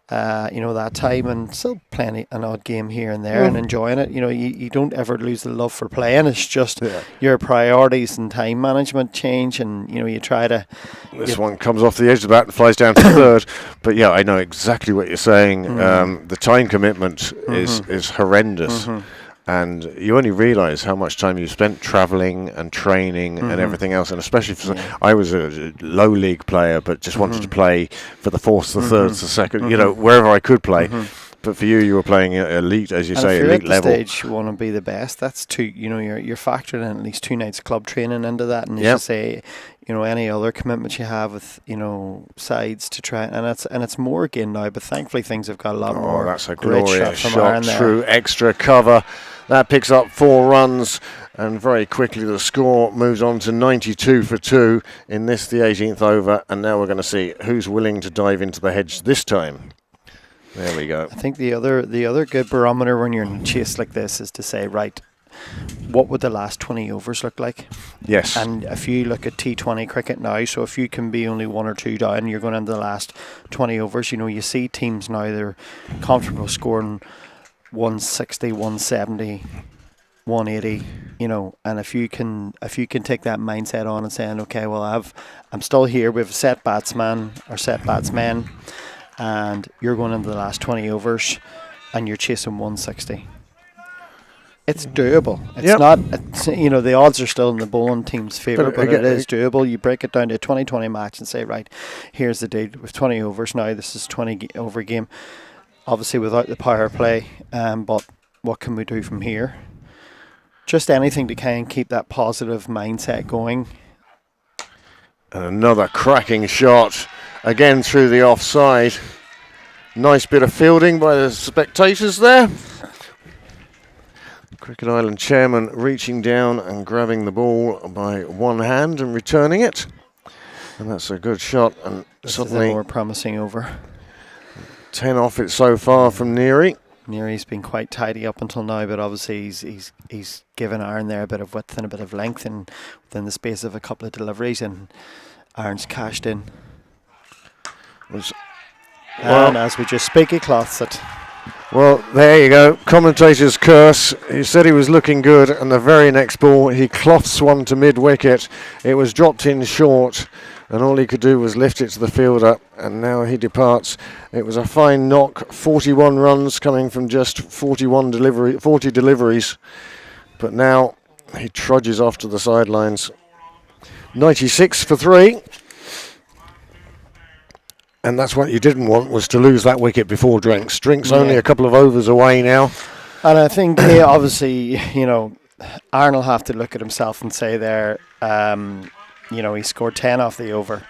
that time, and still playing an odd game here and there and enjoying it. You don't ever lose the love for playing. It's just your priorities and time management change, and you try to. This one comes off the edge of the bat and flies down to third. But yeah, I know exactly what you're saying. The time commitment is horrendous. And you only realise how much time you spent travelling and training and everything else. And especially I was a low league player, but just wanted to play for the fourths, the thirds, the second, wherever I could play. But for you were playing elite, as you say, elite level. At the stage you want to be the best. That's you're factoring in at least 2 nights of club training into that, and as you say, any other commitments you have with sides to try, and it's more again now. But thankfully things have got a lot more. That's a glorious shot through extra cover. That picks up 4 runs, and very quickly the score moves on to 92 for 2 in this, the 18th over. And now we're going to see who's willing to dive into the hedge this time. There we go. I think the other good barometer when you're in a chase like this is to say, right, what would the last 20 overs look like? Yes. And if you look at T20 cricket now, so if you can be only 1 or 2 down, you're going into the last 20 overs. You know, you see teams now, they're comfortable scoring 160, 170, 180, you know, and if you can take that mindset on and saying, okay, well, I'm still here, we have a set batsman or set batsmen, and you're going into the last 20 overs and you're chasing 160. It's doable. It's not, you know, the odds are still in the bowling team's favour, but it is doable. You break it down to a 20-20 match and say, right, here's the deal with 20 overs now. This is 20 over game, obviously without the power play, but what can we do from here? Just anything to kind of keep that positive mindset going. And another cracking shot, again through the offside. Nice bit of fielding by the spectators there. Cricket Island chairman reaching down and grabbing the ball by one hand and returning it. And that's a good shot. And this suddenly is a more promising over. 10 off it so far from Neary. Neary's been quite tidy up until now, but obviously he's given Aaron there a bit of width and a bit of length, and within the space of a couple of deliveries, and Aaron's cashed in. And as we just speak, he cloths it. Well, there you go. Commentator's curse. He said he was looking good, and the very next ball, he cloths one to mid-wicket. It was dropped in short, and all he could do was lift it to the fielder, and now he departs. It was a fine knock, 41 runs coming from just 40 deliveries, but now he trudges off to the sidelines. 96 for 3. And that's what you didn't want, was to lose that wicket before Drinks. Drinks only a couple of overs away now. And I think, obviously, you know, Aaron will have to look at himself and say there, you know, he scored 10 off the over.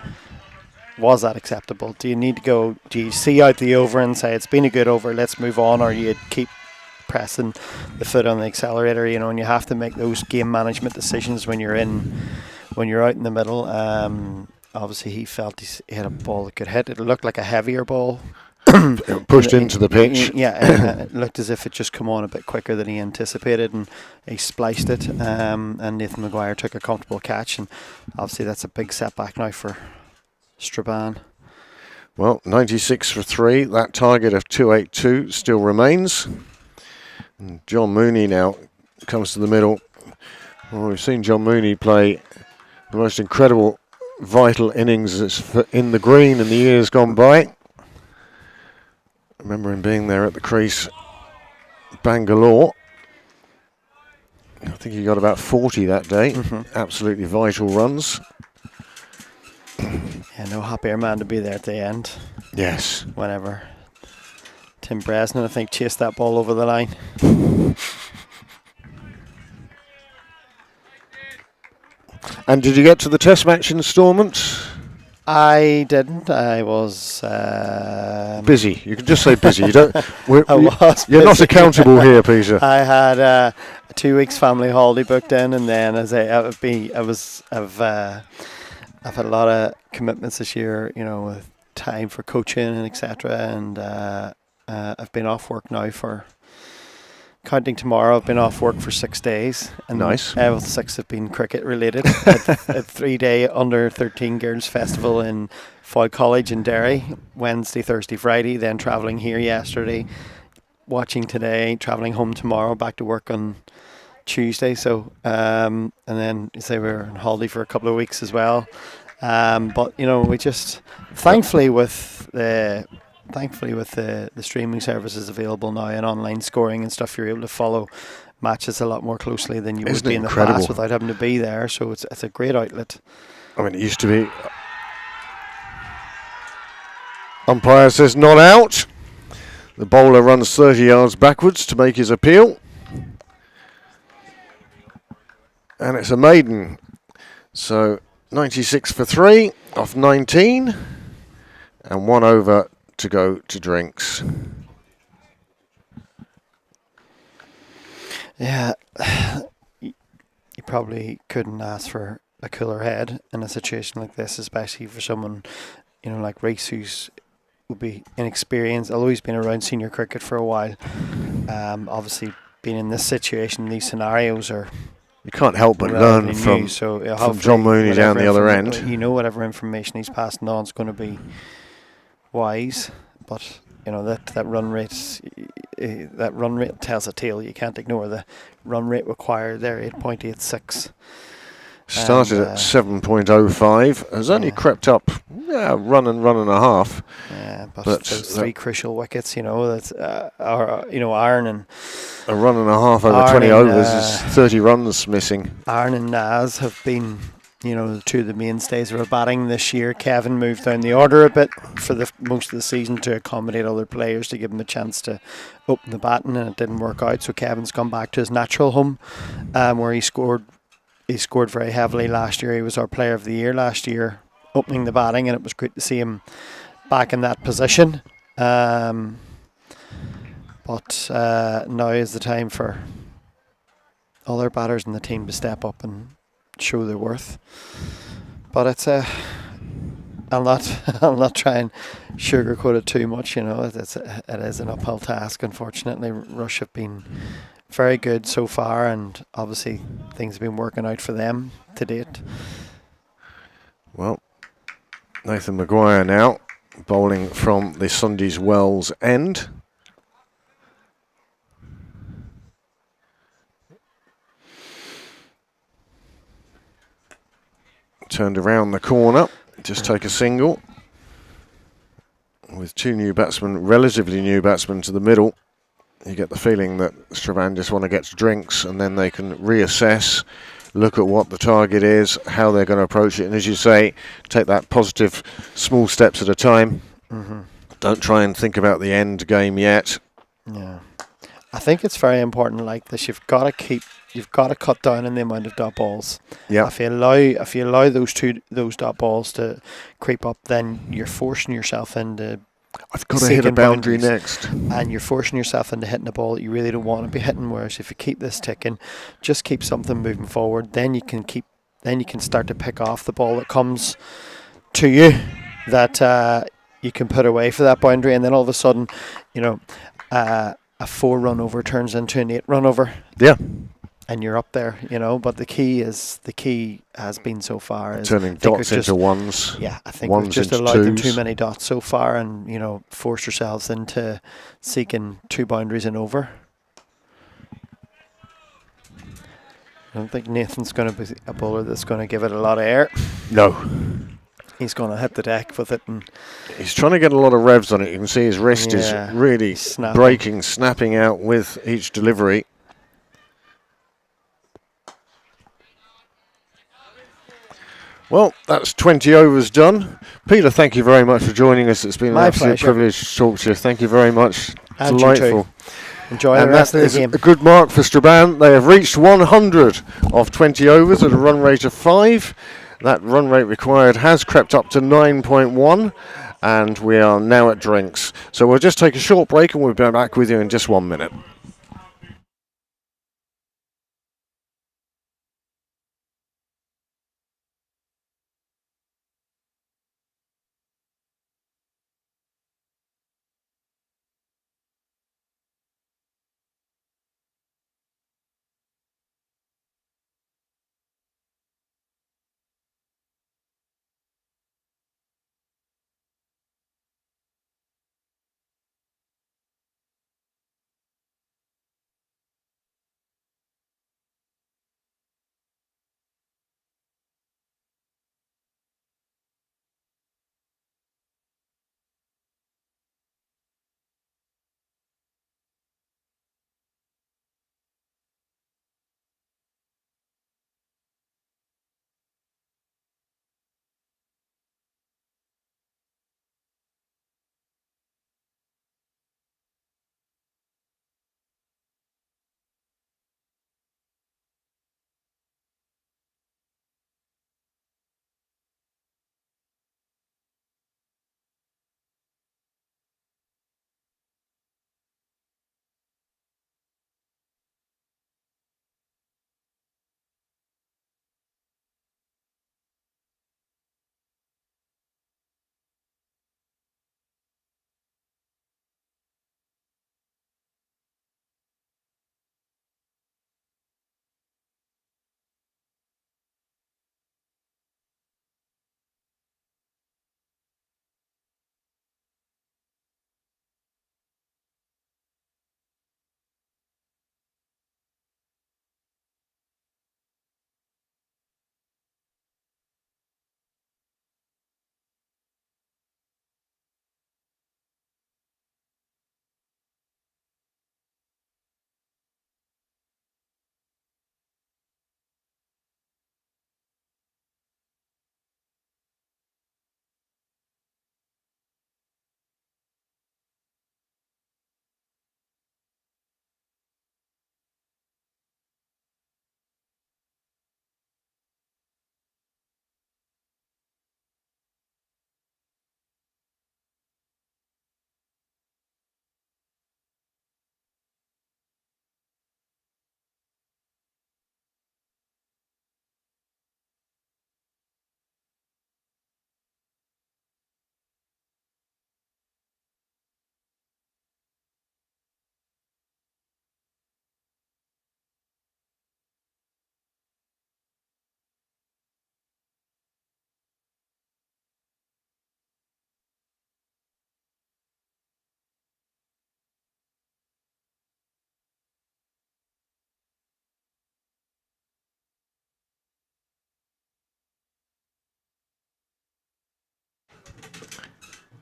Was that acceptable? Do you see out the over and say, it's been a good over, let's move on, or you keep pressing the foot on the accelerator, you know, and you have to make those game management decisions when you're out in the middle. Obviously, he felt he had a ball that could hit. It looked like a heavier ball. It pushed into the pitch. Yeah, it looked as if it just come on a bit quicker than he anticipated, and he spliced it. And Nathan Maguire took a comfortable catch, and obviously that's a big setback now for Strabane. Well, 96 for 3. That target of 282 still remains. And John Mooney now comes to the middle. Well, we've seen John Mooney play the most incredible vital innings in the green in the years gone by. I remember him being there at the crease, Bangalore. I think he got about 40 that day. Absolutely vital runs. Yeah, no happier man to be there at the end. Yes. Whenever Tim Bresnan, I think, chased that ball over the line. And did you get to the Test match instalment? I didn't. I was busy. You can just say busy. You don't. You're not busy. accountable here, Peter. I had a 2 weeks family holiday booked in, and then I've had a lot of commitments this year. You know, with time for coaching and etc. And I've been off work now for. Counting tomorrow, I've been off work for 6 days. And nice. All 6 have been cricket related. a 3-day under 13 girls festival in Foyle College in Derry, Wednesday, Thursday, Friday. Then travelling here yesterday, watching today, travelling home tomorrow, back to work on Tuesday. So and then you say we're on holiday for a couple of weeks as well. But you know, we just thankfully with the streaming services available now and online scoring and stuff, you're able to follow matches a lot more closely than you would be in the past without having to be there. So it's a great outlet. I mean, it used to be. Umpire says not out. The bowler runs 30 yards backwards to make his appeal. And it's a maiden. So 96 for 3 off 19. And 1 over to go to Drinks. Yeah, you probably couldn't ask for a cooler head in a situation like this, especially for someone, you know, like Reece, who's would be inexperienced, although he's been around senior cricket for a while. Obviously, being in this situation, these scenarios are You can't help but relatively learn from new. So from hopefully John Mooney down the other end. whatever information he's passing on is going to be wise. But that run rate, tells a tale. You can't ignore the run rate required there, 8.86. Started And, at 7.05, has only crept up run and a half. Yeah, but But those three crucial wickets, that's Aaron and A run and a half over Aaron 20 and, overs is 30 runs missing. Aaron and Naz have been, two of the mainstays of our batting this year. Kevin moved down the order a bit for the most of the season to accommodate other players to give him a chance to open the batting, and it didn't work out. So Kevin's gone back to his natural home, where he scored. He scored very heavily last year. He was our player of the year last year, opening the batting, and it was great to see him back in that position. But now is the time for other batters in the team to step up and show their worth. But it's I'll not try and sugarcoat it too much. It is an uphill task. Unfortunately, Rush have been very good so far, and obviously things have been working out for them to date. Well, Nathan Maguire now bowling from the Sunday's Wells end. Turned around the corner, just take a single. With two new batsmen, relatively new batsmen to the middle, you get the feeling that Strabane just want to get to drinks, and then they can reassess, look at what the target is, how they're going to approach it, and as you say, take that positive small steps at a time. Mm-hmm. Don't try and think about the end game yet. Yeah, I think it's very important like this. You've got to cut down on the amount of dot balls. Yeah. If you allow those dot balls to creep up, then you're forcing yourself into I've got to hit a boundary next. And you're forcing yourself into hitting a ball that you really don't want to be hitting. Whereas if you keep this ticking, just keep something moving forward, then you can start to pick off the ball that comes to you that you can put away for that boundary, and then all of a sudden, a 4-run over turns into an 8-run over. Yeah. And you're up there, But the key has been so far is turning dots into ones. Yeah, I think ones we've just into allowed them twos. too many dots so far, and forced ourselves into seeking 2 boundaries and over. I don't think Nathan's going to be a bowler that's going to give it a lot of air. No. He's going to hit the deck with it, and he's trying to get a lot of revs on it. You can see his wrist is really snapping out with each delivery. Well, that's 20 overs done. Peter, thank you very much for joining us. It's been an absolute privilege to talk to you. Thank you very much. And delightful. Enjoy the rest of the game. A good mark for Strabane. They have reached 100 of 20 overs at a run rate of 5. That run rate required has crept up to 9.1, and we are now at drinks. So we'll just take a short break, and we'll be back with you in just 1 minute.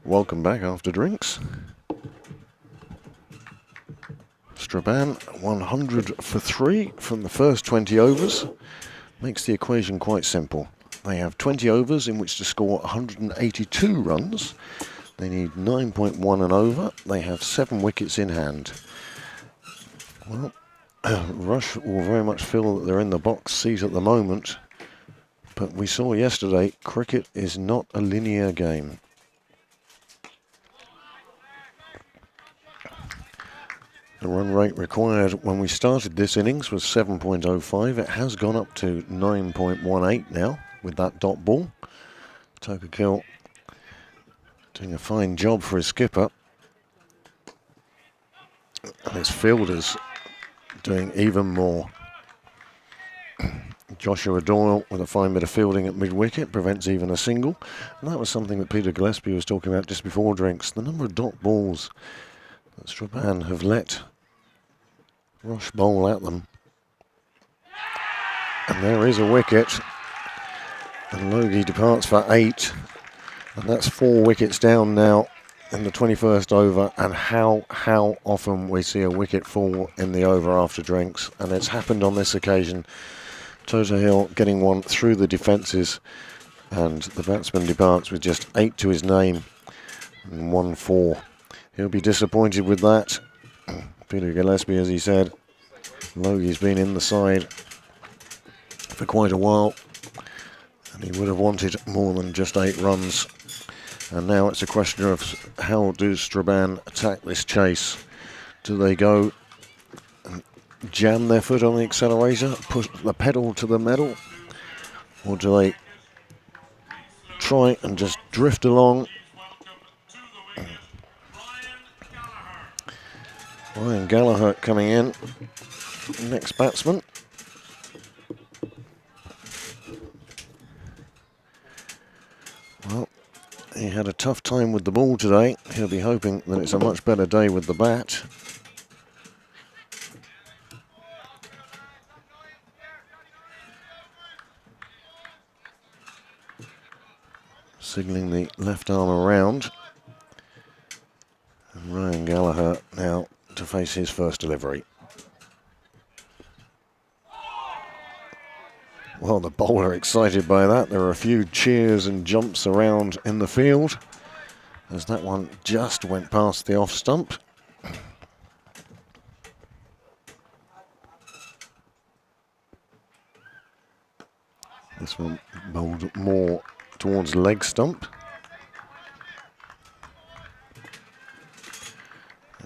welcome back after drinks. Strabane 100 for 3 from the first 20 overs. Makes the equation quite simple. They have 20 overs in which to score 182 runs. They need 9.1 and over. They have 7 wickets in hand. Well, Rush will very much feel that they're in the box seat at the moment. But we saw yesterday, cricket is not a linear game. The run rate required when we started this innings was 7.05. It has gone up to 9.18 now with that dot ball. Tokerkill doing a fine job for his skipper. And his fielders doing even more. Joshua Doyle with a fine bit of fielding at mid-wicket prevents even a single. And that was something that Peter Gillespie was talking about just before drinks. The number of dot balls that Strabane have let Rush bowl at them. And there is a wicket. And Logie departs for 8. And that's 4 wickets down now in the 21st over. And how often we see a wicket fall in the over after drinks. And it's happened on this occasion. Tota Hill getting one through the defences. And the batsman departs with just 8 to his name. And 1-4. He'll be disappointed with that. Peter Gillespie, as he said, Logie's been in the side for quite a while and he would have wanted more than just 8 runs. And now it's a question of how do Strabane attack this chase? Do they go and jam their foot on the accelerator, push the pedal to the metal, or do they try and just drift along? Ryan Gallagher coming in, next batsman. Well, he had a tough time with the ball today. He'll be hoping that it's a much better day with the bat. Signalling the left arm around. And Ryan Gallagher now to face his first delivery. Well, the bowler excited by that. There were a few cheers and jumps around in the field as that one just went past the off stump. This one bowled more towards leg stump.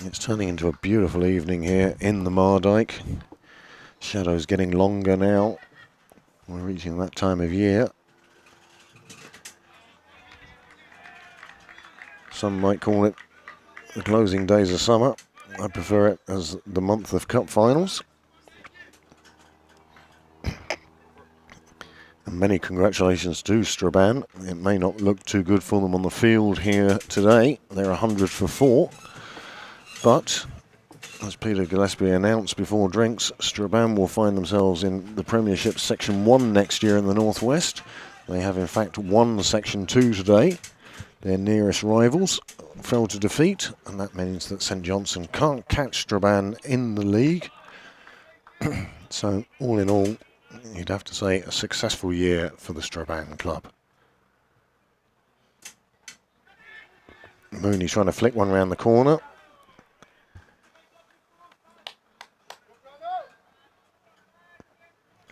It's turning into a beautiful evening here in the Mardyke. Shadows getting longer now. We're reaching that time of year. Some might call it the closing days of summer. I prefer it as the month of cup finals. And many congratulations to Strabane. It may not look too good for them on the field here today. They're 100 for 4. But, as Peter Gillespie announced before drinks, Strabane will find themselves in the Premiership Section 1 next year in the Northwest. They have in fact won Section 2 today. Their nearest rivals fell to defeat, and that means that St Johnstone can't catch Strabane in the league. So, all in all, you'd have to say a successful year for the Strabane club. Mooney trying to flick one round the corner.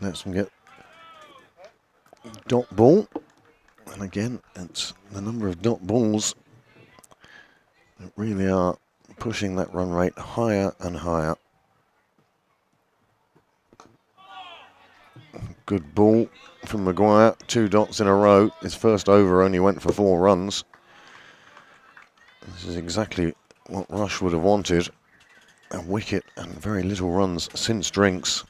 Lets them get dot ball. And again, it's the number of dot balls that really are pushing that run rate higher and higher. Good ball from Maguire. 2 dots in a row. His first over only went for 4 runs. This is exactly what Rush would have wanted. A wicket and very little runs since drinks.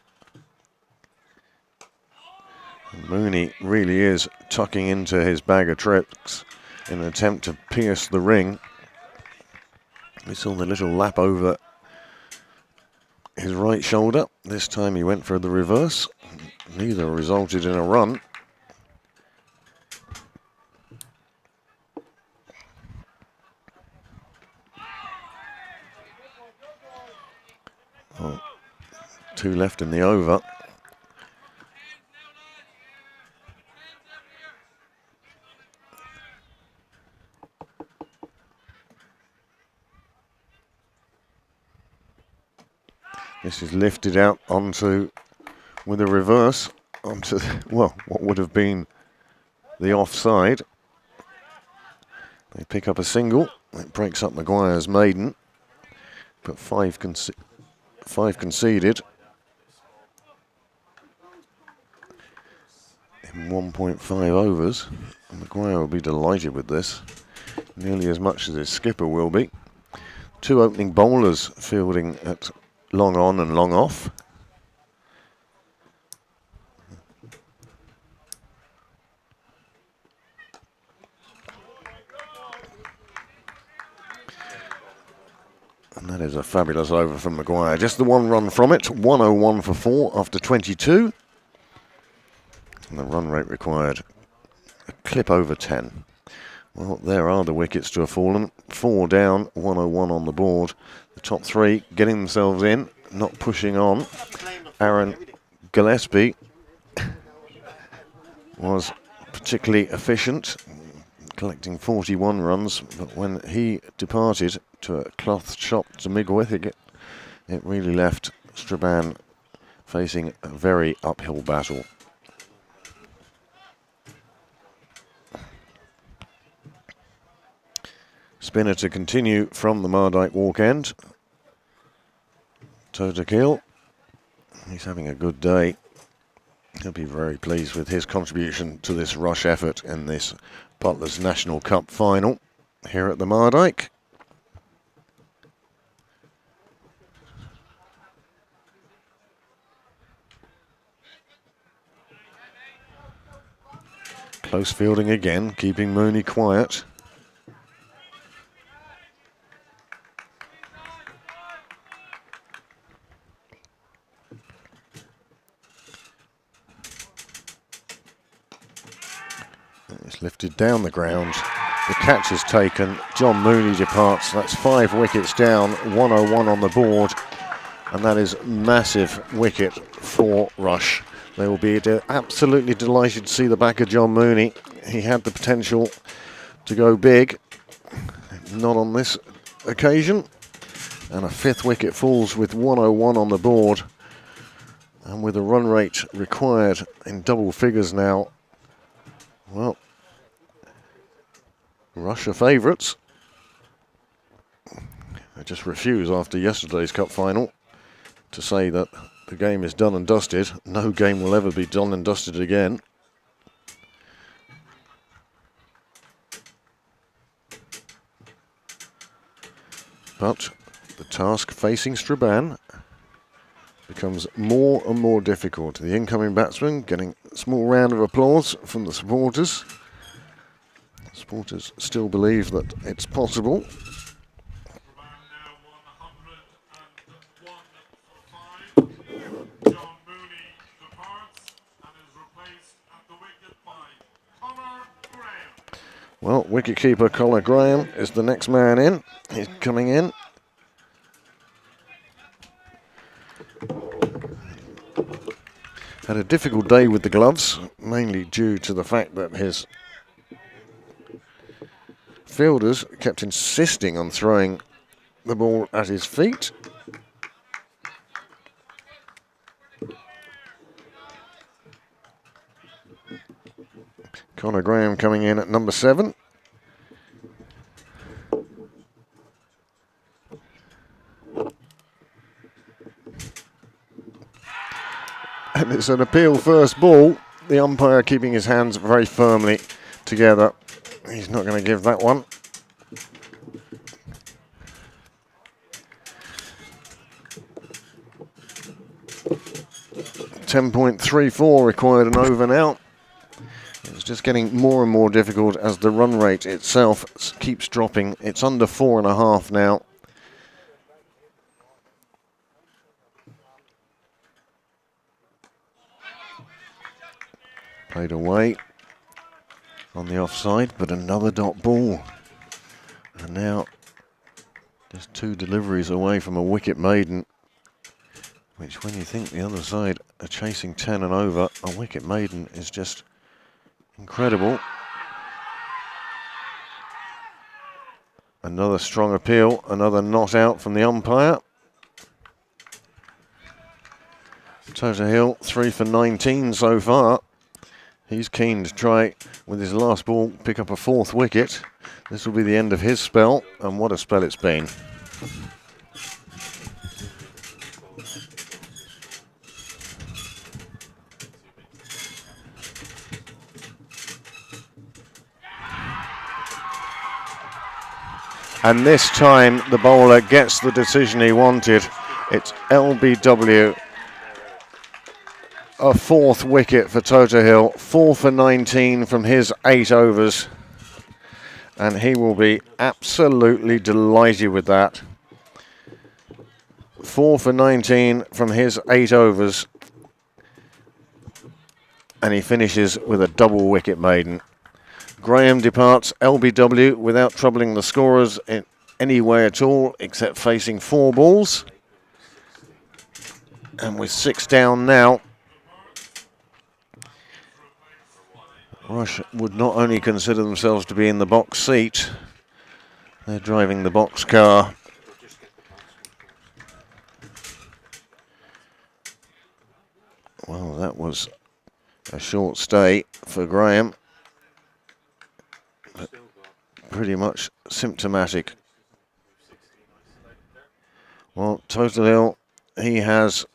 And Mooney really is tucking into his bag of tricks in an attempt to pierce the ring. We saw the little lap over his right shoulder. This time he went for the reverse. Neither resulted in a run. 2 left in the over. This is lifted out onto, with a reverse, onto, well, what would have been the offside. They pick up a single. It breaks up Maguire's maiden, but 5 conceded in 1.5 overs. And Maguire will be delighted with this, nearly as much as his skipper will be. 2 opening bowlers fielding at long on and long off. And that is a fabulous over from Maguire. Just the 1 run from it. 101 for 4 after 22. And the run rate required a clip over 10. Well, there are the wickets to have fallen. 4 down, 101 on the board. The top 3 getting themselves in, not pushing on. Aaron Gillespie was particularly efficient, collecting 41 runs, but when he departed to a cloth shop to Migwith, it really left Strabane facing a very uphill battle. Spinner to continue from the Mardyke walk end. Toto Kill, he's having a good day. He'll be very pleased with his contribution to this rush effort in this Butlers National Cup final here at the Mardyke. Close fielding again, keeping Mooney quiet. It's lifted down the ground. The catch is taken. John Mooney departs. That's 5 wickets down, 101 on the board. And that is massive wicket for Rush. They will be absolutely delighted to see the back of John Mooney. He had the potential to go big. Not on this occasion. And a 5th wicket falls with 101 on the board. And with a run rate required in double figures now, well, Rush are favourites. I just refuse after yesterday's cup final to say that the game is done and dusted. No game will ever be done and dusted again. But the task facing Strabane becomes more and more difficult. The incoming batsman getting a small round of applause from the supporters. The supporters still believe that it's possible. John Mooney departs and is replaced at the wicket by Conor Graham. Well, wicketkeeper Conor Graham is the next man in. He's coming in. Had a difficult day with the gloves, mainly due to the fact that his fielders kept insisting on throwing the ball at his feet. Conor Graham coming in at number 7. And it's an appeal first ball. The umpire keeping his hands very firmly together. He's not going to give that one. .34 required an over now. It's just getting more and more difficult as the run rate itself keeps dropping. It's under 4.5 now. Played away on the offside, but another dot ball. And now just 2 deliveries away from a wicket maiden which when you think the other side are chasing 10 and over, a wicket maiden is just incredible. Another strong appeal, another not out from the umpire. Tota Hill 3 for 19 so far. He's keen to try with his last ball pick up a 4th wicket. This will be the end of his spell, and what a spell it's been. And this time the bowler gets the decision he wanted. It's LBW. A 4th wicket for Tota Hill. 4 for 19 from his 8 overs. And he will be absolutely delighted with that. 4 for 19 from his 8 overs. And he finishes with a double wicket maiden. Graham departs LBW without troubling the scorers in any way at all, except facing 4 balls. And with 6 down now, Rush would not only consider themselves to be in the box seat, they're driving the box car. Well, that was a short stay for Graham. But pretty much symptomatic. Well, Tota Hill, he has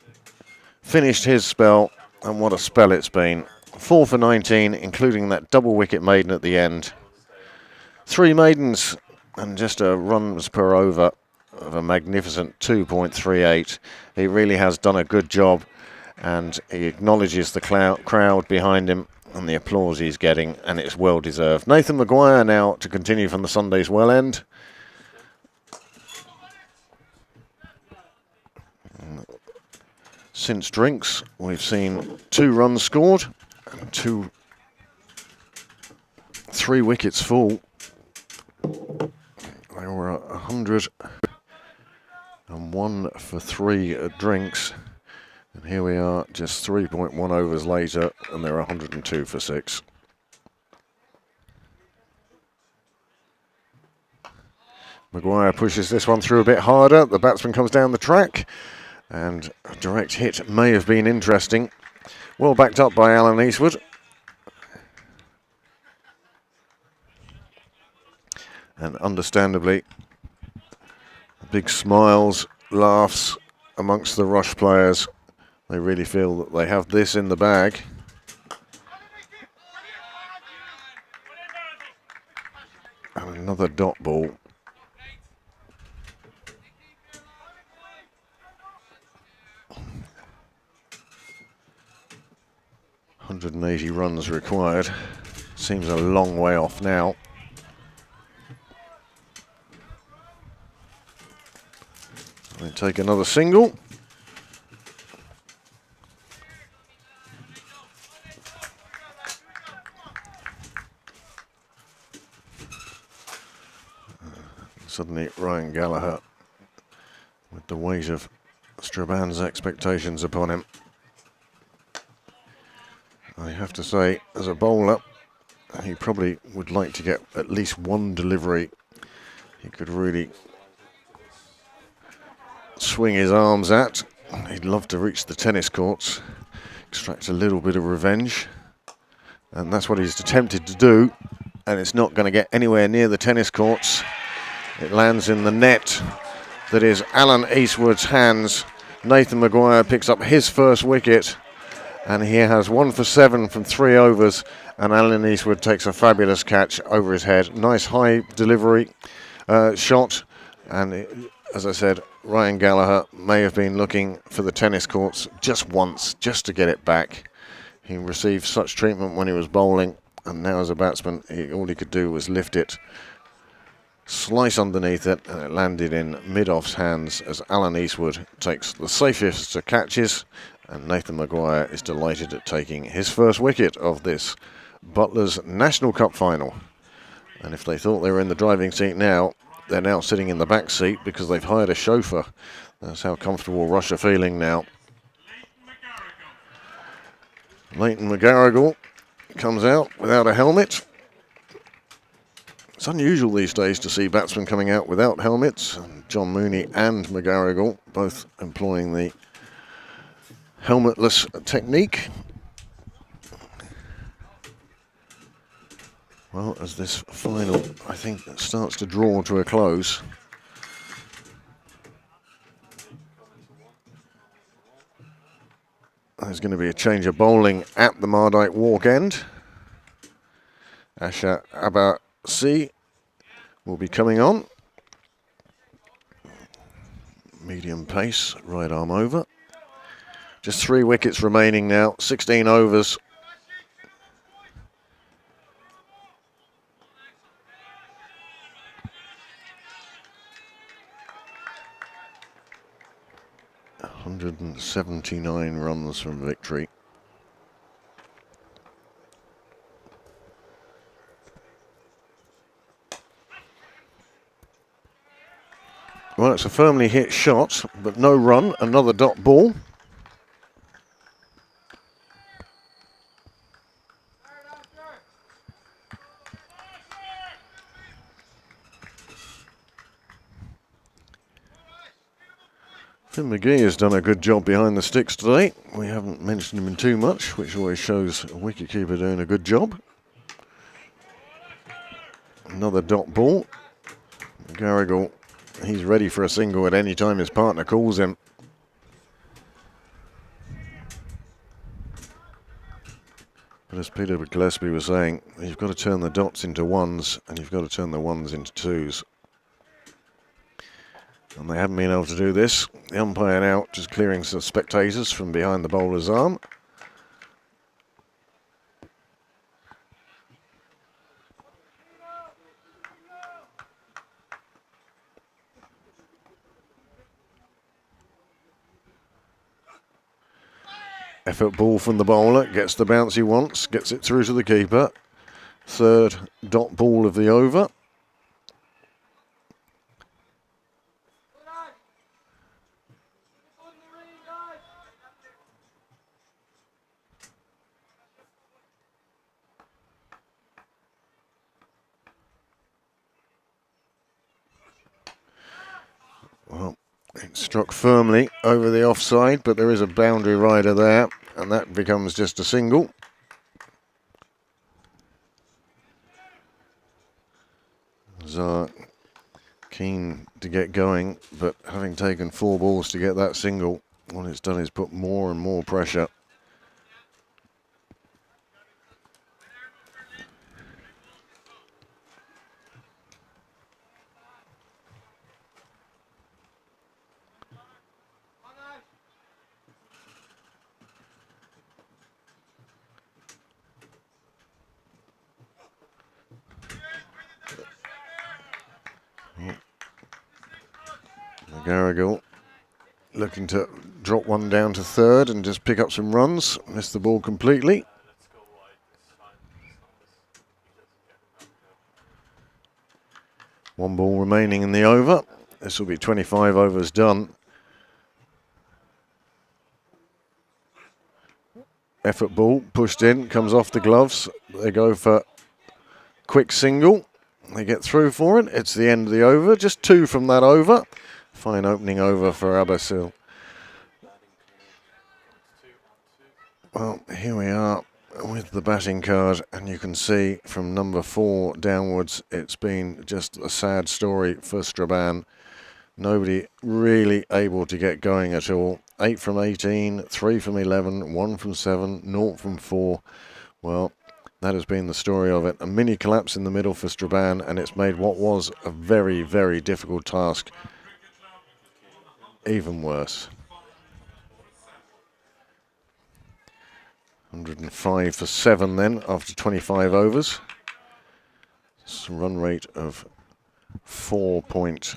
finished his spell, and what a spell it's been. 4 for 19, including that double wicket maiden at the end. 3 maidens and just a runs per over of a magnificent 2.38. He really has done a good job, and he acknowledges the crowd behind him and the applause he's getting, and it's well deserved. Nathan Maguire now to continue from the Sunday's well end. Since drinks, we've seen 2 runs scored and 3 wickets fall. They were 101 for 3 drinks. And here we are, just 3.1 overs later, and they're 102 for 6. Maguire pushes this one through a bit harder. The batsman comes down the track, and a direct hit may have been interesting. Well backed up by Alan Eastwood. And understandably, big smiles, laughs amongst the Rush players. They really feel that they have this in the bag. And another dot ball. .180 runs required. Seems a long way off now. We take another single. Suddenly Ryan Gallagher, with the weight of Straban's expectations upon him. I have to say, as a bowler, he probably would like to get at least one delivery. He could really swing his arms at. He'd love to reach the tennis courts, extract a little bit of revenge. And that's what he's attempted to do. And it's not going to get anywhere near the tennis courts. It lands in the net that is Alan Eastwood's hands. Nathan Maguire picks up his first wicket, and he has 1 for 7 from 3 overs, and Alan Eastwood takes a fabulous catch over his head. Nice high delivery shot, and as I said, Ryan Gallagher may have been looking for the tennis courts just once, just to get it back. He received such treatment when he was bowling, and now as a batsman, all he could do was lift it, slice underneath it, and it landed in mid-off's hands as Alan Eastwood takes the safest of catches, and Nathan Maguire is delighted at taking his first wicket of this Butlers National Cup final. And if they thought they were in the driving seat now, they're now sitting in the back seat because they've hired a chauffeur. That's how comfortable Rush are feeling now. Leighton McGarrigle comes out without a helmet. It's unusual these days to see batsmen coming out without helmets. John Mooney and McGarrigle both employing the helmetless technique. Well, as this final, I think, starts to draw to a close. There's going to be a change of bowling at the Mardyke Walk end. Asha Abasi will be coming on. Medium pace, right arm over. Just 3 wickets remaining now, 16 overs. $179 runs from victory. Well, it's a firmly hit shot, but no run, another dot ball. Finn McGee has done a good job behind the sticks today. We haven't mentioned him in too much, which always shows a wicketkeeper doing a good job. Another dot ball. McGarrigle, he's ready for a single at any time his partner calls him. But as Peter Gillespie was saying, you've got to turn the dots into ones and you've got to turn the ones into twos. And they haven't been able to do this. The umpire now just clearing some spectators from behind the bowler's arm. Effort ball from the bowler, gets the bounce he wants, gets it through to the keeper. Third dot ball of the over. Well, it struck firmly over the offside, but there is a boundary rider there, and that becomes just a single. Zar keen to get going, but having taken 4 balls to get that single, what it's done is put more and more pressure. McGarrigle looking to drop one down to third and just pick up some runs. Missed the ball completely. One ball remaining in the over. This will be 25 overs done. Effort ball pushed in, comes off the gloves. They go for quick single. They get through for it. It's the end of the over. Just 2 from that over. Fine opening over for Abbasil. Well, here we are with the batting card, and you can see from number 4 downwards, it's been just a sad story for Strabane. Nobody really able to get going at all. 8 from 18, 3 from 11, 1 from 7, 0 from 4. Well, that has been the story of it. A mini collapse in the middle for Strabane, and it's made what was a very, very difficult task even worse. 105 for 7 then after 25 overs. It's a run rate of 4 point.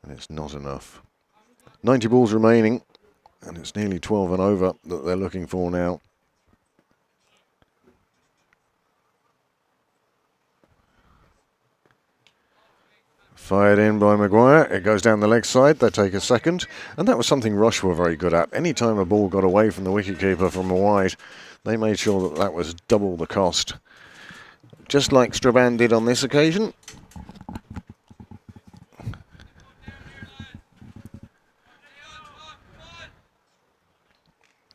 And it's not enough. 90 balls remaining, and it's nearly 12 and over that they're looking for now. Fired in by Maguire. It goes down the leg side. They take a second. And that was something Rush were very good at. Any time a ball got away from the wicketkeeper from a wide, they made sure that that was double the cost. Just like Strabane did on this occasion.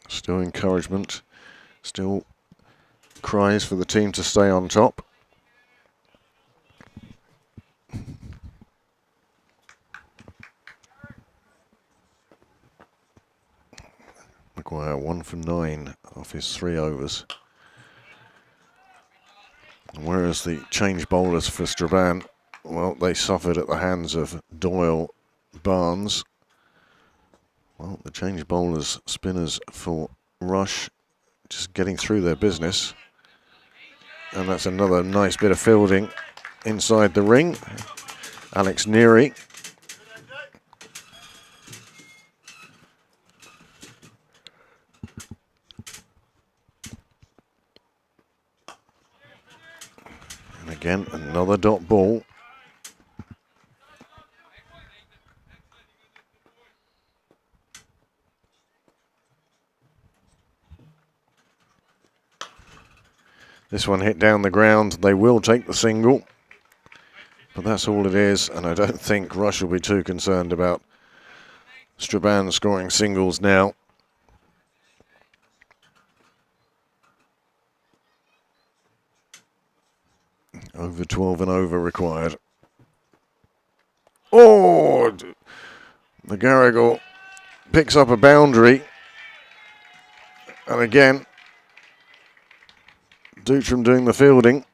Still encouragement. Still cries for the team to stay on top. Maguire 1 for 9 off his 3 overs. Whereas the change bowlers for Strabane, well, they suffered at the hands of Doyle, Barnes. Well, the change bowlers, spinners for Rush, just getting through their business. And that's another nice bit of fielding inside the ring. Alex Neary. And again, another dot ball. This one hit down the ground. They will take the single. But that's all it is. And I don't think Rush will be too concerned about Strabane scoring singles now. Over 12 and over required. Oh! McGarrigle picks up a boundary. And again, Dutram doing the fielding.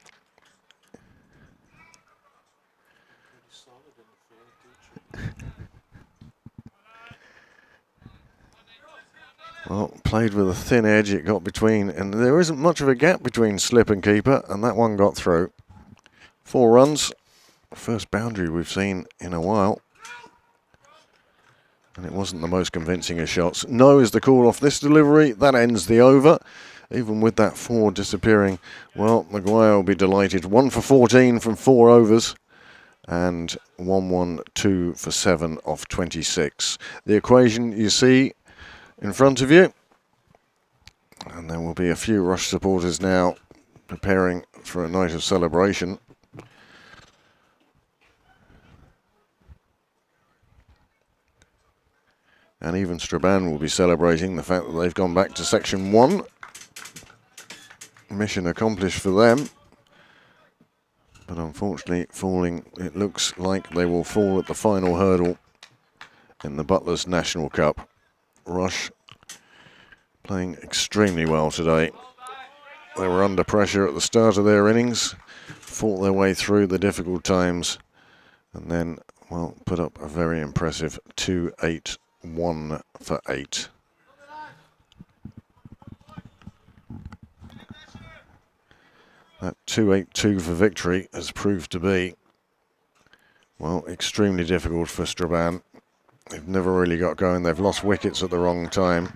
Well, played with a thin edge, it got between, and there isn't much of a gap between slip and keeper, and that one got through. 4 runs, first boundary we've seen in a while. And it wasn't the most convincing of shots. No is the call off this delivery. That ends the over. Even with that 4 disappearing, well, Maguire will be delighted. 1 for 14 from 4 overs. And 1-1-2 for 7 off 26. The equation you see in front of you. And there will be a few Rush supporters now preparing for a night of celebration. And even Strabane will be celebrating the fact that they've gone back to Section 1. Mission accomplished for them. But unfortunately, it looks like they will fall at the final hurdle in the Butlers National Cup. Rush playing extremely well today. They were under pressure at the start of their innings, fought their way through the difficult times, and then, well, put up a very impressive 2-8-1 for 8. That 2-8-2 for victory has proved to be, well, extremely difficult for Strabane. They've never really got going. They've lost wickets at the wrong time.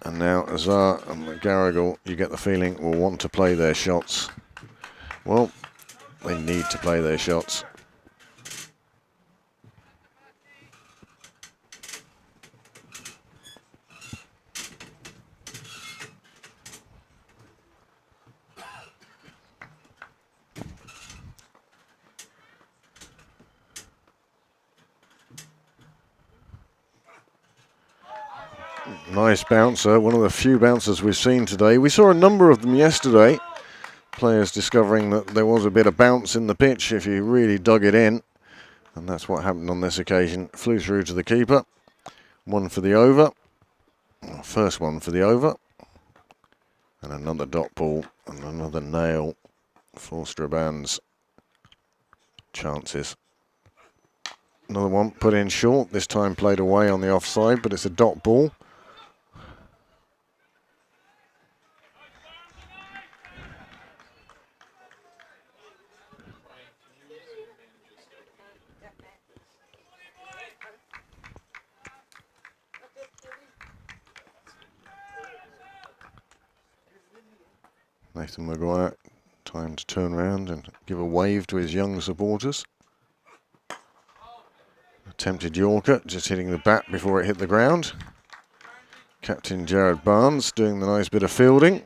And now Azar and McGarrigle, you get the feeling, will want to play their shots. Well, they need to play their shots. Nice bouncer, one of the few bouncers we've seen today. We saw a number of them yesterday. Players discovering that there was a bit of bounce in the pitch if you really dug it in. And that's what happened on this occasion. Flew through to the keeper. 1 for the over. First one for the over. And another dot ball and another nail for Strabane's chances. Another one put in short, this time played away on the offside, but it's a dot ball. Nathan Maguire, time to turn around and give a wave to his young supporters. Attempted Yorker, just hitting the bat before it hit the ground. Captain Jared Barnes doing the nice bit of fielding.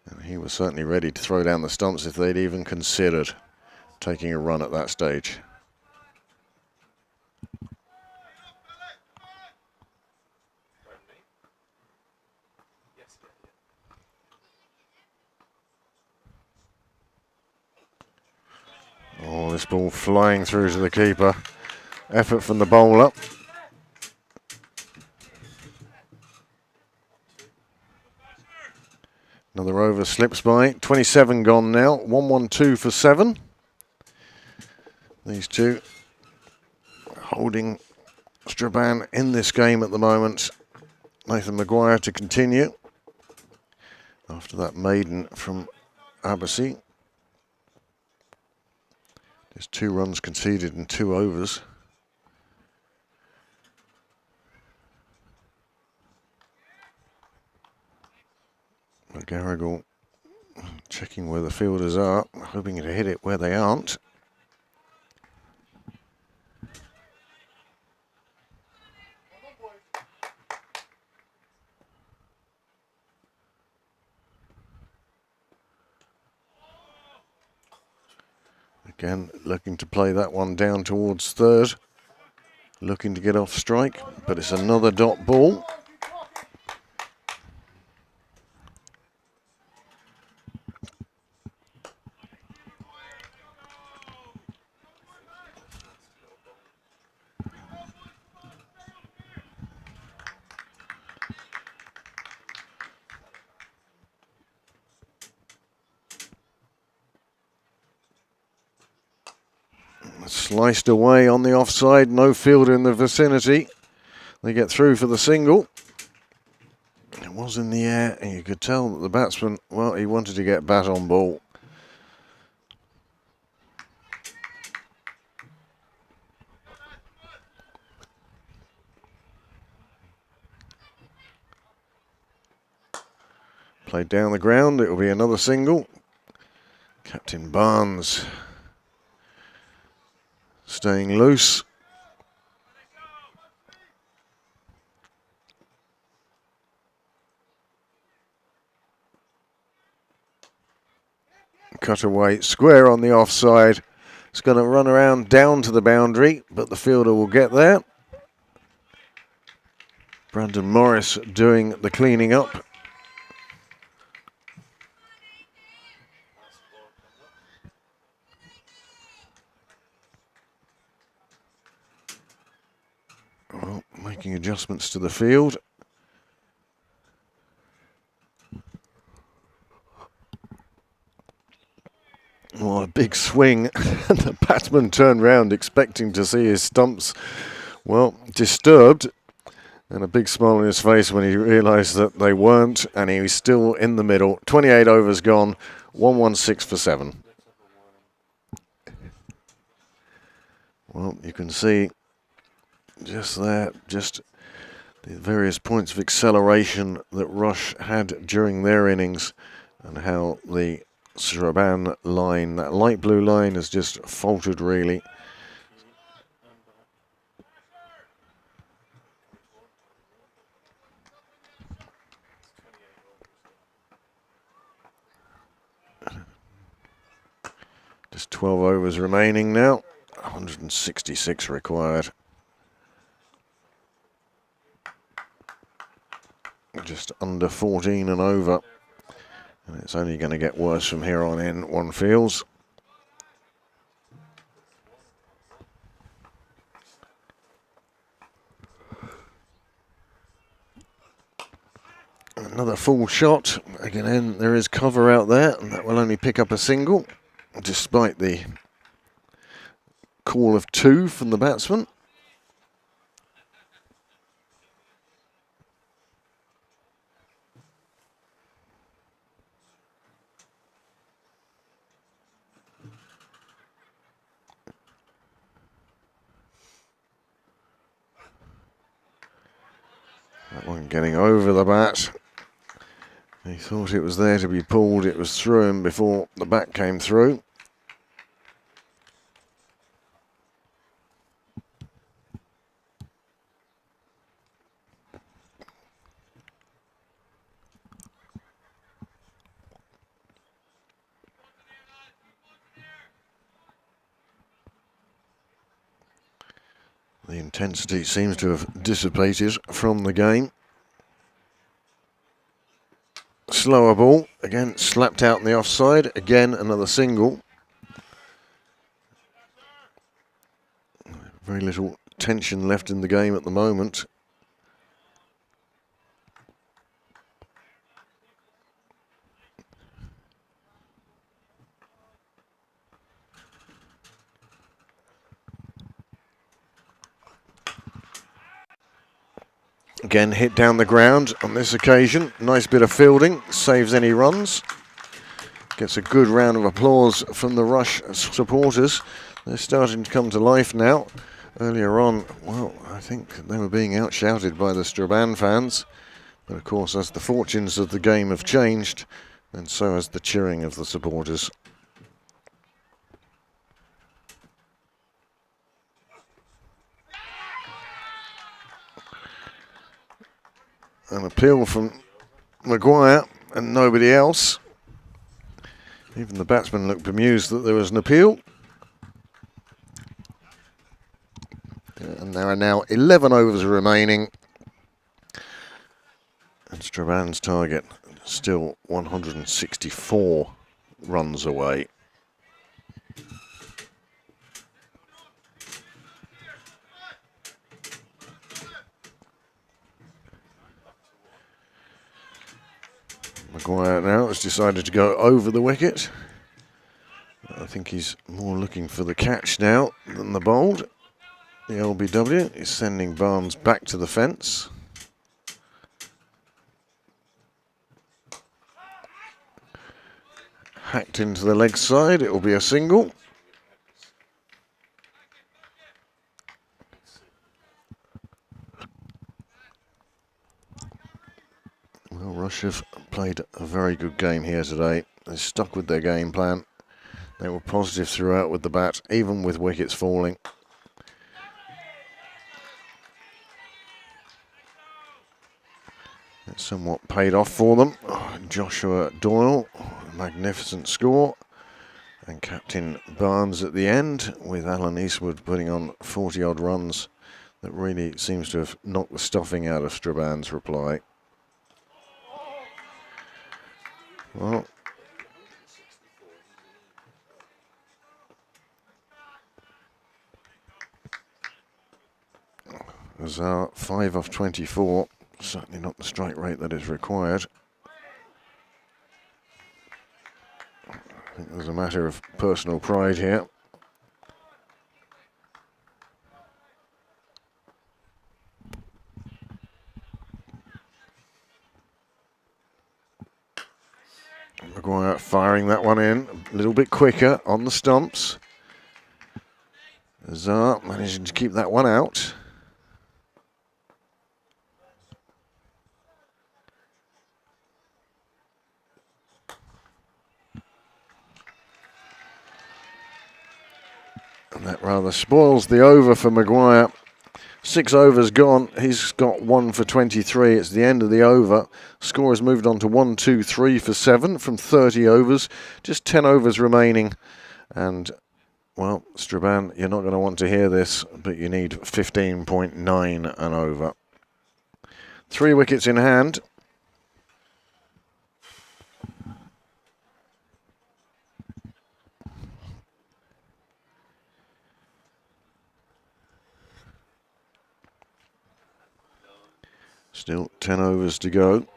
And he was certainly ready to throw down the stumps if they'd even considered taking a run at that stage. Oh, this ball flying through to the keeper. Effort from the bowler. Another over slips by. 27 gone now. 1-1-2 for 7. These two holding Strabane in this game at the moment. Nathan Maguire to continue after that maiden from Abbasi. There's 2 runs conceded in 2 overs. McGarrigle checking where the fielders are, hoping to hit it where they aren't. Again, looking to play that one down towards third. Looking to get off strike, but it's another dot ball. Sliced away on the offside, no fielder in the vicinity. They get through for the single. It was in the air, and you could tell that the batsman, well, he wanted to get bat on ball. Played down the ground, it will be another single. Captain Barnes staying loose. Cut away, square on the offside. It's going to run around down to the boundary, but the fielder will get there. Brandon Morris doing the cleaning up. Well, making adjustments to the field. Oh, a big swing. And the batsman turned round expecting to see his stumps, well, disturbed. And a big smile on his face when he realised that they weren't, and he was still in the middle. 28 overs gone, 116 for 7. Well, you can see just there, just the various points of acceleration that Rush had during their innings, and how the Strabane line, that light blue line, has just faltered really. Just 12 overs remaining now, 166 required. Just under 14 and over. And it's only going to get worse from here on in, one feels. Another full shot. Again, there is cover out there, and that will only pick up a single, despite the call of 2 from the batsman. That one getting over the bat. He thought it was there to be pulled. It was through him before the bat came through. The intensity seems to have dissipated from the game. Slower ball, again slapped out in the offside, again another single. Very little tension left in the game at the moment. Again, hit down the ground on this occasion. Nice bit of fielding, saves any runs. Gets a good round of applause from the Rush supporters. They're starting to come to life now. Earlier on, well, I think they were being outshouted by the Strabane fans. But of course, as the fortunes of the game have changed, and so has the cheering of the supporters. An appeal from Maguire and nobody else. Even the batsman looked bemused that there was an appeal. And there are now 11 overs remaining. And Strabane's target still 164 runs away. Maguire now has decided to go over the wicket. I think he's more looking for the catch now than the bowled. The LBW is sending Barnes back to the fence. Hacked into the leg side, it will be a single. Well, Rush have played a very good game here today. They stuck with their game plan. They were positive throughout with the bat, even with wickets falling. It somewhat paid off for them. Joshua Doyle, magnificent score. And Captain Barnes at the end, with Alan Eastwood putting on 40-odd runs. That really seems to have knocked the stuffing out of Strabane's reply. Well, Azar 5 off 24, certainly not the strike rate that is required. I think there's a matter of personal pride here. Maguire firing that one in a little bit quicker on the stumps. Azar managing to keep that one out. And that rather spoils the over for Maguire. 6 overs gone. He's got 1 for 23. It's the end of the over. Score has moved on to 1, 2, 3 for 7 from 30 overs. Just 10 overs remaining. And, well, Strabane, you're not going to want to hear this, but you need 15.9 and over. 3 wickets in hand. Still 10 overs to go.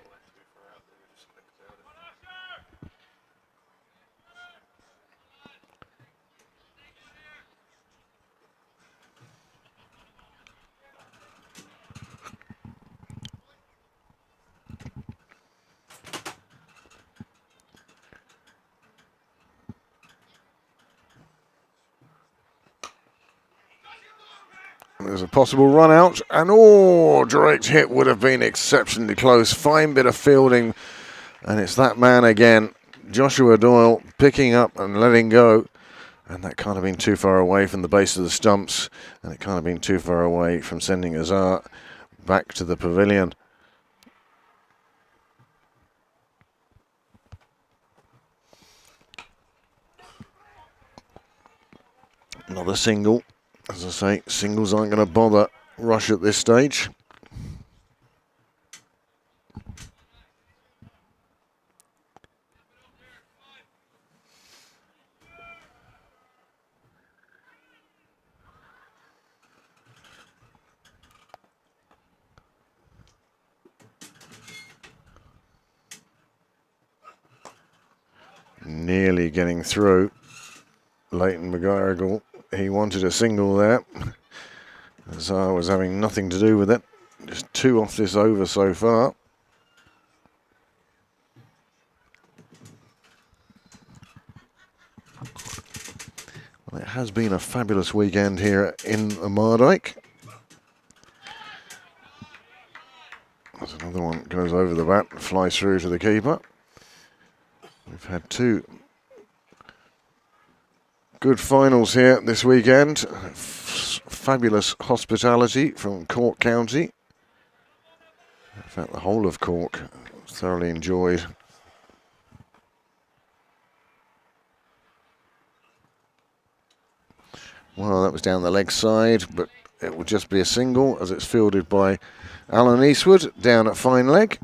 There's a possible run out, and direct hit would have been exceptionally close. Fine bit of fielding, and it's that man again, Joshua Doyle, picking up and letting go. And that can't have been too far away from the base of the stumps, and it can't have been too far away from sending Azar back to the pavilion. Another single. As I say, singles aren't going to bother Rush at this stage. Nearly getting through. Leighton McGarrigle, he wanted a single there. Azar was having nothing to do with it. Just 2 off this over so far. Well, it has been a fabulous weekend here in Mardyke. There's another one goes over the bat, flies through to the keeper. We've had 2 good finals here this weekend. Fabulous hospitality from Cork County. In fact, the whole of Cork thoroughly enjoyed. Well, that was down the leg side, but it will just be a single as it's fielded by Alan Eastwood down at fine leg.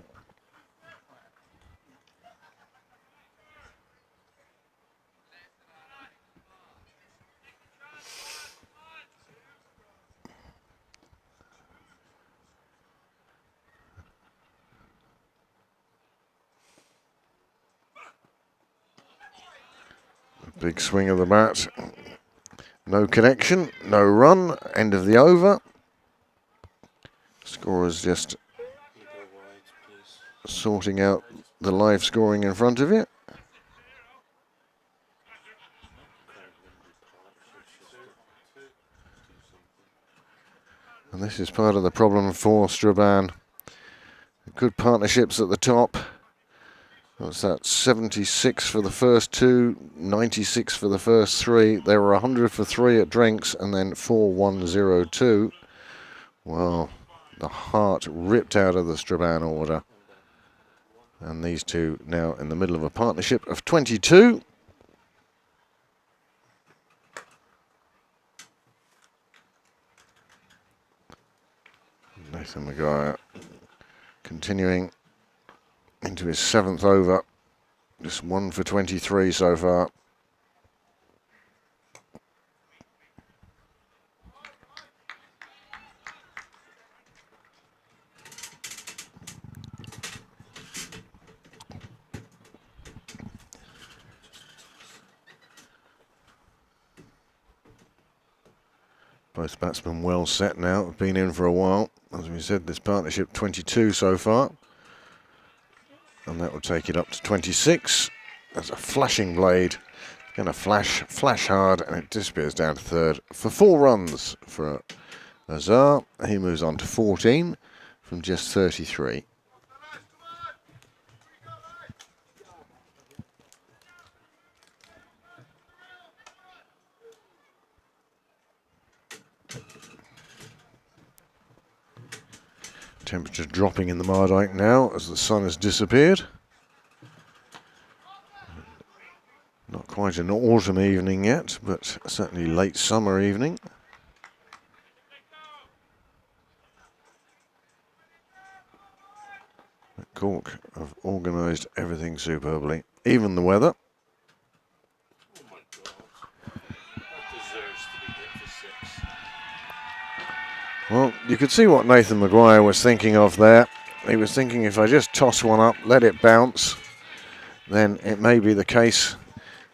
Big swing of the bat. No connection, no run, end of the over. Scorer's just sorting out the live scoring in front of you. And this is part of the problem for Strabane. Good partnerships at the top. What's that? 76 for the first 2, 96 for the first 3. There were 100 for 3 at drinks, and then 4-1-0-2. Well, the heart ripped out of the Strabane order. And these two now in the middle of a partnership of 22. Nathan Maguire continuing into his 7th over. Just 1 for 23 so far. Both batsmen well set now, have been in for a while. As we said, this partnership 22 so far. And that will take it up to 26. That's a flashing blade. Going to flash hard, and it disappears down to 3rd for 4 runs for Azar. He moves on to 14 from just 33. Temperature dropping in the Mardyke now as the sun has disappeared. Not quite an autumn evening yet, but certainly late summer evening. Cork have organised everything superbly, even the weather. Oh my God. That deserves to be hit for 6. Well, you could see what Nathan Maguire was thinking of there. He was thinking, if I just toss one up, let it bounce, then it may be the case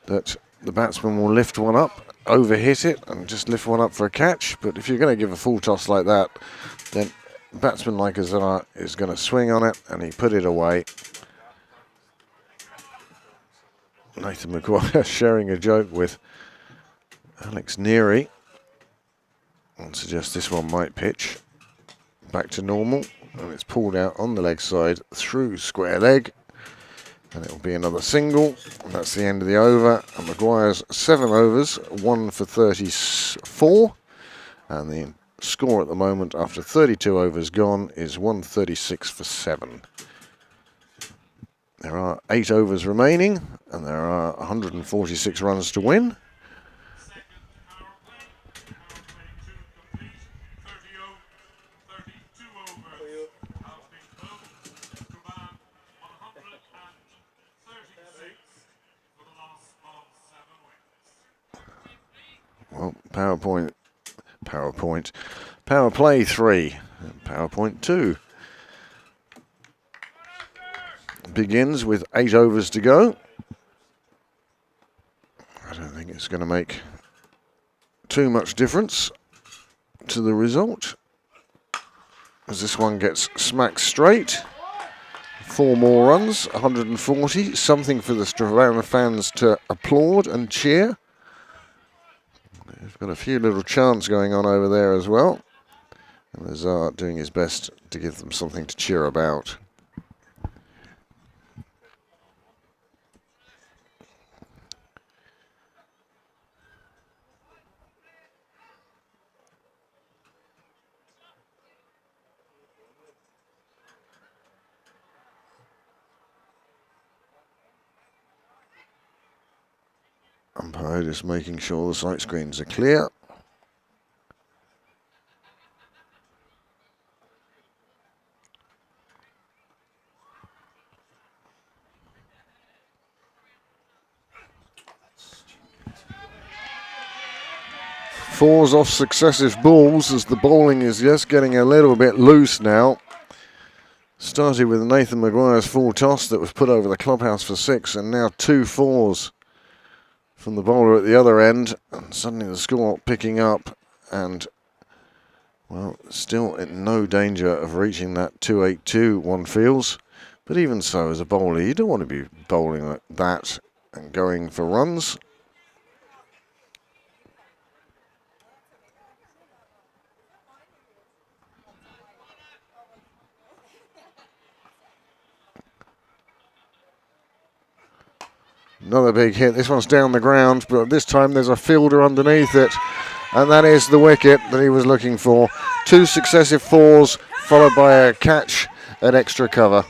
that the batsman will lift one up, overhit it, and just lift one up for a catch. But if you're going to give a full toss like that, then a batsman like Azar is going to swing on it, and he put it away. Nathan Maguire sharing a joke with Alex Neary. I'll suggest this one might pitch back to normal, and it's pulled out on the leg side through square leg, and it will be another single, and that's the end of the over. And Maguire's 7 overs, 1 for 34, and the score at the moment after 32 overs gone is 136 for 7. There are 8 overs remaining, and there are 146 runs to win. Well, power play 3, and power point 2. Begins with 8 overs to go. I don't think it's going to make too much difference to the result, as this one gets smacked straight. 4 more runs, 140, something for the Strabane fans to applaud and cheer. They've got a few little chants going on over there as well, and Lazar doing his best to give them something to cheer about. Umpire just making sure the sight screens are clear. Fours off successive balls as the bowling is just getting a little bit loose now. Started with Nathan Maguire's full toss that was put over the clubhouse for 6, and now 2 fours from the bowler at the other end, and suddenly the score picking up, and well, still in no danger of reaching that 282 one feels. But even so, as a bowler, you don't want to be bowling like that and going for runs. Another big hit. This one's down the ground, but this time there's a fielder underneath it. And that is the wicket that he was looking for. 2 successive 4s, followed by a catch at extra cover.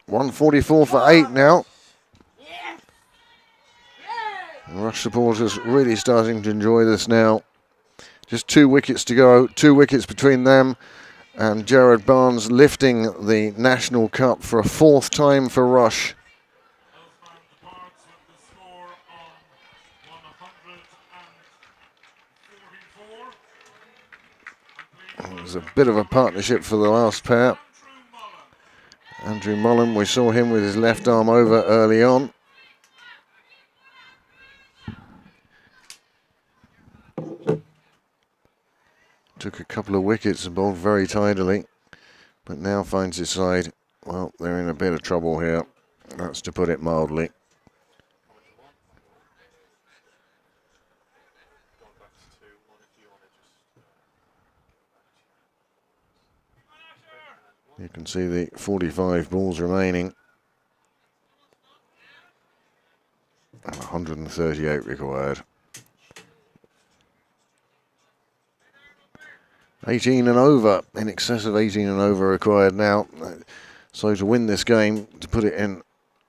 144 for 8 now. Rush supporters really starting to enjoy this now. Just 2 wickets to go, 2 wickets between them. And Jared Barnes lifting the National Cup for a 4th time for Rush. It was a bit of a partnership for the last pair. Andrew Mullen, we saw him with his left arm over early on. Took a couple of wickets and bowled very tidily, but now finds his side, well, they're in a bit of trouble here. That's to put it mildly. You can see the 45 balls remaining. And 138 required. 18 and over, in excess of 18 and over required now. So to win this game, to put it in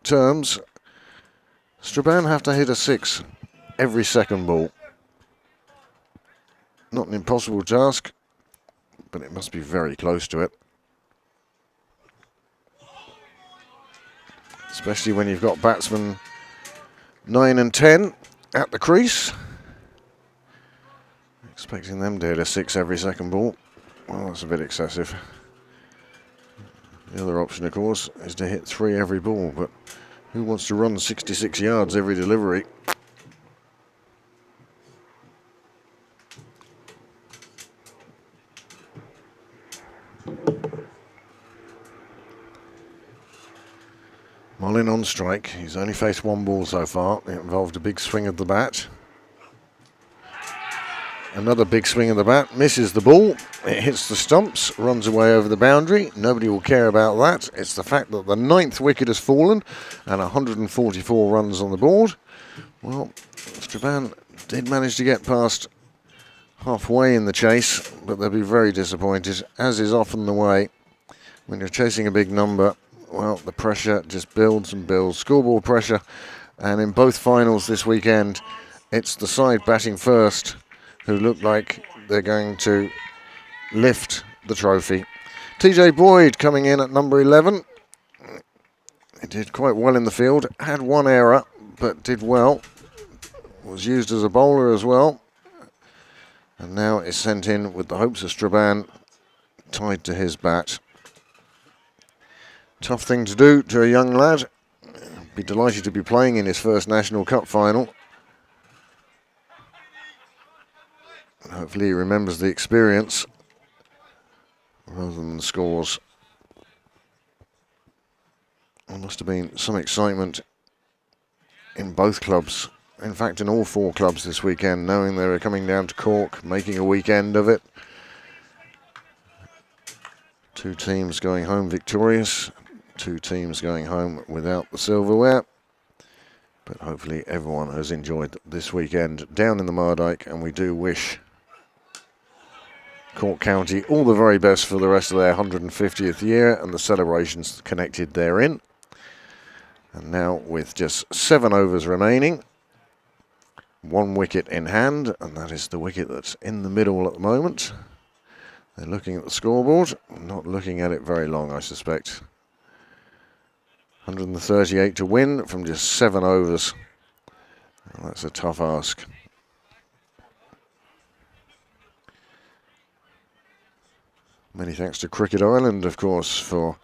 terms, Strabane have to hit a 6 every second ball. Not an impossible task, but it must be very close to it. Especially when you've got batsmen 9 and 10 at the crease. Expecting them to hit a 6 every second ball. Well, that's a bit excessive. The other option, of course, is to hit 3 every ball, but who wants to run 66 yards every delivery? Mullin on strike. He's only faced 1 ball so far. It involved a big swing of the bat. Another big swing of the bat, misses the ball, it hits the stumps, runs away over the boundary. Nobody will care about that. It's the fact that the 9th wicket has fallen and 144 runs on the board. Well, Strabane did manage to get past halfway in the chase, but they'll be very disappointed, as is often the way when you're chasing a big number. Well, the pressure just builds and builds, scoreboard pressure, and in both finals this weekend, it's the side batting first who look like they're going to lift the trophy. TJ Boyd coming in at number 11. He did quite well in the field, had 1 error, but did well. Was used as a bowler as well. And now is sent in with the hopes of Strabane tied to his bat. Tough thing to do to a young lad. Be delighted to be playing in his first National Cup final. Hopefully he remembers the experience rather than the scores. There must have been some excitement in both clubs. In fact, in all 4 clubs this weekend, knowing they were coming down to Cork, making a weekend of it. 2 teams going home victorious, 2 teams going home without the silverware. But hopefully everyone has enjoyed this weekend down in the Mardyke, and we do wish Cork County all the very best for the rest of their 150th year and the celebrations connected therein. And now with just 7 overs remaining, 1 wicket in hand, and that is the wicket that's in the middle at the moment. They're looking at the scoreboard, not looking at it very long, I suspect. 138 to win from just 7 overs. Well, that's a tough ask. Many thanks to Cricket Ireland, of course, for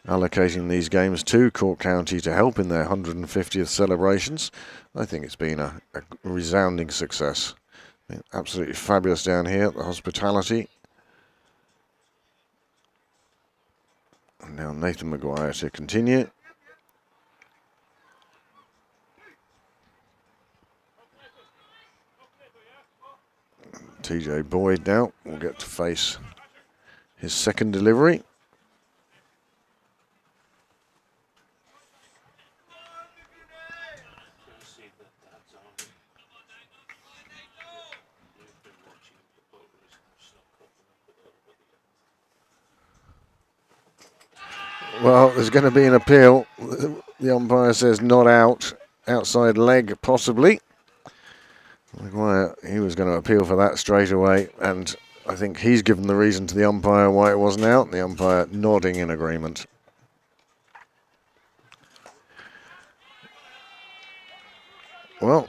allocating these games to Cork County to help in their 150th celebrations. I think it's been a resounding success. Been absolutely fabulous down here, the hospitality. And now Nathan Maguire to continue. TJ Boyd now will get to face his second delivery. Well, there's going to be an appeal. The umpire says not out, outside leg possibly. Maguire, he was going to appeal for that straight away, and I think he's given the reason to the umpire why it wasn't out. The umpire nodding in agreement. Well,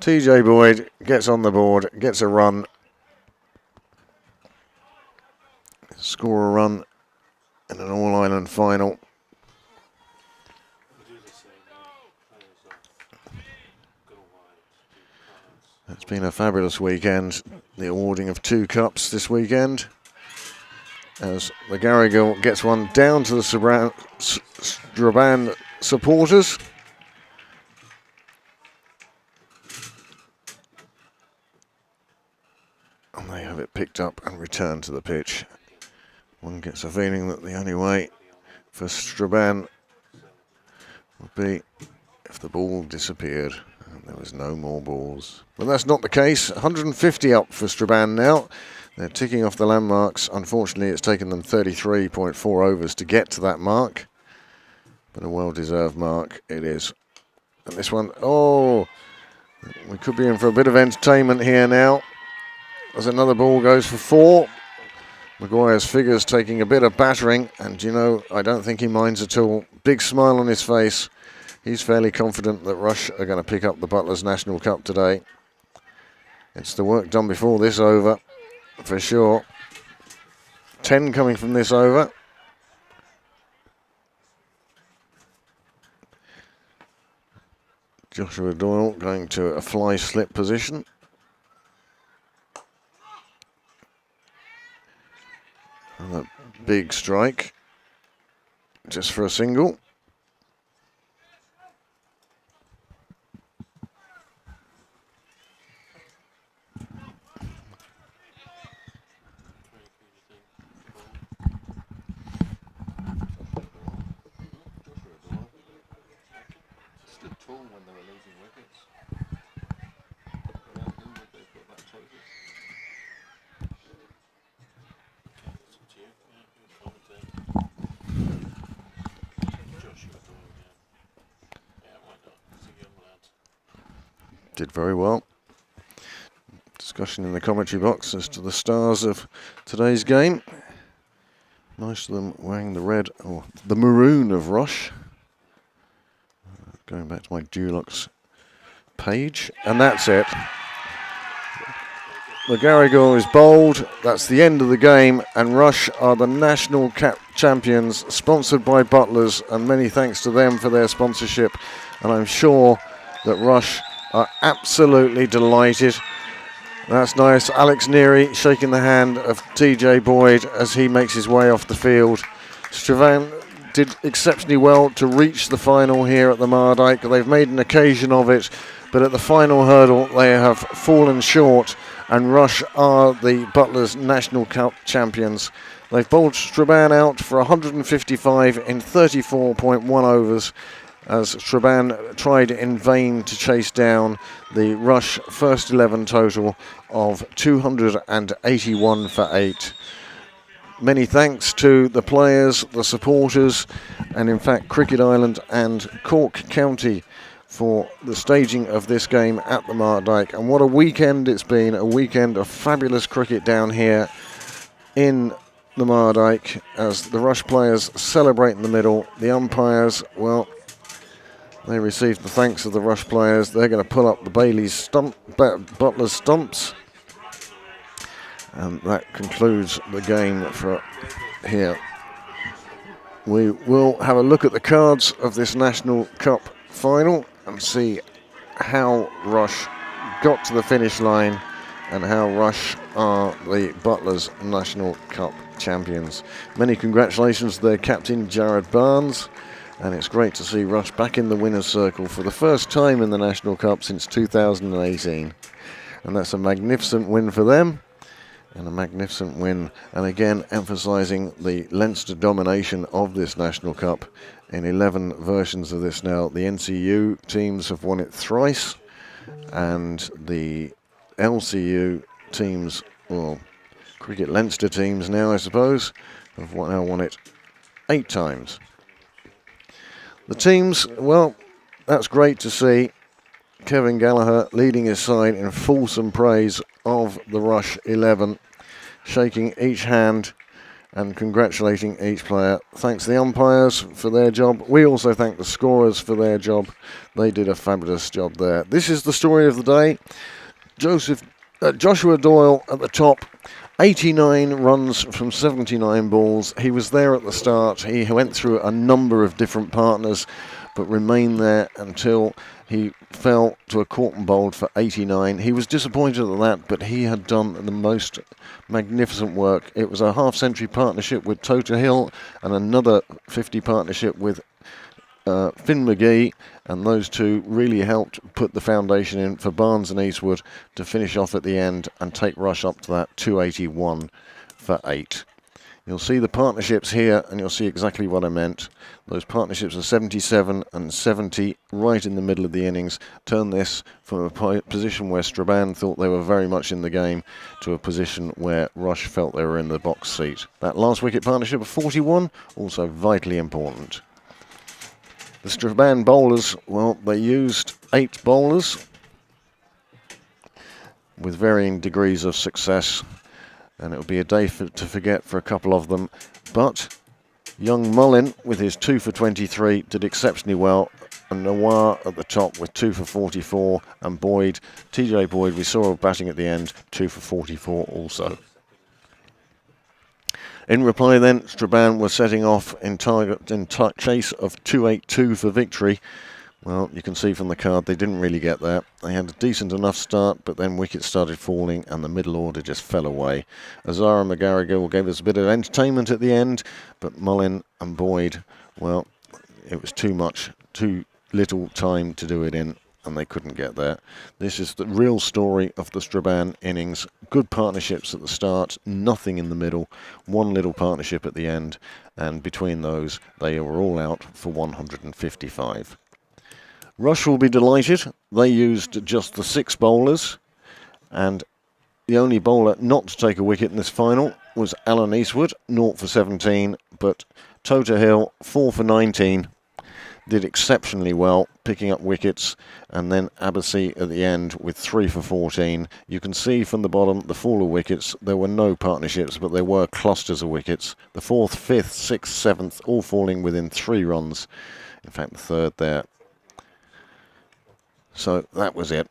TJ Boyd gets on the board, gets a run, score a run in an all-island final. It's been a fabulous weekend. The awarding of 2 cups this weekend. As the Garrigle gets one down to the Strabane supporters. And they have it picked up and returned to the pitch. One gets a feeling that the only way for Strabane would be if the ball disappeared and there was no more balls. But that's not the case. 150 up for Strabane now. They're ticking off the landmarks. Unfortunately, it's taken them 33.4 overs to get to that mark. But a well-deserved mark it is. And this one, oh, we could be in for a bit of entertainment here now. As another ball goes for 4. Maguire's figures taking a bit of battering, and you know, I don't think he minds at all. Big smile on his face. He's fairly confident that Rush are going to pick up the Butlers National Cup today. It's the work done before this over, for sure. 10 coming from this over. Joshua Doyle going to a fly slip position. And a big strike, just for a single. Stood tall when they were losing wickets. Who would they put that total? Did very well. Discussion in the commentary box as to the stars of today's game. Most of them wearing the red or the maroon of Rush. Going back to my Dulux page, and that's it. McGarrigle is bowled. That's the end of the game, and Rush are the national champions, sponsored by Butlers, and many thanks to them for their sponsorship. And I'm sure that Rush are absolutely delighted. That's nice. Alex Neary shaking the hand of TJ Boyd as he makes his way off the field. Strabane did exceptionally well to reach the final here at the Mardyke. They've made an occasion of it, but at the final hurdle they have fallen short, and Rush are the Butlers National Cup champions. They've bowled Strabane out for 155 in 34.1 overs, as Strabane tried in vain to chase down the Rush first 11 total of 281 for 8. Many thanks to the players, the supporters, and in fact Cricket Island and Cork County for the staging of this game at the Mardyke. And what a weekend it's been, a weekend of fabulous cricket down here in the Mardyke as the Rush players celebrate in the middle. The umpires, well, they received the thanks of the Rush players. They're going to pull up the Butlers stumps. And that concludes the game for here. We will have a look at the cards of this National Cup final and see how Rush got to the finish line and how Rush are the Butlers National Cup champions. Many congratulations to their captain Jared Barnes, and it's great to see Rush back in the winner's circle for the first time in the National Cup since 2018. And that's a magnificent win for them. And a magnificent win, and again emphasising the Leinster domination of this National Cup in 11 versions of this now. The NCU teams have won it thrice, and the LCU teams, well, Cricket Leinster teams now I suppose, have now won it 8 times. The teams, well, that's great to see. Kevin Gallagher leading his side in fulsome praise of the Rush 11, shaking each hand and congratulating each player. Thanks to the umpires for their job. We also thank the scorers for their job. They did a fabulous job there. This is the story of the day. Joshua Doyle at the top, 89 runs from 79 balls. He was there at the start. He went through a number of different partners, but remained there until he fell to a caught and bowled for 89. He was disappointed at that, but he had done the most magnificent work. It was a half-century partnership with Tota Hill and another 50 partnership with Finn McGee, and those two really helped put the foundation in for Barnes and Eastwood to finish off at the end and take Rush up to that 281 for 8. You'll see the partnerships here, and you'll see exactly what I meant. Those partnerships are 77 and 70, right in the middle of the innings. Turn this from a position where Strabane thought they were very much in the game to a position where Rush felt they were in the box seat. That last wicket partnership of 41, also vitally important. The Strabane bowlers, well, they used 8 bowlers with varying degrees of success, and it'll be a day to forget for a couple of them. But young Mullin, with his 2 for 23, did exceptionally well, and Noir at the top with 2 for 44, and Boyd, TJ Boyd, we saw batting at the end, 2 for 44 also. In reply then, Strabane were setting off in chase of 282 for victory. Well, you can see from the card they didn't really get there. They had a decent enough start, but then wickets started falling and the middle order just fell away. Azara McGarrigle gave us a bit of entertainment at the end, but Mullin and Boyd, well, it was too much, too little time to do it in, and they couldn't get there. This is the real story of the Strabane innings. Good partnerships at the start, nothing in the middle, one little partnership at the end, and between those they were all out for 155. Rush will be delighted. They used just the 6 bowlers, and the only bowler not to take a wicket in this final was Alan Eastwood, 0 for 17, but Tota Hill, 4 for 19, did exceptionally well, picking up wickets, and then Abbasi at the end with 3 for 14. You can see from the bottom the fall of wickets. There were no partnerships, but there were clusters of wickets. The 4th, 5th, 6th, 7th, all falling within 3 runs. In fact, the 3rd there So that was it.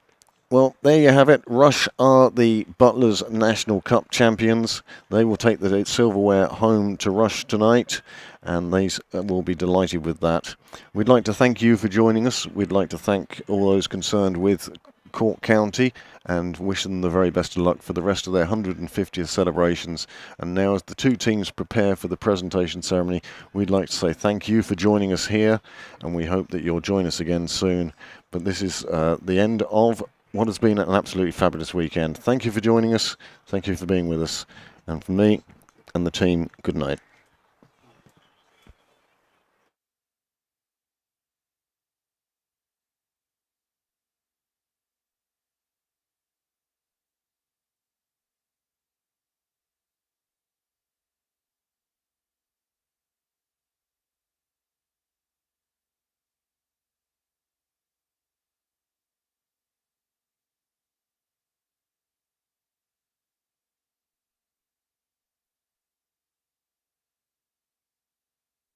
Well, there you have it. Rush are the Butlers National Cup champions. They will take the silverware home to Rush tonight, and they will be delighted with that. We'd like to thank you for joining us. We'd like to thank all those concerned with Cork County and wish them the very best of luck for the rest of their 150th celebrations. And now, as the two teams prepare for the presentation ceremony, we'd like to say thank you for joining us here, and we hope that you'll join us again soon. But this is the end of what has been an absolutely fabulous weekend. Thank you for joining us. Thank you for being with us. And from me and the team, good night.